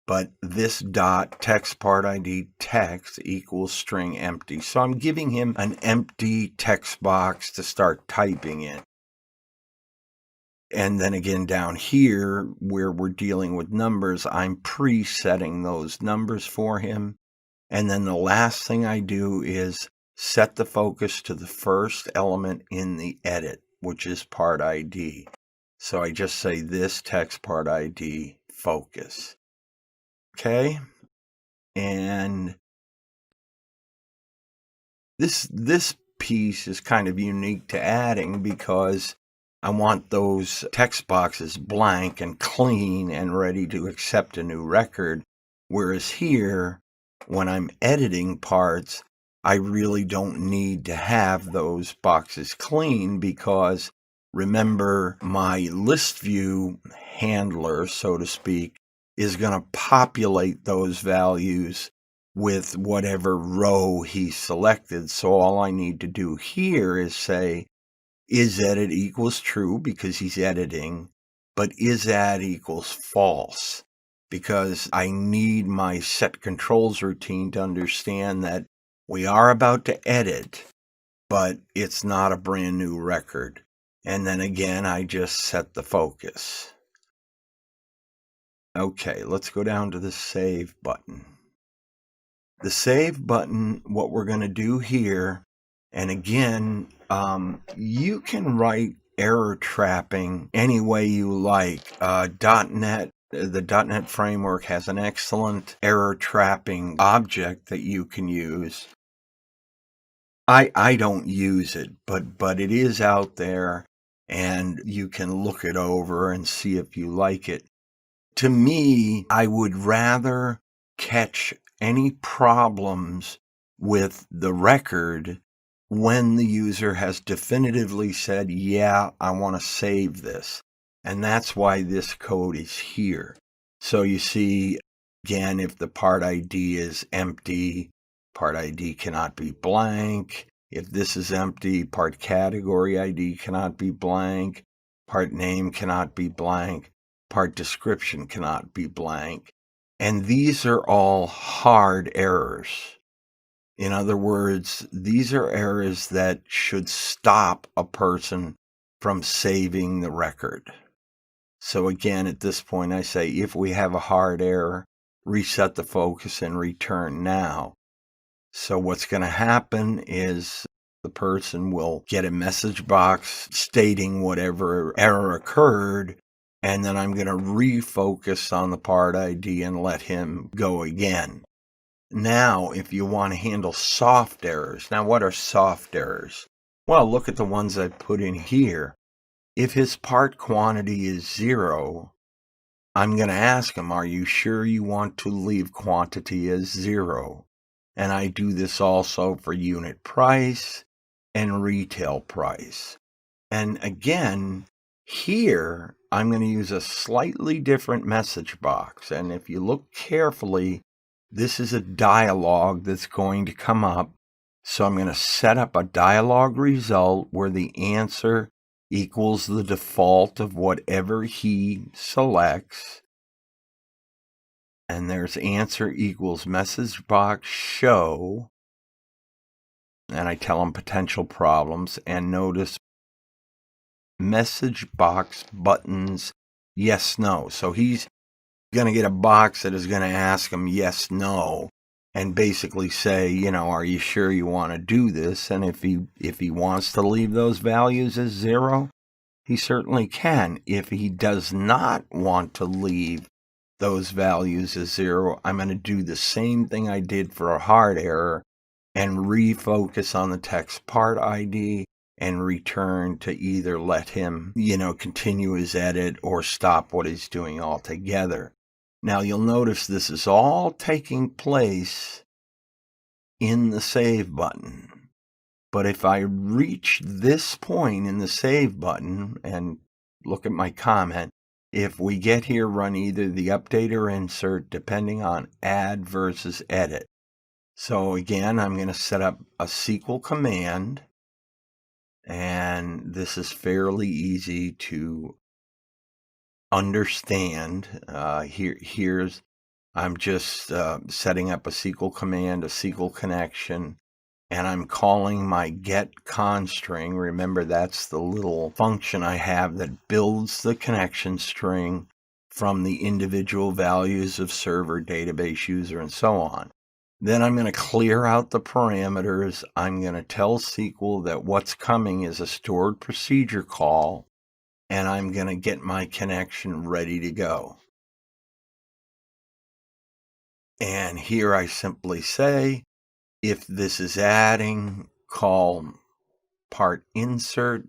but this dot text part ID text equals string empty. So I'm giving him an empty text box to start typing in. And then again, down here where we're dealing with numbers, I'm presetting those numbers for him. And then the last thing I do is set the focus to the first element in the edit, which is part ID. So I just say this text part ID focus. Okay. And this piece is kind of unique to adding because I want those text boxes blank and clean and ready to accept a new record. Whereas here, when I'm editing parts, I really don't need to have those boxes clean because remember my list view handler, so to speak, is going to populate those values with whatever row he selected. So all I need to do here is say, is edit equals true because he's editing, but is add equals false because I need my set controls routine to understand that we are about to edit, but it's not a brand new record. And then again, I just set the focus. Okay, let's go down to the save button. The save button, what we're going to do here, and again, you can write error trapping any way you like. .NET, the .NET framework has an excellent error trapping object that you can use. I don't use it, but it is out there, and you can look it over and see if you like it. To me, I would rather catch any problems with the record when the user has definitively said, yeah, I want to save this. And that's why this code is here. So you see, again, if the part ID is empty, part ID cannot be blank. If this is empty, part category ID cannot be blank. Part name cannot be blank. Part description cannot be blank. And these are all hard errors. In other words, these are errors that should stop a person from saving the record. So again, at this point, I say, if we have a hard error, reset the focus and return now. So what's going to happen is the person will get a message box stating whatever error occurred, and then I'm going to refocus on the part ID and let him go again. Now, if you want to handle soft errors, now what are soft errors? Well, look at the ones I put in here. If his part quantity is 0, I'm going to ask him, are you sure you want to leave quantity as 0? And I do this also for unit price and retail price. And again, here, I'm going to use a slightly different message box. And if you look carefully, this is a dialog that's going to come up. So I'm going to set up a dialog result where the answer equals the default of whatever he selects. And there's answer equals message box show. And I tell him potential problems. And notice message box buttons yes, no. So he's going to get a box that is going to ask him yes, no, and basically say, are you sure you want to do this? And if he wants to leave those values as 0, he certainly can. If he does not want to leave those values as 0, I'm going to do the same thing I did for a hard error and refocus on the text part ID and return to either let him, continue his edit or stop what he's doing altogether. Now you'll notice this is all taking place in the save button. But if I reach this point in the save button and look at my comment, if we get here, run either the update or insert depending on add versus edit. So again, I'm going to set up a SQL command, and this is fairly easy to understand. Here's I'm just setting up a SQL command, a SQL connection, and I'm calling my get constring. Remember, that's the little function I have that builds the connection string from the individual values of server, database, user, and so on. Then I'm going to clear out the parameters. I'm going to tell SQL that what's coming is a stored procedure call, and I'm going to get my connection ready to go. And here I simply say, if this is adding, call part insert,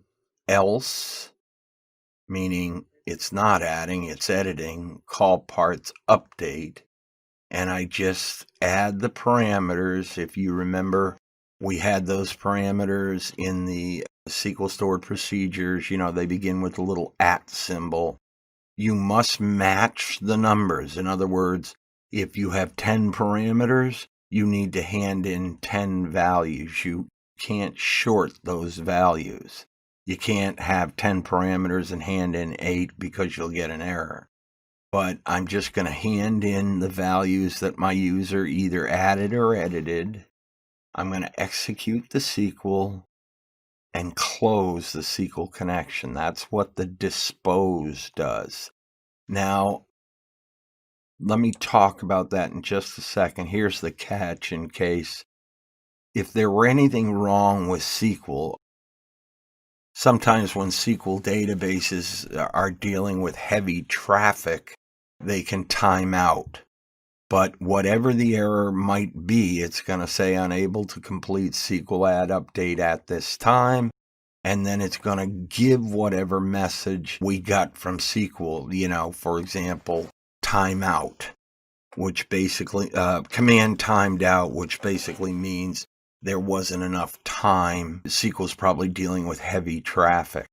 else, meaning it's not adding, it's editing, call parts update. And I just add the parameters. If you remember, we had those parameters in the SQL stored procedures. They begin with a little @ symbol. you must match the numbers. In other words, if you have 10 parameters, you need to hand in 10 values. You can't short those values. You can't have 10 parameters and hand in 8 because you'll get an error. But I'm just going to hand in the values that my user either added or edited. I'm going to execute the SQL and close the SQL connection. That's what the dispose does. Now, let me talk about that in just a second. Here's the catch in case if there were anything wrong with SQL. Sometimes when SQL databases are dealing with heavy traffic, they can time out. But whatever the error might be, it's going to say unable to complete SQL add update at this time. And then it's going to give whatever message we got from SQL, for example, timeout, which basically, command timed out, which basically means there wasn't enough time. SQL's probably dealing with heavy traffic.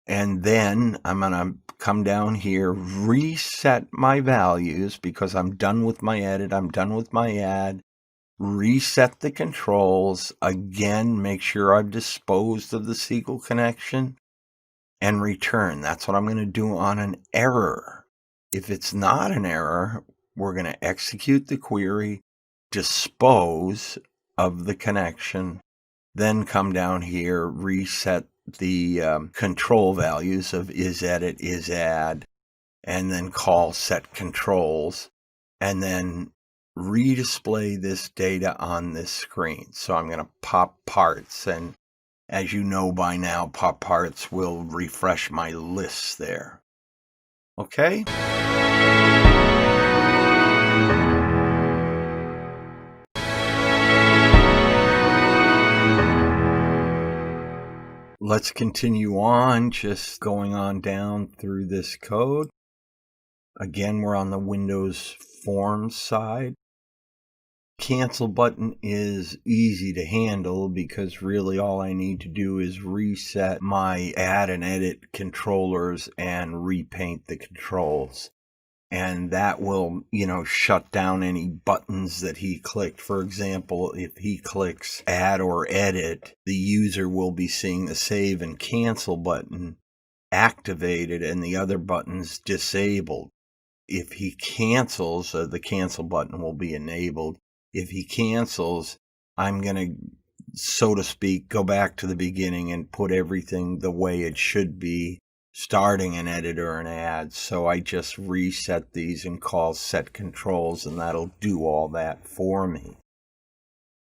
And then I'm going to come down here, reset my values because I'm done with my edit, I'm done with my add, reset the controls, again, make sure I've disposed of the SQL connection, and return. That's what I'm going to do on an error. If it's not an error, we're going to execute the query, dispose of the connection, then come down here, reset the control values of isEdit, isAdd, and then call set controls, and then redisplay this data on this screen. So I'm going to pop parts, and as you know by now, pop parts will refresh my lists there. Okay? Let's continue on, just going on down through this code. Again, we're on the Windows Forms side. Cancel button is easy to handle because really all I need to do is reset my add and edit controllers and repaint the controls. And that will, shut down any buttons that he clicked. For example, if he clicks add or edit, the user will be seeing the save and cancel button activated and the other buttons disabled. If he cancels, the cancel button will be enabled. If he cancels, I'm going to, so to speak, go back to the beginning and put everything the way it should be, starting an edit or an add. So I just reset these and call set controls, and that'll do all that for me.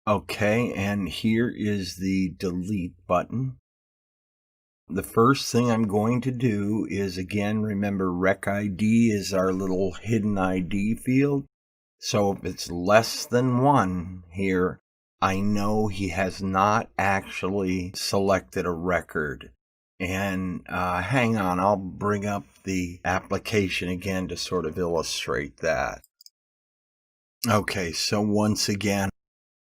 Okay, and here is the delete button. The first thing I'm going to do is, again, remember rec ID is our little hidden ID field. So if it's less than 1 here, I know he has not actually selected a record. And hang on, I'll bring up the application again to sort of illustrate that. Okay, so once again,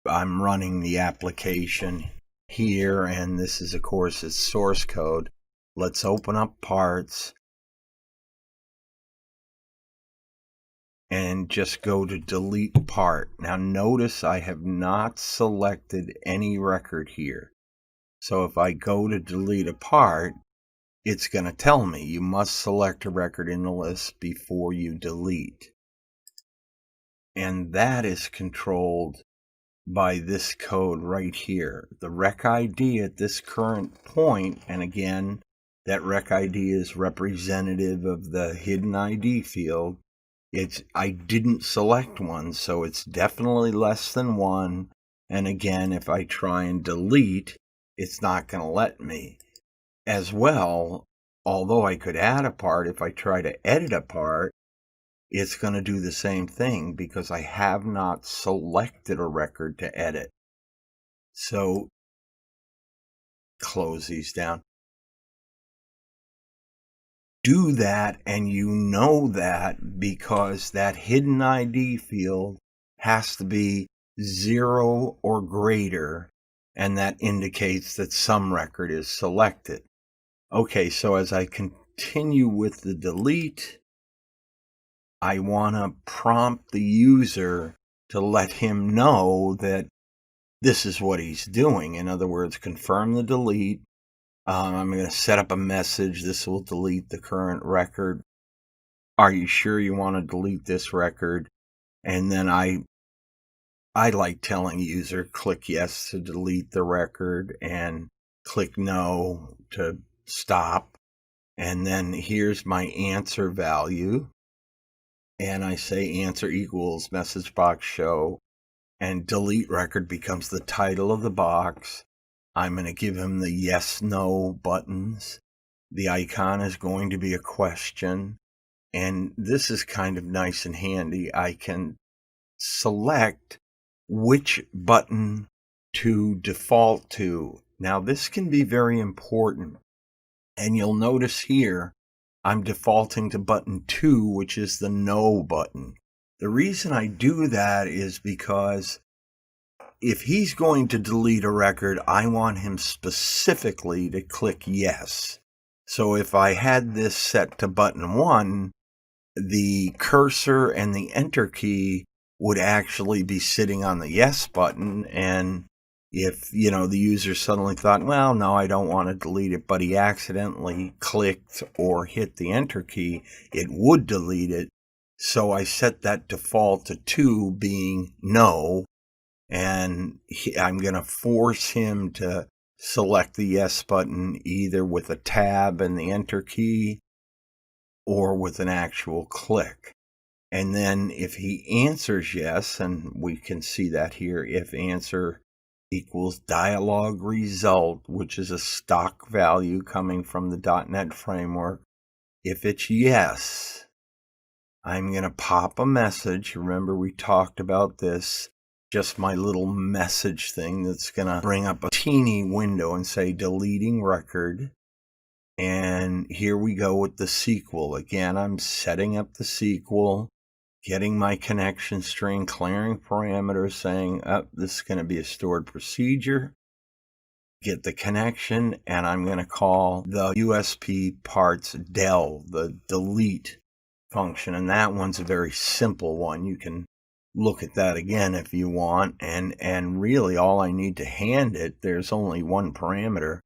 I'm running the application here, and this is, of course, its source code. Let's open up parts and just go to delete part. Now notice I have not selected any record here. So if I go to delete a part, it's going to tell me you must select a record in the list before you delete. And that is controlled by this code right here. The rec ID at this current point, and again, that rec ID is representative of the hidden ID field. I didn't select one, so it's definitely less than 1. And again, if I try and delete, it's not going to let me. As well, although I could add a part, if I try to edit a part, it's going to do the same thing because I have not selected a record to edit. So, close these down. Do that, and you know that because that hidden ID field has to be 0 or greater, and that indicates that some record is selected. Okay, so as I continue with the delete, I want to prompt the user to let him know that this is what he's doing. In other words, confirm the delete. I'm going to set up a message. This will delete the current record. Are you sure you want to delete this record? And then I like telling user, click yes to delete the record and click no to stop. And then here's my answer value. And I say answer equals message box show, and delete record becomes the title of the box. I'm going to give him the yes, no buttons. The icon is going to be a question. And this is kind of nice and handy. I can select which button to default to. Now, this can be very important. And you'll notice here, I'm defaulting to button 2, which is the no button. The reason I do that is because if he's going to delete a record, I want him specifically to click yes. So if I had this set to button 1, the cursor and the enter key would actually be sitting on the yes button. And if, the user suddenly thought, well, no, I don't want to delete it, but he accidentally clicked or hit the enter key, it would delete it. So I set that default to 2 being no, and I'm going to force him to select the yes button either with a tab and the enter key or with an actual click. And then if he answers yes, and we can see that here, if answer equals dialog result, which is a stock value coming from the .NET framework, if it's yes, I'm going to pop a message. Remember, we talked about this, just my little message thing that's going to bring up a teeny window and say deleting record. And here we go with the SQL. Again, I'm setting up the SQL, getting my connection string, clearing parameters, saying, this is going to be a stored procedure. Get the connection, and I'm going to call the USP parts del, the delete function. And that one's a very simple one. You can look at that again if you want. And really all I need to hand it, there's only one parameter.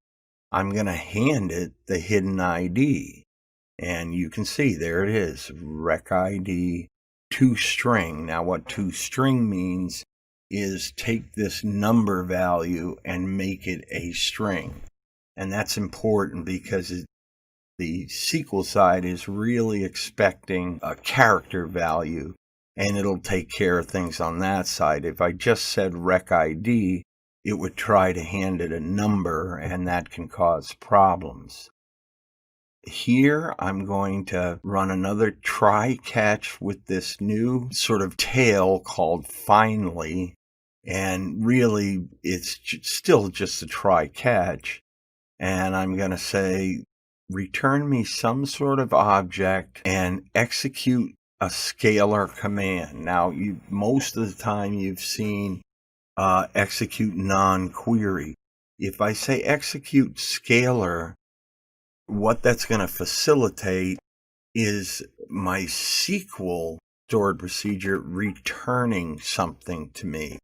I'm going to hand it the hidden ID. And you can see there it is, rec ID toString. Now what toString means is take this number value and make it a string. And that's important because the SQL side is really expecting a character value, and it'll take care of things on that side. If I just said rec ID, it would try to hand it a number, and that can cause problems. Here, I'm going to run another try catch with this new sort of tail called finally. And really, it's still just a try catch. And I'm going to say, return me some sort of object and execute a scalar command. Now, most of the time you've seen execute non-query. If I say execute scalar, what that's going to facilitate is my SQL stored procedure returning something to me.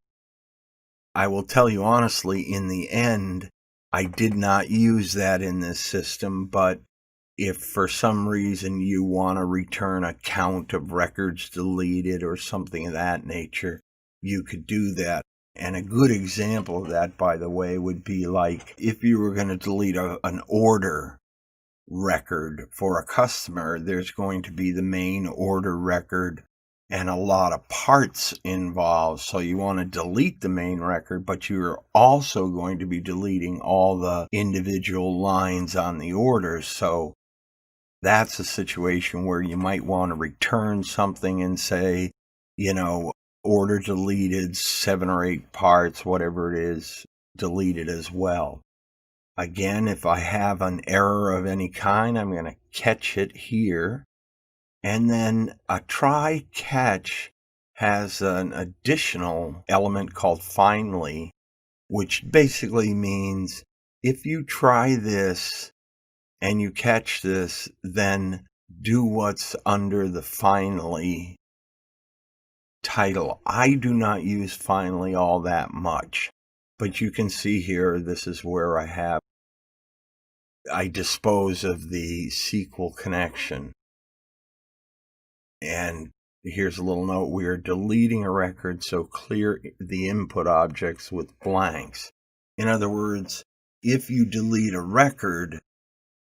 I will tell you honestly, in the end, I did not use that in this system, but if for some reason you want to return a count of records deleted or something of that nature, you could do that. And a good example of that, by the way, would be like if you were going to delete an order record for a customer, there's going to be the main order record and a lot of parts involved. So you want to delete the main record, but you're also going to be deleting all the individual lines on the order. So that's a situation where you might want to return something and say, order deleted, 7 or 8 parts, whatever it is, deleted as well. Again, if I have an error of any kind, I'm going to catch it here. And then a try catch has an additional element called finally, which basically means if you try this and you catch this, then do what's under the finally title. I do not use finally all that much, but you can see here, this is where I dispose of the SQL connection. And here's a little note, we are deleting a record, so clear the input objects with blanks. In other words, if you delete a record,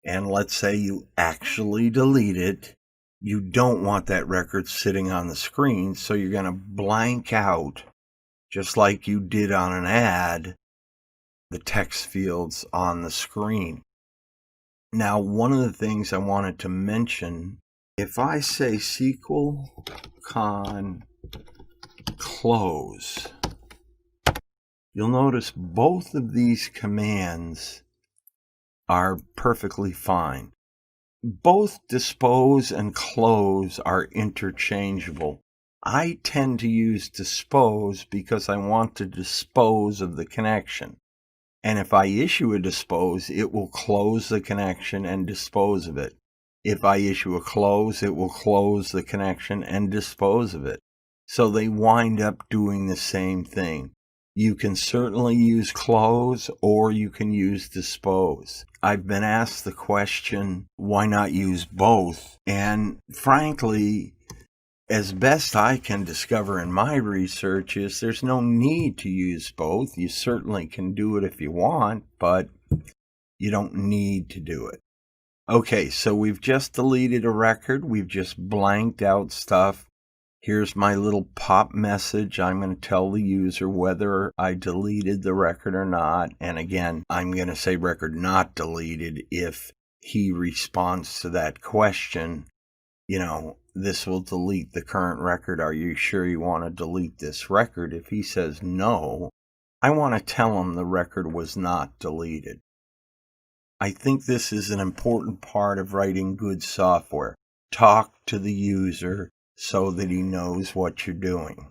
and let's say you actually delete it, you don't want that record sitting on the screen, so you're going to blank out, just like you did on an ad, the text fields on the screen. Now, one of the things I wanted to mention, if I say SQL con close, you'll notice both of these commands are perfectly fine. Both dispose and close are interchangeable. I tend to use dispose because I want to dispose of the connection. And if I issue a dispose, it will close the connection and dispose of it. If I issue a close, it will close the connection and dispose of it. So they wind up doing the same thing. You can certainly use close or you can use dispose. I've been asked the question, why not use both? And frankly, as best I can discover in my research, is there's no need to use both. You certainly can do it if you want, but you don't need to do it. Okay, so we've just deleted a record. We've just blanked out stuff. Here's my little pop message. I'm going to tell the user whether I deleted the record or not. And again, I'm going to say record not deleted if he responds to that question. You know, this will delete the current record. Are you sure you want to delete this record? If he says no, I want to tell him the record was not deleted. I think this is an important part of writing good software. Talk to the user so that he knows what you're doing.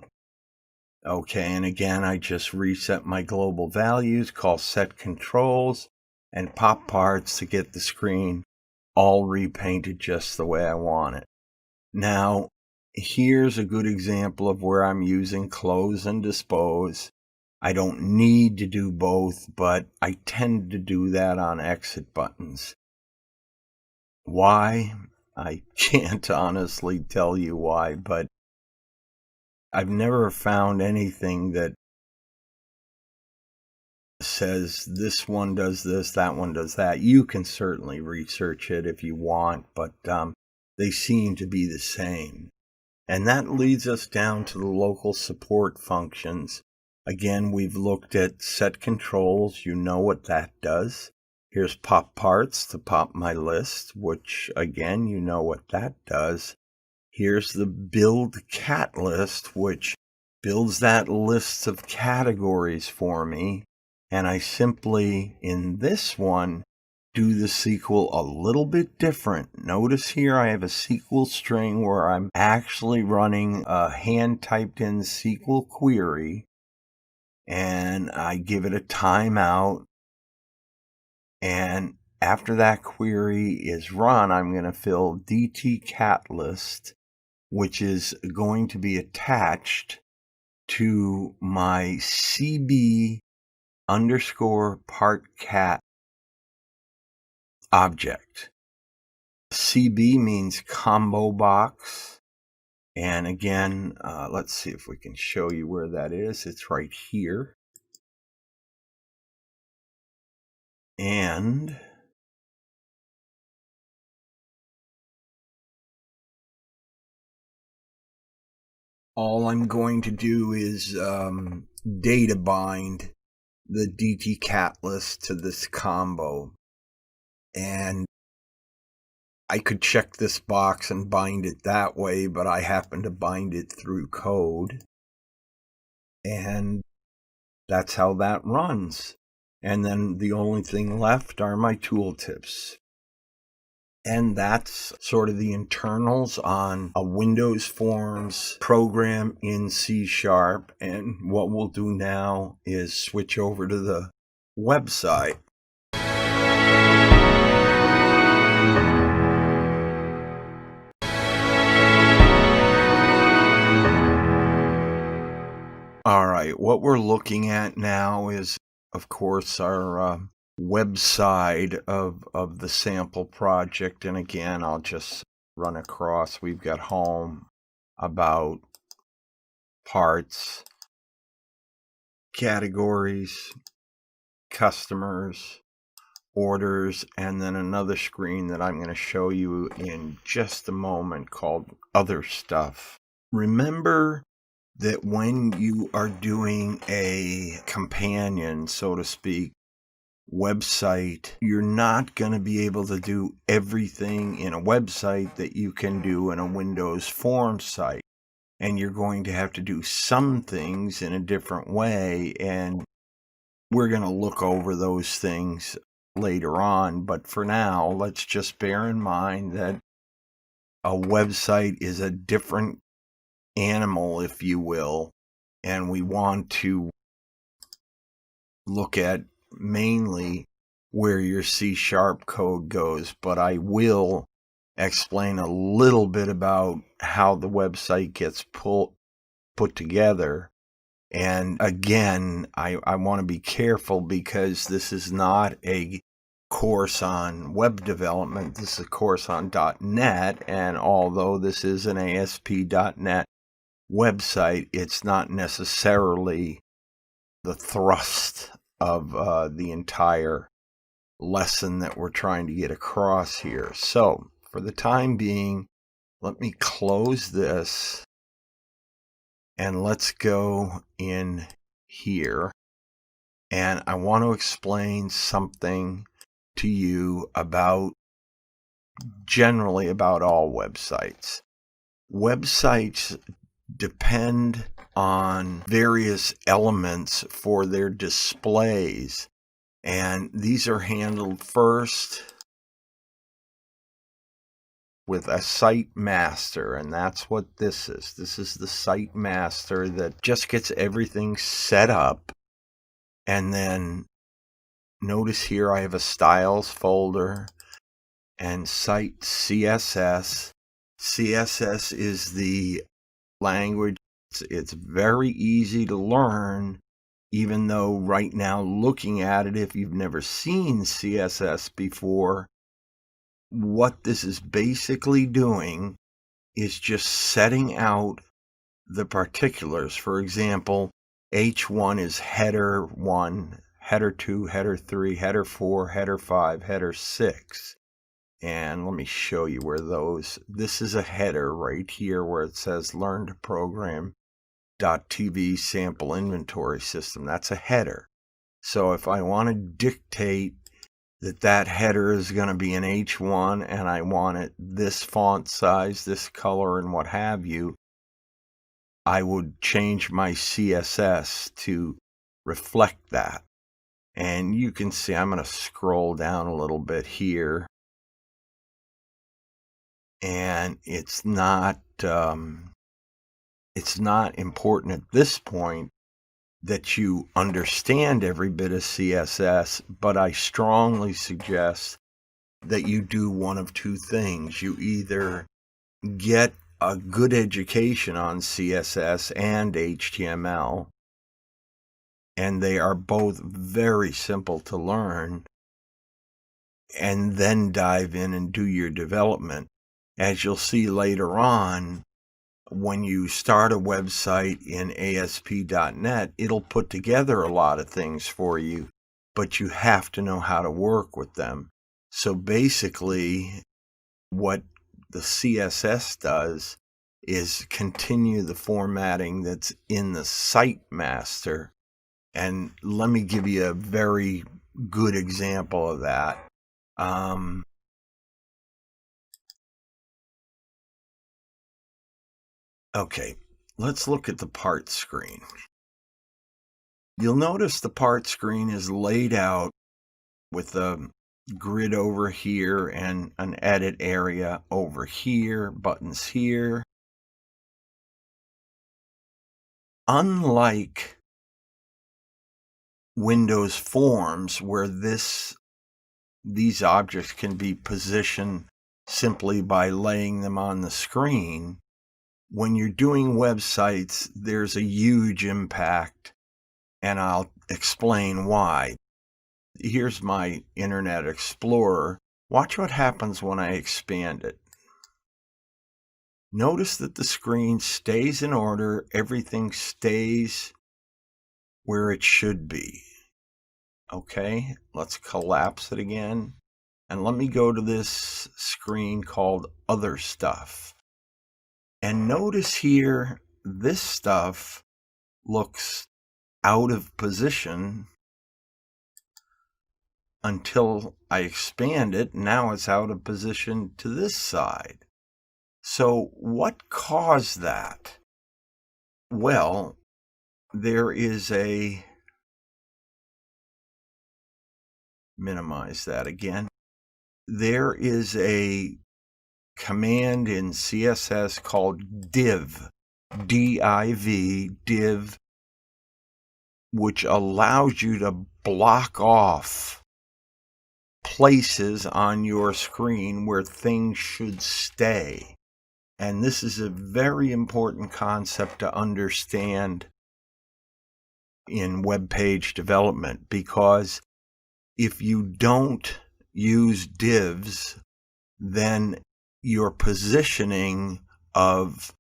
Okay, and again, I just reset my global values, call set controls, and pop parts to get the screen all repainted just the way I want it. Now, here's a good example of where I'm using close and dispose. I don't need to do both, but I tend to do that on exit buttons. Why? I can't honestly tell you why, but I've never found anything that says this one does this, that one does that. You can certainly research it if you want, but they seem to be the same. And that leads us down to the local support functions. Again, we've looked at set controls. You know what that does. Here's pop parts to pop my list, which again, you know what that does. Here's the build cat list, which builds that list of categories for me. And I simply, in this one, do the SQL a little bit different. Notice here I have a SQL string where I'm actually running a hand-typed in SQL query. And I give it a timeout. And after that query is run, I'm going to fill DT cat list, which is going to be attached to my CB underscore part cat object. CB means combo box. And again, let's see if we can show you where that is. It's right here. And all I'm going to do is data bind the DT cat list to this combo. And I could check this box and bind it that way, but I happen to bind it through code. And that's how that runs. And then the only thing left are my tooltips. And that's sort of the internals on a Windows Forms program in C#. And what we'll do now is switch over to the website. right. What we're looking at now is, of course, our website of the sample project. And again, I'll just run across. We've got home, about, parts, categories, customers, orders, and then another screen that I'm going to show you in just a moment called other stuff. Remember that when you are doing a companion, so to speak, website, you're not going to be able to do everything in a website that you can do in a Windows form site. And you're going to have to do some things in a different way. And we're going to look over those things later on. But for now, let's just bear in mind that a website is a different animal, if you will. And we want to look at mainly where your C# code goes. But I will explain a little bit about how the website gets put together. And again, I want to be careful because this is not a course on web development. This is a course on .NET. And although this is an ASP.NET website, it's not necessarily the thrust of the entire lesson that we're trying to get across here. So for the time being, let me close this. And let's go in here. And I want to explain something to you generally about all websites. Websites depend on various elements for their displays. And these are handled first with a site master, and that's what this is. This is the site master that just gets everything set up. And then notice here I have a styles folder and site CSS. CSS is the language. It's very easy to learn, even though right now looking at it, if you've never seen CSS before, what this is basically doing is just setting out the particulars. For example, H1 is header 1, header 2, header 3, header 4, header 5, header 6. And let me show you where this is a header right here where it says learn to program .tv sample inventory system. That's a header. So if I want to dictate that header is going to be an H1 and I want it this font size, this color, and what have you, I would change my CSS to reflect that. And you can see I'm going to scroll down a little bit here. And it's not important at this point that you understand every bit of CSS, but I strongly suggest that you do one of two things. You either get a good education on CSS and HTML, and they are both very simple to learn, and then dive in and do your development. As you'll see later on, when you start a website in ASP.NET, it'll put together a lot of things for you, but you have to know how to work with them. So basically, what the CSS does is continue the formatting that's in the site master. And let me give you a very good example of that. Okay, let's look at the part screen. You'll notice the part screen is laid out with a grid over here and an edit area over here, buttons here. Unlike Windows Forms, where these objects can be positioned simply by laying them on the screen, when you're doing websites, there's a huge impact, and I'll explain why. Here's my Internet Explorer. Watch what happens when I expand it. Notice that the screen stays in order. Everything stays where it should be. Okay, let's collapse it again. And let me go to this screen called Other Stuff. And notice here, this stuff looks out of position until I expand it. Now it's out of position to this side. So what caused that? Well, there is a, minimize that again. There is a command in CSS called div, D-I-V, div, which allows you to block off places on your screen where things should stay. And this is a very important concept to understand in web page development, because if you don't use divs, then your positioning of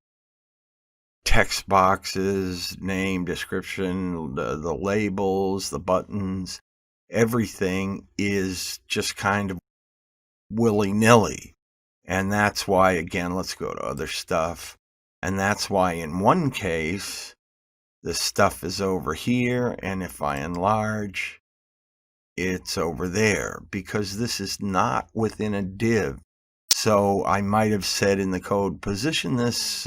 text boxes, name, description, the labels, the buttons, everything is just kind of willy-nilly. And that's why, again, let's go to Other Stuff. And that's why in one case, the stuff is over here, and if I enlarge, it's over there, because this is not within a div. So I might have said in the code, position this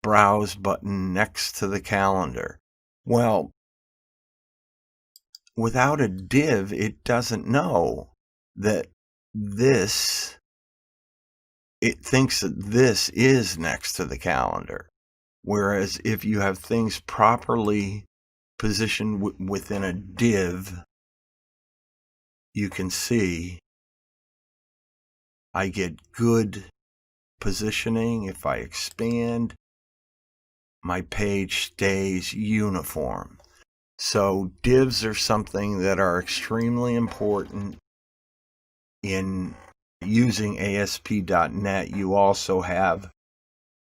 browse button next to the calendar. Well, without a div, it doesn't know that this, it thinks that this is next to the calendar. Whereas if you have things properly positioned within a div, you can see I get good positioning. If I expand, my page stays uniform. So divs are something that are extremely important in using ASP.NET. You also have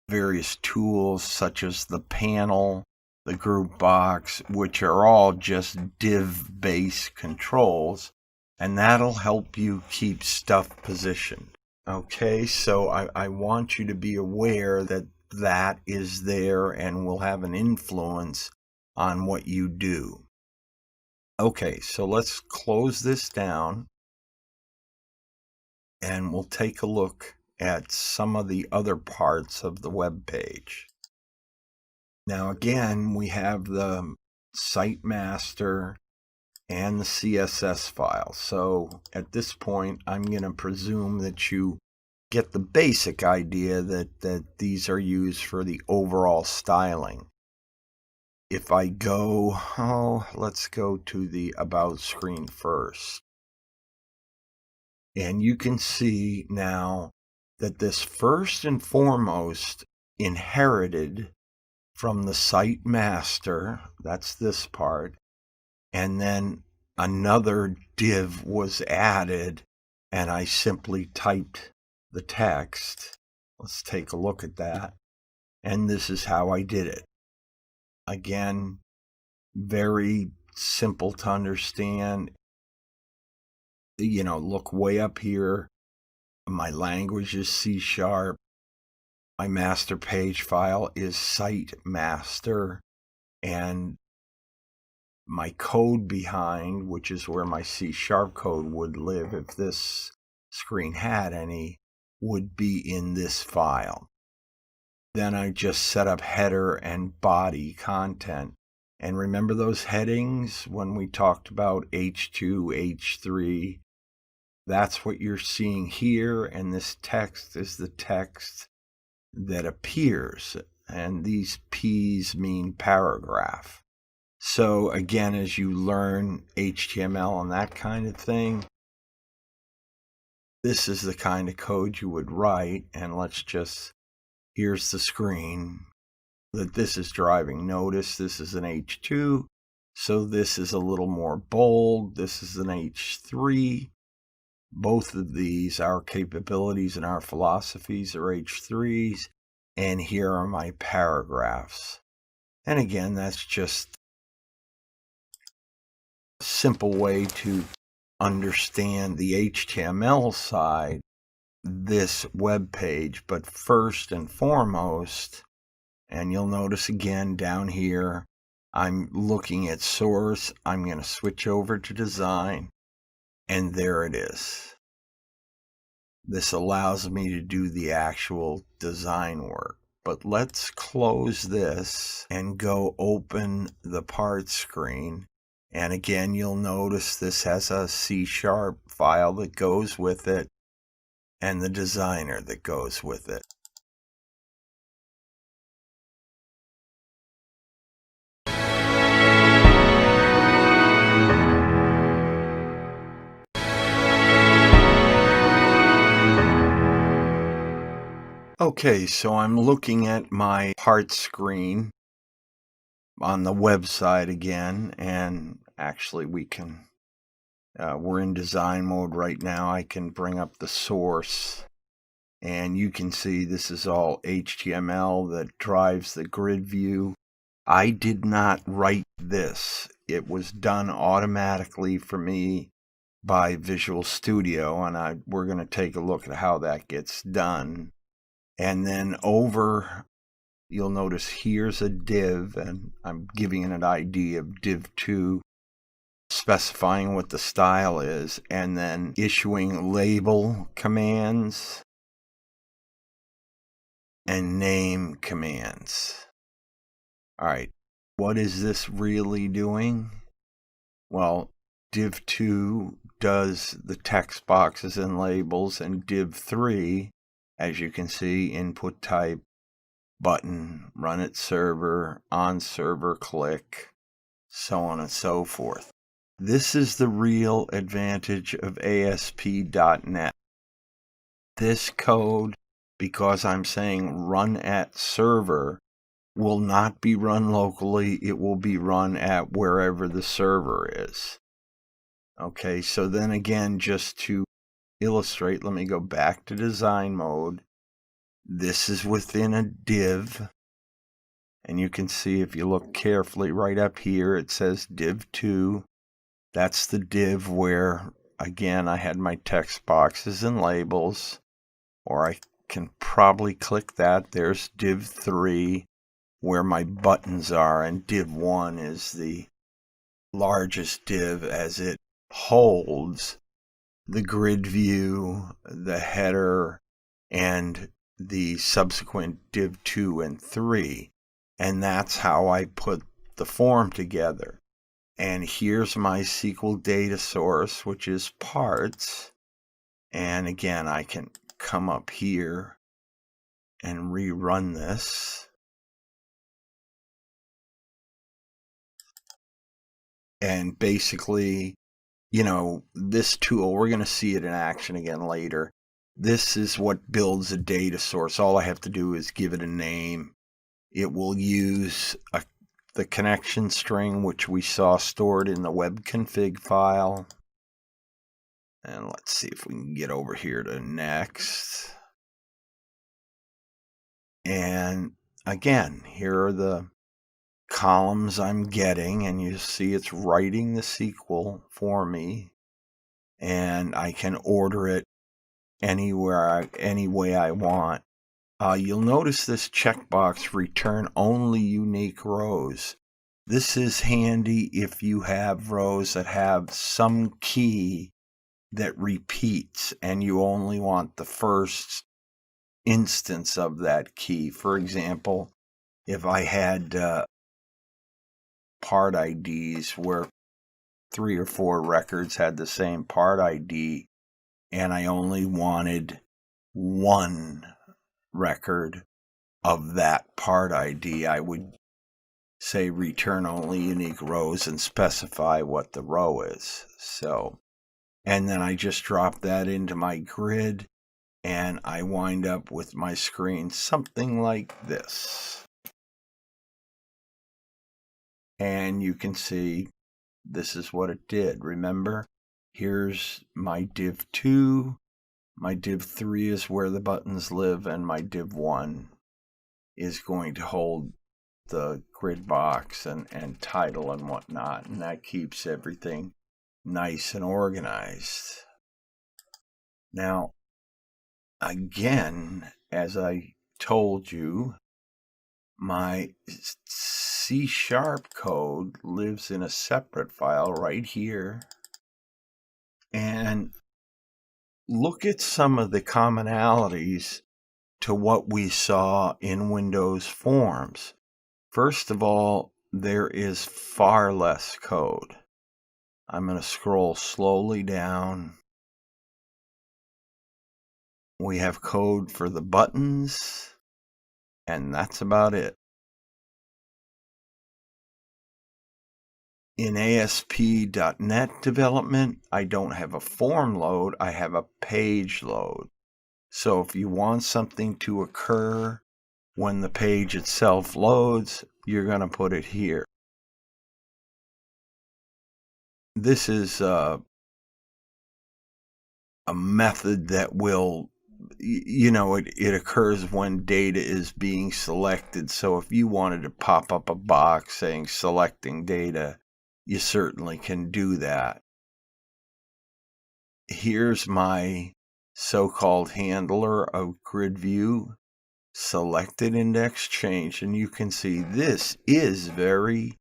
various tools such as the panel, the group box, which are all just div-based controls, and that'll help you keep stuff positioned. Okay, so I want you to be aware that that is there and will have an influence on what you do. Okay, so let's close this down, and we'll take a look at some of the other parts of the web page. Now again, we have the site master and the CSS file. So at this point, I'm going to presume that you get the basic idea that these are used for the overall styling. If I go, let's go to the About screen first. And you can see now that this first and foremost inherited from the site master, that's this part, and then another div was added, and I simply typed the text. Let's take a look at that. And this is how I did it. Again, very simple to understand. You know, look way up here. My language is C#. My master page file is site master. And my code behind, which is where my C# code would live if this screen had any, would be in this file. Then I just set up header and body content. And remember those headings when we talked about H2, H3? That's what you're seeing here, and this text is the text that appears. And these P's mean paragraph. So again, as you learn HTML and that kind of thing, this is the kind of code you would write. And let's just here's the screen that this is driving. Notice this is an H2, so this is a little more bold. This is an H3. Both of these, our capabilities and our philosophies, are H3s. And here are my paragraphs. And again, that's just a simple way to understand the HTML side, this web page. But first and foremost, and you'll notice again down here, I'm looking at source. I'm going to switch over to design, and there it is. This allows me to do the actual design work. But let's close this and go open the parts screen. And again, you'll notice this has a C# file that goes with it and the designer that goes with it. Okay, so I'm looking at my parts screen on the website again, and actually we can, we're in design mode right now. I can bring up the source, and you can see this is all HTML that drives the grid view. I did not write this. It was done automatically for me by Visual Studio, and we're going to take a look at how that gets done. And then over, you'll notice here's a div, and I'm giving it an ID of div2, specifying what the style is, and then issuing label commands and name commands. All right, what is this really doing? Well, div2 does the text boxes and labels, and div3, as you can see, input type, button, run at server, on server click, so on and so forth. This is the real advantage of ASP.NET. This code, because I'm saying run at server, will not be run locally. It will be run at wherever the server is. Okay, so then again, just to illustrate, let me go back to design mode. This is within a div, and you can see if you look carefully right up here, it says div2. That's the div where, again, I had my text boxes and labels, or I can probably click that. There's div3 where my buttons are, and div1 is the largest div as it holds the grid view, the header, and the subsequent div 2 and 3. And that's how I put the form together. And here's my SQL data source, which is parts. And again, I can come up here and rerun this. And basically, you know, this tool, we're going to see it in action again later. This is what builds a data source. All I have to do is give it a name. It will use the connection string, which we saw stored in the web config file. And let's see if we can get over here to next. And again, here are the columns I'm getting, and you see it's writing the SQL for me. And I can order it anywhere, any way I want. You'll notice this checkbox, return only unique rows. This is handy if you have rows that have some key that repeats and you only want the first instance of that key. For example, if I had part IDs where 3 or 4 records had the same part ID, and I only wanted one record of that part ID, I would say return only unique rows and specify what the row is. So, and then I just drop that into my grid, and I wind up with my screen something like this. And you can see this is what it did. Remember, here's my div 2, my div 3 is where the buttons live, and my div 1 is going to hold the grid box and title and whatnot, and that keeps everything nice and organized. Now, again, as I told you, my C# code lives in a separate file right here. And look at some of the commonalities to what we saw in Windows Forms. First of all, there is far less code. I'm going to scroll slowly down. We have code for the buttons, and that's about it. In ASP.NET development, I don't have a form load, I have a page load. So if you want something to occur when the page itself loads, you're going to put it here. This is a method that will, it occurs when data is being selected. So if you wanted to pop up a box saying selecting data, you certainly can do that. Here's my so-called handler of grid view, selected index change, and you can see this is very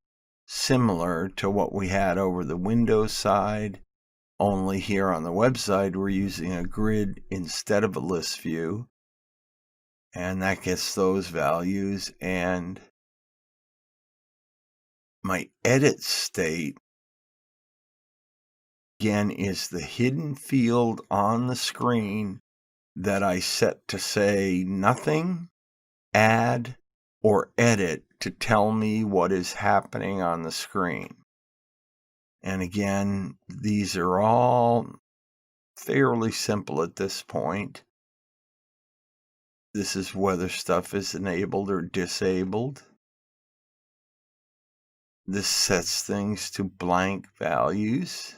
similar to what we had over the Windows side, only here on the website we're using a grid instead of a list view, and that gets those values. And my edit state, again, is the hidden field on the screen that I set to say nothing, add, or edit to tell me what is happening on the screen. And again, these are all fairly simple at this point. This is whether stuff is enabled or disabled. This sets things to blank values.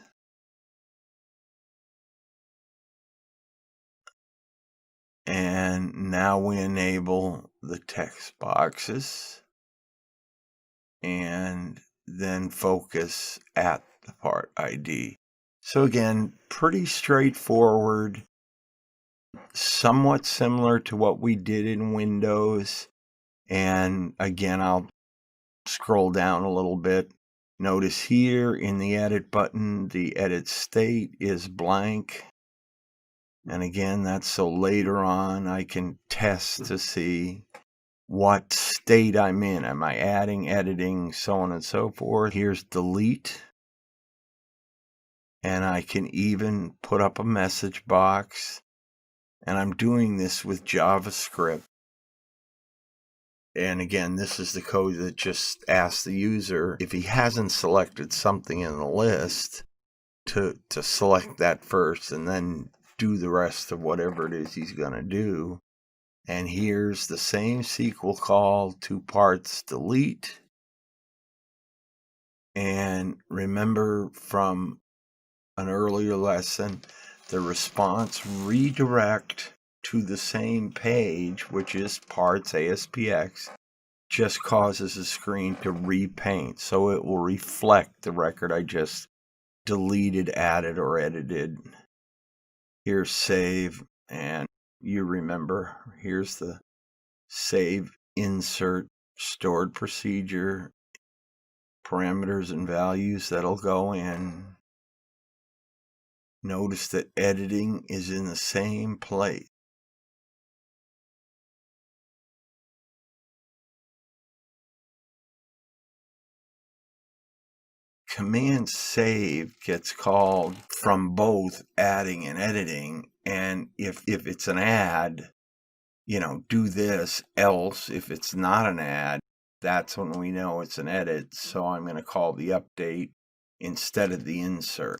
And now we enable the text boxes and then focus at the part ID. So again, pretty straightforward, somewhat similar to what we did in Windows. And again, I'll scroll down a little bit. Notice here in the edit button, the edit state is blank. And again, that's so later on I can test to see what state I'm in. Am I adding, editing, so on and so forth? Here's delete. And I can even put up a message box. And I'm doing this with JavaScript. And again, this is the code that just asks the user, if he hasn't selected something in the list, to select that first and then do the rest of whatever it is he's going to do. And here's the same SQL call, 2 parts delete. And remember from an earlier lesson, the response redirect to the same page, which is parts ASPX, just causes the screen to repaint. So it will reflect the record I just deleted, added, or edited. Here's save, and you remember, here's the save, insert, stored procedure, parameters and values that'll go in. Notice that editing is in the same place. Command save gets called from both adding and editing, and if it's an add, do this, else if it's not an add, that's when we know it's an edit. So I'm going to call the update instead of the insert.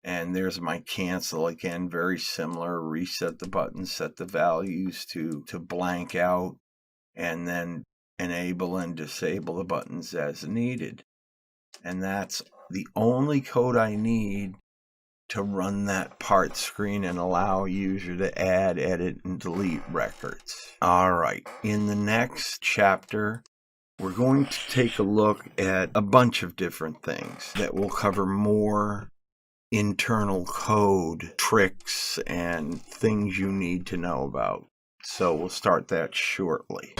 And there's my cancel again, very similar. Reset the button, set the values to blank out, and then enable and disable the buttons as needed. And that's the only code I need to run that part screen and allow a user to add, edit, and delete records. All right, in the next chapter, we're going to take a look at a bunch of different things that will cover more internal code tricks and things you need to know about. So we'll start that shortly.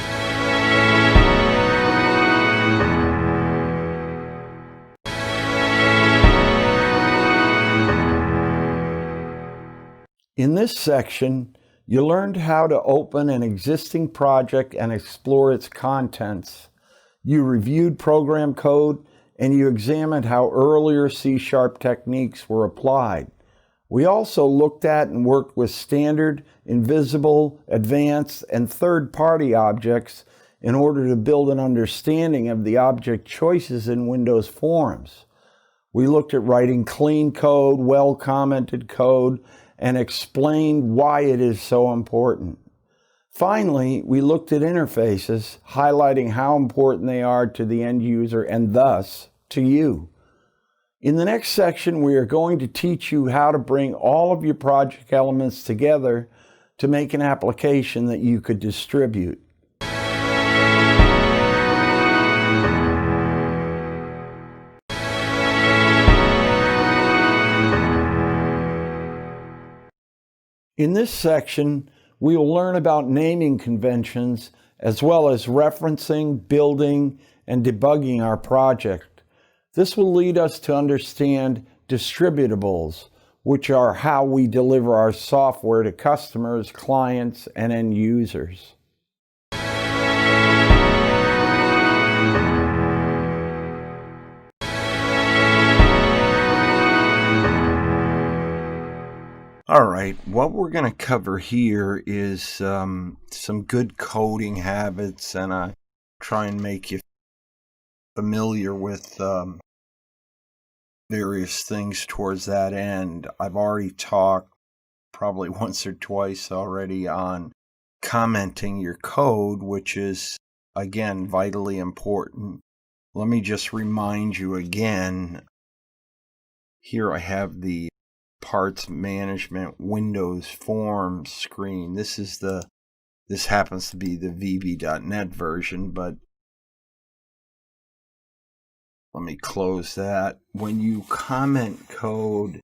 In this section, you learned how to open an existing project and explore its contents. You reviewed program code and you examined how earlier C# techniques were applied. We also looked at and worked with standard, invisible, advanced, and third-party objects in order to build an understanding of the object choices in Windows Forms. We looked at writing clean code, well-commented code, and explained why it is so important. Finally, we looked at interfaces, highlighting how important they are to the end user and thus to you. In the next section, we are going to teach you how to bring all of your project elements together to make an application that you could distribute. In this section, we will learn about naming conventions as well as referencing, building, and debugging our project. This will lead us to understand distributables, which are how we deliver our software to customers, clients, and end users. All right, what we're going to cover here is some good coding habits, and I try and make you familiar with various things towards that end. I've already talked probably once or twice already on commenting your code, which is, again, vitally important. Let me just remind you again. Here I have the Parts Management Windows Forms screen. This happens to be the VB.NET version, but let me close that. When you comment code,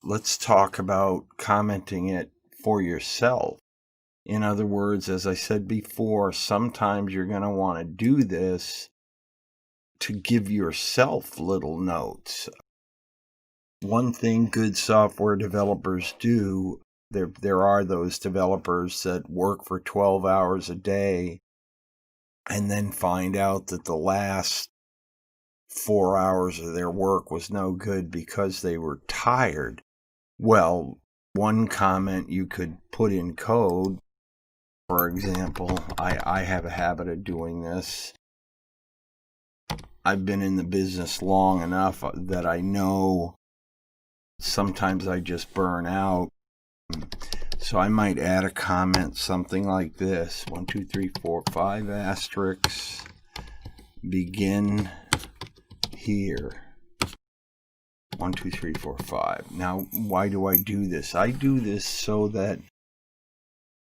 let's talk about commenting it for yourself. In other words, as I said before, sometimes you're going to want to do this to give yourself little notes. One thing good software developers do, there are those developers that work for 12 hours a day and then find out that the last 4 hours of their work was no good because they were tired. Well, one comment you could put in code, for example, I have a habit of doing this. I've been in the business long enough that I know sometimes I just burn out. So I might add a comment, something like this: 1, 2, 3, 4, 5 asterisks, begin here. 1, 2, 3, 4, 5. Now, why do I do this? I do this so that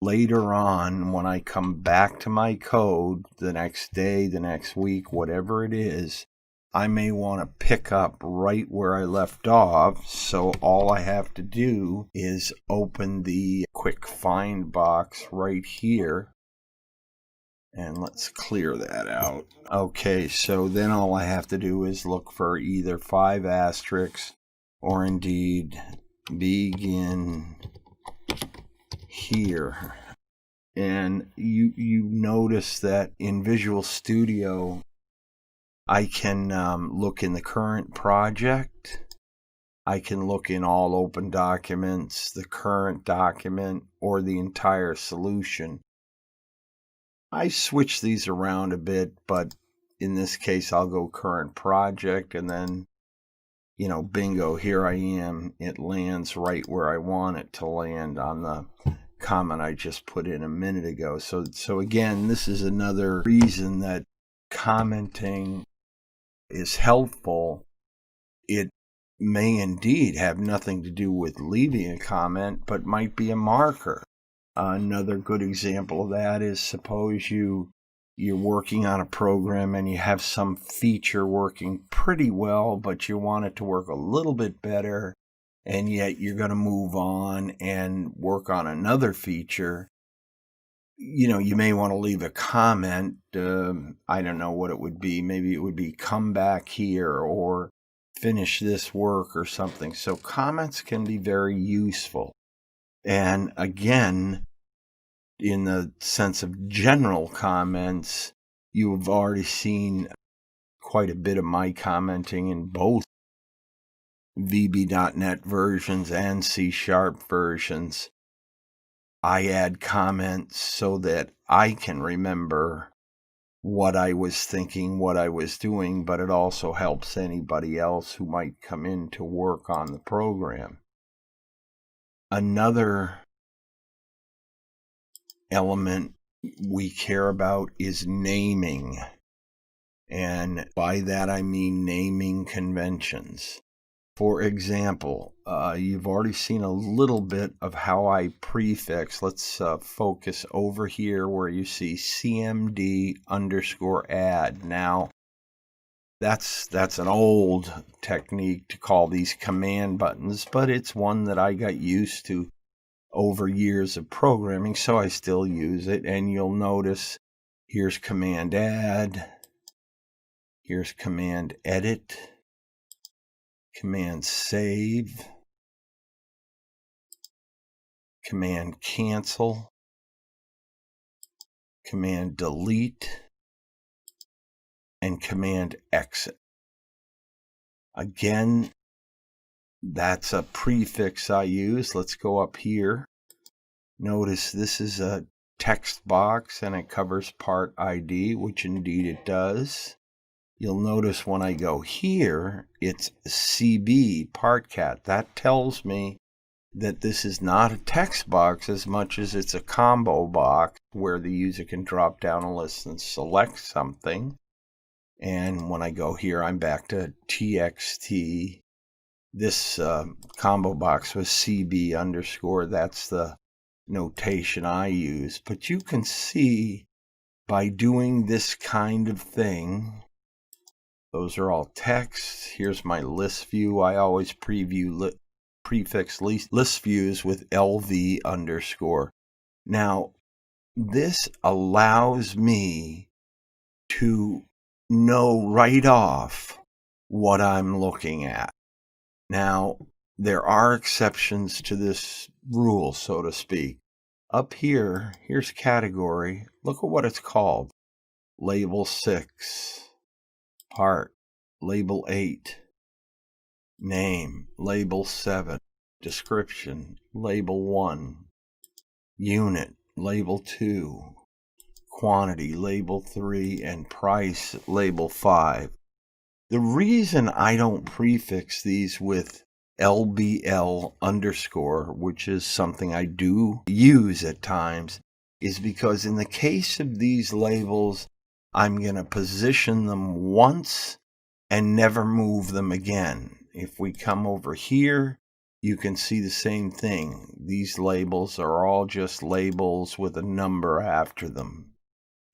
later on, when I come back to my code the next day, the next week, whatever it is, I may want to pick up right where I left off. So all I have to do is open the quick find box right here. And let's clear that out. Okay, so then all I have to do is look for either 5 asterisks or indeed begin here. And you notice that in Visual Studio, I can look in the current project. I can look in all open documents, the current document, or the entire solution. I switch these around a bit, but in this case, I'll go current project and then, bingo, here I am. It lands right where I want it to land on the comment I just put in a minute ago. So again, this is another reason that commenting is helpful. It may indeed have nothing to do with leaving a comment, but might be a marker. Another good example of that is, suppose you're working on a program and you have some feature working pretty well, but you want it to work a little bit better, and yet you're going to move on and work on another feature. You may want to leave a comment. I don't know what it would be. Maybe it would be come back here or finish this work or something. So comments can be very useful. And again, in the sense of general comments, you've already seen quite a bit of my commenting in both VB.NET versions and C# versions. I add comments so that I can remember what I was thinking, what I was doing, but it also helps anybody else who might come in to work on the program. Another element we care about is naming. And by that I mean naming conventions. For example, you've already seen a little bit of how I prefix. Let's focus over here where you see cmd_add. Now, that's an old technique to call these command buttons, but it's one that I got used to over years of programming, so I still use it. And you'll notice here's command add, here's command edit, command save, command cancel, command delete, and command exit. Again, that's a prefix I use. Let's go up here. Notice this is a text box and it covers part ID, which indeed it does. You'll notice when I go here, it's CB partcat. That tells me that this is not a text box as much as it's a combo box where the user can drop down a list and select something. And when I go here, I'm back to TXT. This combo box was CB_. That's the notation I use. But you can see by doing this kind of thing, those are all text. Here's my list view. I always prefix list views with LV_. Now, this allows me to know right off what I'm looking at. Now, there are exceptions to this rule, so to speak. Up here, here's category. Look at what it's called. Label 6, part, label 8, name, label 7, description, label 1, unit, label 2, quantity, label 3, and price, label 5. The reason I don't prefix these with LBL_, which is something I do use at times, is because in the case of these labels, I'm going to position them once and never move them again. If we come over here, you can see the same thing. These labels are all just labels with a number after them.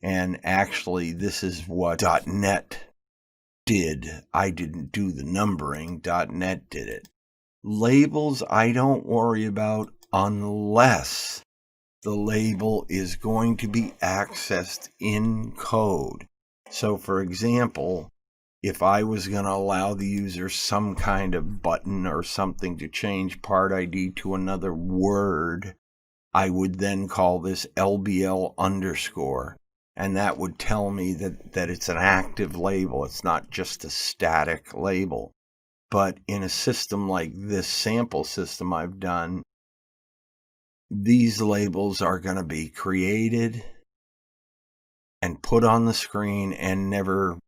And actually, this is what .NET did. I didn't do the numbering. .NET did it. Labels I don't worry about unless the label is going to be accessed in code. So for example, if I was going to allow the user some kind of button or something to change part ID to another word, I would then call this LBL_. And that would tell me that it's an active label. It's not just a static label. But in a system like this sample system I've done, these labels are going to be created and put on the screen and never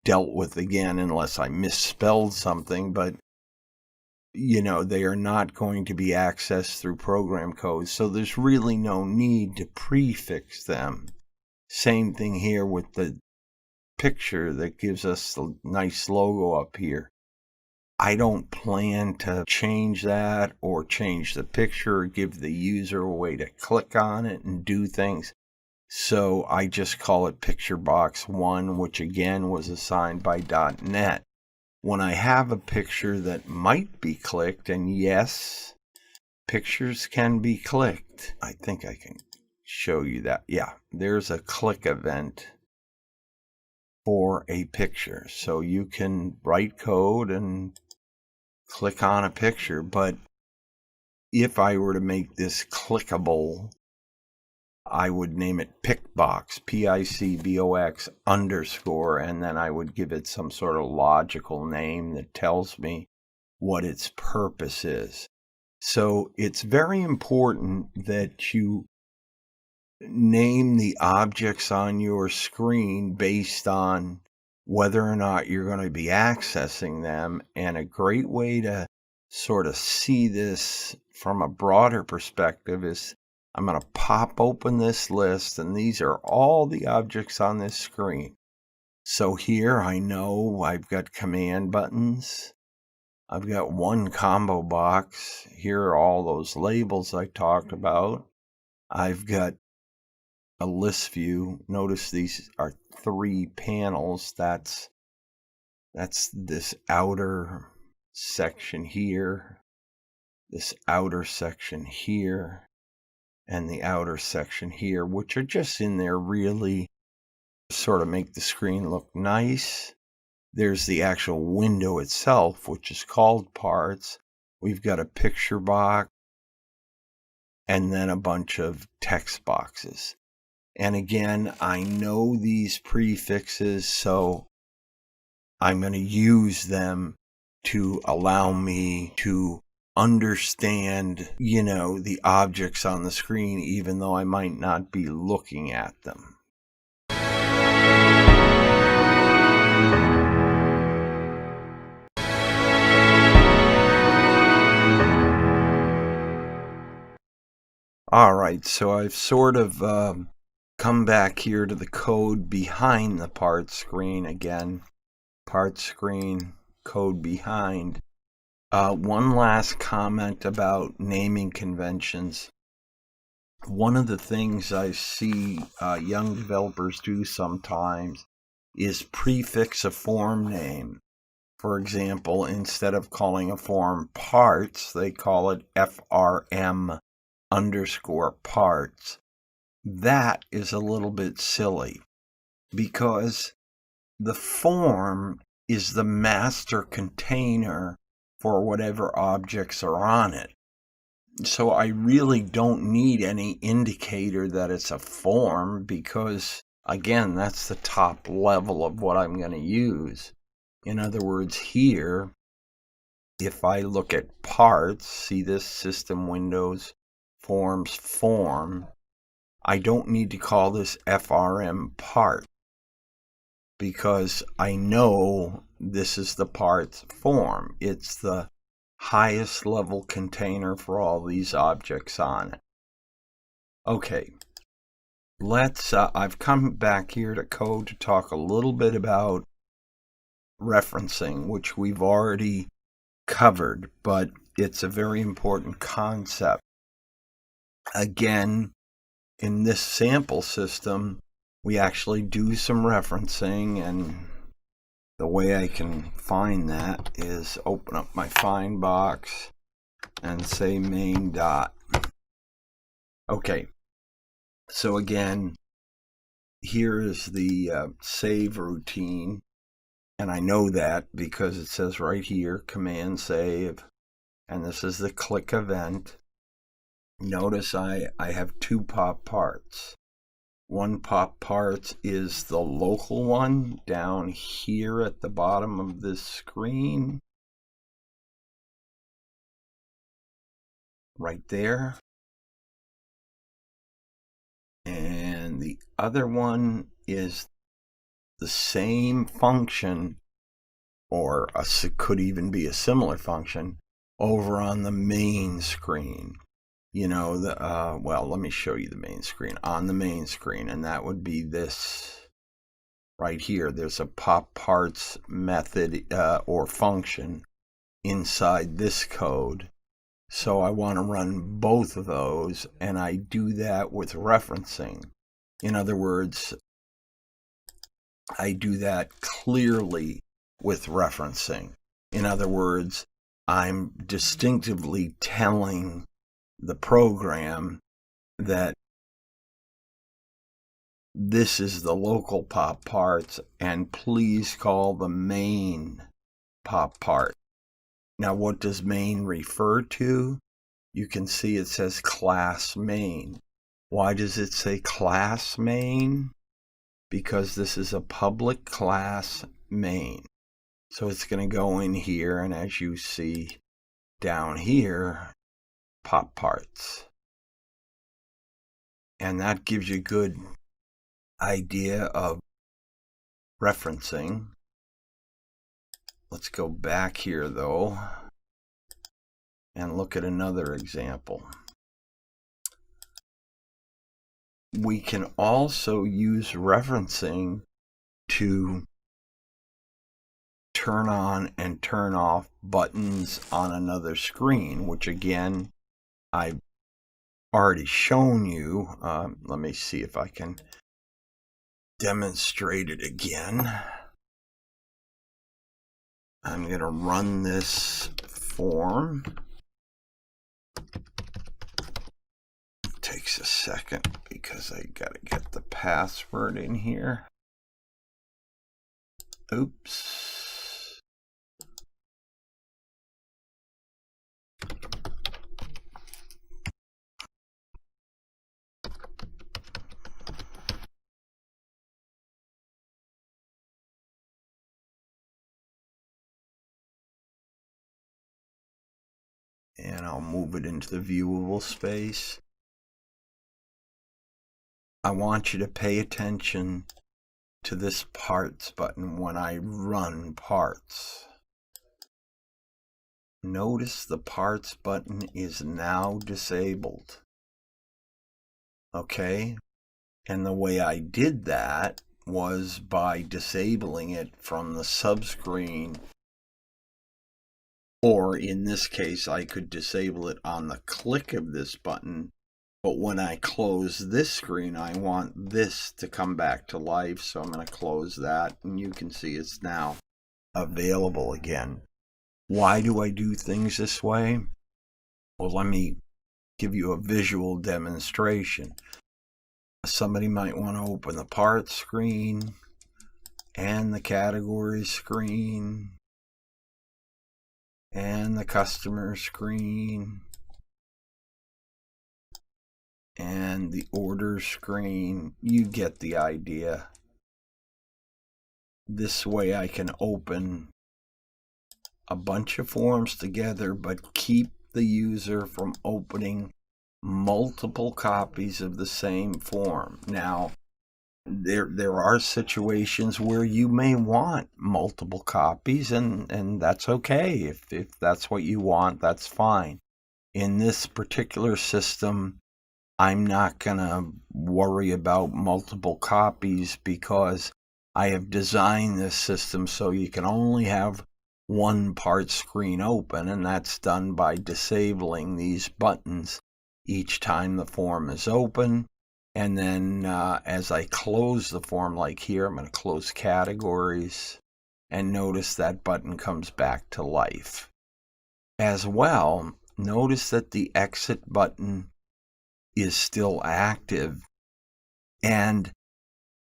dealt with again unless I misspelled something. But they are not going to be accessed through program codes. So there's really no need to prefix them. Same thing here with the picture that gives us the nice logo up here. I don't plan to change that or change the picture or give the user a way to click on it and do things. So I just call it Picture Box 1, which again was assigned by .NET. When I have a picture that might be clicked, and yes, pictures can be clicked. I think I can show you that. Yeah, there's a click event for a picture. So you can write code and click on a picture, but if I were to make this clickable, I would name it PicBox, PICBOX _, and then I would give it some sort of logical name that tells me what its purpose is. So it's very important that you name the objects on your screen based on whether or not you're going to be accessing them. And a great way to sort of see this from a broader perspective is I'm going to pop open this list, and these are all the objects on this screen. So here I know I've got command buttons. I've got one combo box. Here are all those labels I talked about. I've got a list view. Notice these are 3 panels. That's this outer section here, this outer section here, and the outer section here, which are just in there really sort of make the screen look nice. There's the actual window itself, which is called parts. We've got a picture box and then a bunch of text boxes. And again, I know these prefixes, so I'm going to use them to allow me to understand, the objects on the screen, even though I might not be looking at them. All right, so I've sort of come back here to the code behind the part screen again. Part screen, code behind. One last comment about naming conventions. One of the things I see young developers do sometimes is prefix a form name. For example, instead of calling a form parts, they call it FRM _parts. That is a little bit silly because the form is the master container for whatever objects are on it. So I really don't need any indicator that it's a form because, again, that's the top level of what I'm going to use. In other words, here, if I look at parts, see this System Windows Forms form, I don't need to call this FRM part because I know this is the parts form. It's the highest level container for all these objects on it. Okay, I've come back here to code to talk a little bit about referencing, which we've already covered, but it's a very important concept. Again, in this sample system, we actually do some referencing, and the way I can find that is open up my find box and say main dot. Okay, so again, here is the save routine, and I know that because it says right here, command save, and this is the click event. Notice I have 2 pop parts. One pop parts is the local one down here at the bottom of this screen. Right there. And the other one is the same function, or could even be a similar function, over on the main screen. Well, let me show you the main screen. On the main screen, and that would be this right here. There's a pop parts method or function inside this code. So I want to run both of those, and I do that with referencing. In other words, I do that clearly with referencing. In other words, I'm distinctively telling the program that this is the local pop parts, and please call the main pop part. Now, what does main refer to? You can see it says class main. Why does it say class main? Because this is a public class main. So it's going to go in here, and as you see down here, pop parts. And that gives you a good idea of referencing. Let's go back here though and look at another example. We can also use referencing to turn on and turn off buttons on another screen, which again, I've already shown you. Let me see if I can demonstrate it again. I'm going to run this form. It takes a second because I got to get the password in here. Oops. And I'll move it into the viewable space. I want you to pay attention to this parts button when I run parts. Notice the parts button is now disabled. Okay? And the way I did that was by disabling it from the subscreen, or in this case I could disable it on the click of this button, but when I close this screen I want this to come back to life, so I'm going to close that, and you can see it's now available again. Why do I do things this way? Well, let me give you a visual demonstration. Somebody might want to open the parts screen and the category screen and the customer screen and the order screen. You get the idea. This way I can open a bunch of forms together, but keep the user from opening multiple copies of the same form. Now, there are situations where you may want multiple copies, and that's okay. If that's what you want, that's fine. In this particular system, I'm not going to worry about multiple copies because I have designed this system so you can only have one part screen open, and that's done by disabling these buttons each time the form is open. And then as I close the form, like here, I'm going to close categories, and notice that button comes back to life. As well, notice that the exit button is still active. And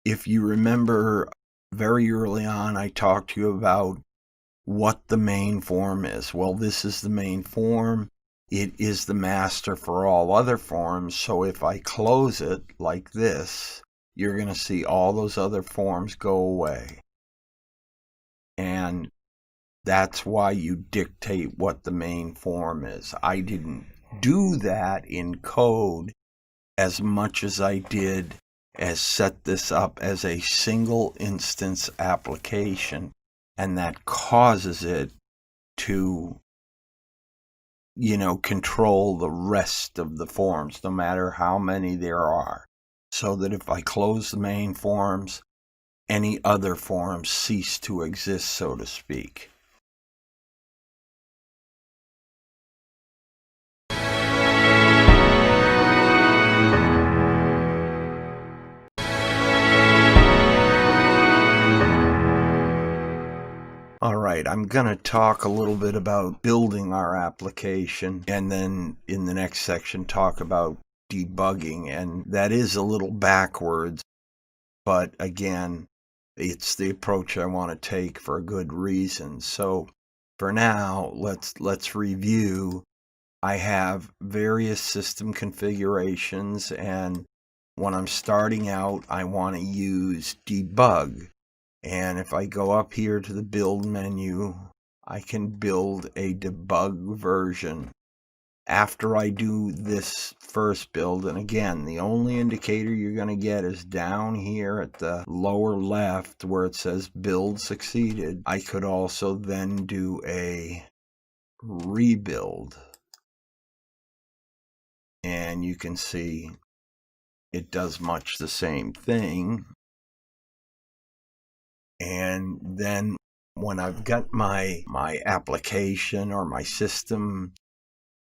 if you remember very early on, I talked to you about what the main form is. Well, this is the main form. It is the master for all other forms. So if I close it like this, you're going to see all those other forms go away. And that's why you dictate what the main form is. I didn't do that in code as much as I did as set this up as a single instance application, and that causes it to control the rest of the forms, no matter how many there are. So that if I close the main forms, any other forms cease to exist, so to speak. All right, I'm going to talk a little bit about building our application, and then in the next section talk about debugging. And that is a little backwards, but again, it's the approach I want to take for a good reason. So for now, let's review. I have various system configurations, and when I'm starting out, I want to use debug. And if I go up here to the build menu, I can build a debug version. After I do this first build, and again, the only indicator you're going to get is down here at the lower left where it says build succeeded. I could also then do a rebuild. And you can see it does much the same thing. And then when I've got my application or my system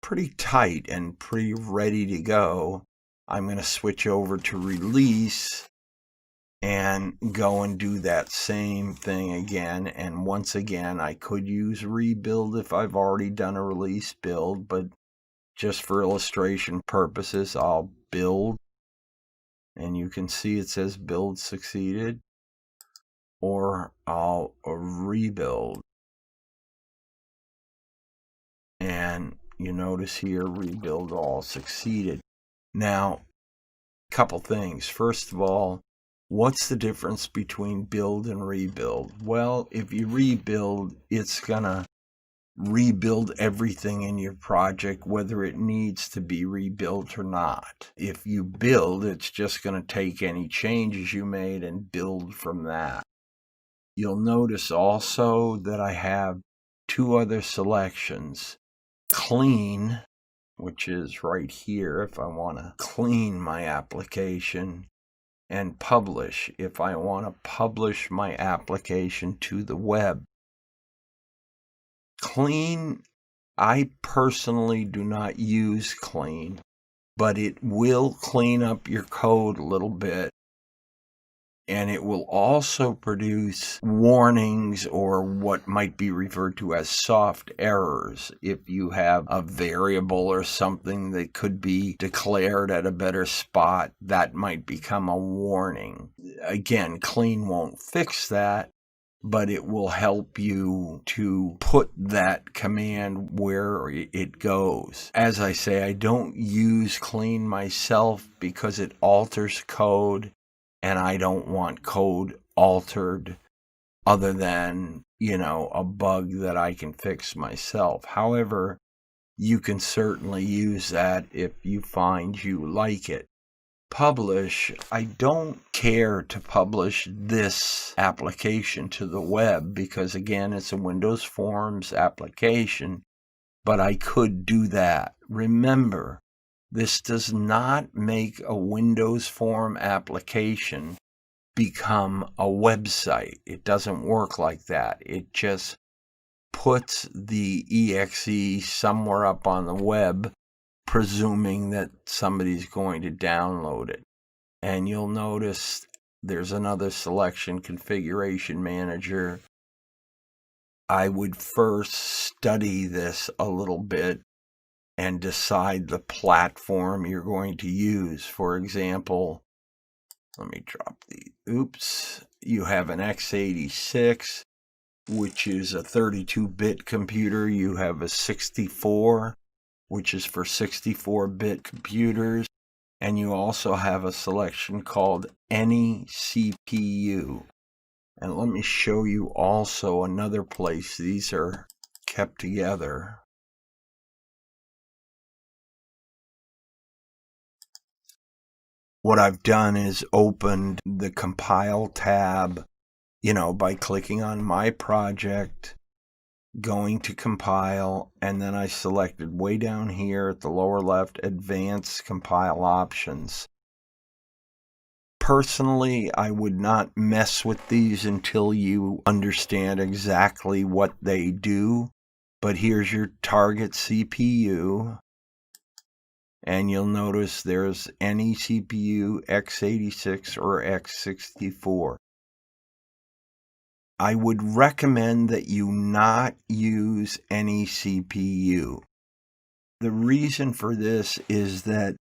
pretty tight and pretty ready to go, I'm going to switch over to release and go and do that same thing again. And once again, I could use rebuild if I've already done a release build, but just for illustration purposes, I'll build. And you can see it says build succeeded. Or I'll rebuild. And you notice here, rebuild all succeeded. Now, a couple things. First of all, what's the difference between build and rebuild? Well, if you rebuild, it's going to rebuild everything in your project, whether it needs to be rebuilt or not. If you build, it's just going to take any changes you made and build from that. You'll notice also that I have two other selections. Clean, which is right here if I want to clean my application, and publish if I want to publish my application to the web. Clean, I personally do not use clean, but it will clean up your code a little bit. And it will also produce warnings or what might be referred to as soft errors. If you have a variable or something that could be declared at a better spot, that might become a warning. Again, clean won't fix that, but it will help you to put that command where it goes. As I say, I don't use clean myself because it alters code. And I don't want code altered other than, a bug that I can fix myself. However, you can certainly use that if you find you like it. Publish, I don't care to publish this application to the web because, again, it's a Windows Forms application, but I could do that. Remember, this does not make a Windows Form application become a website. It doesn't work like that. It just puts the exe somewhere up on the web, presuming that somebody's going to download it. And you'll notice there's another selection, Configuration Manager. I would first study this a little bit and decide the platform you're going to use. For example, let me drop you have an x86, which is a 32-bit computer. You have a 64, which is for 64-bit computers. And you also have a selection called any CPU. And let me show you also another place these are kept together. What I've done is opened the compile tab, by clicking on my project, going to compile, and then I selected way down here at the lower left, advanced compile options. Personally, I would not mess with these until you understand exactly what they do. But here's your target CPU. And you'll notice there's any CPU, x86 or x64. I would recommend that you not use any CPU. The reason for this is that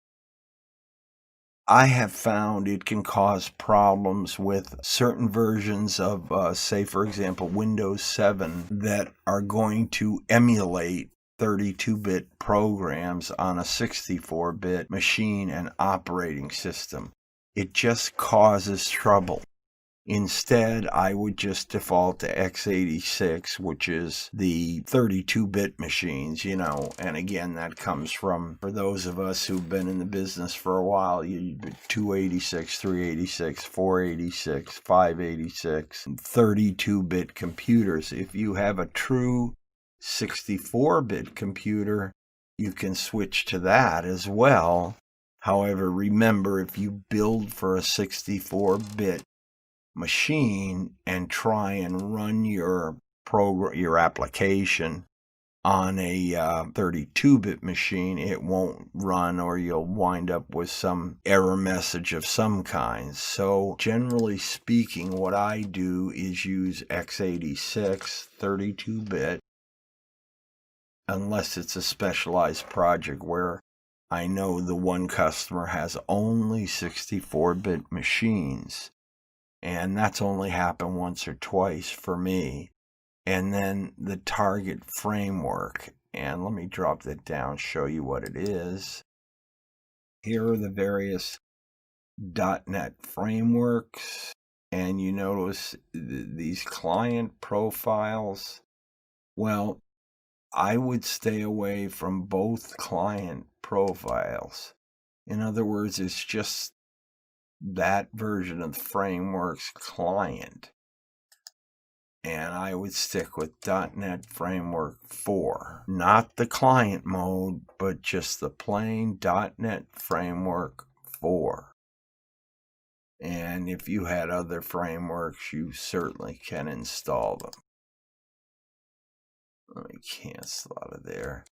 I have found it can cause problems with certain versions of, say, for example, Windows 7 that are going to emulate 32-bit programs on a 64-bit machine and operating system. It just causes trouble. Instead, I would just default to x86, which is the 32-bit machines, and again, that comes from, for those of us who've been in the business for a while, 286, 386, 486, 586, and 32-bit computers. If you have a true 64-bit computer, you can switch to that as well. However, remember, if you build for a 64-bit machine and try and run your application on a 32-bit machine, it won't run, or you'll wind up with some error message of some kind. So generally speaking, what I do is use x86 32-bit, unless it's a specialized project where I know the one customer has only 64-bit machines. And that's only happened once or twice for me. And then the target framework. And let me drop that down, show you what it is. Here are the various .NET frameworks. And you notice these client profiles. Well, I would stay away from both client profiles. In other words, it's just that version of the framework's client. And I would stick with .NET Framework 4. Not the client mode, but just the plain .NET Framework 4. And if you had other frameworks, you certainly can install them. Let me cancel out of there.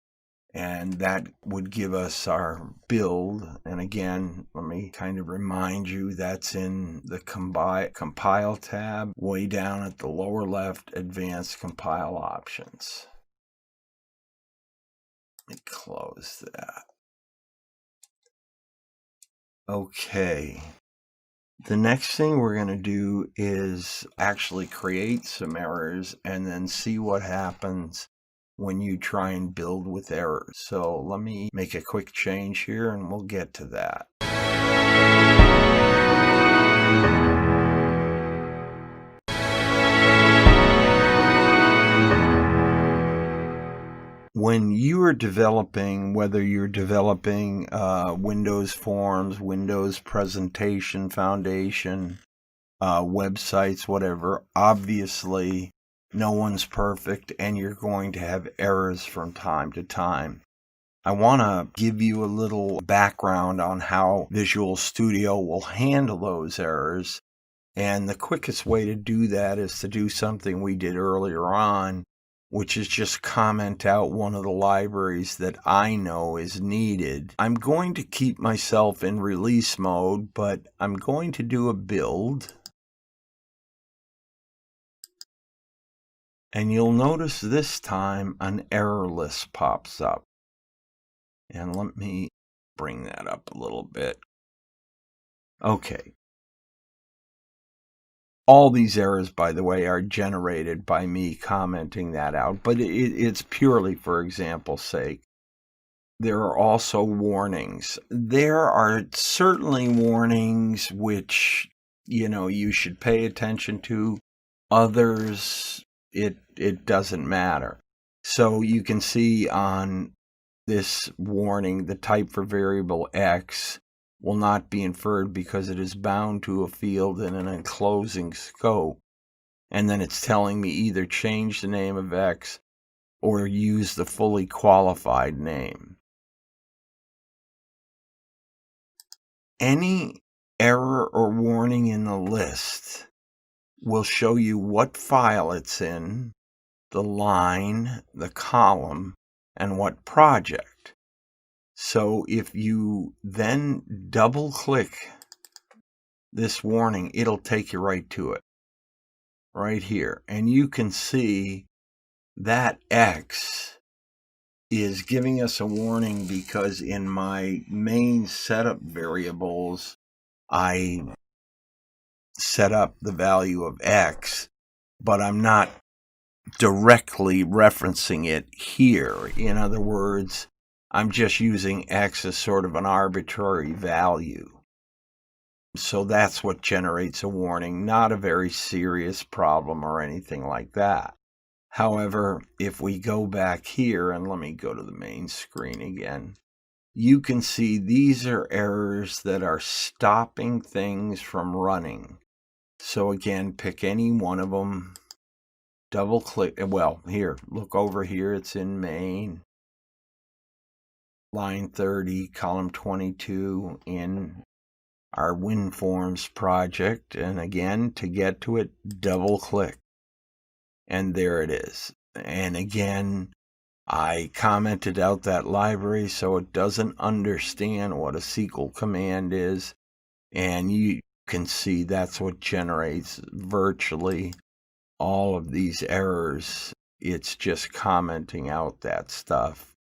And that would give us our build. And again, let me kind of remind you, that's in the compile tab, way down at the lower left, advanced compile options. Let me close that. Okay. The next thing we're going to do is actually create some errors and then see what happens when you try and build with errors. So let me make a quick change here and we'll get to that. When you are developing, whether you're developing Windows Forms, Windows Presentation Foundation, websites, whatever, obviously no one's perfect, and you're going to have errors from time to time. I want to give you a little background on how Visual Studio will handle those errors. And the quickest way to do that is to do something we did earlier on, which is just comment out one of the libraries that I know is needed. I'm going to keep myself in release mode, but I'm going to do a build. And you'll notice this time an error list pops up. And let me bring that up a little bit. Okay. All these errors, by the way, are generated by me commenting that out, but it's purely for example's sake. There are also warnings. There are certainly warnings which, you should pay attention to. Others, it doesn't matter. So you can see on this warning, the type for variable X will not be inferred because it is bound to a field in an enclosing scope. And then it's telling me either change the name of X or use the fully qualified name. Any error or warning in the list will show you what file it's in, the line, the column, and what project. So if you then double click this warning, it'll take you right to it, right here. And you can see that X is giving us a warning because in my main setup variables, I set up the value of X, but I'm not directly referencing it here. In other words, I'm just using X as sort of an arbitrary value. So that's what generates a warning, not a very serious problem or anything like that. However, if we go back here, and let me go to the main screen again, you can see these are errors that are stopping things from running. So again, pick any one of them, double click, well, here, look over here, it's in main, line 30, column 22 in our WinForms project. And again, to get to it, double click. And there it is. And again, I commented out that library so it doesn't understand what a SQL command is. And you can see that's what generates virtually all of these errors. It's just commenting out that stuff.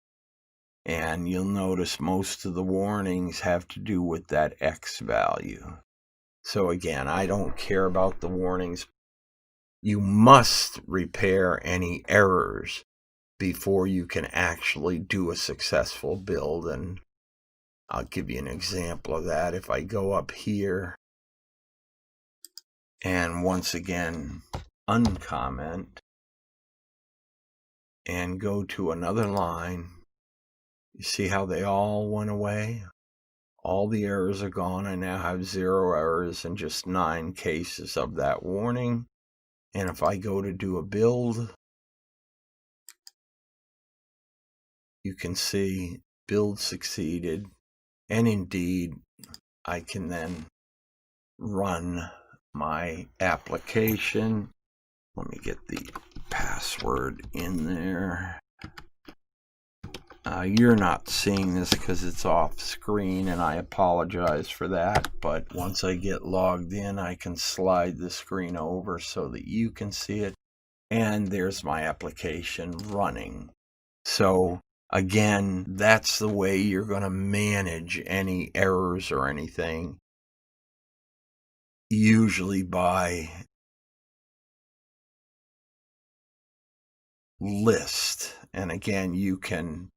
And you'll notice most of the warnings have to do with that X value. So again, I don't care about the warnings. You must repair any errors before you can actually do a successful build. And I'll give you an example of that. If I go up here and once again uncomment and go to another line, you see how they all went away? All the errors are gone. I now have 0 errors in just 9 cases of that warning. And if I go to do a build, you can see build succeeded. And indeed, I can then run my application. Let me get the password in there. You're not seeing this because it's off screen, and I apologize for that. But once I get logged in, I can slide the screen over so that you can see it. And there's my application running. So again, that's the way you're going to manage any errors or anything. Usually by list. And again,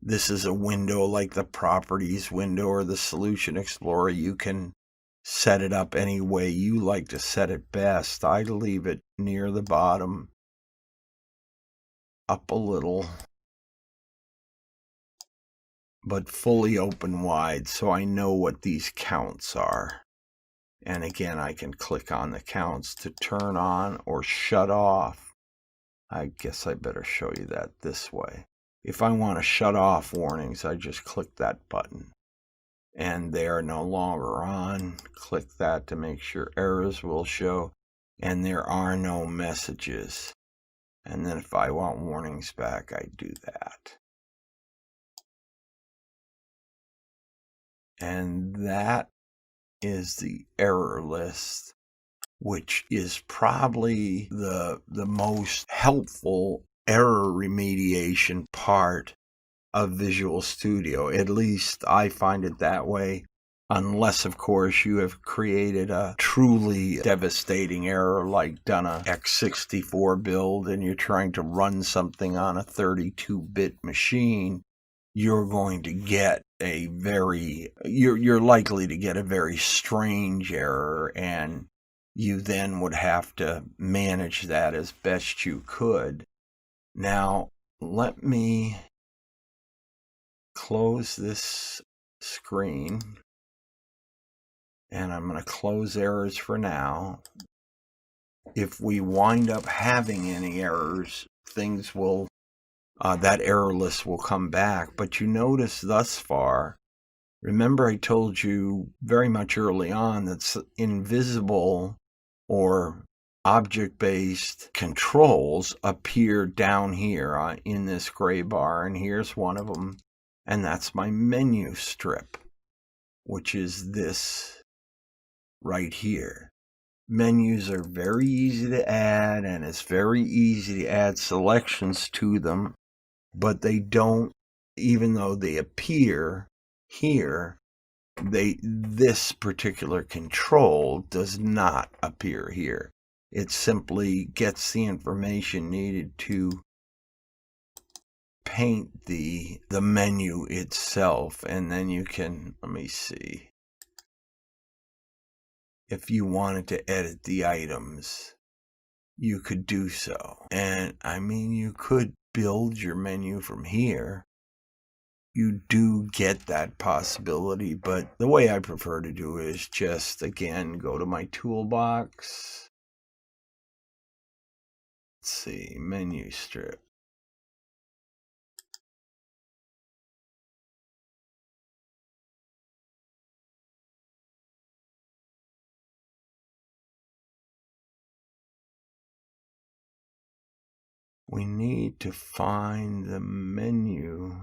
this is a window like the Properties window or the Solution Explorer. You can set it up any way you like to set it best. I leave it near the bottom, up a little, but fully open wide so I know what these counts are. And again, I can click on the counts to turn on or shut off. I guess I better show you that this way. If I want to shut off warnings, I just click that button. And they are no longer on. Click that to make sure errors will show. And there are no messages. And then if I want warnings back, I do that. And that is the error list, which is probably the most helpful error remediation part of Visual Studio. At least I find it that way, unless of course you have created a truly devastating error, like done a x64 build and you're trying to run something on a 32-bit machine. You're going to get you're likely to get a very strange error, and you then would have to manage that as best you could. Now, let me close this screen, and I'm going to close errors for now. If we wind up having any errors, things will that error list will come back. But you notice thus far, remember I told you very much early on that invisible or object-based controls appear down here in this gray bar, and here's one of them, and that's my menu strip, which is this right here. Menus are very easy to add, and it's very easy to add selections to them, but they don't, even though they appear here, this particular control does not appear here. It simply gets the information needed to paint the menu itself, and then you can, let me see, if you wanted to edit the items, you could do so. And I mean, you could build your menu from here. You do get that possibility, but the way I prefer to do it is just, again, go to my toolbox. Let's see, menu strip. We need to find the menu.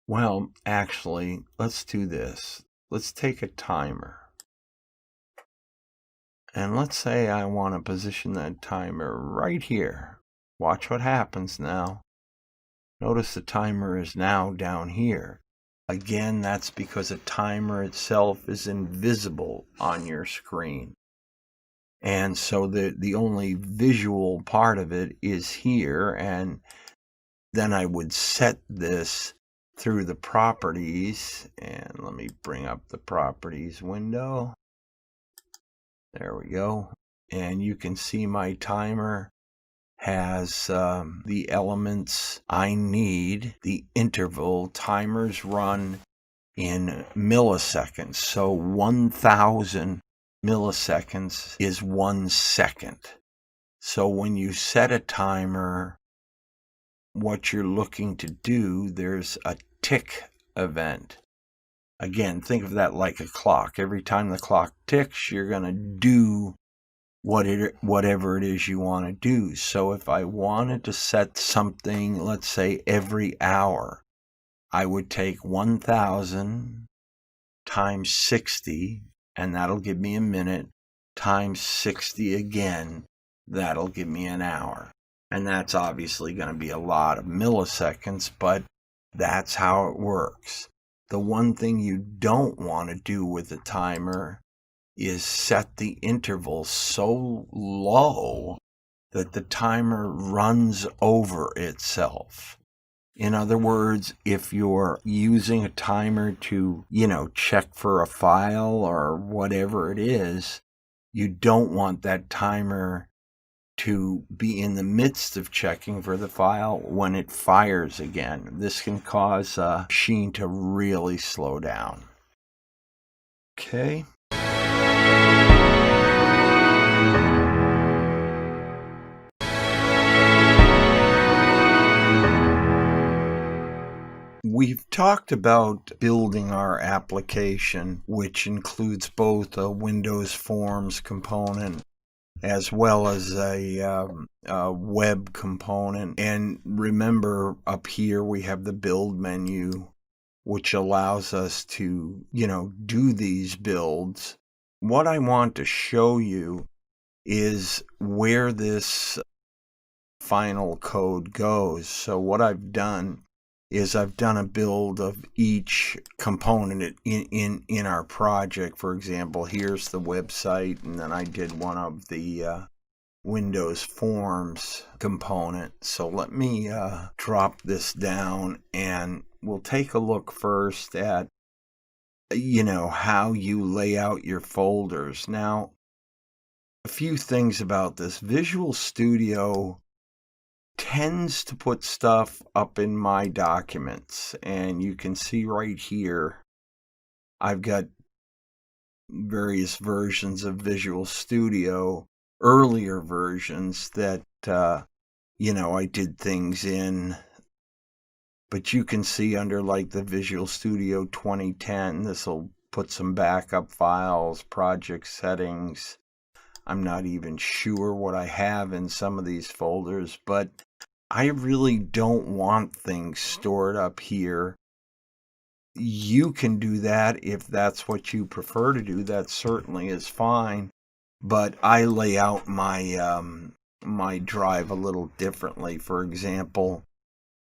Well, actually, let's do this. Let's take a timer. And let's say I want to position that timer right here. Watch what happens now. Notice the timer is now down here. Again, that's because a timer itself is invisible on your screen. And so the only visual part of it is here, and then I would set this through the properties, and let me bring up the properties window. There we go. And you can see my timer has the elements I need. The interval timers run in milliseconds, so 1,000 milliseconds is 1 second. So when you set a timer, what you're looking to do, there's a tick event. Again, think of that like a clock. Every time the clock ticks, you're going to do whatever it is you want to do. So if I wanted to set something, let's say every hour, I would take 1,000 times 60, and that'll give me a minute, times 60 again, that'll give me an hour. And that's obviously going to be a lot of milliseconds, but that's how it works. The one thing you don't want to do with the timer is set the interval so low that the timer runs over itself. In other words, if you're using a timer to, check for a file or whatever it is, you don't want that timer to be in the midst of checking for the file when it fires again. This can cause a machine to really slow down. Okay. We've talked about building our application, which includes both a Windows Forms component as well as a web component. And remember, up here we have the build menu, which allows us to, do these builds. What I want to show you is where this final code goes. So what I've done is I've done a build of each component in our project. For example, here's the website, and then I did one of the Windows Forms component. So let me drop this down, and we'll take a look first at how you lay out your folders. Now, a few things about this. Visual Studio tends to put stuff up in my documents, and you can see right here I've got various versions of Visual Studio, earlier versions that I did things in But you can see under like the Visual Studio 2010, this will put some backup files, project settings. I'm not even sure what I have in some of these folders, but I really don't want things stored up here. You can do that if that's what you prefer to do. That certainly is fine. But I lay out my drive a little differently. For example,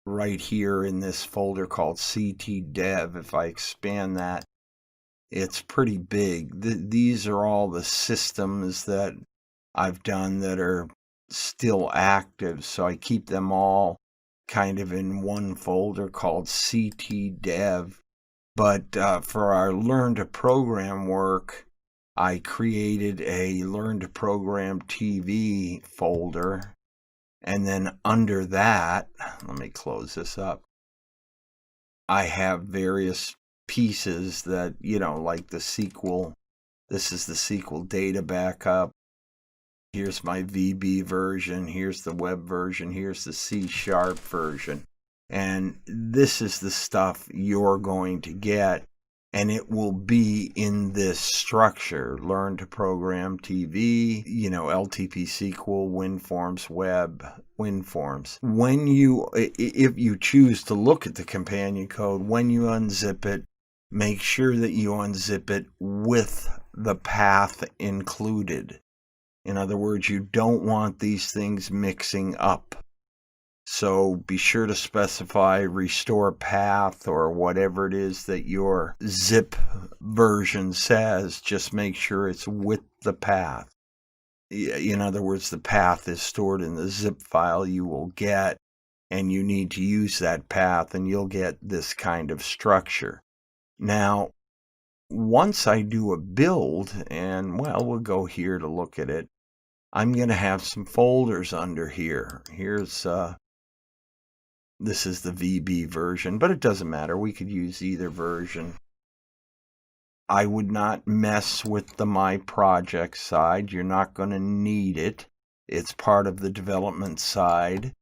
right here in this folder called CT Dev, if I expand that, it's pretty big. These are all the systems that I've done that are still active, so I keep them all kind of in one folder called CT Dev. But for our Learn to Program work, I created a Learn to Program TV folder. And then under that, let me close this up, I have various pieces that, like the SQL. This is the SQL data backup. Here's my VB version. Here's the web version. Here's the C# version. And this is the stuff you're going to get. And it will be in this structure: Learn to Program TV, LTP SQL, WinForms Web, WinForms. If you choose to look at the companion code, when you unzip it, make sure that you unzip it with the path included. In other words, you don't want these things mixing up. So be sure to specify restore path or whatever it is that your zip version says. Just make sure it's with the path. In other words, the path is stored in the zip file you will get, and you need to use that path, and you'll get this kind of structure. Now, once I do a build, and we'll go here to look at it, I'm going to have some folders under here. This is the VB version, but it doesn't matter. We could use either version. I would not mess with the My Project side. You're not going to need it. It's part of the development side.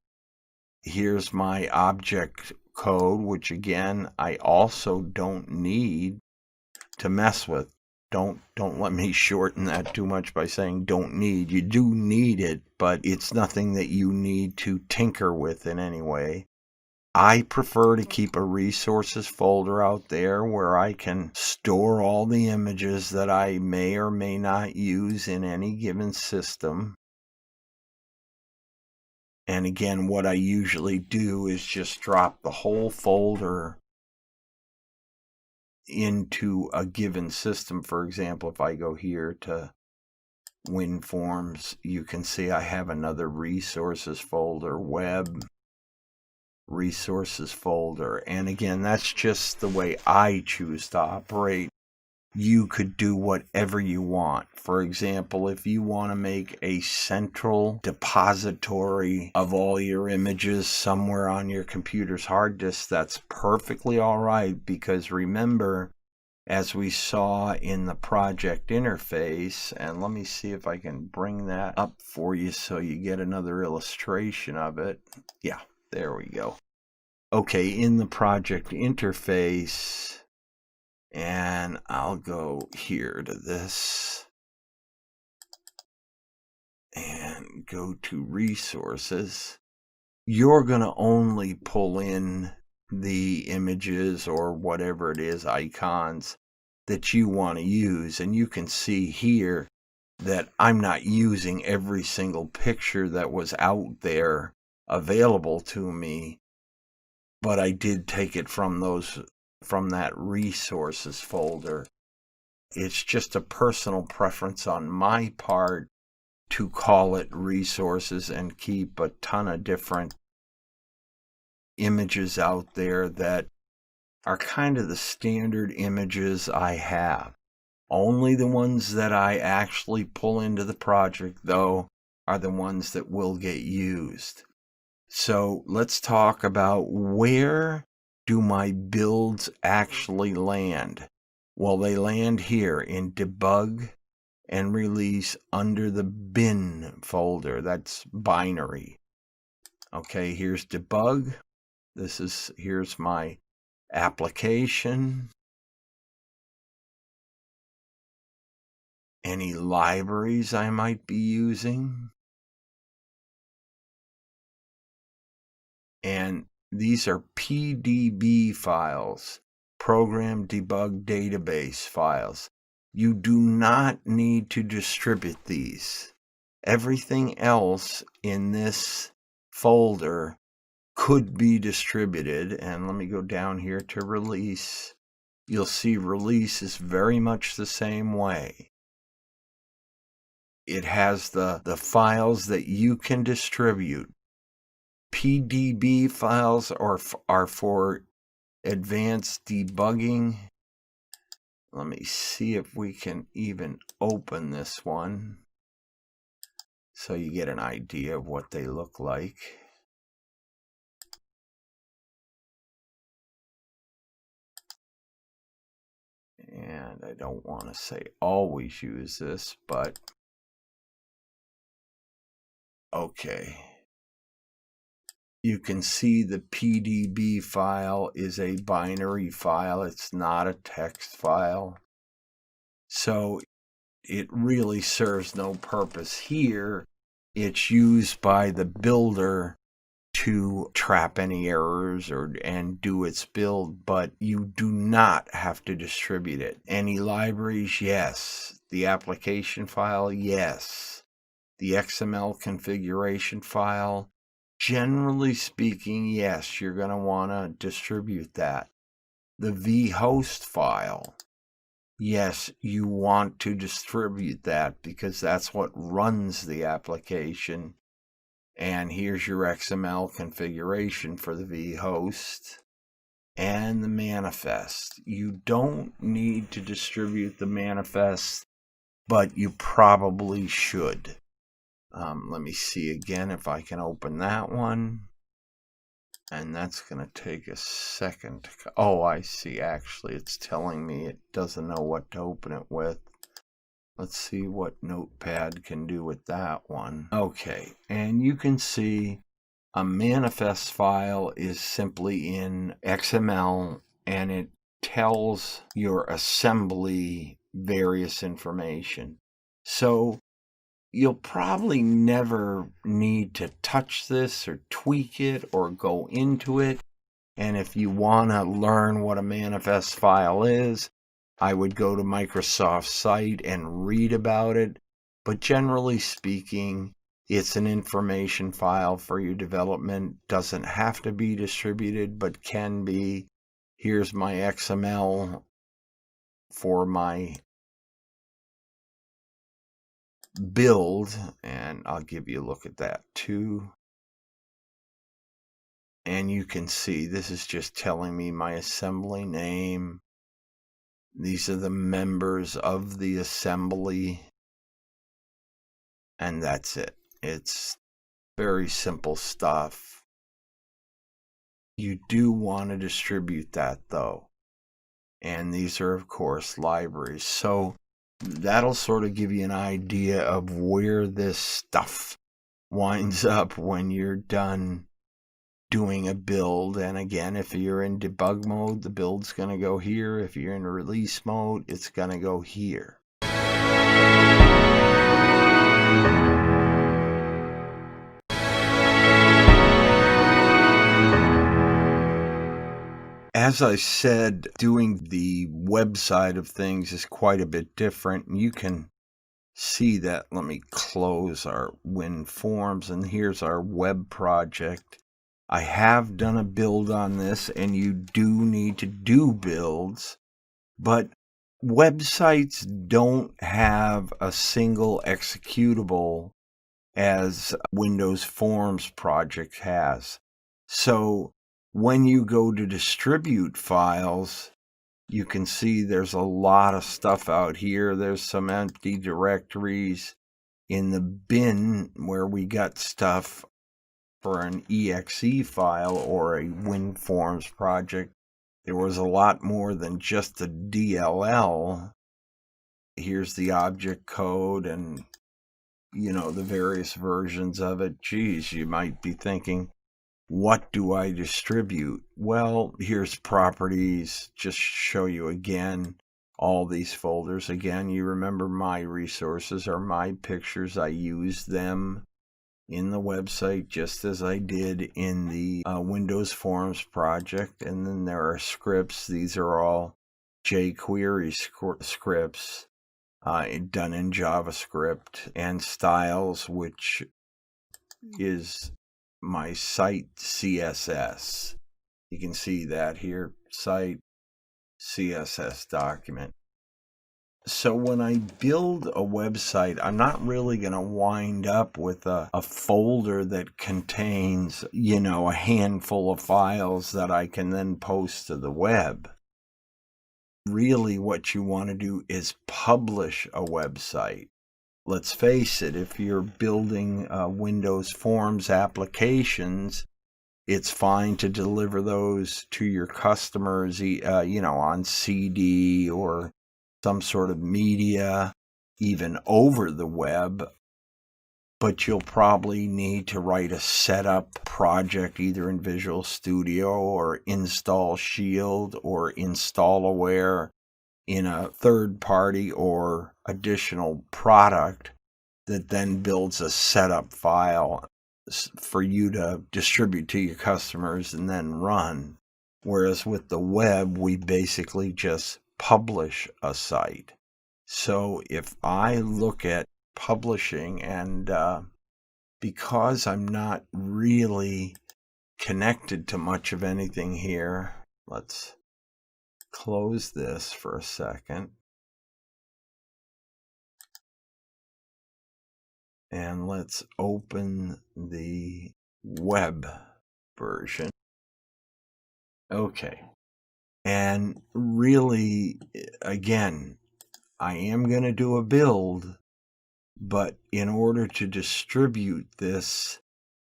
Here's my object code, which again, I also don't need to mess with. Don't let me shorten that too much by saying don't need. You do need it, but it's nothing that you need to tinker with in any way. I prefer to keep a resources folder out there where I can store all the images that I may or may not use in any given system. And again, what I usually do is just drop the whole folder into a given system. For example, if I go here to WinForms, you can see I have another resources folder, web resources folder. And again, that's just the way I choose to operate. You could do whatever you want. For example, if you want to make a central depository of all your images somewhere on your computer's hard disk, that's perfectly all right, because remember, as we saw in the project interface, and let me see if I can bring that up for you so you get another illustration of it. Yeah, there we go. Okay, in the project interface, and I'll go here to this and go to resources. You're going to only pull in the images or whatever it is, icons, that you want to use. And you can see here that I'm not using every single picture that was out there available to me, but I did take it from that resources folder. It's just a personal preference on my part to call it resources and keep a ton of different images out there that are kind of the standard images I have. Only the ones that I actually pull into the project, though, are the ones that will get used. So let's talk about where do my builds actually land? Well, they land here in debug and release under the bin folder. That's binary. Okay, here's debug. Here's my application. Any libraries I might be using. And these are PDB files, Program Debug Database files. You do not need to distribute these. Everything else in this folder could be distributed. And let me go down here to release. You'll see release is very much the same way. It has the files that you can distribute. PDB files are for advanced debugging. Let me see if we can even open this one so you get an idea of what they look like. And I don't want to say always use this, but okay. You can see the PDB file is a binary file. It's not a text file. So it really serves no purpose here. It's used by the builder to trap any errors and do its build, but you do not have to distribute it. Any libraries? Yes. The application file? Yes. The XML configuration file? Generally speaking, yes, you're going to want to distribute that. The vhost file, yes, you want to distribute that because that's what runs the application. And here's your XML configuration for the vhost and the manifest. You don't need to distribute the manifest, but you probably should. Let me see again if I can open that one. And that's going to take a second. Oh, I see. Actually, it's telling me it doesn't know what to open it with. Let's see what Notepad can do with that one. Okay, and you can see a manifest file is simply in XML, and it tells your assembly various information. So you'll probably never need to touch this or tweak it or go into it. And if you want to learn what a manifest file is, I would go to Microsoft's site and read about it. But generally speaking, it's an information file for your development. Doesn't have to be distributed, but can be. Here's my XML for my build, and I'll give you a look at that too. And you can see this is just telling me my assembly name. These are the members of the assembly, and that's it. It's very simple stuff. You do want to distribute that though, and these are of course libraries. So that'll sort of give you an idea of where this stuff winds up when you're done doing a build. And again, if you're in debug mode, the build's going to go here. If you're in release mode, it's going to go here. As I said, doing the website of things is quite a bit different. You can see that. Let me close our WinForms, and here's our web project. I have done a build on this, and you do need to do builds, but websites don't have a single executable as Windows Forms project has. So when you go to distribute files, you can see there's a lot of stuff out here. There's some empty directories in the bin where we got stuff for an exe file or a WinForms project. There was a lot more than just the DLL. Here's the object code and, the various versions of it. Geez, you might be thinking, What do I distribute? Well, here's properties, just show you again all these folders. Again, you remember my resources are my pictures. I use them in the website just as I did in the Windows Forms project. And then there are scripts. These are all jQuery scripts done in JavaScript, and styles, which is my site CSS. You can see that here, site CSS document. So when I build a website, I'm not really going to wind up with a folder that contains, a handful of files that I can then post to the web. Really, what you want to do is publish a website. Let's face it, if you're building Windows Forms applications, it's fine to deliver those to your customers, on CD or some sort of media, even over the web. But you'll probably need to write a setup project either in Visual Studio or Install Shield or InstallAware in a third party or additional product that then builds a setup file for you to distribute to your customers and then run. Whereas with the web, we basically just publish a site. So if I look at publishing, and because I'm not really connected to much of anything here, let's close this for a second. And let's open the web version. Okay. And really, again, I am going to do a build, but in order to distribute this,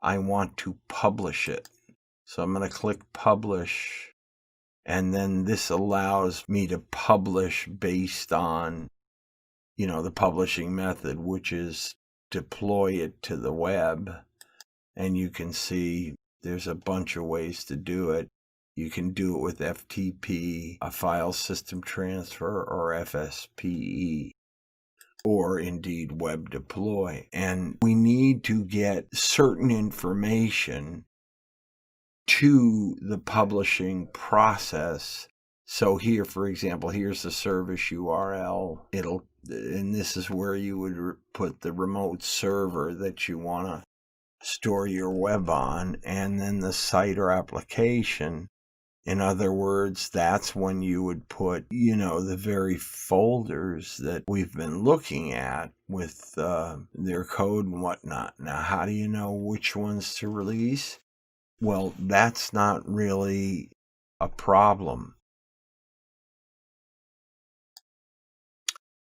I want to publish it. So I'm going to click publish, and then this allows me to publish based on, the publishing method, which is deploy it to the web. And you can see there's a bunch of ways to do it. You can do it with FTP, a file system transfer, or FSPE, or indeed web deploy. And we need to get certain information to the publishing process. So here, for example, here's the service URL. And this is where you would put the remote server that you want to store your web on, and then the site or application. In other words, that's when you would put, the very folders that we've been looking at with their code and whatnot. Now, how do you know which ones to release? Well, that's not really a problem,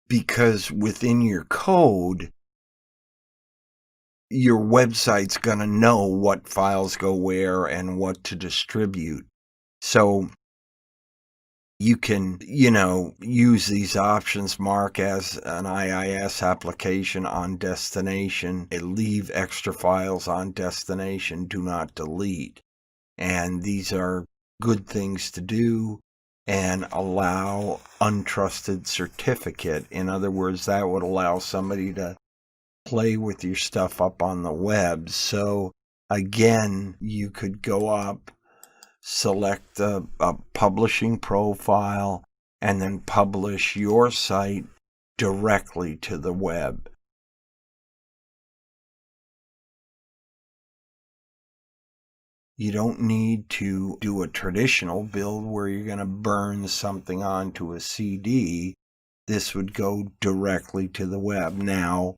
because within your code, your website's going to know what files go where and what to distribute. So you can, use these options, mark as an IIS application on destination, and leave extra files on destination, do not delete. And these are good things to do, and allow untrusted certificate. In other words, that would allow somebody to play with your stuff up on the web. So again, you could go up, select a publishing profile, and then publish your site directly to the web. You don't need to do a traditional build where you're going to burn something onto a CD. This would go directly to the web. Now,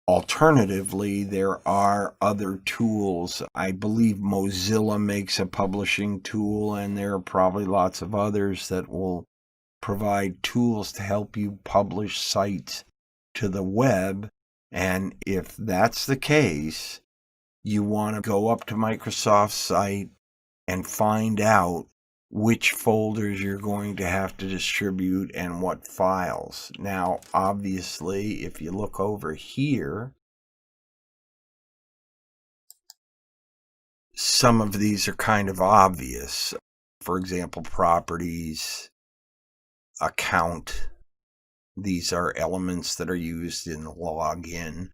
alternatively, there are other tools. I believe Mozilla makes a publishing tool, and there are probably lots of others that will provide tools to help you publish sites to the web. And if that's the case, you want to go up to Microsoft's site and find out which folders you're going to have to distribute and what files. Now, obviously, if you look over here, Some of these are kind of obvious. For example, properties, account. These are elements that are used in the login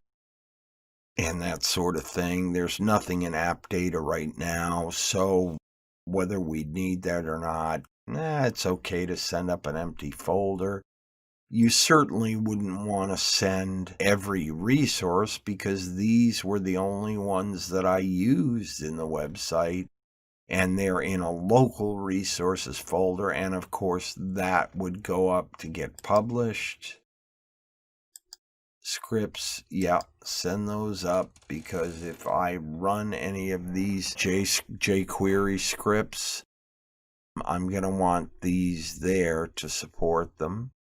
and that sort of thing. There's nothing in app data right now, so whether we need that or not, it's okay to send up an empty folder. You certainly wouldn't want to send every resource because these were the only ones that I used in the website, and they're in a local resources folder, and of course that would go up to get published. Scripts, yeah, send those up, because if I run any of these jQuery scripts, I'm going to want these there to support them.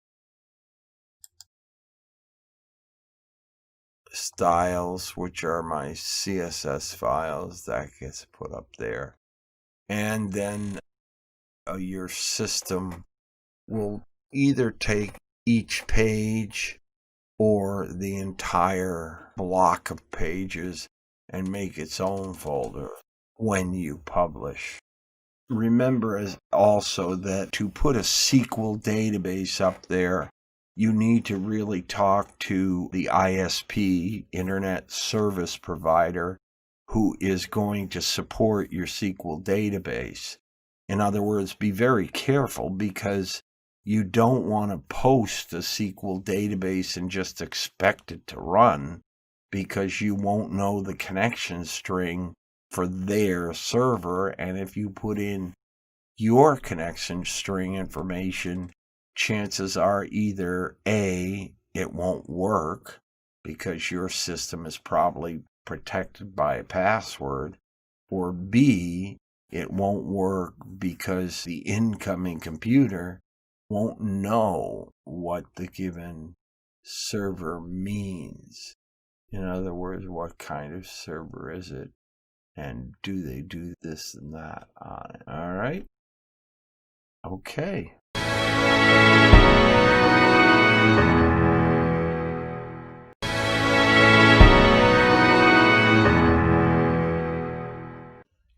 Styles, which are my CSS files, that gets put up there. And then your system will either take each page or the entire block of pages and make its own folder when you publish. Remember also that to put a SQL database up there, you need to really talk to the ISP, Internet Service Provider, who is going to support your SQL database. In other words, be very careful, because you don't want to post a SQL database and just expect it to run, because you won't know the connection string for their server. And if you put in your connection string information, chances are either A, it won't work because your system is probably protected by a password, or B, it won't work because the incoming computer won't know what the given server means. In other words, what kind of server is it, and do they do this and that on it? All right? Okay.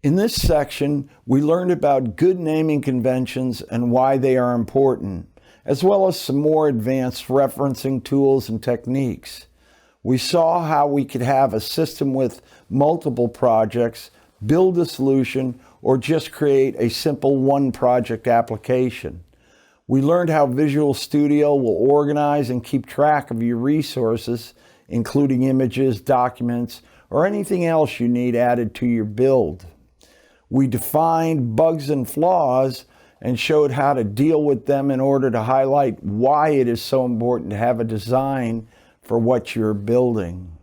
In this section, we learned about good naming conventions and why they are important, as well as some more advanced referencing tools and techniques. We saw how we could have a system with multiple projects, build a solution, or just create a simple one-project application. We learned how Visual Studio will organize and keep track of your resources, including images, documents, or anything else you need added to your build. We defined bugs and flaws and showed how to deal with them in order to highlight why it is so important to have a design for what you're building.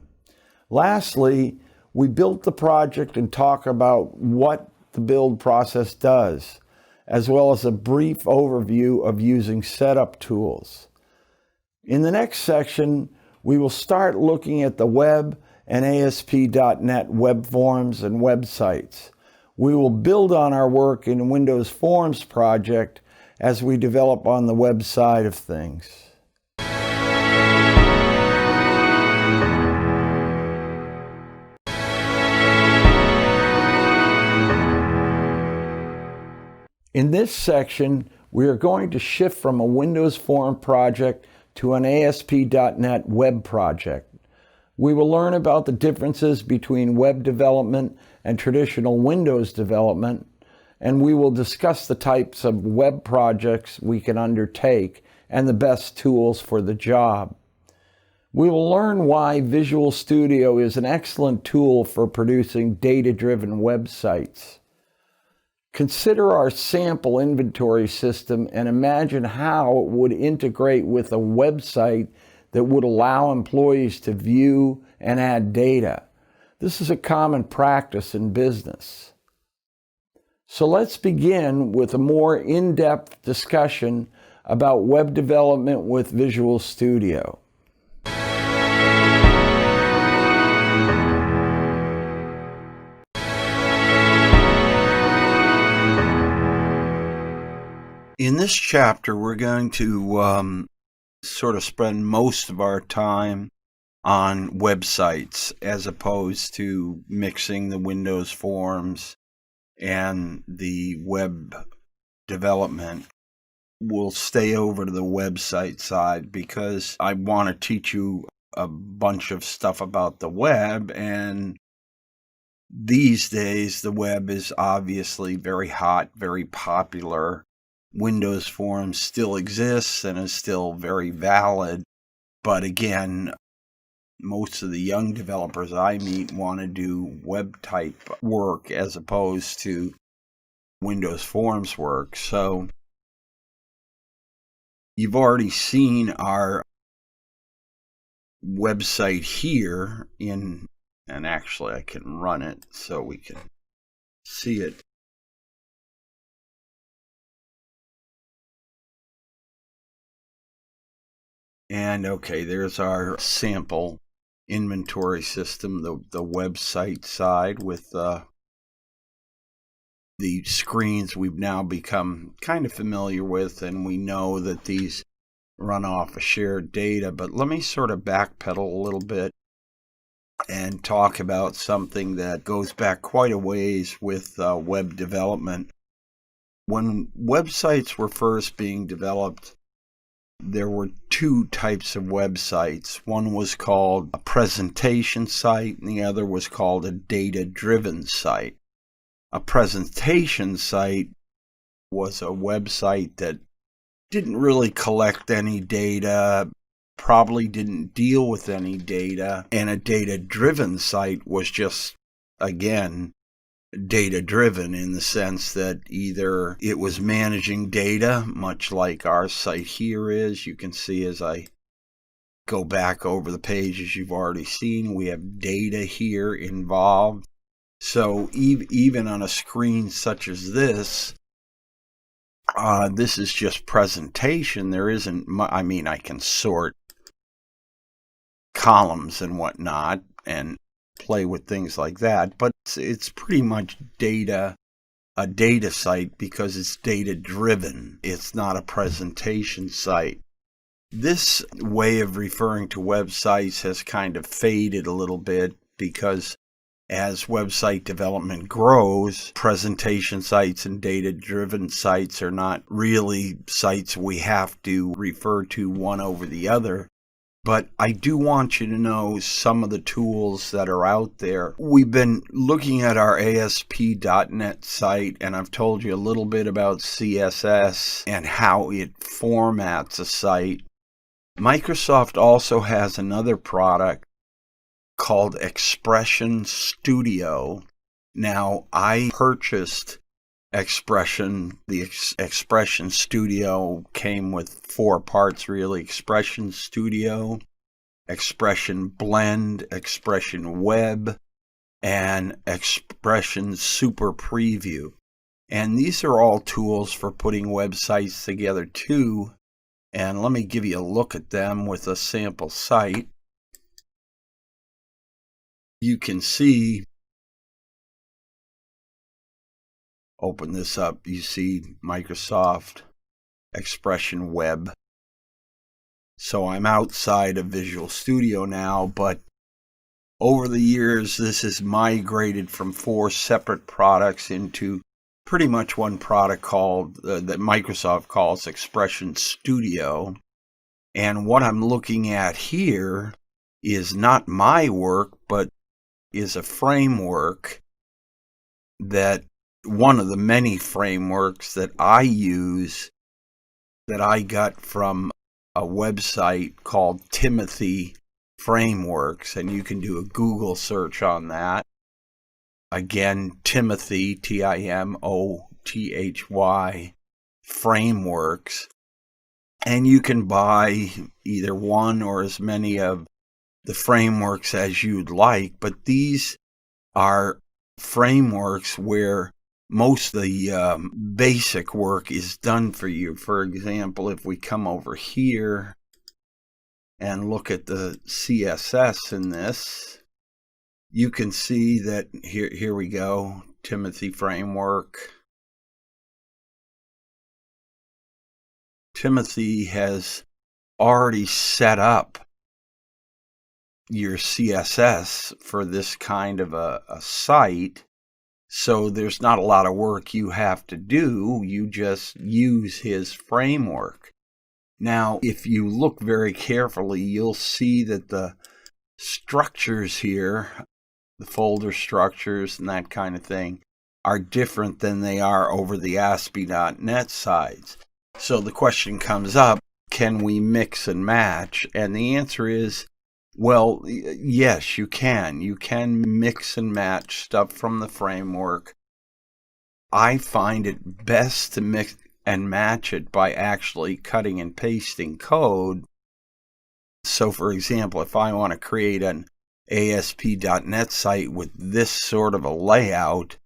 Lastly, we built the project and talked about what the build process does, as well as a brief overview of using setup tools. In the next section, we will start looking at the web and ASP.NET web forms and websites. We will build on our work in Windows Forms project as we develop on the web side of things. In this section, we are going to shift from a Windows Form project to an ASP.NET web project. We will learn about the differences between web development and traditional Windows development, and we will discuss the types of web projects we can undertake and the best tools for the job. We will learn why Visual Studio is an excellent tool for producing data-driven websites. Consider our sample inventory system and imagine how it would integrate with a website that would allow employees to view and add data. This is a common practice in business. So let's begin with a more in-depth discussion about web development with Visual Studio. In this chapter, we're going to sort of spend most of our time on websites as opposed to mixing the Windows Forms and the web development will stay over to the website side, because I want to teach you a bunch of stuff about the web. And these days, the web is obviously very hot, very popular. Windows Forms still exists and is still very valid. But again, most of the young developers I meet want to do web type work as opposed to Windows Forms work. So you've already seen our website here and actually I can run it so we can see it. And okay, there's our sample inventory system, the website side with the screens we've now become kind of familiar with, and we know that these run off of shared data. But let me sort of backpedal a little bit and talk about something that goes back quite a ways with web development. When websites were first being developed, there were two types of websites. One was called a presentation site, and the other was called a data-driven site. A presentation site was a website that didn't really collect any data, probably didn't deal with any data, and a data-driven site was just, again, data-driven in the sense that either it was managing data, much like our site here is. You can see as I go back over the pages you've already seen, we have data here involved. So even on a screen such as this is just presentation. There isn't, I mean, I can sort columns and whatnot and play with things like that, but it's pretty much a data site because it's data driven. It's not a presentation site. This way of referring to websites has kind of faded a little bit because as website development grows, presentation sites and data-driven sites are not really sites we have to refer to one over the other. But I do want you to know some of the tools that are out there. We've been looking at our ASP.NET site, and I've told you a little bit about CSS and how it formats a site. Microsoft also has another product called Expression Studio. Now, I purchased Expression. The Expression Studio came with 4 parts, really. Expression Studio, Expression Blend, Expression Web, and Expression Super Preview. And these are all tools for putting websites together too. And let me give you a look at them with a sample site. You can see, open this up, you see Microsoft Expression Web. So I'm outside of Visual Studio now, but over the years this has migrated from 4 separate products into pretty much one product called that Microsoft calls Expression Studio. And what I'm looking at here is not my work, but is a framework that one of the many frameworks that I use that I got from a website called Timothy Frameworks, and you can do a Google search on that. Again, Timothy, Timothy Frameworks, and you can buy either one or as many of the frameworks as you'd like, but these are frameworks where most of the basic work is done for you. For example, if we come over here and look at the CSS in this, you can see that here we go, Timothy Framework. Timothy has already set up your CSS for this kind of a site. So there's not a lot of work you have to do. You just use his framework. Now, if you look very carefully, you'll see that the structures here, the folder structures and that kind of thing, are different than they are over the ASP.NET sides. So the question comes up, can we mix and match? And the answer is, well, yes, you can. You can mix and match stuff from the framework. I find it best to mix and match it by actually cutting and pasting code. So, for example, if I want to create an ASP.NET site with this sort of a layout,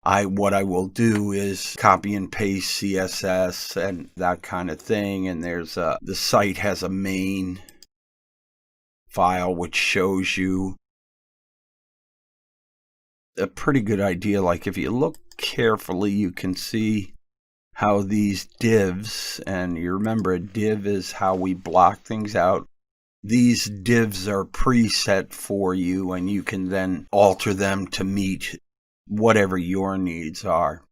what I will do is copy and paste CSS and that kind of thing. And the site has a main file which shows you a pretty good idea. Like if you look carefully, you can see how these divs, and you remember a div is how we block things out. These divs are preset for you, and you can then alter them to meet whatever your needs are.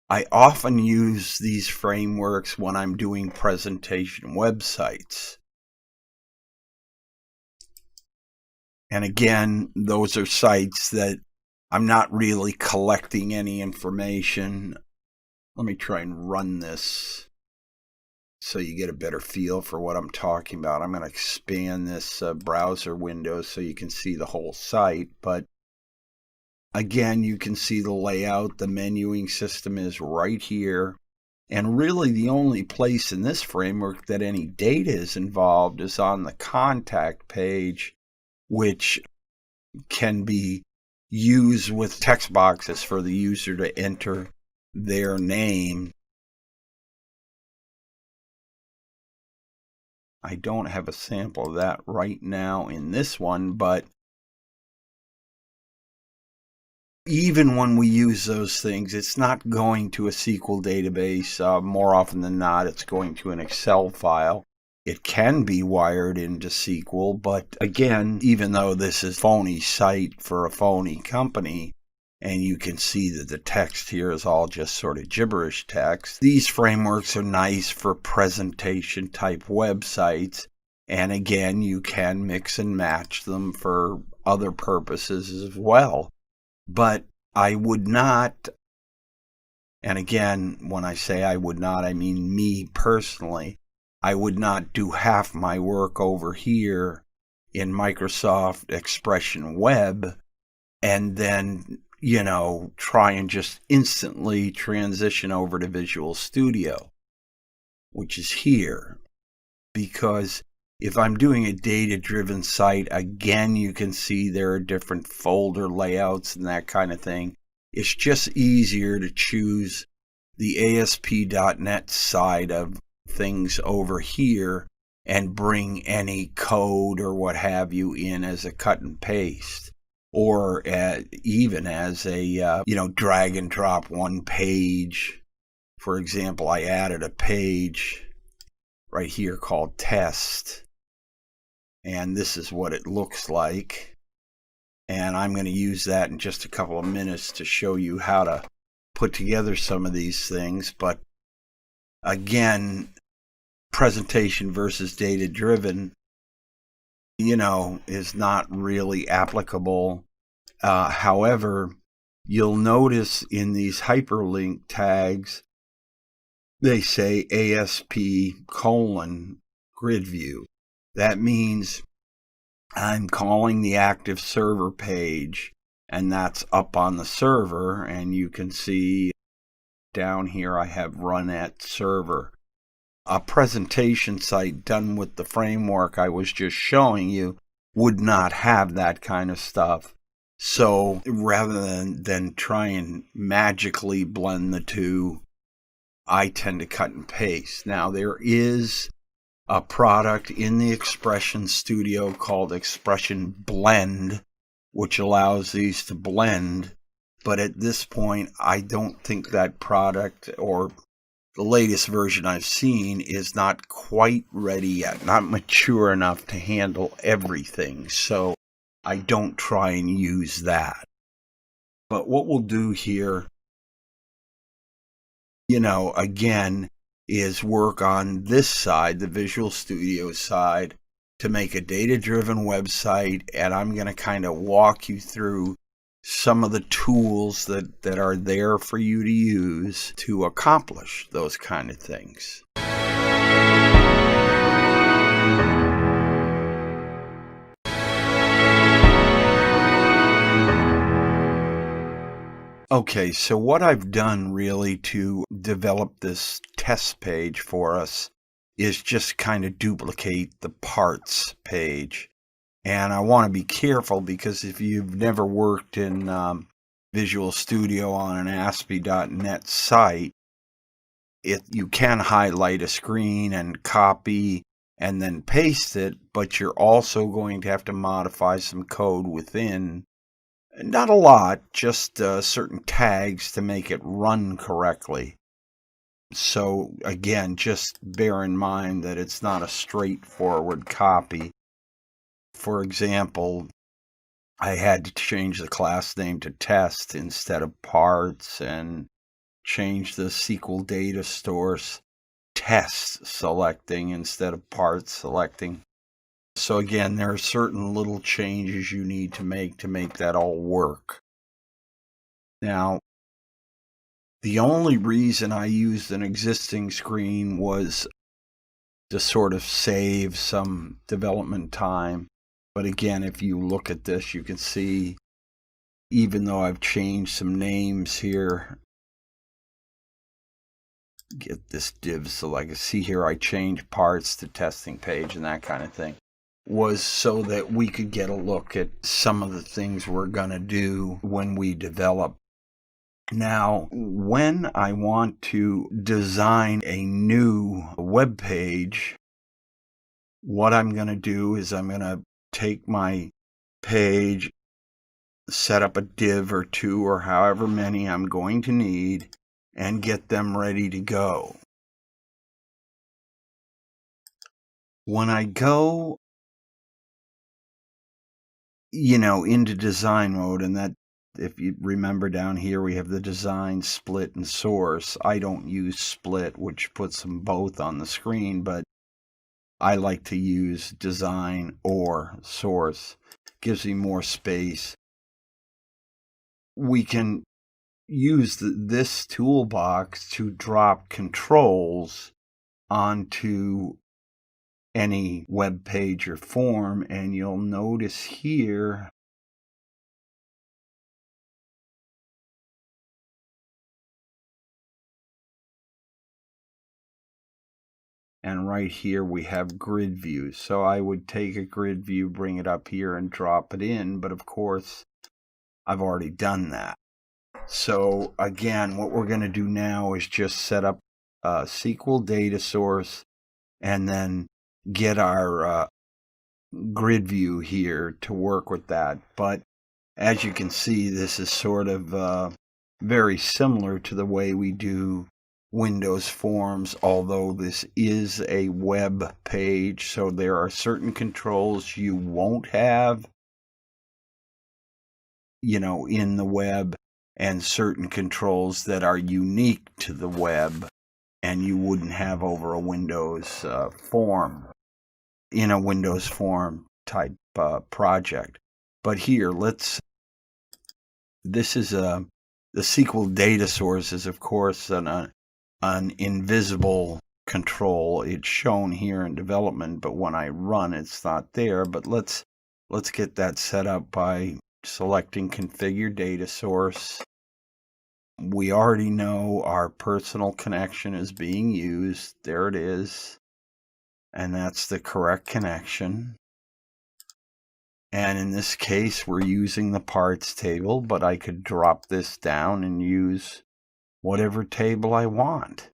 I often use these frameworks when I'm doing presentation websites. And again, those are sites that I'm not really collecting any information. Let me try and run this so you get a better feel for what I'm talking about. I'm going to expand this browser window so you can see the whole site. But again, you can see the layout. The menuing system is right here. And really the only place in this framework that any data is involved is on the contact page, which can be used with text boxes for the user to enter their name. I don't have a sample of that right now in this one, but even when we use those things, it's not going to a SQL database. More often than not, it's going to an Excel file. It can be wired into SQL, but again, even though this is a phony site for a phony company, and you can see that the text here is all just sort of gibberish text, these frameworks are nice for presentation type websites. And again, you can mix and match them for other purposes as well. But I would not, and again, when I say I would not, I mean me personally, I would not do half my work over here in Microsoft Expression Web and then, try and just instantly transition over to Visual Studio, which is here. Because if I'm doing a data-driven site, again, you can see there are different folder layouts and that kind of thing. It's just easier to choose the ASP.NET side of things over here and bring any code or what have you in as a cut and paste, or even as a drag and drop one page. For example, I added a page right here called test, and this is what it looks like. And I'm going to use that in just a couple of minutes to show you how to put together some of these things. But again, presentation versus data driven, is not really applicable. However, you'll notice in these hyperlink tags, they say ASP : grid view. That means I'm calling the active server page, and that's up on the server. And you can see down here I have run at server. A presentation site done with the framework I was just showing you would not have that kind of stuff. So rather than try and magically blend the two, I tend to cut and paste. Now, there is a product in the Expression Studio called Expression Blend, which allows these to blend. But at this point, I don't think that product, or the latest version I've seen, is not quite ready yet, not mature enough to handle everything. So I don't try and use that. But what we'll do here, again, is work on this side, the Visual Studio side, to make a data-driven website, and I'm going to kind of walk you through some of the tools that are there for you to use to accomplish those kind of things. Okay, so what I've done really to develop this test page for us is just kind of duplicate the parts page. And I want to be careful because if you've never worked in Visual Studio on an ASP.NET site, you can highlight a screen and copy and then paste it, but you're also going to have to modify some code within. Not a lot, just certain tags to make it run correctly. So again, just bear in mind that it's not a straightforward copy. For example, I had to change the class name to test instead of parts, and change the SQL data source test selecting instead of parts selecting. So again, there are certain little changes you need to make that all work. Now, the only reason I used an existing screen was to sort of save some development time. But again, if you look at this, you can see, even though I've changed some names here, get this div so I can see here I changed parts to testing page and that kind of thing, was so that we could get a look at some of the things we're going to do when we develop. Now, when I want to design a new web page, what I'm going to do is I'm going to take my page, set up a div or two or however many I'm going to need, and get them ready to go. When I go, into design mode, and that, if you remember down here, we have the design, split, and source. I don't use split, which puts them both on the screen, but I like to use design or source. Gives me more space. We can use this toolbox to drop controls onto any web page or form, and you'll notice here and right here we have grid views. So I would take a grid view, bring it up here and drop it in, but of course I've already done that. So again, what we're going to do now is just set up a SQL data source and then get our grid view here to work with that. But as you can see, this is sort of very similar to the way we do Windows Forms, although this is a web page, so there are certain controls you won't have, in the web, and certain controls that are unique to the web and you wouldn't have over a Windows form, in a Windows Form type project. But here, this is the SQL data source is, of course, an invisible control. It's shown here in development, but when I run, it's not there. But let's get that set up by selecting configure data source. We already know our personal connection is being used. There it is. And that's the correct connection. And in this case, we're using the parts table, but I could drop this down and use whatever table I want.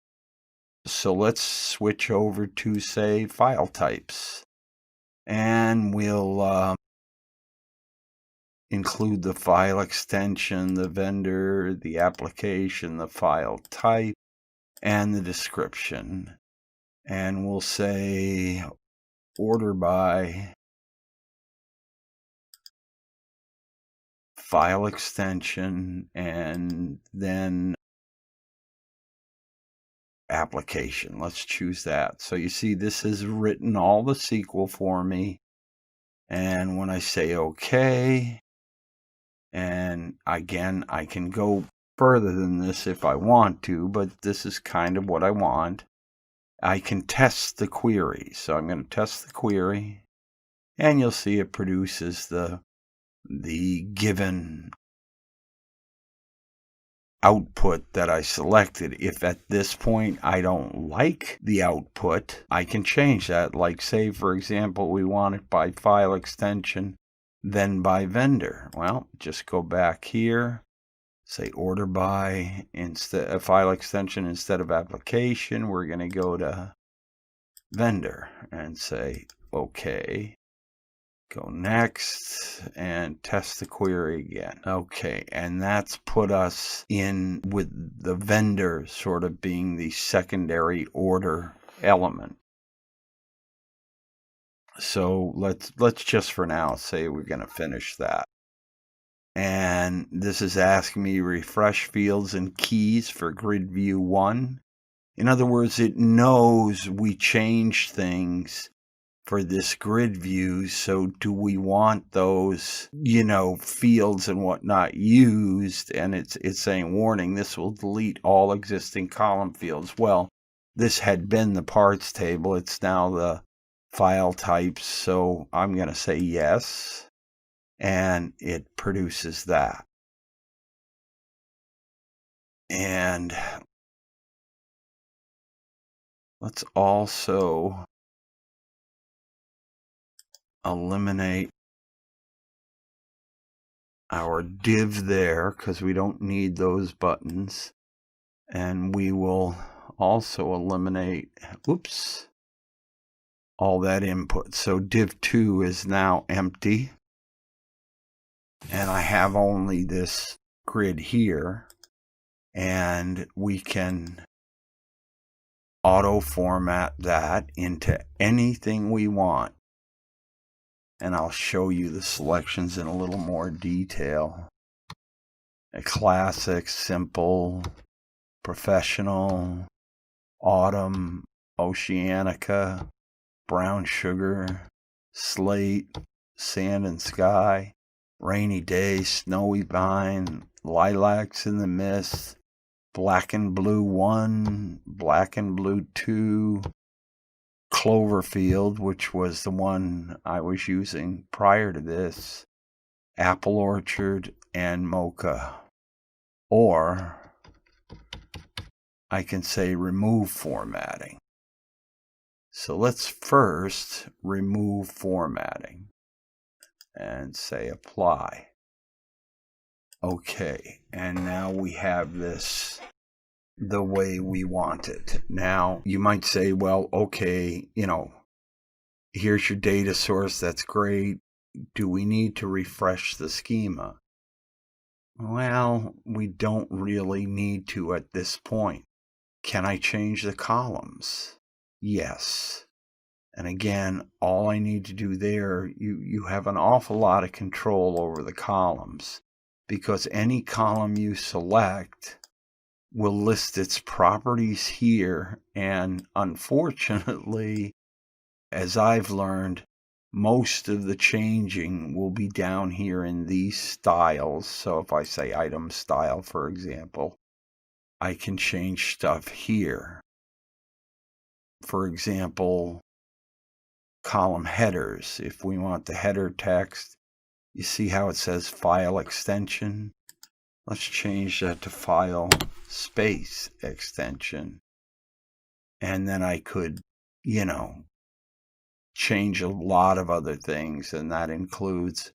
So let's switch over to, say, file types. And we'll include the file extension, the vendor, the application, the file type, and the description. And we'll say order by file extension, and then application. Let's choose that. So you see this has written all the SQL for me. And when I say OK, and again, I can go further than this if I want to, but this is kind of what I want. I can test the query. So I'm going to test the query, and you'll see it produces the given output that I selected. If at this point I don't like the output, I can change that. Like, say, for example, we want it by file extension, then by vendor. Well, just go back here, say order by instead of file extension instead of application. We're going to go to vendor and say OK. Go next and test the query again. Okay, and that's put us in with the vendor sort of being the secondary order element. So let's just for now say we're going to finish that. And this is asking me refresh fields and keys for grid view 1. In other words, it knows we changed things for this grid view. So do we want those, fields and whatnot used? And it's saying, warning, this will delete all existing column fields. Well, this had been the parts table. It's now the file types. So I'm going to say yes. And it produces that. And let's also eliminate our div there because we don't need those buttons. And we will also eliminate, all that input. So div 2 is now empty. And I have only this grid here. And we can auto format that into anything we want. And I'll show you the selections in a little more detail. A classic, simple, professional, autumn, oceanica, brown sugar, slate, sand and sky, rainy day, snowy vine, lilacs in the mist, black and blue 1, black and blue 2, Cloverfield, which was the one I was using prior to this, apple orchard, and mocha. Or I can say remove formatting. So let's first remove formatting and say apply. Okay, and now we have this the way we want it. Now, you might say, well, okay, here's your data source. That's great. Do we need to refresh the schema? Well, we don't really need to at this point. Can I change the columns? Yes. And again, all I need to do there, you have an awful lot of control over the columns because any column you select will list its properties here. And unfortunately, as I've learned, most of the changing will be down here in these styles. So if I say item style, for example, I can change stuff here. For example, column headers. If we want the header text, you see how it says file extension? Let's change that to file space extension. And then I could, change a lot of other things. And that includes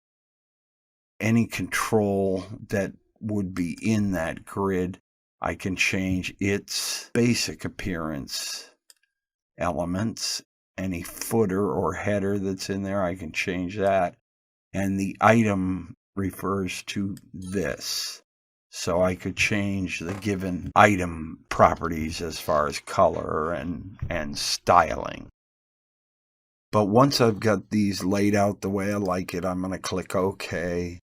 any control that would be in that grid. I can change its basic appearance elements. Any footer or header that's in there, I can change that. And the item refers to this. So I could change the given item properties as far as color and styling. But once I've got these laid out the way I like it, I'm going to click OK.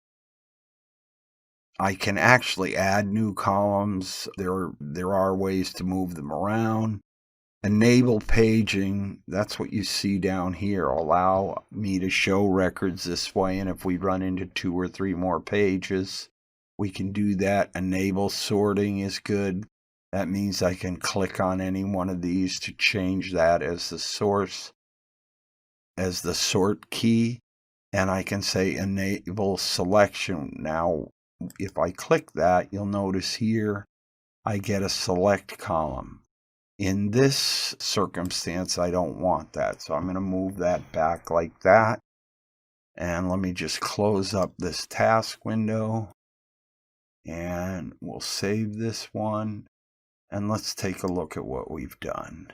I can actually add new columns. There are ways to move them around. Enable paging, that's what you see down here. Allow me to show records this way, and if we run into 2 or 3 more pages, we can do that. Enable sorting is good. That means I can click on any one of these to change that as the source, as the sort key, and I can say enable selection. Now, if I click that, you'll notice here I get a select column. In this circumstance, I don't want that, so I'm going to move that back like that. And let me just close up this task window, and we'll save this one, and let's take a look at what we've done.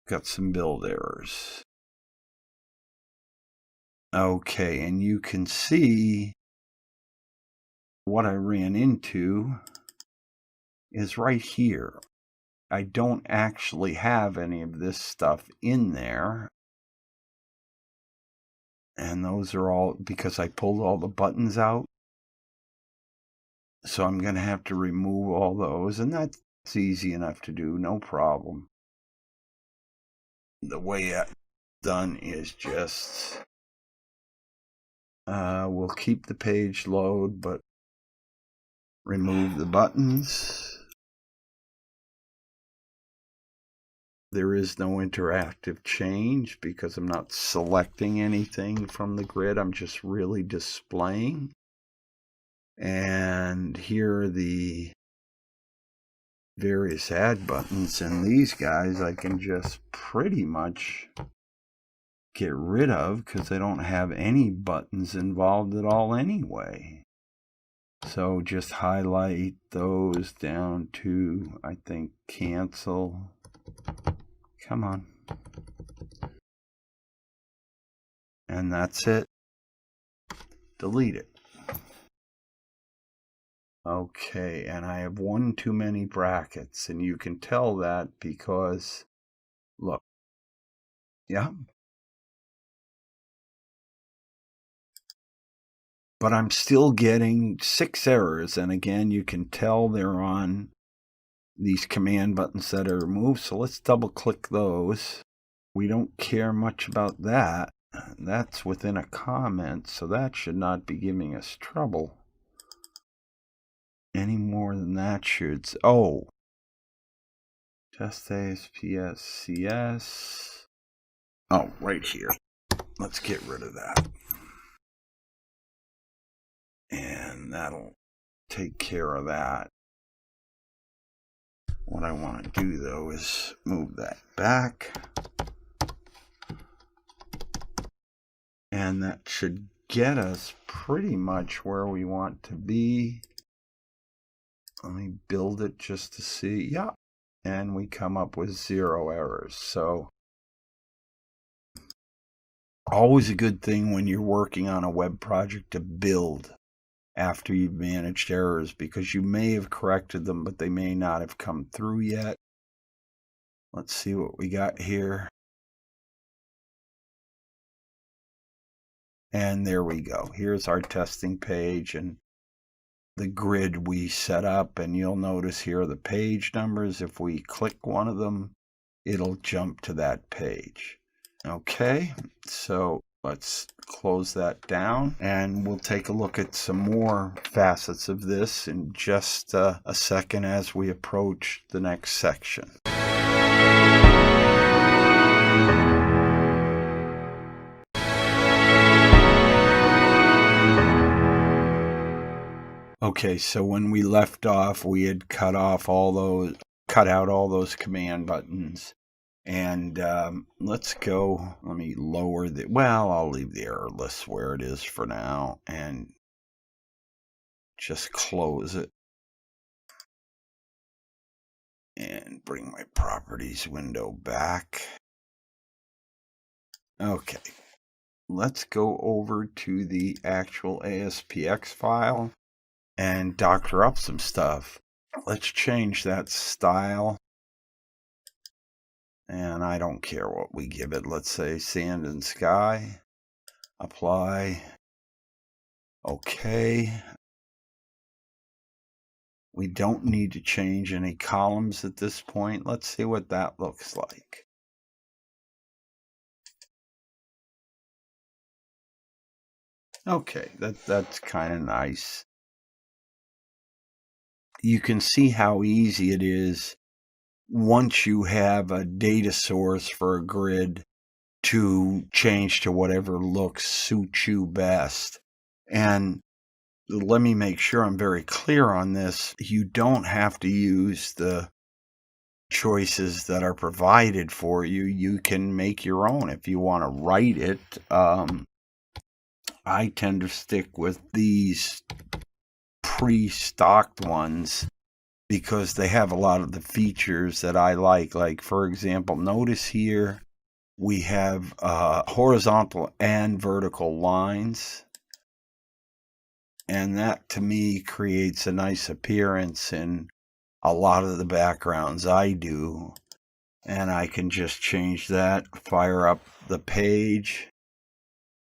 Got some build errors. Okay, and you can see what I ran into is right here. I don't actually have any of this stuff in there. And those are all because I pulled all the buttons out. So I'm going to have to remove all those, and that's easy enough to do, no problem. The way it's done is just, we'll keep the page load, but remove the buttons. There is no interactive change because I'm not selecting anything from the grid. I'm just really displaying. And here are the various add buttons, and these guys I can just pretty much get rid of because they don't have any buttons involved at all anyway. So just highlight those down to, I think, cancel. Come on. And that's it. Delete it. Okay, and I have one too many brackets, and you can tell that because, look, yeah. But I'm still getting 6 errors, and again, you can tell they're on these command buttons that are removed, so let's double click those. We don't care much about that. That's within a comment, so that should not be giving us trouble. Any more than that should... Oh! Test ASPS CS. Oh, right here. Let's get rid of that. And that'll take care of that. What I want to do, though, is move that back. And that should get us pretty much where we want to be. Let me build it just to see. Yeah. And we come up with 0 errors. So, always a good thing when you're working on a web project to build after you've managed errors, because you may have corrected them, but they may not have come through yet. Let's see what we got here. And there we go. Here's our testing page and the grid we set up. And you'll notice here are the page numbers. If we click one of them, it'll jump to that page. Okay, so let's close that down, and we'll take a look at some more facets of this in just a second as we approach the next section. Okay, so when we left off, we had cut out all those command buttons. And let's go, let me lower the, well, I'll leave the error list where it is for now and just close it. And bring my properties window back. Okay, let's go over to the actual ASPX file and doctor up some stuff. Let's change that style. And I don't care what we give it. Let's say sand and sky. Apply. Okay. We don't need to change any columns at this point. Let's see what that looks like. Okay, that's kind of nice. You can see how easy it is once you have a data source for a grid to change to whatever look suits you best. And let me make sure I'm very clear on this. You don't have to use the choices that are provided for you. You can make your own if you want to write it. I tend to stick with these pre-stocked ones because they have a lot of the features that I like. Like, for example, notice here we have horizontal and vertical lines. And that, to me, creates a nice appearance in a lot of the backgrounds I do. And I can just change that, fire up the page,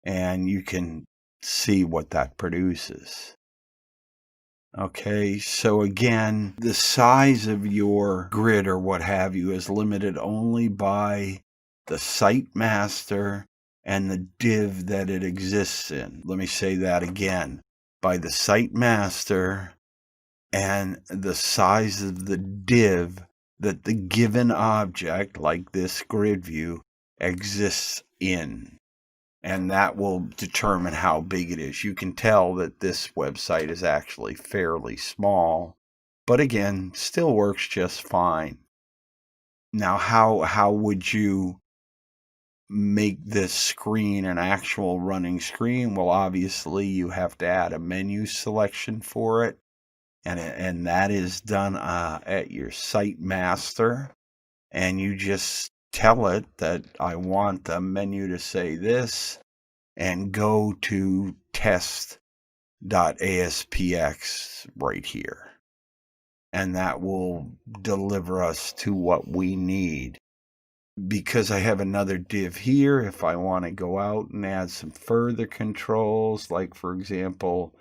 and you can see what that produces. Okay, so again, the size of your grid or what have you is limited only by the site master and the div that it exists in. Let me say that again. By the site master and the size of the div that the given object, like this grid view, exists in. And that will determine how big it is. You can tell that this website is actually fairly small, but again, still works just fine. Now, how would you make this screen an actual running screen? Well, obviously, you have to add a menu selection for it, and that is done at your site master, and you just tell it that I want the menu to say this, and go to test.aspx right here. And that will deliver us to what we need. Because I have another div here, if I want to go out and add some further controls, like for example,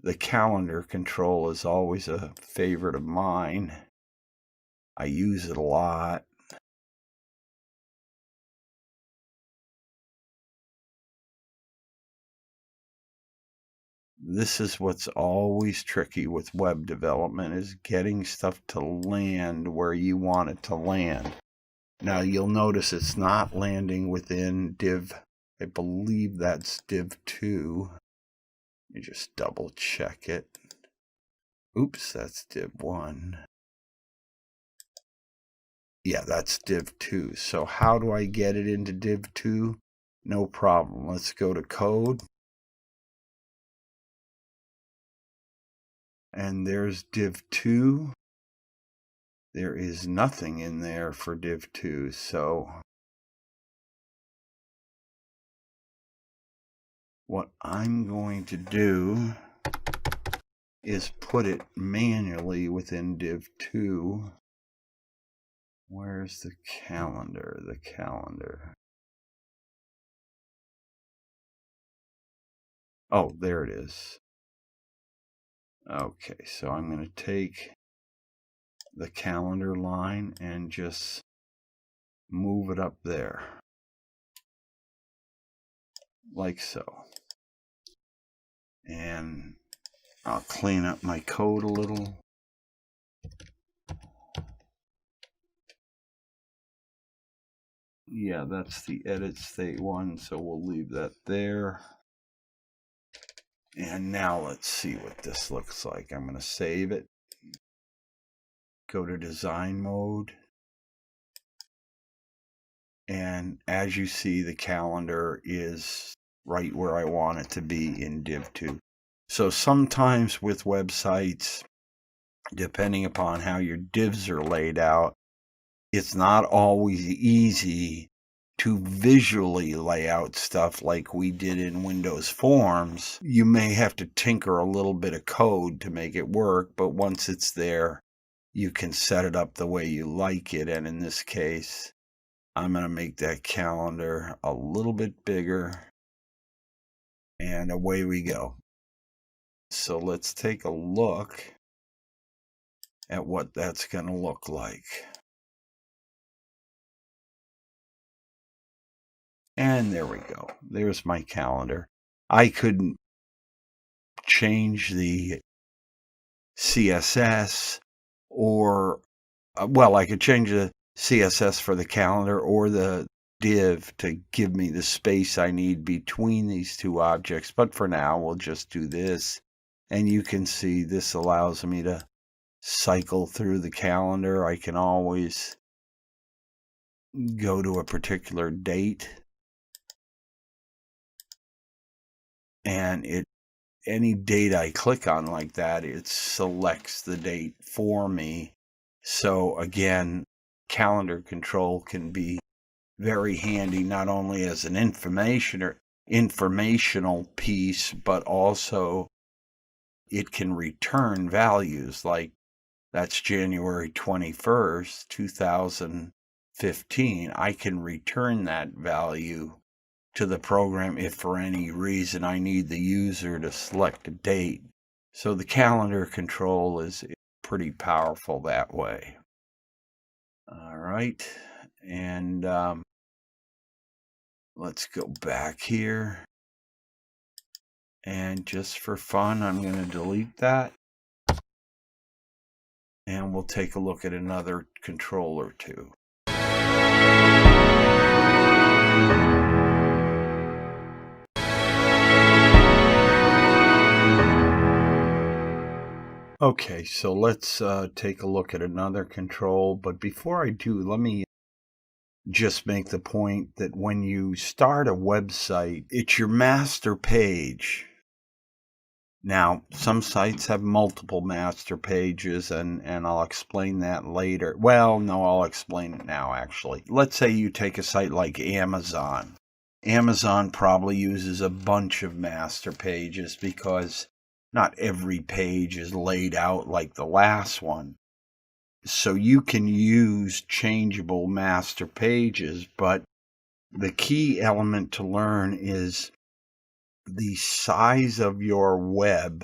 the calendar control is always a favorite of mine. I use it a lot. This is what's always tricky with web development, is getting stuff to land where you want it to land. Now you'll notice it's not landing within div, I believe that's div 2. Let me just double check it. Oops, that's div 1. Yeah, that's div 2. So how do I get it into div 2? No problem. Let's go to code. And there's div 2. There is nothing in there for div 2, so what I'm going to do is put it manually within div 2. Where's the calendar? The calendar. Oh, there it is. Okay, so I'm going to take the calendar line and just move it up there. Like so. And I'll clean up my code a little. Yeah, that's the edit state one, so we'll leave that there. And now let's see what this looks like. I'm going to save it. Go to design mode. And as you see, the calendar is right where I want it to be in div 2. So sometimes with websites, depending upon how your divs are laid out, it's not always easy to visually lay out stuff like we did in Windows Forms. You may have to tinker a little bit of code to make it work, but once it's there, you can set it up the way you like it. And in this case, I'm going to make that calendar a little bit bigger, and away we go. So let's take a look at what that's going to look like. And there we go. There's my calendar. I could change the CSS or, I could change the CSS for the calendar or the div to give me the space I need between these two objects. But for now, we'll just do this. And you can see this allows me to cycle through the calendar. I can always go to a particular date, and any date I click on like that, it selects the date for me. So again, calendar control can be very handy, not only as an informational piece, but also it can return values. Like that's January 21st, 2015. I can return that value to the program if for any reason I need the user to select a date. So the calendar control is pretty powerful that way. All right, and let's go back here. And just for fun, I'm going to delete that. And we'll take a look at another control or two. Okay, so let's take a look at another control. But before I do, let me just make the point that when you start a website, it's your master page. Now, some sites have multiple master pages, and I'll explain that later. Well, no, I'll explain it now, actually. Let's say you take a site like Amazon. Amazon probably uses a bunch of master pages because not every page is laid out like the last one. So you can use changeable master pages, but the key element to learn is the size of your web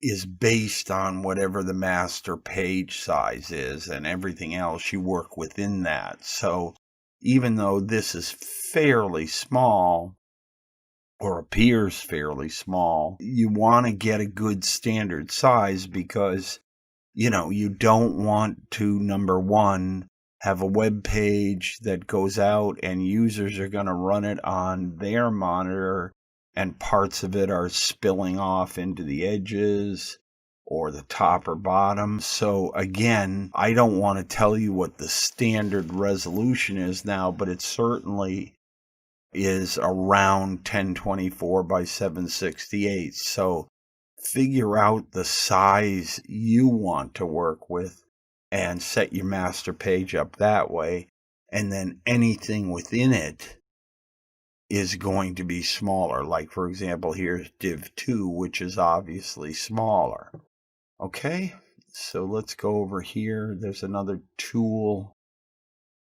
is based on whatever the master page size is, and everything else you work within that. So even though this is fairly small, or appears fairly small, you want to get a good standard size because, you don't want to, number one, have a web page that goes out and users are going to run it on their monitor and parts of it are spilling off into the edges or the top or bottom. So again, I don't want to tell you what the standard resolution is now, but it certainly is around 1024 by 768. So figure out the size you want to work with and set your master page up that way. And then anything within it is going to be smaller. Like, for example, here's div 2, which is obviously smaller. Okay, so let's go over here. There's another tool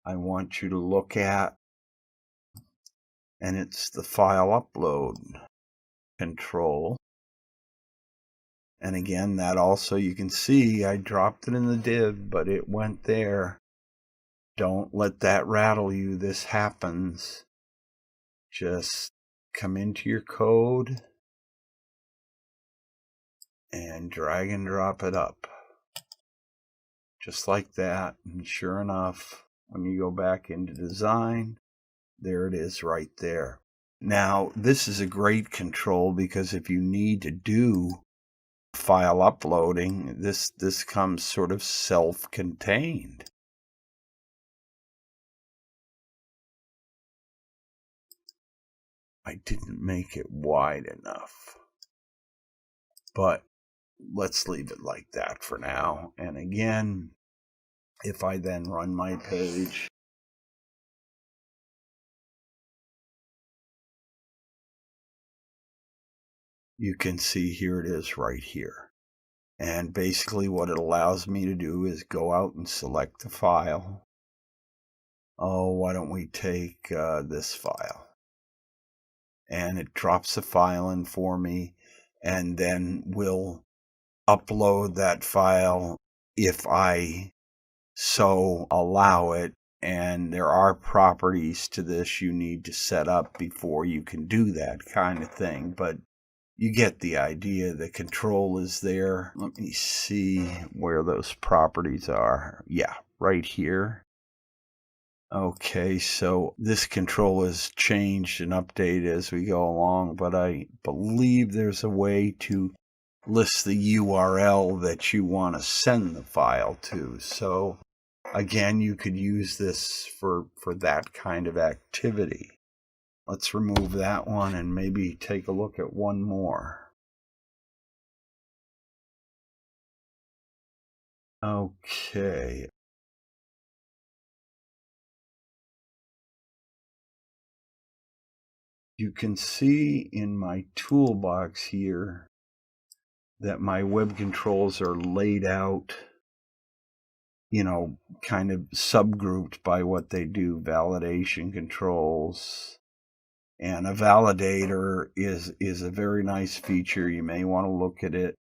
I want you to look at, and it's the file upload control. And again, that also, you can see I dropped it in the div, but it went there. Don't let that rattle you. This happens. Just come into your code and drag and drop it up. Just like that. And sure enough, when you go back into design, there it is right there. Now, this is a great control because if you need to do file uploading, this comes sort of self-contained. I didn't make it wide enough, but let's leave it like that for now. And again, if I then run my page, you can see here it is right here. And basically what it allows me to do is go out and select the file. Oh, why don't we take this file? And it drops the file in for me. and then we'll upload that file if I so allow it. And there are properties to this you need to set up before you can do that kind of thing. But you get the idea. The control is there. Let me see where those properties are. Yeah, right here. Okay, so this control is changed and updated as we go along, but I believe there's a way to list the URL that you want to send the file to. So again, you could use this for that kind of activity. Let's remove that one and maybe take a look at one more. Okay. You can see in my toolbox here that my web controls are laid out, kind of subgrouped by what they do. Validation controls. And a validator is a very nice feature. You may want to look at it.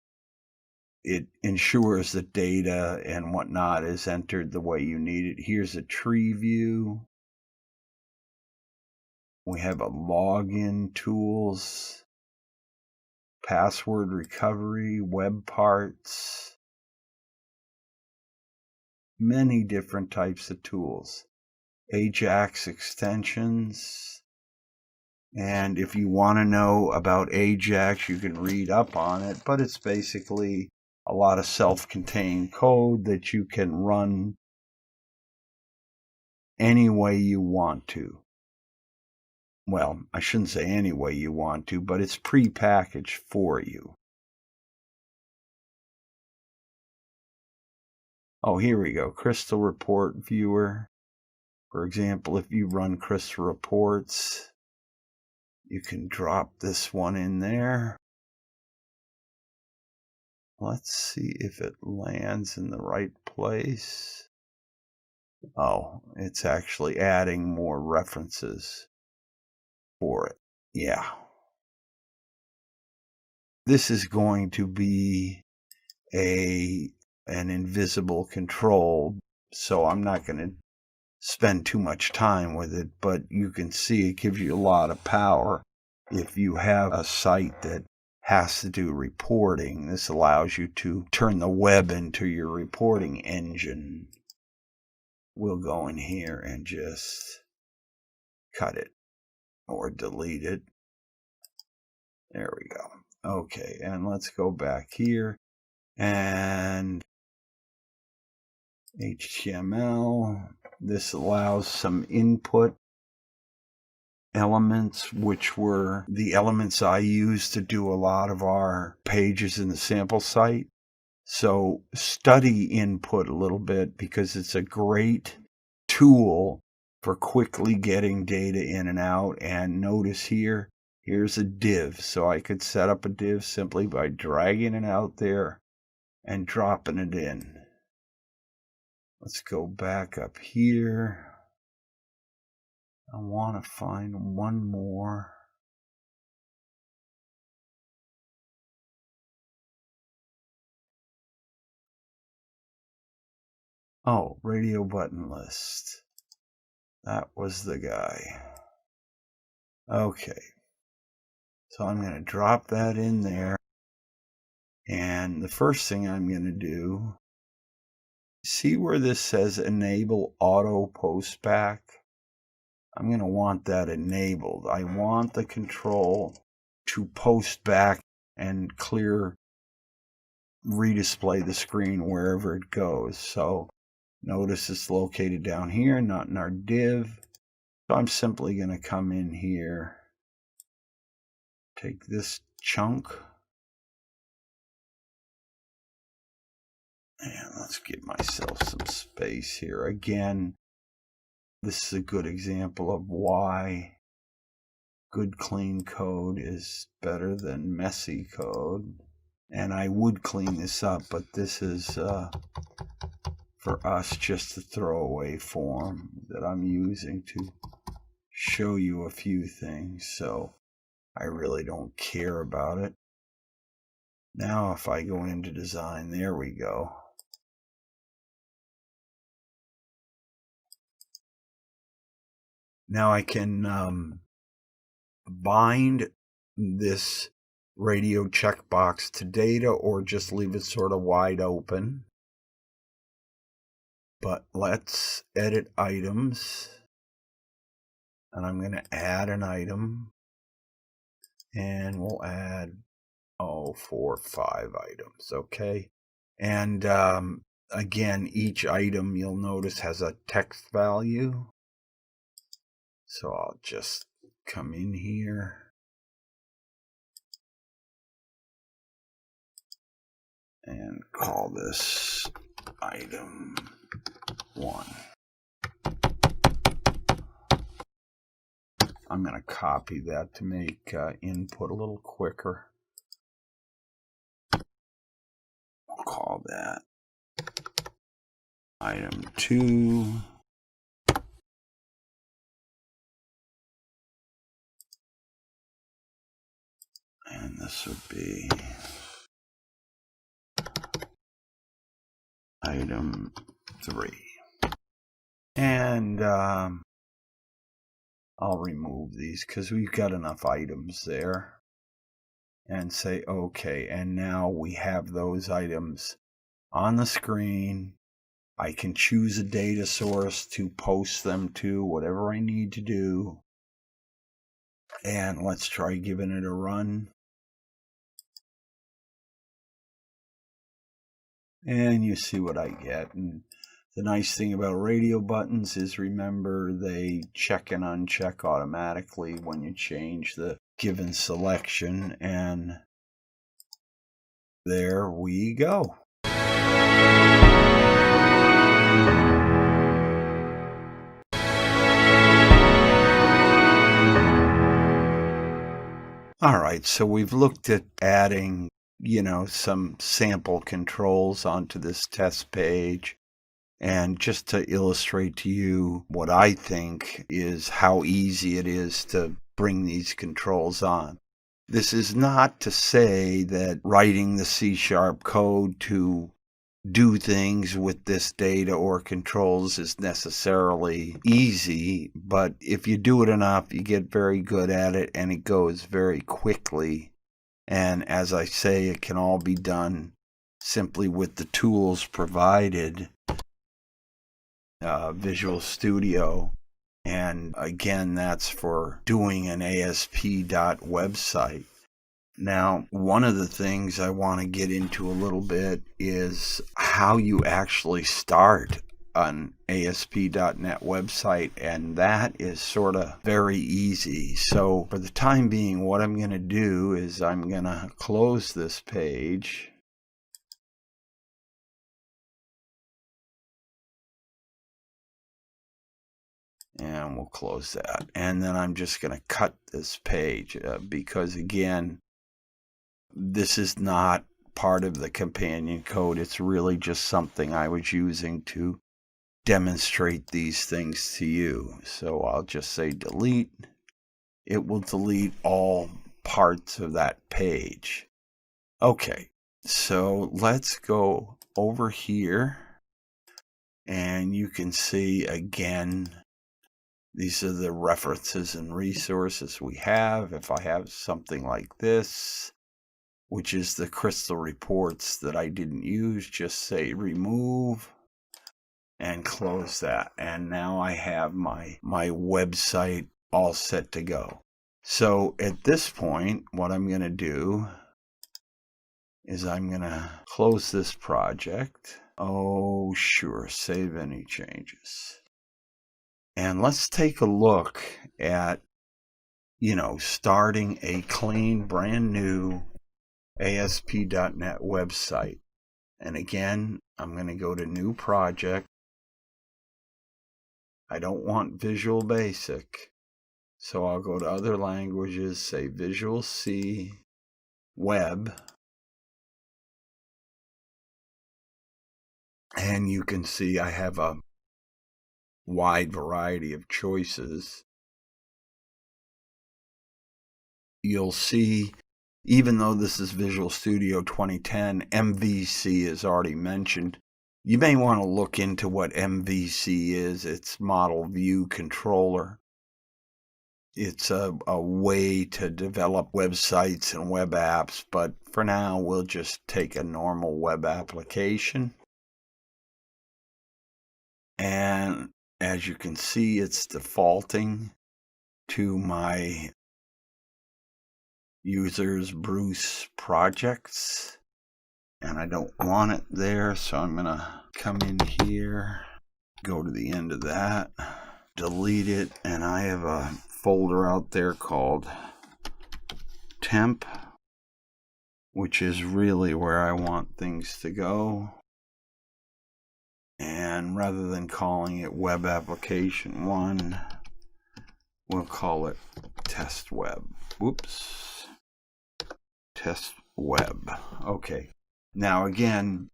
It ensures that data and whatnot is entered the way you need it. Here's a tree view. We have a login tools, password recovery, web parts, many different types of tools. Ajax extensions. And if you want to know about Ajax, you can read up on it, but it's basically a lot of self-contained code that you can run any way you want to. Well, I shouldn't say any way you want to, but it's pre-packaged for you. Oh, here we go. Crystal Report Viewer. For example, if you run Crystal Reports, you can drop this one in there. Let's see if it lands in the right place. Oh, it's actually adding more references for it. Yeah. This is going to be an invisible control, so I'm not going to spend too much time with it, but you can see it gives you a lot of power. If you have a site that has to do reporting, this allows you to turn the web into your reporting engine. We'll go in here and just cut it or delete it. There we go. Okay, and let's go back here and HTML. This allows some input elements, which were the elements I used to do a lot of our pages in the sample site. So study input a little bit because it's a great tool for quickly getting data in and out. And notice here, here's a div. So I could set up a div simply by dragging it out there and dropping it in. Let's go back up here. I want to find one more. Oh, radio button list. That was the guy. Okay. So I'm going to drop that in there. And the first thing I'm going to do, see where this says enable auto postback? I'm going to want that enabled. I want the control to post back and redisplay the screen wherever it goes. So notice it's located down here, not in our div. So I'm simply going to come in here, take this chunk, and let's give myself some space here. Again, this is a good example of why good clean code is better than messy code. And I would clean this up, but this is for us just a throwaway form that I'm using to show you a few things. So I really don't care about it. Now if I go into design, there we go. Now I can bind this radio checkbox to data or just leave it sort of wide open. But let's edit items. And I'm going to add an item. And we'll add, 4 or 5 items, okay? And again, each item you'll notice has a text value. So I'll just come in here. And call this item 1. I'm going to copy that to make input a little quicker. I'll call that item 2. And this would be item 3. And I'll remove these because we've got enough items there. And say OK. And now we have those items on the screen. I can choose a data source to post them to, whatever I need to do. And let's try giving it a run. And you see what I get. And the nice thing about radio buttons is, remember, they check and uncheck automatically when you change the given selection. And there we go. All right, so we've looked at adding, some sample controls onto this test page. And just to illustrate to you what I think is how easy it is to bring these controls on. This is not to say that writing the C# code to do things with this data or controls is necessarily easy, but if you do it enough, you get very good at it and it goes very quickly. And as I say, it can all be done simply with the tools provided. Visual Studio, and again, that's for doing an ASP.website. Now, one of the things I want to get into a little bit is how you actually start an ASP.NET website, and that is sort of very easy. So for the time being, what I'm going to do is I'm going to close this page. And we'll close that. And then I'm just going to cut this page because, again, this is not part of the companion code. It's really just something I was using to demonstrate these things to you. So I'll just say delete. It will delete all parts of that page. Okay, so let's go over here. And you can see, again, these are the references and resources we have. If I have something like this, which is the crystal reports that I didn't use, just say remove and close that. And now I have my website all set to go. So at this point, what I'm going to do is I'm going to close this project. Oh, sure, save any changes. And let's take a look at, starting a clean, brand new ASP.NET website. And again, I'm going to go to New Project. I don't want Visual Basic. So I'll go to Other Languages, say Visual C, Web. And you can see I have a wide variety of choices. You'll see even though this is Visual Studio 2010, MVC is already mentioned. You may want to look into what MVC is. It's Model View Controller. It's a way to develop websites and web apps, but for now, we'll just take a normal web application. And as you can see, it's defaulting to my users Bruce projects, and I don't want it there, so I'm gonna come in here, go to the end of that, delete it, and I have a folder out there called temp, which is really where I want things to go. And rather than calling it web application 1, we'll call it test web. Whoops. Test web. Okay. Now again,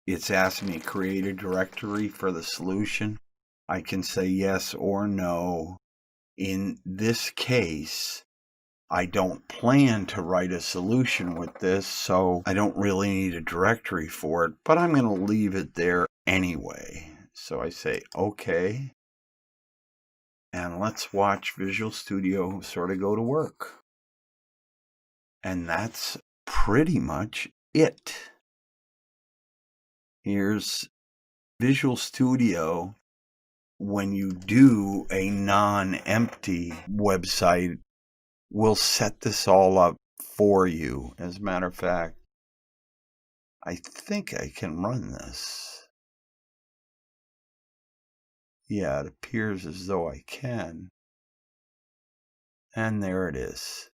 it's asked me to create a directory for the solution. I can say yes or no. In this case, I don't plan to write a solution with this, so I don't really need a directory for it, but I'm going to leave it there anyway. So I say okay. And let's watch Visual Studio sort of go to work. And that's pretty much it. Here's Visual Studio. When you do a non-empty website, we'll set this all up for you. As a matter of fact, I think I can run this. Yeah, it appears as though I can. And there it is.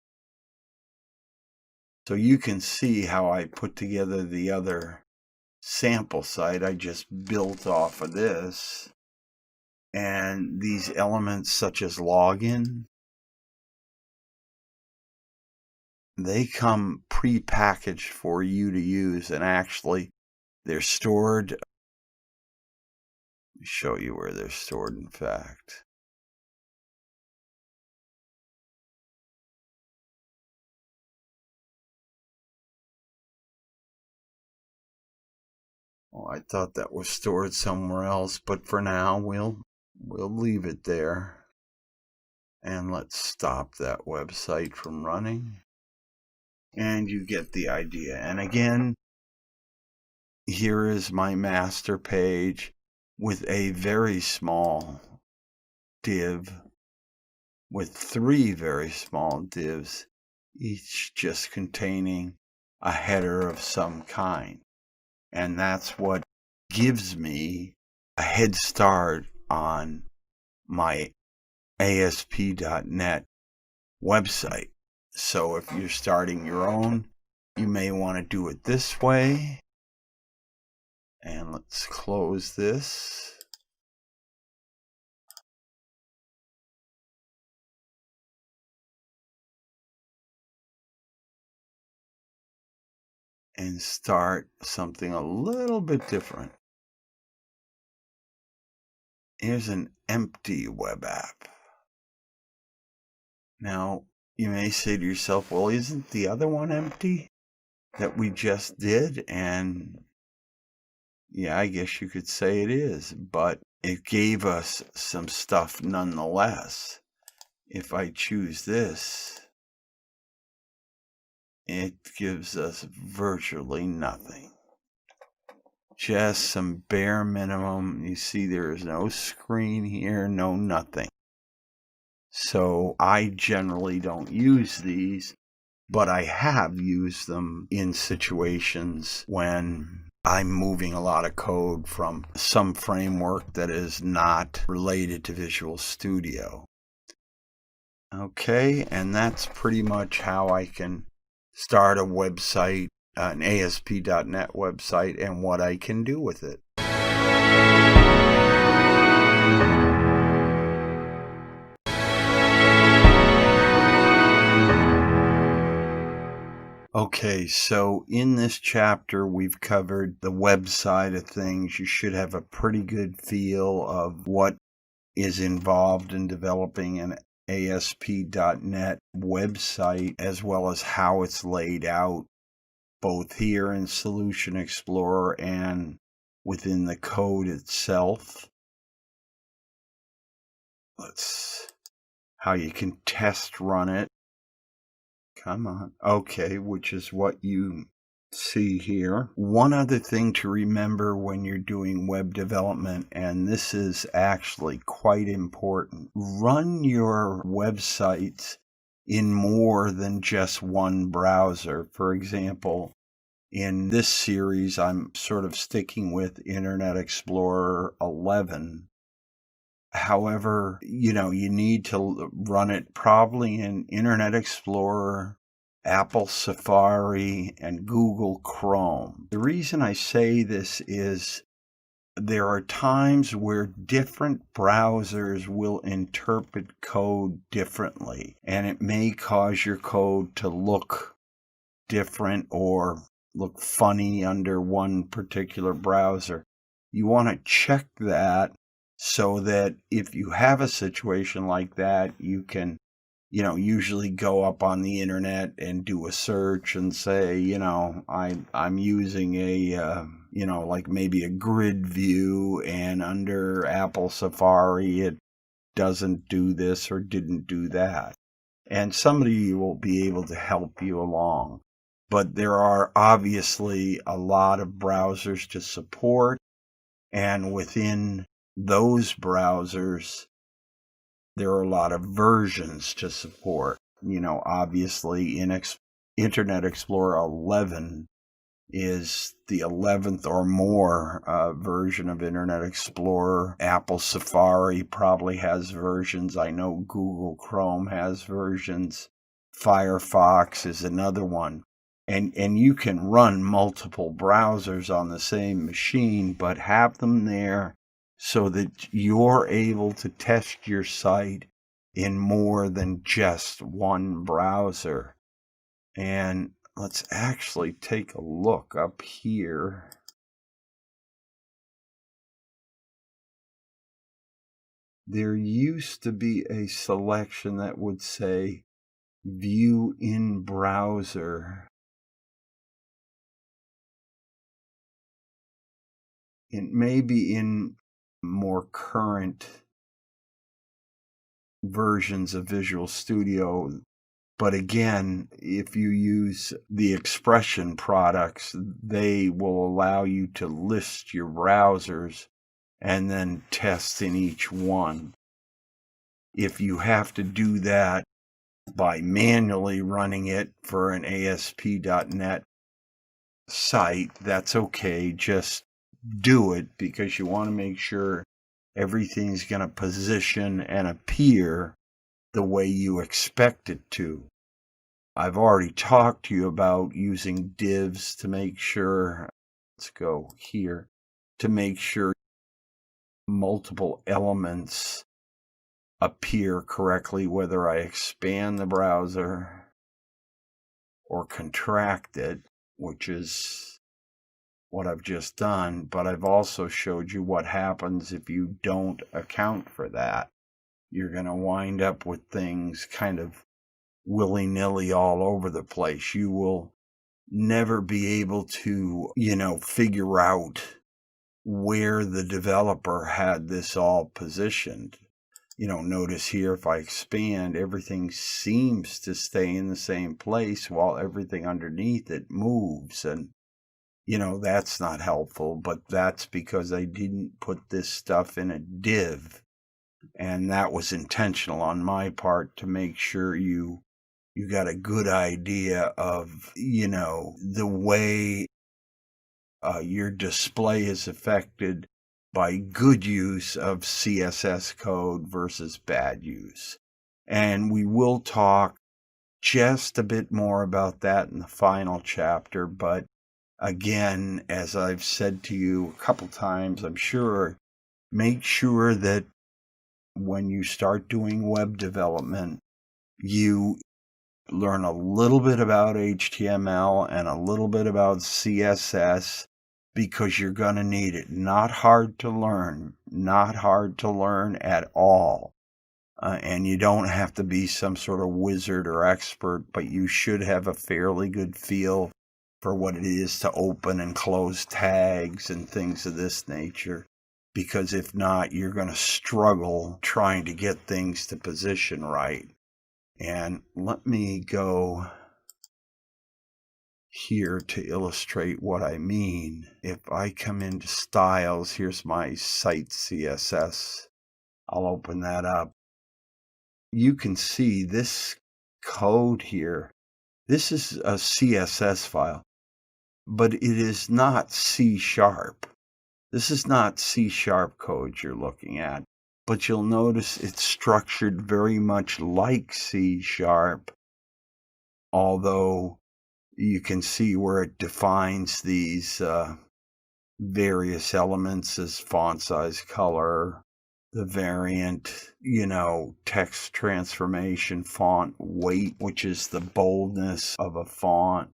So you can see how I put together the other sample site I just built off of this. And these elements such as login, they come pre-packaged for you to use, and actually they're stored. Let me show you where they're stored, in fact. Oh, I thought that was stored somewhere else, but for now we'll leave it there. And let's stop that website from running. And you get the idea. And again, here is my master page with a very small div, with 3 very small divs, each just containing a header of some kind. And that's what gives me a head start on my ASP.NET website. So if you're starting your own, you may want to do it this way. And let's close this. And start something a little bit different. Here's an empty web app. Now, you may say to yourself, well, isn't the other one empty that we just did? And yeah, I guess you could say it is, but it gave us some stuff nonetheless. If I choose this, it gives us virtually nothing. Just some bare minimum. You see there is no screen here, no nothing. So I generally don't use these, but I have used them in situations when I'm moving a lot of code from some framework that is not related to Visual Studio. Okay, and that's pretty much how I can start a website, an ASP.NET website, and what I can do with it. Okay, so in this chapter, we've covered the web side of things. You should have a pretty good feel of what is involved in developing an ASP.NET website, as well as how it's laid out, both here in Solution Explorer and within the code itself. How you can test run it. Come on. Okay, which is what you see here. One other thing to remember when you're doing web development, and this is actually quite important, run your websites in more than just one browser. For example, in this series, I'm sort of sticking with Internet Explorer 11. However, you need to run it probably in Internet Explorer, Apple Safari, and Google Chrome. The reason I say this is there are times where different browsers will interpret code differently, and it may cause your code to look different or look funny under one particular browser. You want to check that so that if you have a situation like that, you can, usually go up on the internet and do a search and say, I'm using a, like maybe a grid view, and under Apple Safari, it doesn't do this or didn't do that. And somebody will be able to help you along. But there are obviously a lot of browsers to support, and within those browsers, there are a lot of versions to support. Obviously, Internet Explorer 11 is the 11th or more version of Internet Explorer. Apple Safari probably has versions. I know Google Chrome has versions. Firefox is another one. And you can run multiple browsers on the same machine, but have them there so that you're able to test your site in more than just one browser. And let's actually take a look up here. There used to be a selection that would say View in Browser. It may be in more current versions of Visual Studio, but again, if you use the Expression products, they will allow you to list your browsers and then test in each one. If you have to do that by manually running it for an ASP.NET site, that's okay. Just do it, because you want to make sure everything's going to position and appear the way you expect it to. I've already talked to you about using divs to make sure, let's go here, to make sure multiple elements appear correctly, whether I expand the browser or contract it, which is what I've just done. But I've also showed you what happens if you don't account for that. You're going to wind up with things kind of willy-nilly all over the place. You will never be able to, figure out where the developer had this all positioned. Notice here, if I expand, everything seems to stay in the same place while everything underneath it moves. And, that's not helpful, but that's because I didn't put this stuff in a div. And that was intentional on my part to make sure you got a good idea of, the way your display is affected by good use of CSS code versus bad use. And we will talk just a bit more about that in the final chapter. But again, as I've said to you a couple times, I'm sure, make sure that when you start doing web development, you learn a little bit about HTML and a little bit about CSS, because you're going to need it. Not hard to learn at all. And you don't have to be some sort of wizard or expert, but you should have a fairly good feel for what it is to open and close tags and things of this nature. Because if not, you're going to struggle trying to get things to position right. And let me go here to illustrate what I mean. If I come into styles, here's my site CSS. I'll open that up. You can see this code here. This is a CSS file, but it is not C#. This is not C# code you're looking at, but you'll notice it's structured very much like C#, although you can see where it defines these various elements as font size, color, the variant, text transformation, font weight, which is the boldness of a font,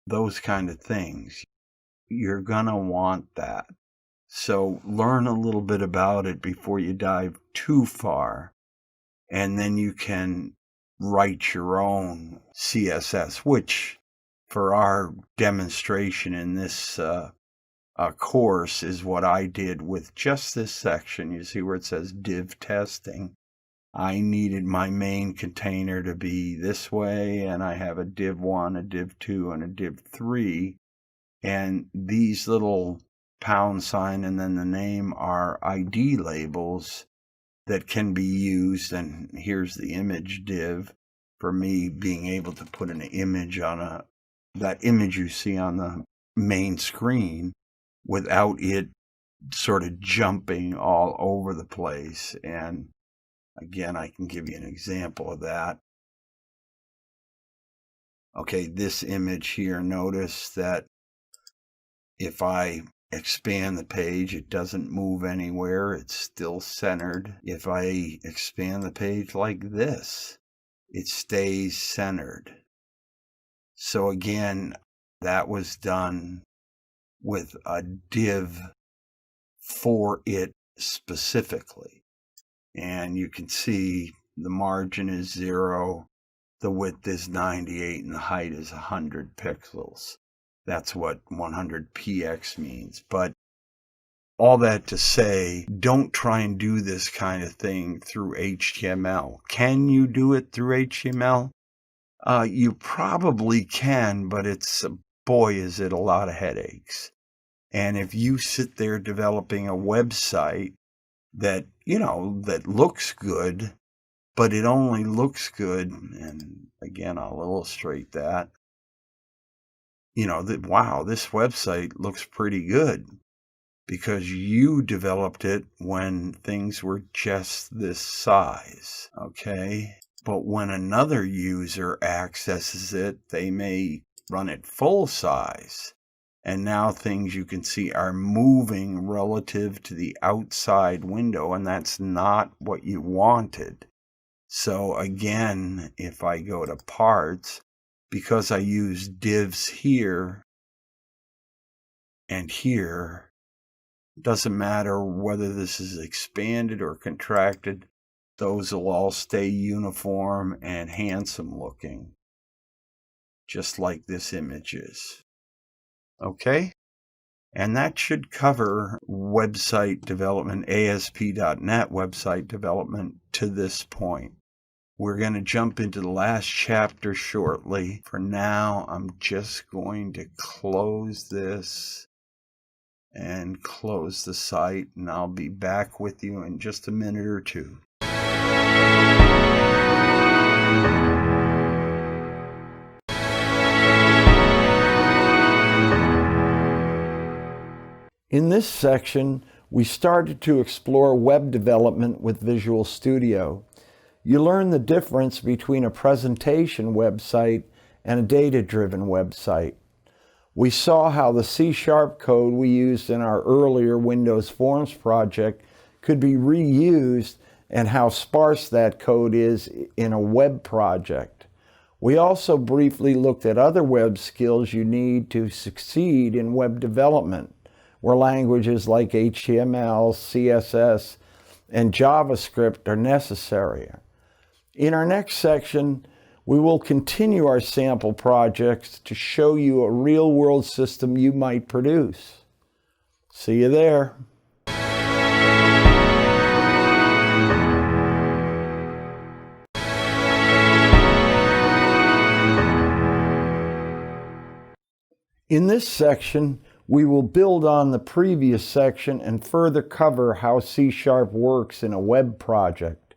those kind of things. You're gonna want that. So learn a little bit about it before you dive too far, and then you can write your own CSS, which for our demonstration in this course is what I did with just this section. You see where it says div testing. I needed my main container to be this way, and I have a div 1, a div 2, and a div 3. And these little pound sign and then the name are ID labels that can be used. And here's the image div for me being able to put an image on that image you see on the main screen without it sort of jumping all over the place. And again, I can give you an example of that. Okay, this image here, notice that if I expand the page, it doesn't move anywhere. It's still centered. If I expand the page like this, it stays centered. So again, that was done with a div for it specifically. And you can see the margin is 0, the width is 98, and the height is 100 pixels. That's what 100px means. But all that to say, don't try and do this kind of thing through HTML. Can you do it through HTML? You probably can, but boy, is it a lot of headaches. And if you sit there developing a website that looks good, but it only looks good, and again, I'll illustrate that, wow, this website looks pretty good because you developed it when things were just this size, okay? But when another user accesses it, they may run it full size. And now things you can see are moving relative to the outside window, and that's not what you wanted. So again, if I go to parts, because I use divs here and here, doesn't matter whether this is expanded or contracted, those will all stay uniform and handsome looking, just like this image is. Okay? And that should cover website development, ASP.NET website development to this point. We're going to jump into the last chapter shortly. For now, I'm just going to close this and close the site, and I'll be back with you in just a minute or two. In this section, we started to explore web development with Visual Studio. You learn the difference between a presentation website and a data-driven website. We saw how the C# code we used in our earlier Windows Forms project could be reused and how sparse that code is in a web project. We also briefly looked at other web skills you need to succeed in web development, where languages like HTML, CSS, and JavaScript are necessary. In our next section, we will continue our sample projects to show you a real-world system you might produce. See you there. In this section, we will build on the previous section and further cover how C# works in a web project.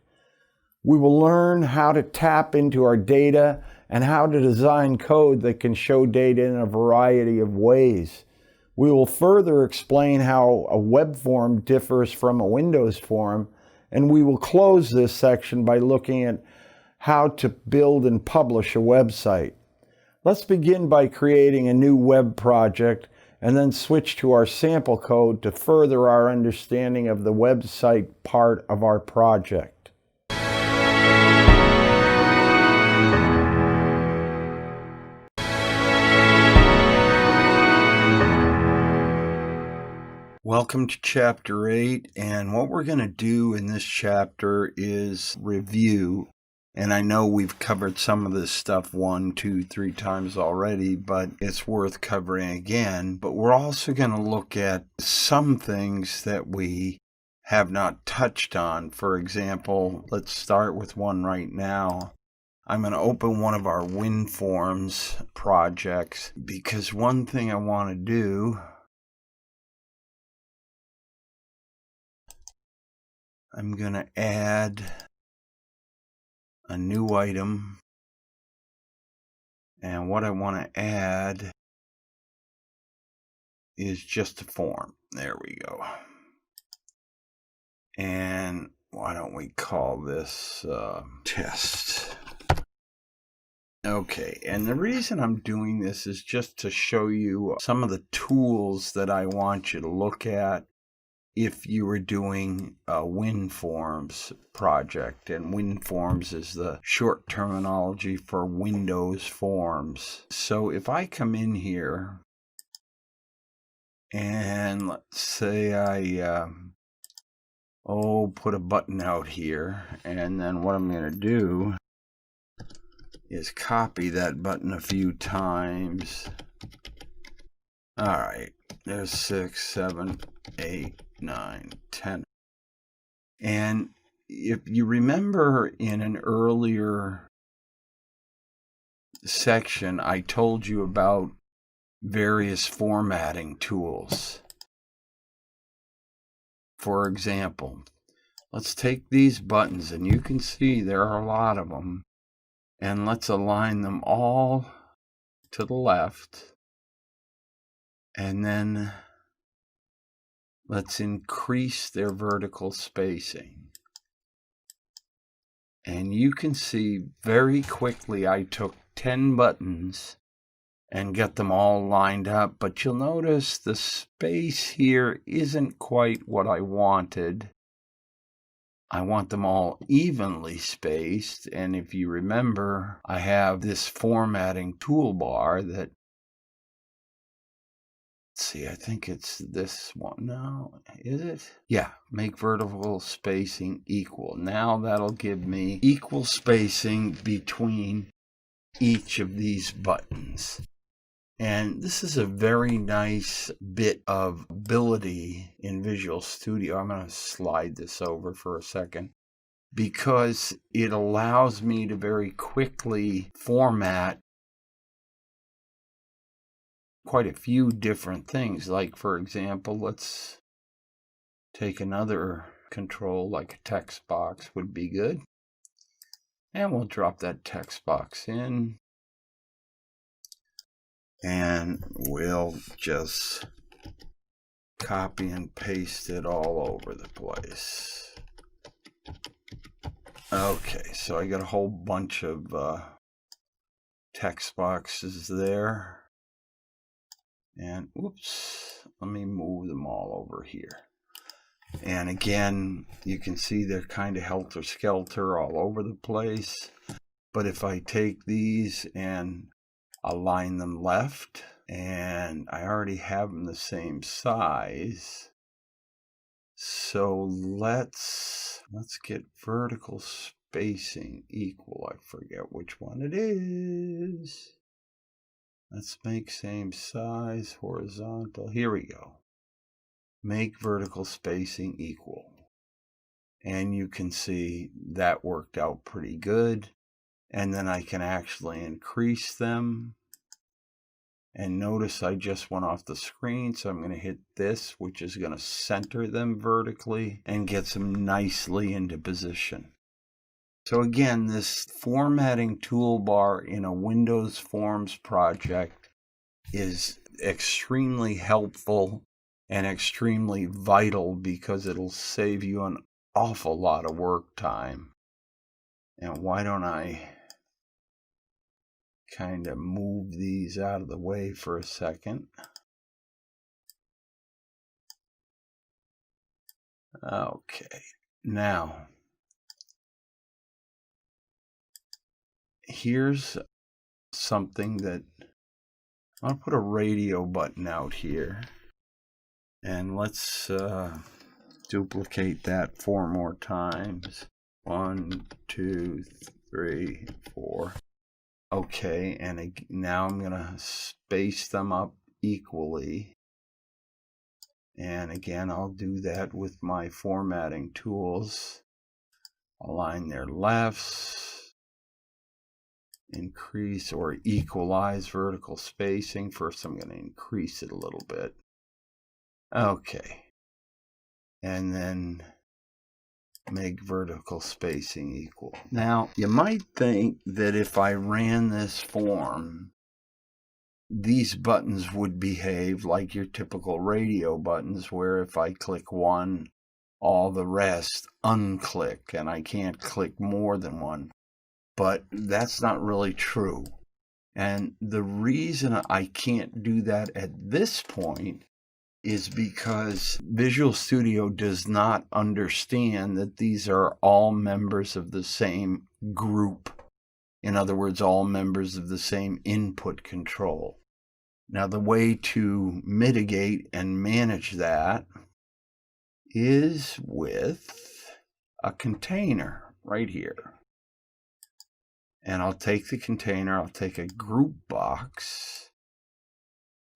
We will learn how to tap into our data and how to design code that can show data in a variety of ways. We will further explain how a web form differs from a Windows form, and we will close this section by looking at how to build and publish a website. Let's begin by creating a new web project and then switch to our sample code to further our understanding of the website part of our project. Welcome to Chapter 8, and what we're going to do in this chapter is review. And I know we've covered some of this stuff 1, 2, 3 times already, but it's worth covering again. But we're also going to look at some things that we have not touched on. For example, let's start with one right now. I'm going to open one of our WinForms projects because one thing I want to do, I'm going to add a new item, and what I want to add is just a form. There we go. And why don't we call this test? Okay, and the reason I'm doing this is just to show you some of the tools that I want you to look at if you were doing a WinForms project. And WinForms is the short terminology for Windows Forms. So if I come in here and let's say I put a button out here, and then what I'm going to do is copy that button a few times. All right, there's 6, 7, 8, 9, 10. And if you remember in an earlier section, I told you about various formatting tools. For example, let's take these buttons, and you can see there are a lot of them, and let's align them all to the left, and then let's increase their vertical spacing. And you can see very quickly I took 10 buttons and got them all lined up, but you'll notice the space here isn't quite what I wanted. I want them all evenly spaced, and if you remember, I have this formatting toolbar that, let's see, I think it's this one. No, is it? Yeah, make vertical spacing equal. Now that'll give me equal spacing between each of these buttons. And this is a very nice bit of ability in Visual Studio. I'm going to slide this over for a second because it allows me to very quickly format quite a few different things. Like, for example, let's take another control, like a text box would be good. And we'll drop that text box in. And we'll just copy and paste it all over the place. Okay, so I got a whole bunch of text boxes there. And whoops, let me move them all over here. And again, you can see they're kind of helter-skelter all over the place. But if I take these and align them left, and I already have them the same size, So let's get vertical spacing equal. I forget which one it is. Let's make same size, horizontal. Here we go. Make vertical spacing equal. And you can see that worked out pretty good. And then I can actually increase them. And notice I just went off the screen, so I'm going to hit this, which is going to center them vertically and gets them nicely into position. So again, this formatting toolbar in a Windows Forms project is extremely helpful and extremely vital because it'll save you an awful lot of work time. And why don't I kind of move these out of the way for a second. Okay, now here's something that I'll put a radio button out here, and let's duplicate that 4 more times. 1, 2, 3, 4. Okay, and now I'm going to space them up equally. And again, I'll do that with my formatting tools. Align their lefts. Increase or equalize vertical spacing. First, I'm going to increase it a little bit. Okay. And then make vertical spacing equal. Now, you might think that if I ran this form, these buttons would behave like your typical radio buttons, where if I click one, all the rest unclick, and I can't click more than one. But that's not really true. And the reason I can't do that at this point is because Visual Studio does not understand that these are all members of the same group. In other words, all members of the same input control. Now, the way to mitigate and manage that is with a container right here. And I'll take the container, I'll take a group box,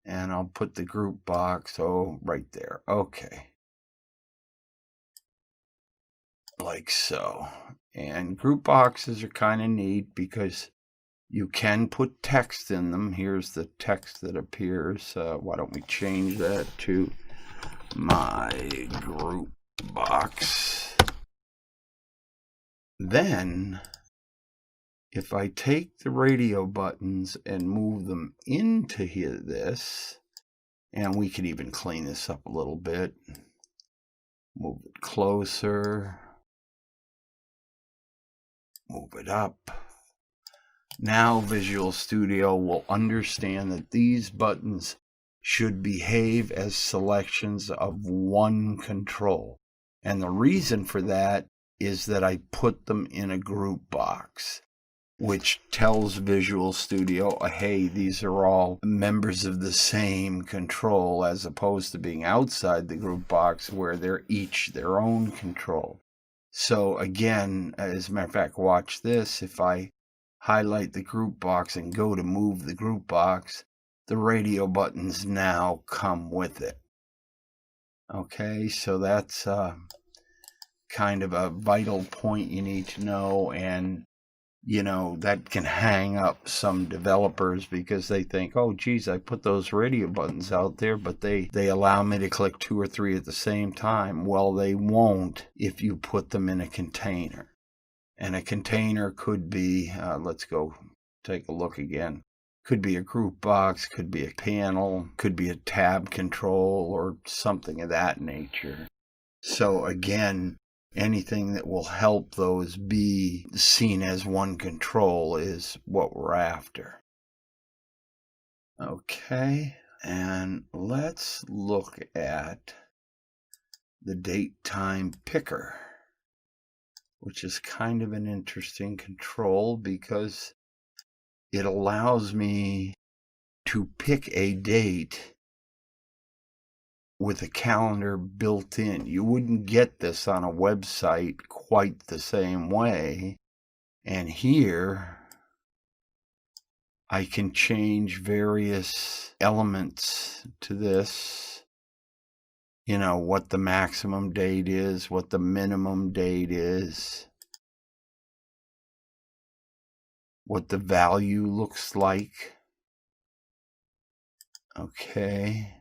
and I'll put the group box, right there. Okay. Like so. And group boxes are kind of neat because you can put text in them. Here's the text that appears. Why don't we change that to my group box? Then, if I take the radio buttons and move them into this, and we could even clean this up a little bit, move it closer, move it up. Now Visual Studio will understand that these buttons should behave as selections of one control. And the reason for that is that I put them in a group box, which tells Visual Studio, hey, these are all members of the same control, as opposed to being outside the group box where they're each their own control. So again, as a matter of fact, watch this. If I highlight the group box and go to move the group box, the radio buttons now come with it. Okay, so that's kind of a vital point you need to know, and that can hang up some developers because they think, oh, geez, I put those radio buttons out there, but they allow me to click 2 or 3 at the same time. Well, they won't if you put them in a container. And a container could be, let's go take a look again. Could be a group box, could be a panel, could be a tab control, or something of that nature. So again, anything that will help those be seen as one control is what we're after. Okay, and let's look at the date time picker, which is kind of an interesting control because it allows me to pick a date with a calendar built in. You wouldn't get this on a website quite the same way. And here I can change various elements to this. You know, what the maximum date is, what the minimum date is, what the value looks like. Okay.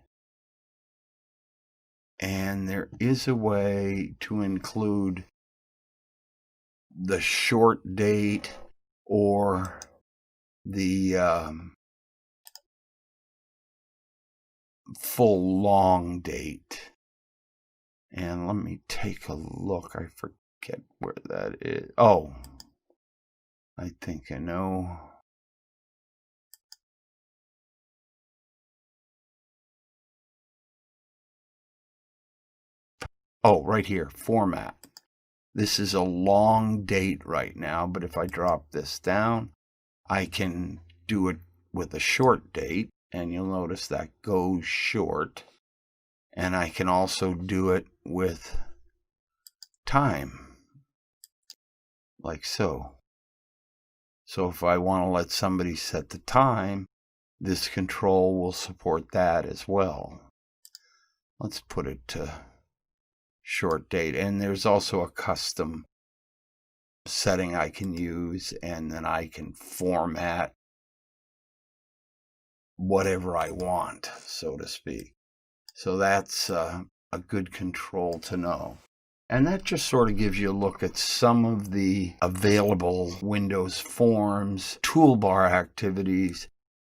And there is a way to include the short date or the full long date. And let me take a look. I forget where that is. Oh, I think I know. Oh, right here, format. This is a long date right now, but if I drop this down, I can do it with a short date, and you'll notice that goes short. And I can also do it with time, like so. So if I want to let somebody set the time, this control will support that as well. Let's put it to short date. And there's also a custom setting I can use, and then I can format whatever I want, so to speak. So that's a good control to know. And that just sort of gives you a look at some of the available Windows forms, toolbar activities,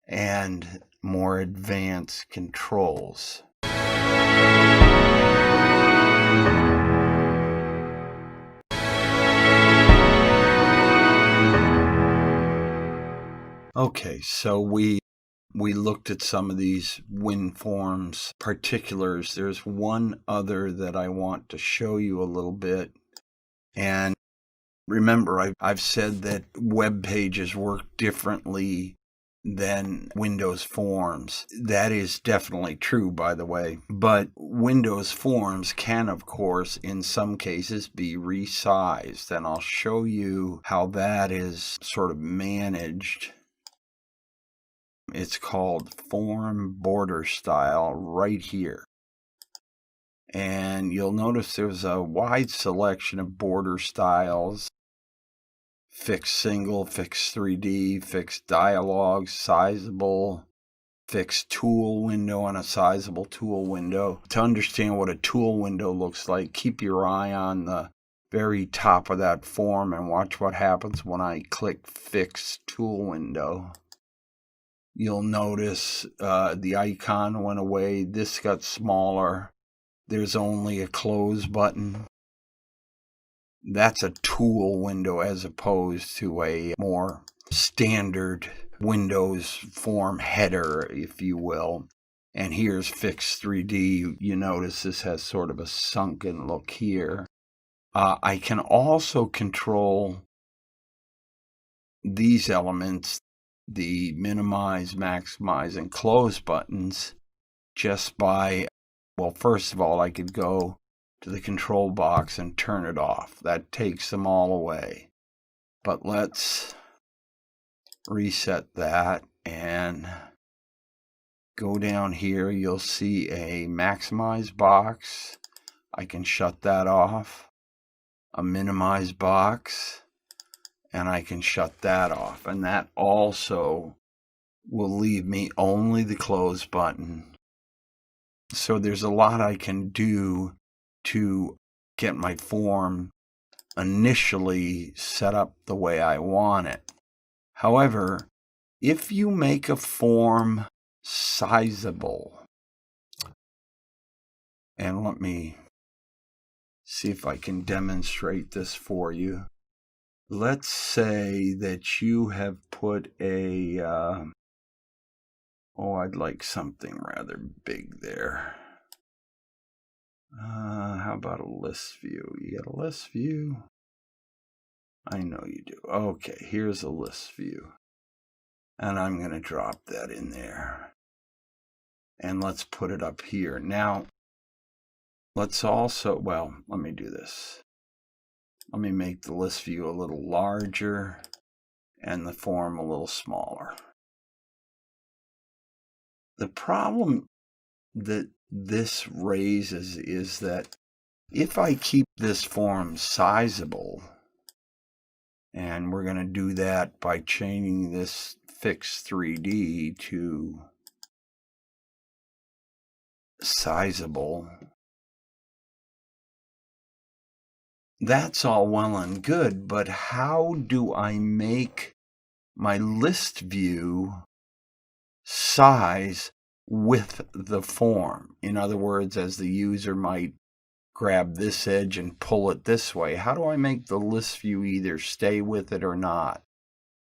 and more advanced controls. Okay, so we looked at some of these WinForms particulars. There's one other that I want to show you a little bit. And remember, I've said that web pages work differently than Windows Forms. That is definitely true, by the way. But Windows Forms can, of course, in some cases be resized. And I'll show you how that is sort of managed. It's called Form Border Style right here. And you'll notice there's a wide selection of border styles. Fixed single, fixed 3D, fixed dialog, sizable, fixed tool window, and a sizable tool window. To understand what a tool window looks like, keep your eye on the very top of that form and watch what happens when I click Fixed Tool Window. You'll notice the icon went away. This got smaller. There's only a close button. That's a tool window as opposed to a more standard Windows form header, if you will. And here's Fixed 3D. You notice this has sort of a sunken look here. I can also control these elements, the minimize, maximize, and close buttons, just by, well, first of all, I could go to the control box and turn it off. That takes them all away. But let's reset that and go down here. You'll see a maximize box. I can shut that off. A minimize box. And I can shut that off. And that also will leave me only the close button. So there's a lot I can do to get my form initially set up the way I want it. However, if you make a form sizable, and let me see if I can demonstrate this for you. Let's say that you have put a, I'd like something rather big there. How about a list view? You got a list view? I know you do. Okay, here's a list view. And I'm going to drop that in there. And let's put it up here. Now, let's also, well, let me do this. Let me make the list view a little larger and the form a little smaller. The problem that this raises is that if I keep this form sizable, and we're going to do that by changing this fix 3D to sizable, that's all well and good, but how do I make my list view size with the form? In other words, as the user might grab this edge and pull it this way, how do I make the list view either stay with it or not?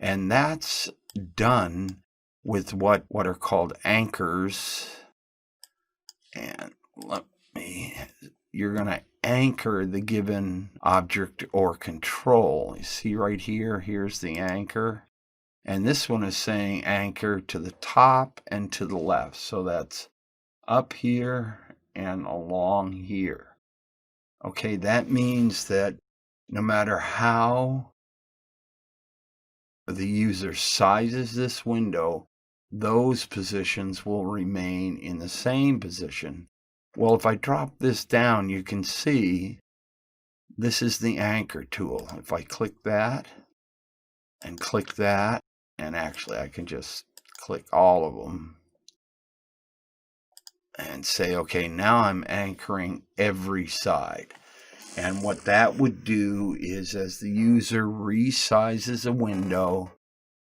And that's done with what are called anchors. And you're going to anchor the given object or control. You see right here, here's the anchor. And this one is saying anchor to the top and to the left. So that's up here and along here. Okay, that means that no matter how the user sizes this window, those positions will remain in the same position. Well, if I drop this down, you can see this is the anchor tool. If I click that, and actually I can just click all of them and say, okay, now I'm anchoring every side. And what that would do is, as the user resizes a window,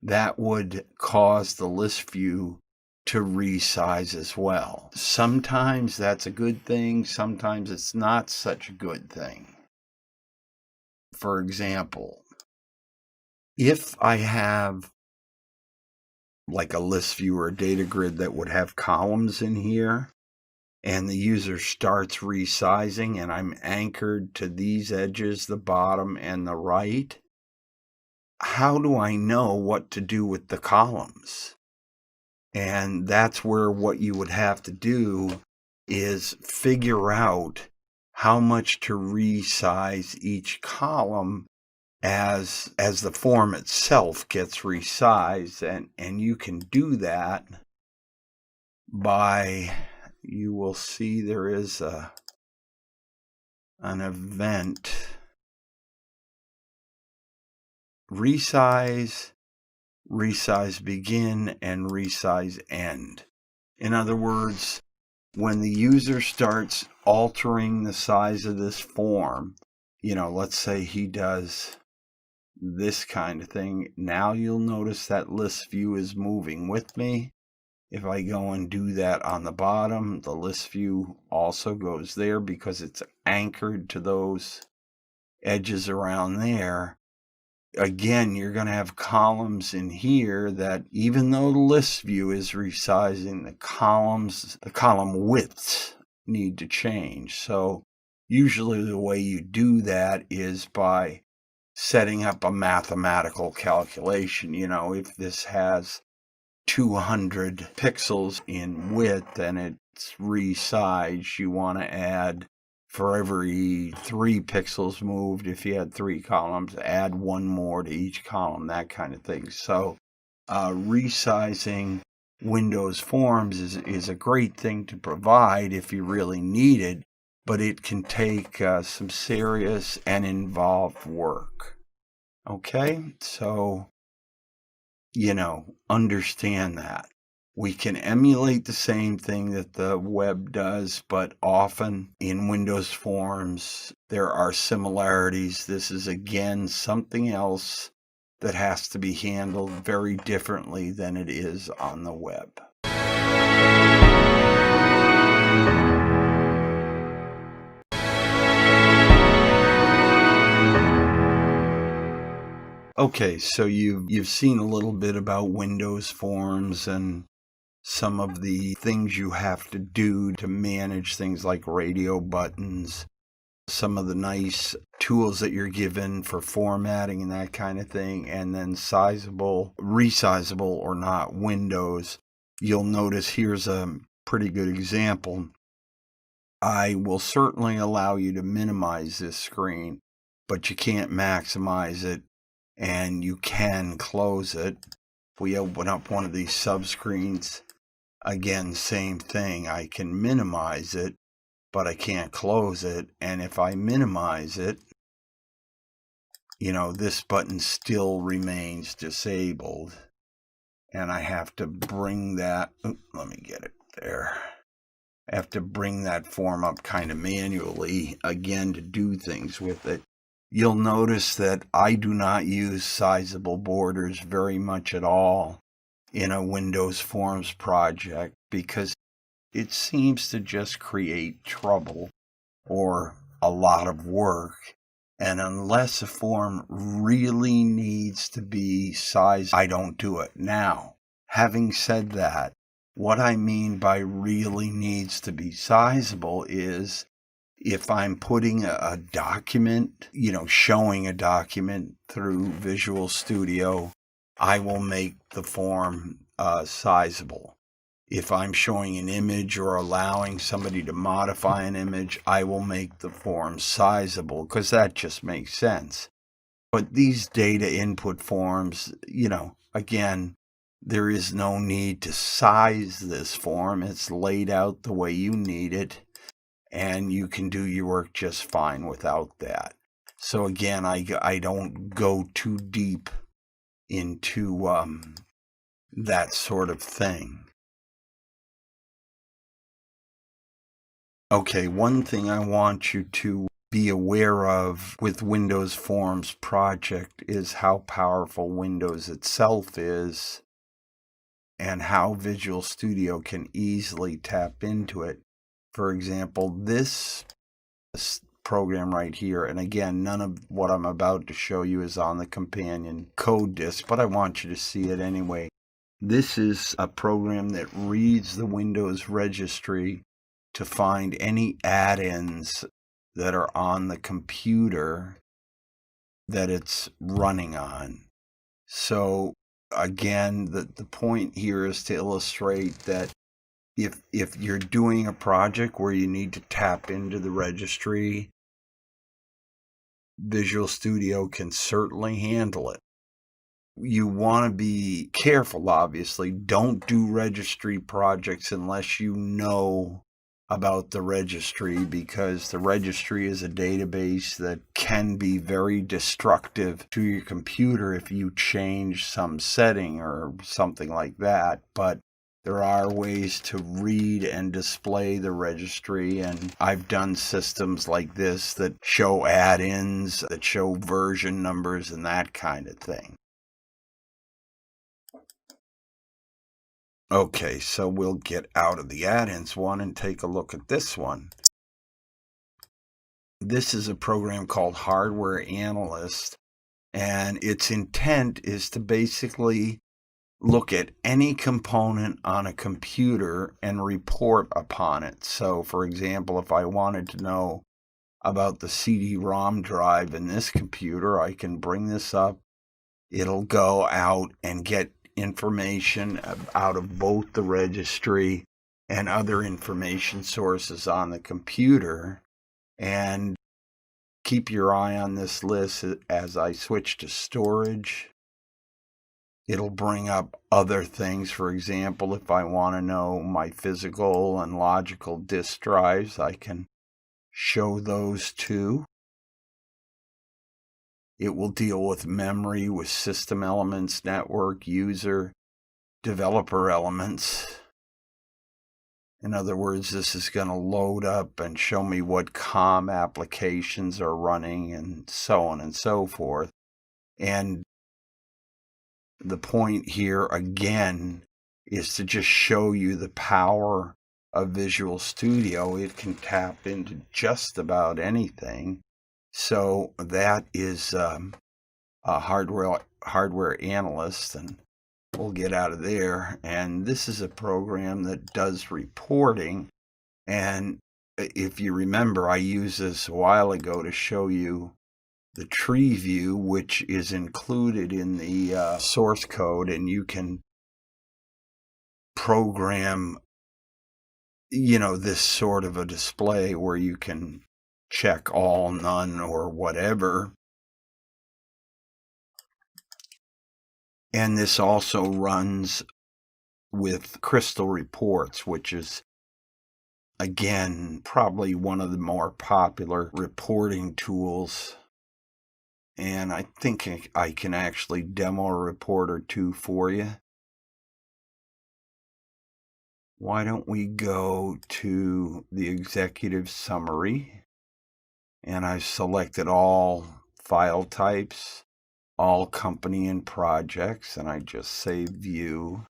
that would cause the list view to resize as well. Sometimes that's a good thing, sometimes it's not such a good thing. For example, if I have like a list view or a data grid that would have columns in here, and the user starts resizing and I'm anchored to these edges, the bottom and the right, how do I know what to do with the columns? And that's where what you would have to do is figure out how much to resize each column as the form itself gets resized. And you can do that by, you will see there is an event, resize begin, and resize end. In other words, when the user starts altering the size of this form, let's say he does this kind of thing, now you'll notice that list view is moving with me. If I go and do that on the bottom, the list view also goes there because it's anchored to those edges around there. Again, you're going to have columns in here that, even though the list view is resizing, the column widths need to change. So usually the way you do that is by setting up a mathematical calculation. If this has 200 pixels in width and it's resized, you want to add, for every 3 pixels moved, if you had 3 columns, add 1 more to each column, that kind of thing. So resizing Windows forms is a great thing to provide if you really need it, but it can take some serious and involved work. Okay, so understand that. We can emulate the same thing that the web does, but often in Windows forms, there are similarities. This is, again, something else that has to be handled very differently than it is on the web. Okay, so you've seen a little bit about Windows forms and some of the things you have to do to manage things like radio buttons, some of the nice tools that you're given for formatting and that kind of thing, and then resizable or not windows. You'll notice here's a pretty good example. I will certainly allow you to minimize this screen, but you can't maximize it, and you can close it. If we open up one of these subscreens, again, same thing. I can minimize it, but I can't close it. And if I minimize it, this button still remains disabled. And I have to bring that, let me get it there. I have to bring that form up kind of manually again to do things with it. You'll notice that I do not use sizable borders very much at all in a Windows Forms project because it seems to just create trouble or a lot of work. And unless a form really needs to be sized, I don't do it. Now, having said that, what I mean by really needs to be sizable is if I'm putting a document, showing a document through Visual Studio, I will make the form sizable. If I'm showing an image or allowing somebody to modify an image, I will make the form sizable because that just makes sense. But these data input forms, again, there is no need to size this form. It's laid out the way you need it, and you can do your work just fine without that. So again, I don't go too deep into that sort of thing. Okay, one thing I want you to be aware of with Windows Forms project is how powerful Windows itself is and how Visual Studio can easily tap into it. For example, this program right here, and again, none of what I'm about to show you is on the companion code disk, but I want you to see it anyway. This is a program that reads the Windows registry to find any add-ins that are on the computer that it's running on. So again, the point here is to illustrate that if you're doing a project where you need to tap into the registry, Visual Studio can certainly handle it. You want to be careful, obviously. Don't do registry projects unless you know about the registry, because the registry is a database that can be very destructive to your computer if you change some setting or something like that. But there are ways to read and display the registry, and I've done systems like this that show add-ins, that show version numbers and that kind of thing. Okay, so we'll get out of the add-ins one and take a look at this one. This is a program called Hardware Analyst, and its intent is to basically look at any component on a computer and report upon it. So, for example, if I wanted to know about the CD-ROM drive in this computer, I can bring this up. It'll go out and get information out of both the registry and other information sources on the computer. And keep your eye on this list as I switch to storage. It'll bring up other things. For example, if I want to know my physical and logical disk drives, I can show those too. It will deal with memory, with system elements, network, user, developer elements. In other words, this is going to load up and show me what COM applications are running and so on and so forth. And the point here, again, is to just show you the power of Visual Studio. It can tap into just about anything. So that is a hardware analyst, and we'll get out of there. And this is a program that does reporting. And if you remember, I used this a while ago to show you the tree view, which is included in the source code, and you can program this sort of a display where you can check all, none, or whatever. And this also runs with Crystal Reports, which is, again, probably one of the more popular reporting tools. And I think I can actually demo a report or two for you. Why don't we go to the executive summary? And I've selected all file types, all company and projects, and I just say view.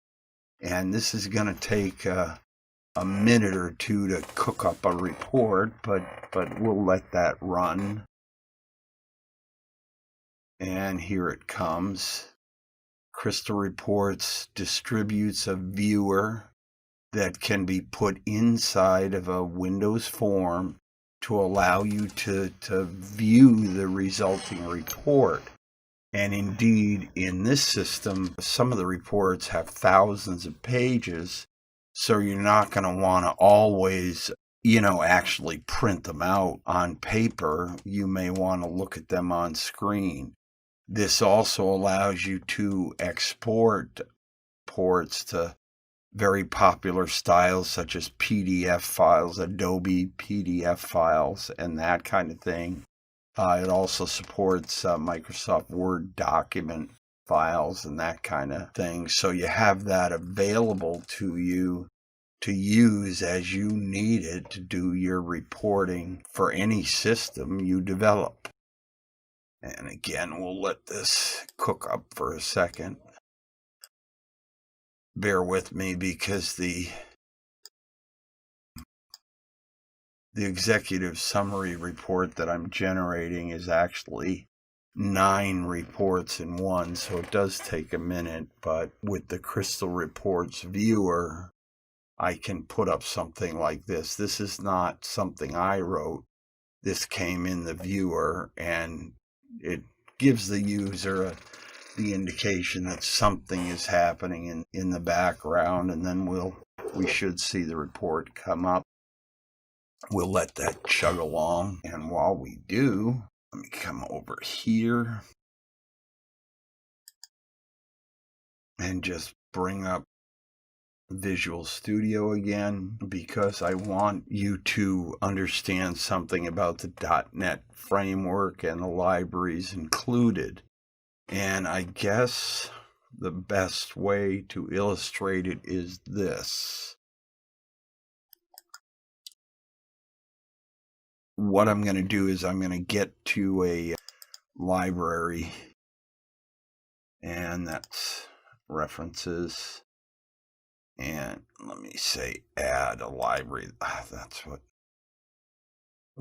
And this is going to take a minute or two to cook up a report, but we'll let that run. And here it comes. Crystal Reports distributes a viewer that can be put inside of a Windows form to allow you to view the resulting report. And indeed, in this system, some of the reports have thousands of pages, so you're not going to want to always, actually print them out on paper. You may want to look at them on screen. This also allows you to export reports to very popular styles such as PDF files, Adobe PDF files, and that kind of thing. It also supports Microsoft Word document files and that kind of thing. So you have that available to you to use as you need it to do your reporting for any system you develop. And again, we'll let this cook up for a second. Bear with me because the executive summary report that I'm generating is actually 9 reports in one, so it does take a minute. But with the Crystal Reports viewer, I can put up something like this. This is not something I wrote. This came in the viewer, and it gives the user the indication that something is happening in the background, and then we should see the report come up. We'll let that chug along, and while we do, let me come over here and just bring up Visual Studio again, because I want you to understand something about the .NET framework and the libraries included. And I guess the best way to illustrate it is this. What I'm going to do is I'm going to get to a library, and that's references. And let me say add a library. That's what.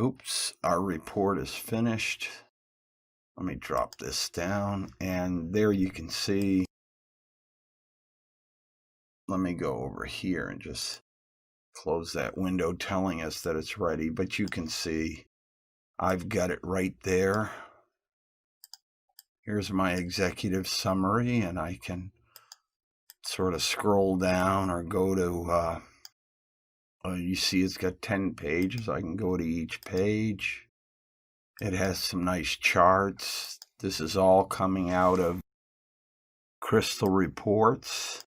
Oops, our report is finished. Let me drop this down, and there you can see. Let me go over here and just close that window telling us that it's ready, but you can see I've got it right there. Here's my executive summary, and I can sort of scroll down or go to, you see it's got 10 pages. I can go to each page. It has some nice charts. This is all coming out of Crystal Reports.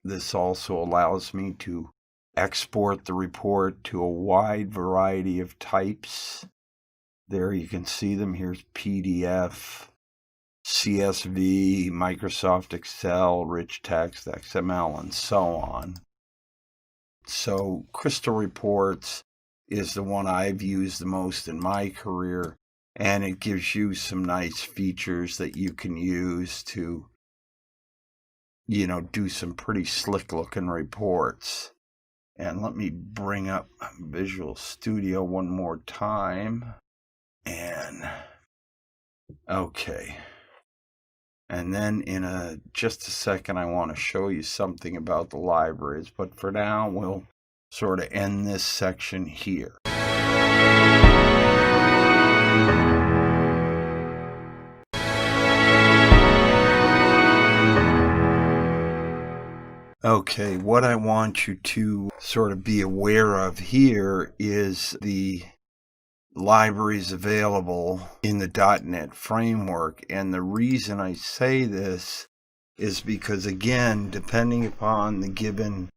This also allows me to export the report to a wide variety of types. There you can see them. Here's PDF, CSV, Microsoft Excel, rich text, XML, and so on. So Crystal Reports is the one I've used the most in my career, and it gives you some nice features that you can use to, do some pretty slick looking reports. And let me bring up Visual Studio one more time. And okay. And then in just a second, I want to show you something about the libraries. But for now, we'll sort of end this section here. Okay, what I want you to sort of be aware of here is the libraries available in the .NET framework. And the reason I say this is because, again, depending upon the given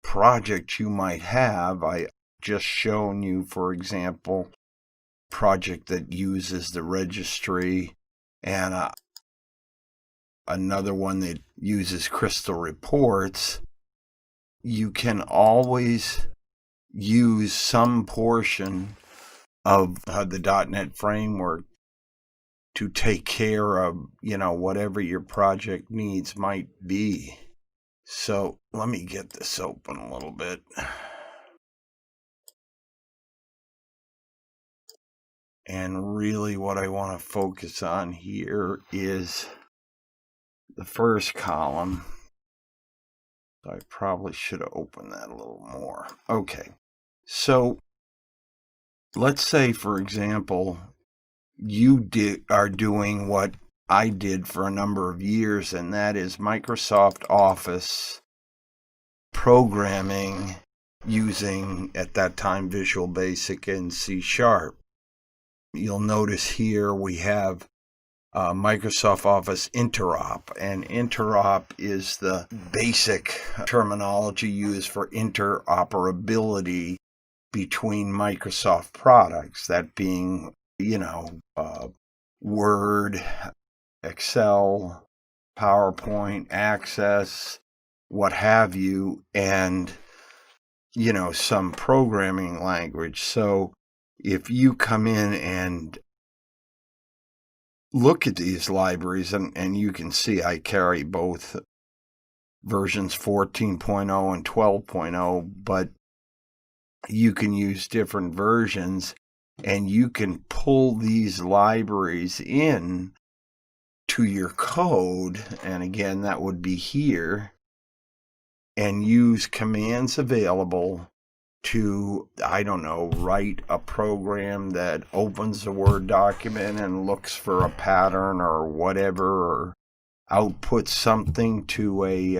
project you might have, I just shown you, for example, a project that uses the registry and another one that uses crystal reports. You can always use some portion of the .NET framework to take care of, whatever your project needs might be. So let me get this open a little bit. And really what I want to focus on here is the first column. I probably should have opened that a little more. Okay, so let's say, for example, you are doing what I did for a number of years, and that is Microsoft Office programming using, at that time, Visual Basic and C#. You'll notice here we have Microsoft Office Interop, and Interop is the basic terminology used for interoperability between Microsoft products, that being, Word, Excel, PowerPoint, Access, what have you, and, some programming language. So if you come in and look at these libraries, and you can see I carry both versions 14.0 and 12.0, but you can use different versions, and you can pull these libraries in to your code, and again, that would be here, and use commands available to, write a program that opens a Word document and looks for a pattern or whatever, or outputs something to a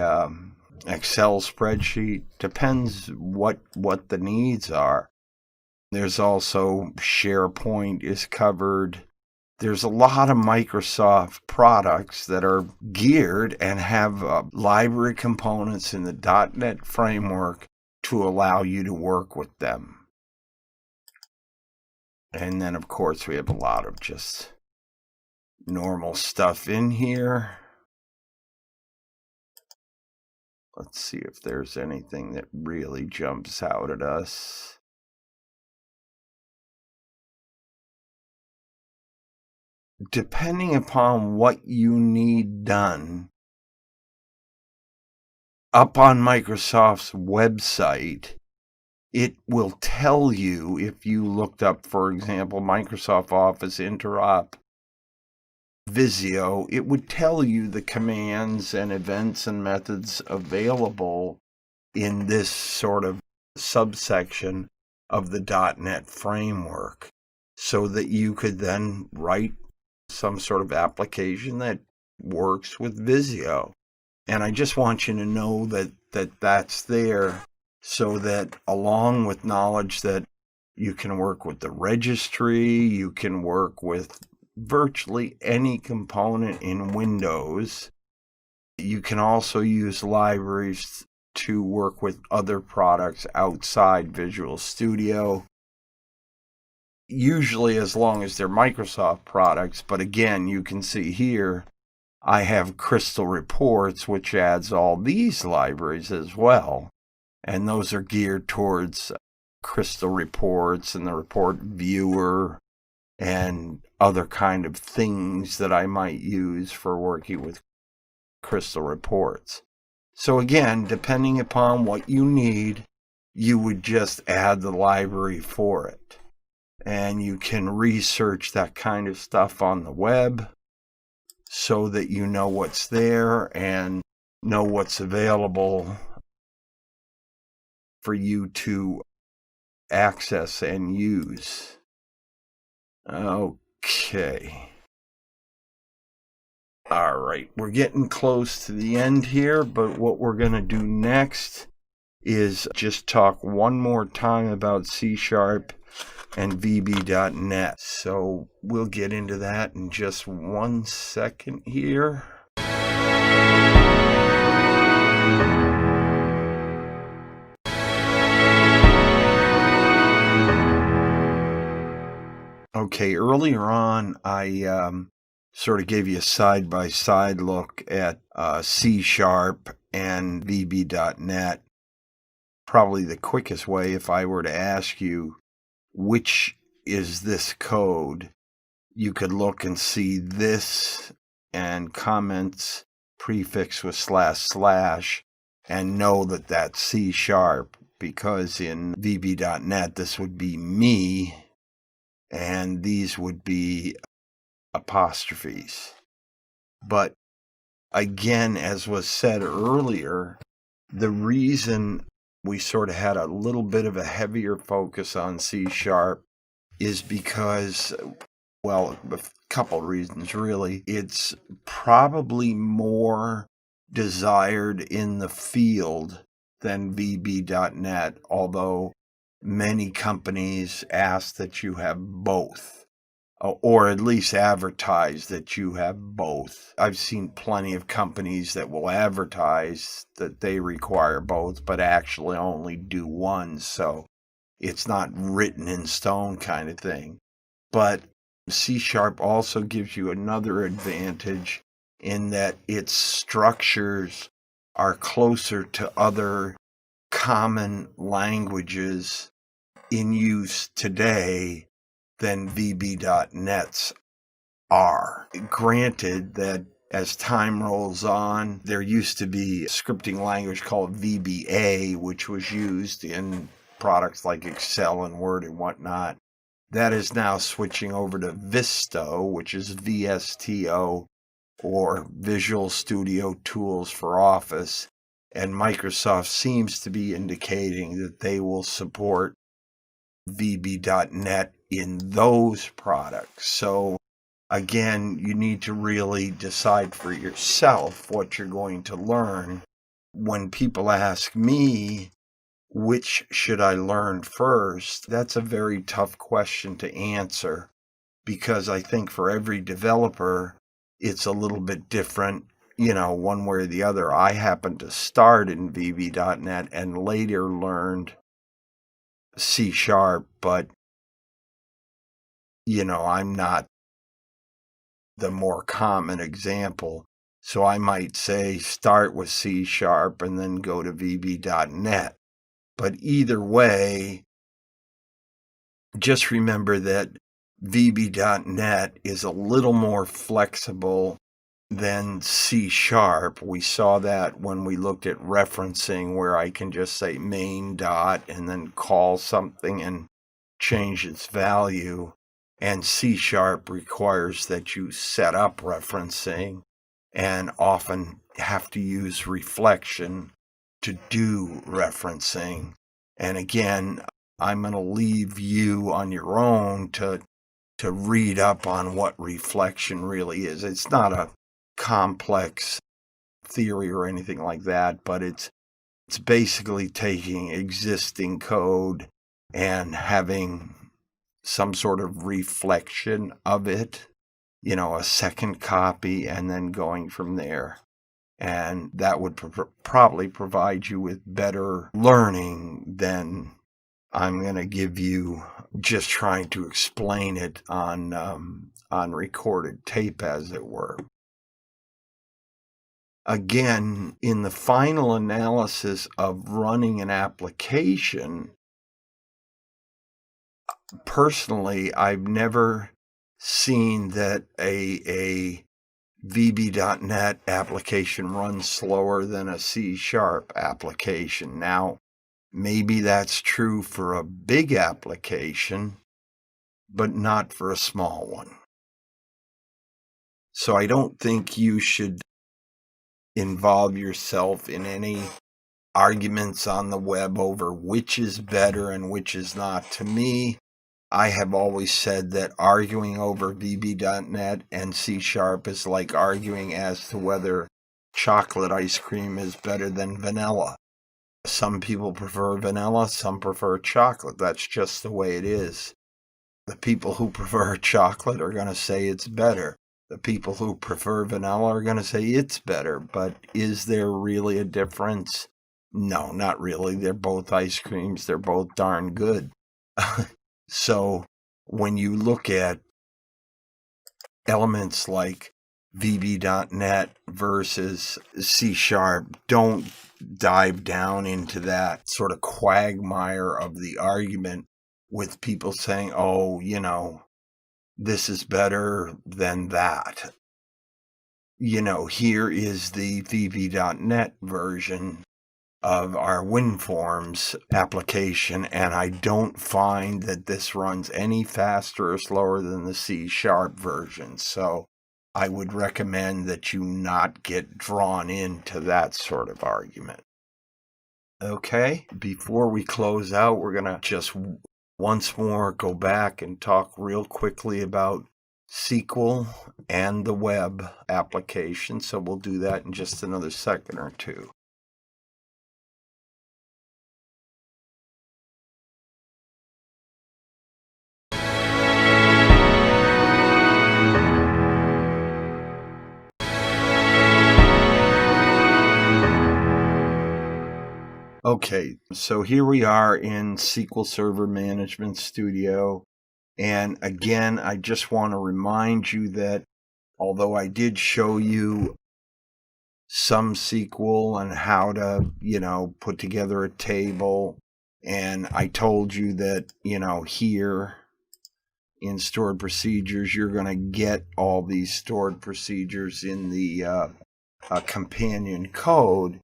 Excel spreadsheet. Depends what the needs are. There's also SharePoint is covered. There's a lot of Microsoft products that are geared and have library components in the .NET framework to allow you to work with them. And then, of course, we have a lot of just normal stuff in here. Let's see if there's anything that really jumps out at us. Depending upon what you need done, up on Microsoft's website, it will tell you, if you looked up, for example, Microsoft Office Interop Visio, it would tell you the commands and events and methods available in this sort of subsection of the .NET framework, so that you could then write some sort of application that works with Visio. And I just want you to know that's there, so that along with knowledge that you can work with the registry, you can work with virtually any component in Windows. You can also use libraries to work with other products outside Visual Studio, usually as long as they're Microsoft products. But again, you can see here I have Crystal Reports, which adds all these libraries as well, and those are geared towards Crystal Reports and the report viewer and other kind of things that I might use for working with Crystal Reports. So again, depending upon what you need, you would just add the library for it. And you can research that kind of stuff on the web so that you know what's there and know what's available for you to access and use. Okay. All right, we're getting close to the end here, but what we're going to do next is just talk one more time about C# and VB.net. So we'll get into that in just 1 second here. Okay, earlier on, I sort of gave you a side-by-side look at C# and VB.net. Probably the quickest way, if I were to ask you, which is this code, you could look and see this and comments prefixed with // and know that that's C#, because in VB.net, this would be me, and these would be apostrophes. But again, as was said earlier, the reason we sort of had a little bit of a heavier focus on C# is because, well, a couple reasons really. It's probably more desired in the field than VB.net, although many companies ask that you have both, or at least advertise that you have both. I've seen plenty of companies that will advertise that they require both, but actually only do one, so it's not written in stone kind of thing. But C# also gives you another advantage in that its structures are closer to other common languages in use today than VB.net's are. Granted that as time rolls on, there used to be a scripting language called VBA, which was used in products like Excel and Word and whatnot. That is now switching over to Visto, which is VSTO, or Visual Studio Tools for Office. And Microsoft seems to be indicating that they will support VB.net in those products. So again, you need to really decide for yourself what you're going to learn. When people ask me, which should I learn first? That's a very tough question to answer, because I think for every developer, it's a little bit different, one way or the other. I happened to start in VB.net and later learned C#, but, I'm not the more common example. So I might say start with C# and then go to VB.net. But either way, just remember that VB.net is a little more flexible than C#. We saw that when we looked at referencing, where I can just say main dot and then call something and change its value. And C# requires that you set up referencing and often have to use reflection to do referencing. And again, I'm going to leave you on your own to read up on what reflection really is. It's not a complex theory or anything like that, but it's basically taking existing code and having some sort of reflection of it, a second copy, and then going from there. And that would probably provide you with better learning than I'm going to give you just trying to explain it on recorded tape, as it were. Again, in the final analysis of running an application, personally, I've never seen that a VB.net application runs slower than a C# application. Now, maybe that's true for a big application, but not for a small one. So I don't think you should involve yourself in any arguments on the web over which is better and which is not. To me, I have always said that arguing over VB.NET and C# is like arguing as to whether chocolate ice cream is better than vanilla. Some people prefer vanilla, some prefer chocolate. That's just the way it is. The people who prefer chocolate are going to say it's better. The people who prefer vanilla are going to say it's better. But is there really a difference? No, not really. They're both ice creams. They're both darn good. So when you look at elements like VB.NET versus C#, don't dive down into that sort of quagmire of the argument with people saying, oh, this is better than that. Here is the VB.NET version of our WinForms application, and I don't find that this runs any faster or slower than the C# version. So I would recommend that you not get drawn into that sort of argument. Okay, before we close out, we're going to just once more go back and talk real quickly about SQL and the web application. So we'll do that in just another second or two. Okay, so here we are in SQL Server Management Studio. And again, I just want to remind you that although I did show you some SQL and how to, put together a table, and I told you that, here in stored procedures, you're going to get all these stored procedures in the companion code.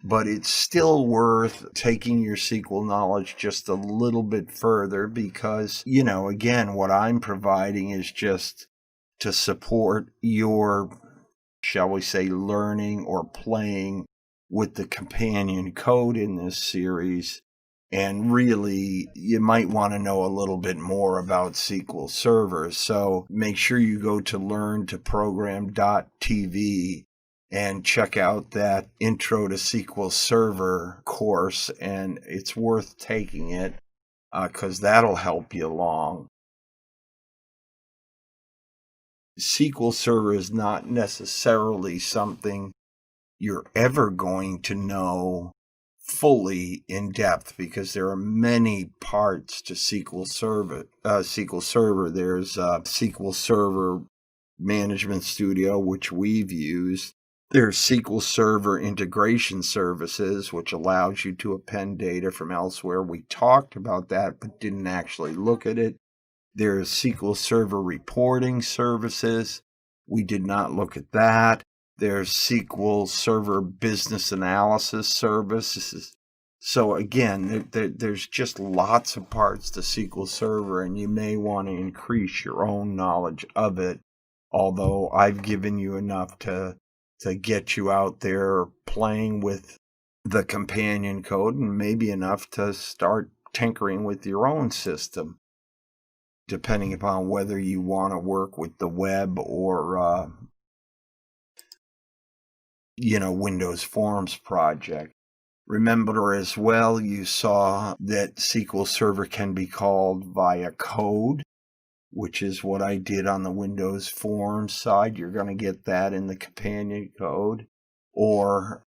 But it's still worth taking your SQL knowledge just a little bit further because, again, what I'm providing is just to support your, shall we say, learning or playing with the companion code in this series. And really, you might want to know a little bit more about SQL Server. So make sure you go to learntoprogram.tv and check out that Intro to SQL Server course, and it's worth taking it because that'll help you along. SQL Server is not necessarily something you're ever going to know fully in depth because there are many parts to SQL Server. There's SQL Server Management Studio, which we've used. There's SQL Server Integration Services, which allows you to append data from elsewhere. We talked about that, but didn't actually look at it. There's SQL Server Reporting Services. We did not look at that. There's SQL Server Business Analysis Services. So again, there's just lots of parts to SQL Server, and you may want to increase your own knowledge of it, although I've given you enough to get you out there playing with the companion code and maybe enough to start tinkering with your own system, depending upon whether you want to work with the web or, Windows Forms project. Remember as well, you saw that SQL Server can be called via code, which is what I did on the Windows Forms side. You're going to get that in the companion code, or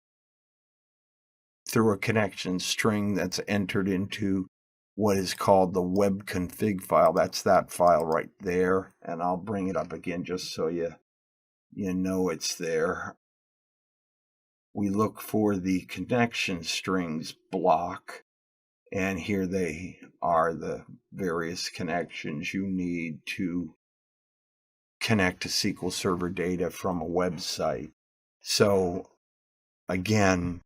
through a connection string that's entered into what is called the web config file. That's that file right there, and I'll bring it up again just so you know it's there. We look for the connection strings block, and here they are, the various connections you need to connect to SQL Server data from a website. So again,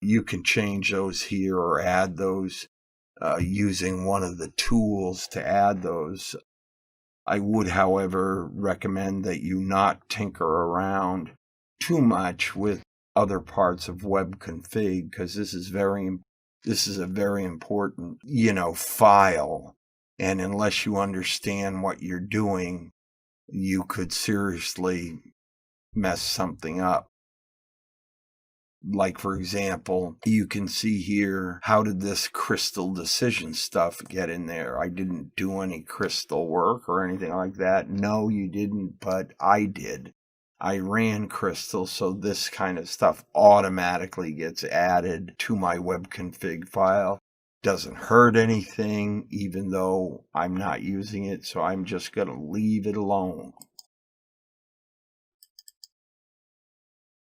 you can change those here or add those using one of the tools to add those. I would, however, recommend that you not tinker around too much with other parts of web config because this is a very important, file And unless you understand what you're doing, you could seriously mess something up. Like, for example, you can see here, how did this crystal decision stuff get in there? I didn't do any crystal work or anything like that. No, you didn't, but I did. I ran crystal, so this kind of stuff automatically gets added to my web config file. Doesn't hurt anything, even though I'm not using it, so I'm just going to leave it alone.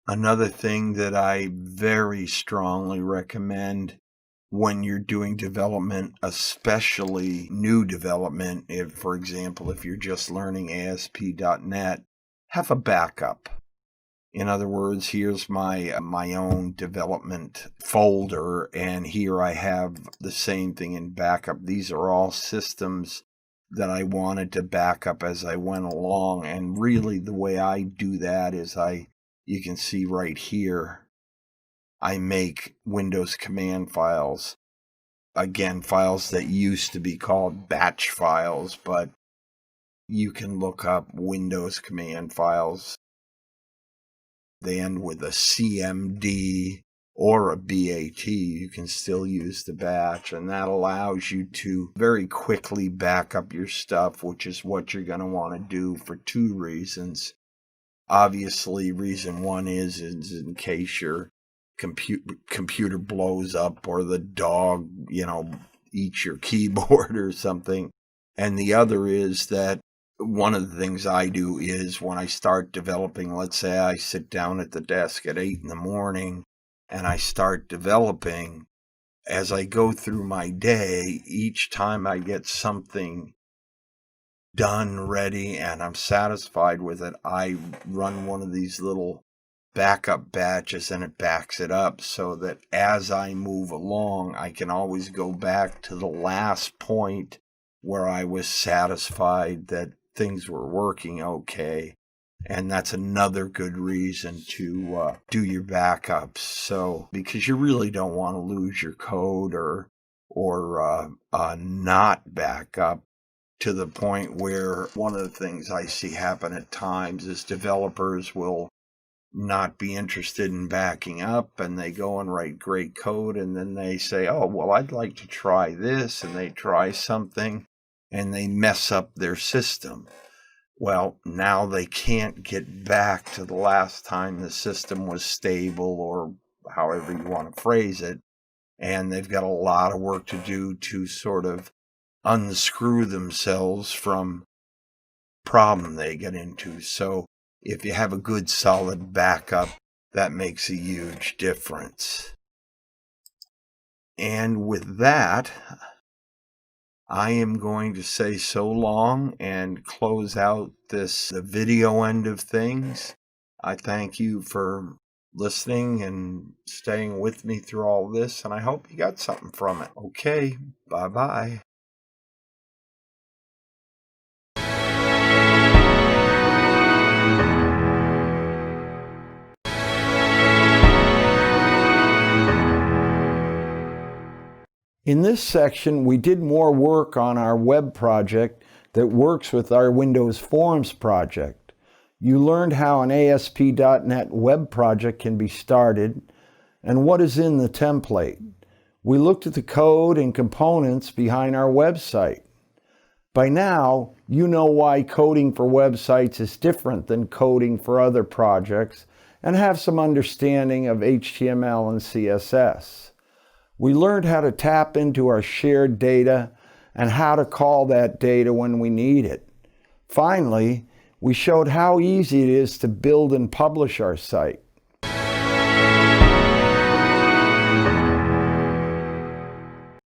Another thing that I very strongly recommend when you're doing development, especially new development, if, for example, if you're just learning ASP.NET, have a backup. In other words, here's my own development folder, and here I have the same thing in backup. These are all systems that I wanted to back up as I went along, and really the way I do that is you can see right here, I make Windows command files. Again, files that used to be called batch files, but you can look up Windows command files. They end with a CMD or a BAT. You can still use the batch, and that allows you to very quickly back up your stuff, which is what you're going to want to do for two reasons. Obviously, reason one is in case your computer blows up or the dog, eats your keyboard or something. And the other is that one of the things I do is when I start developing, let's say I sit down at the desk at 8 in the morning and I start developing, as I go through my day, each time I get something done, ready, and I'm satisfied with it, I run one of these little backup batches and it backs it up so that as I move along, I can always go back to the last point where I was satisfied that things were working okay. And that's another good reason to do your backups. So, because you really don't want to lose your code or not back up to the point where one of the things I see happen at times is developers will not be interested in backing up, and they go and write great code, and then they say, oh, well, I'd like to try this, and they try something, and they mess up their system. Well, now they can't get back to the last time the system was stable, or however you want to phrase it, and they've got a lot of work to do to sort of unscrew themselves from problem they get into. So if you have a good solid backup, that makes a huge difference. And with that, I am going to say so long and close out the video end of things. I thank you for listening and staying with me through all this, and I hope you got something from it. Okay, bye-bye. In this section, we did more work on our web project that works with our Windows Forms project. You learned how an ASP.NET web project can be started and what is in the template. We looked at the code and components behind our website. By now, you know why coding for websites is different than coding for other projects and have some understanding of HTML and CSS. We learned how to tap into our shared data and how to call that data when we need it. Finally, we showed how easy it is to build and publish our site.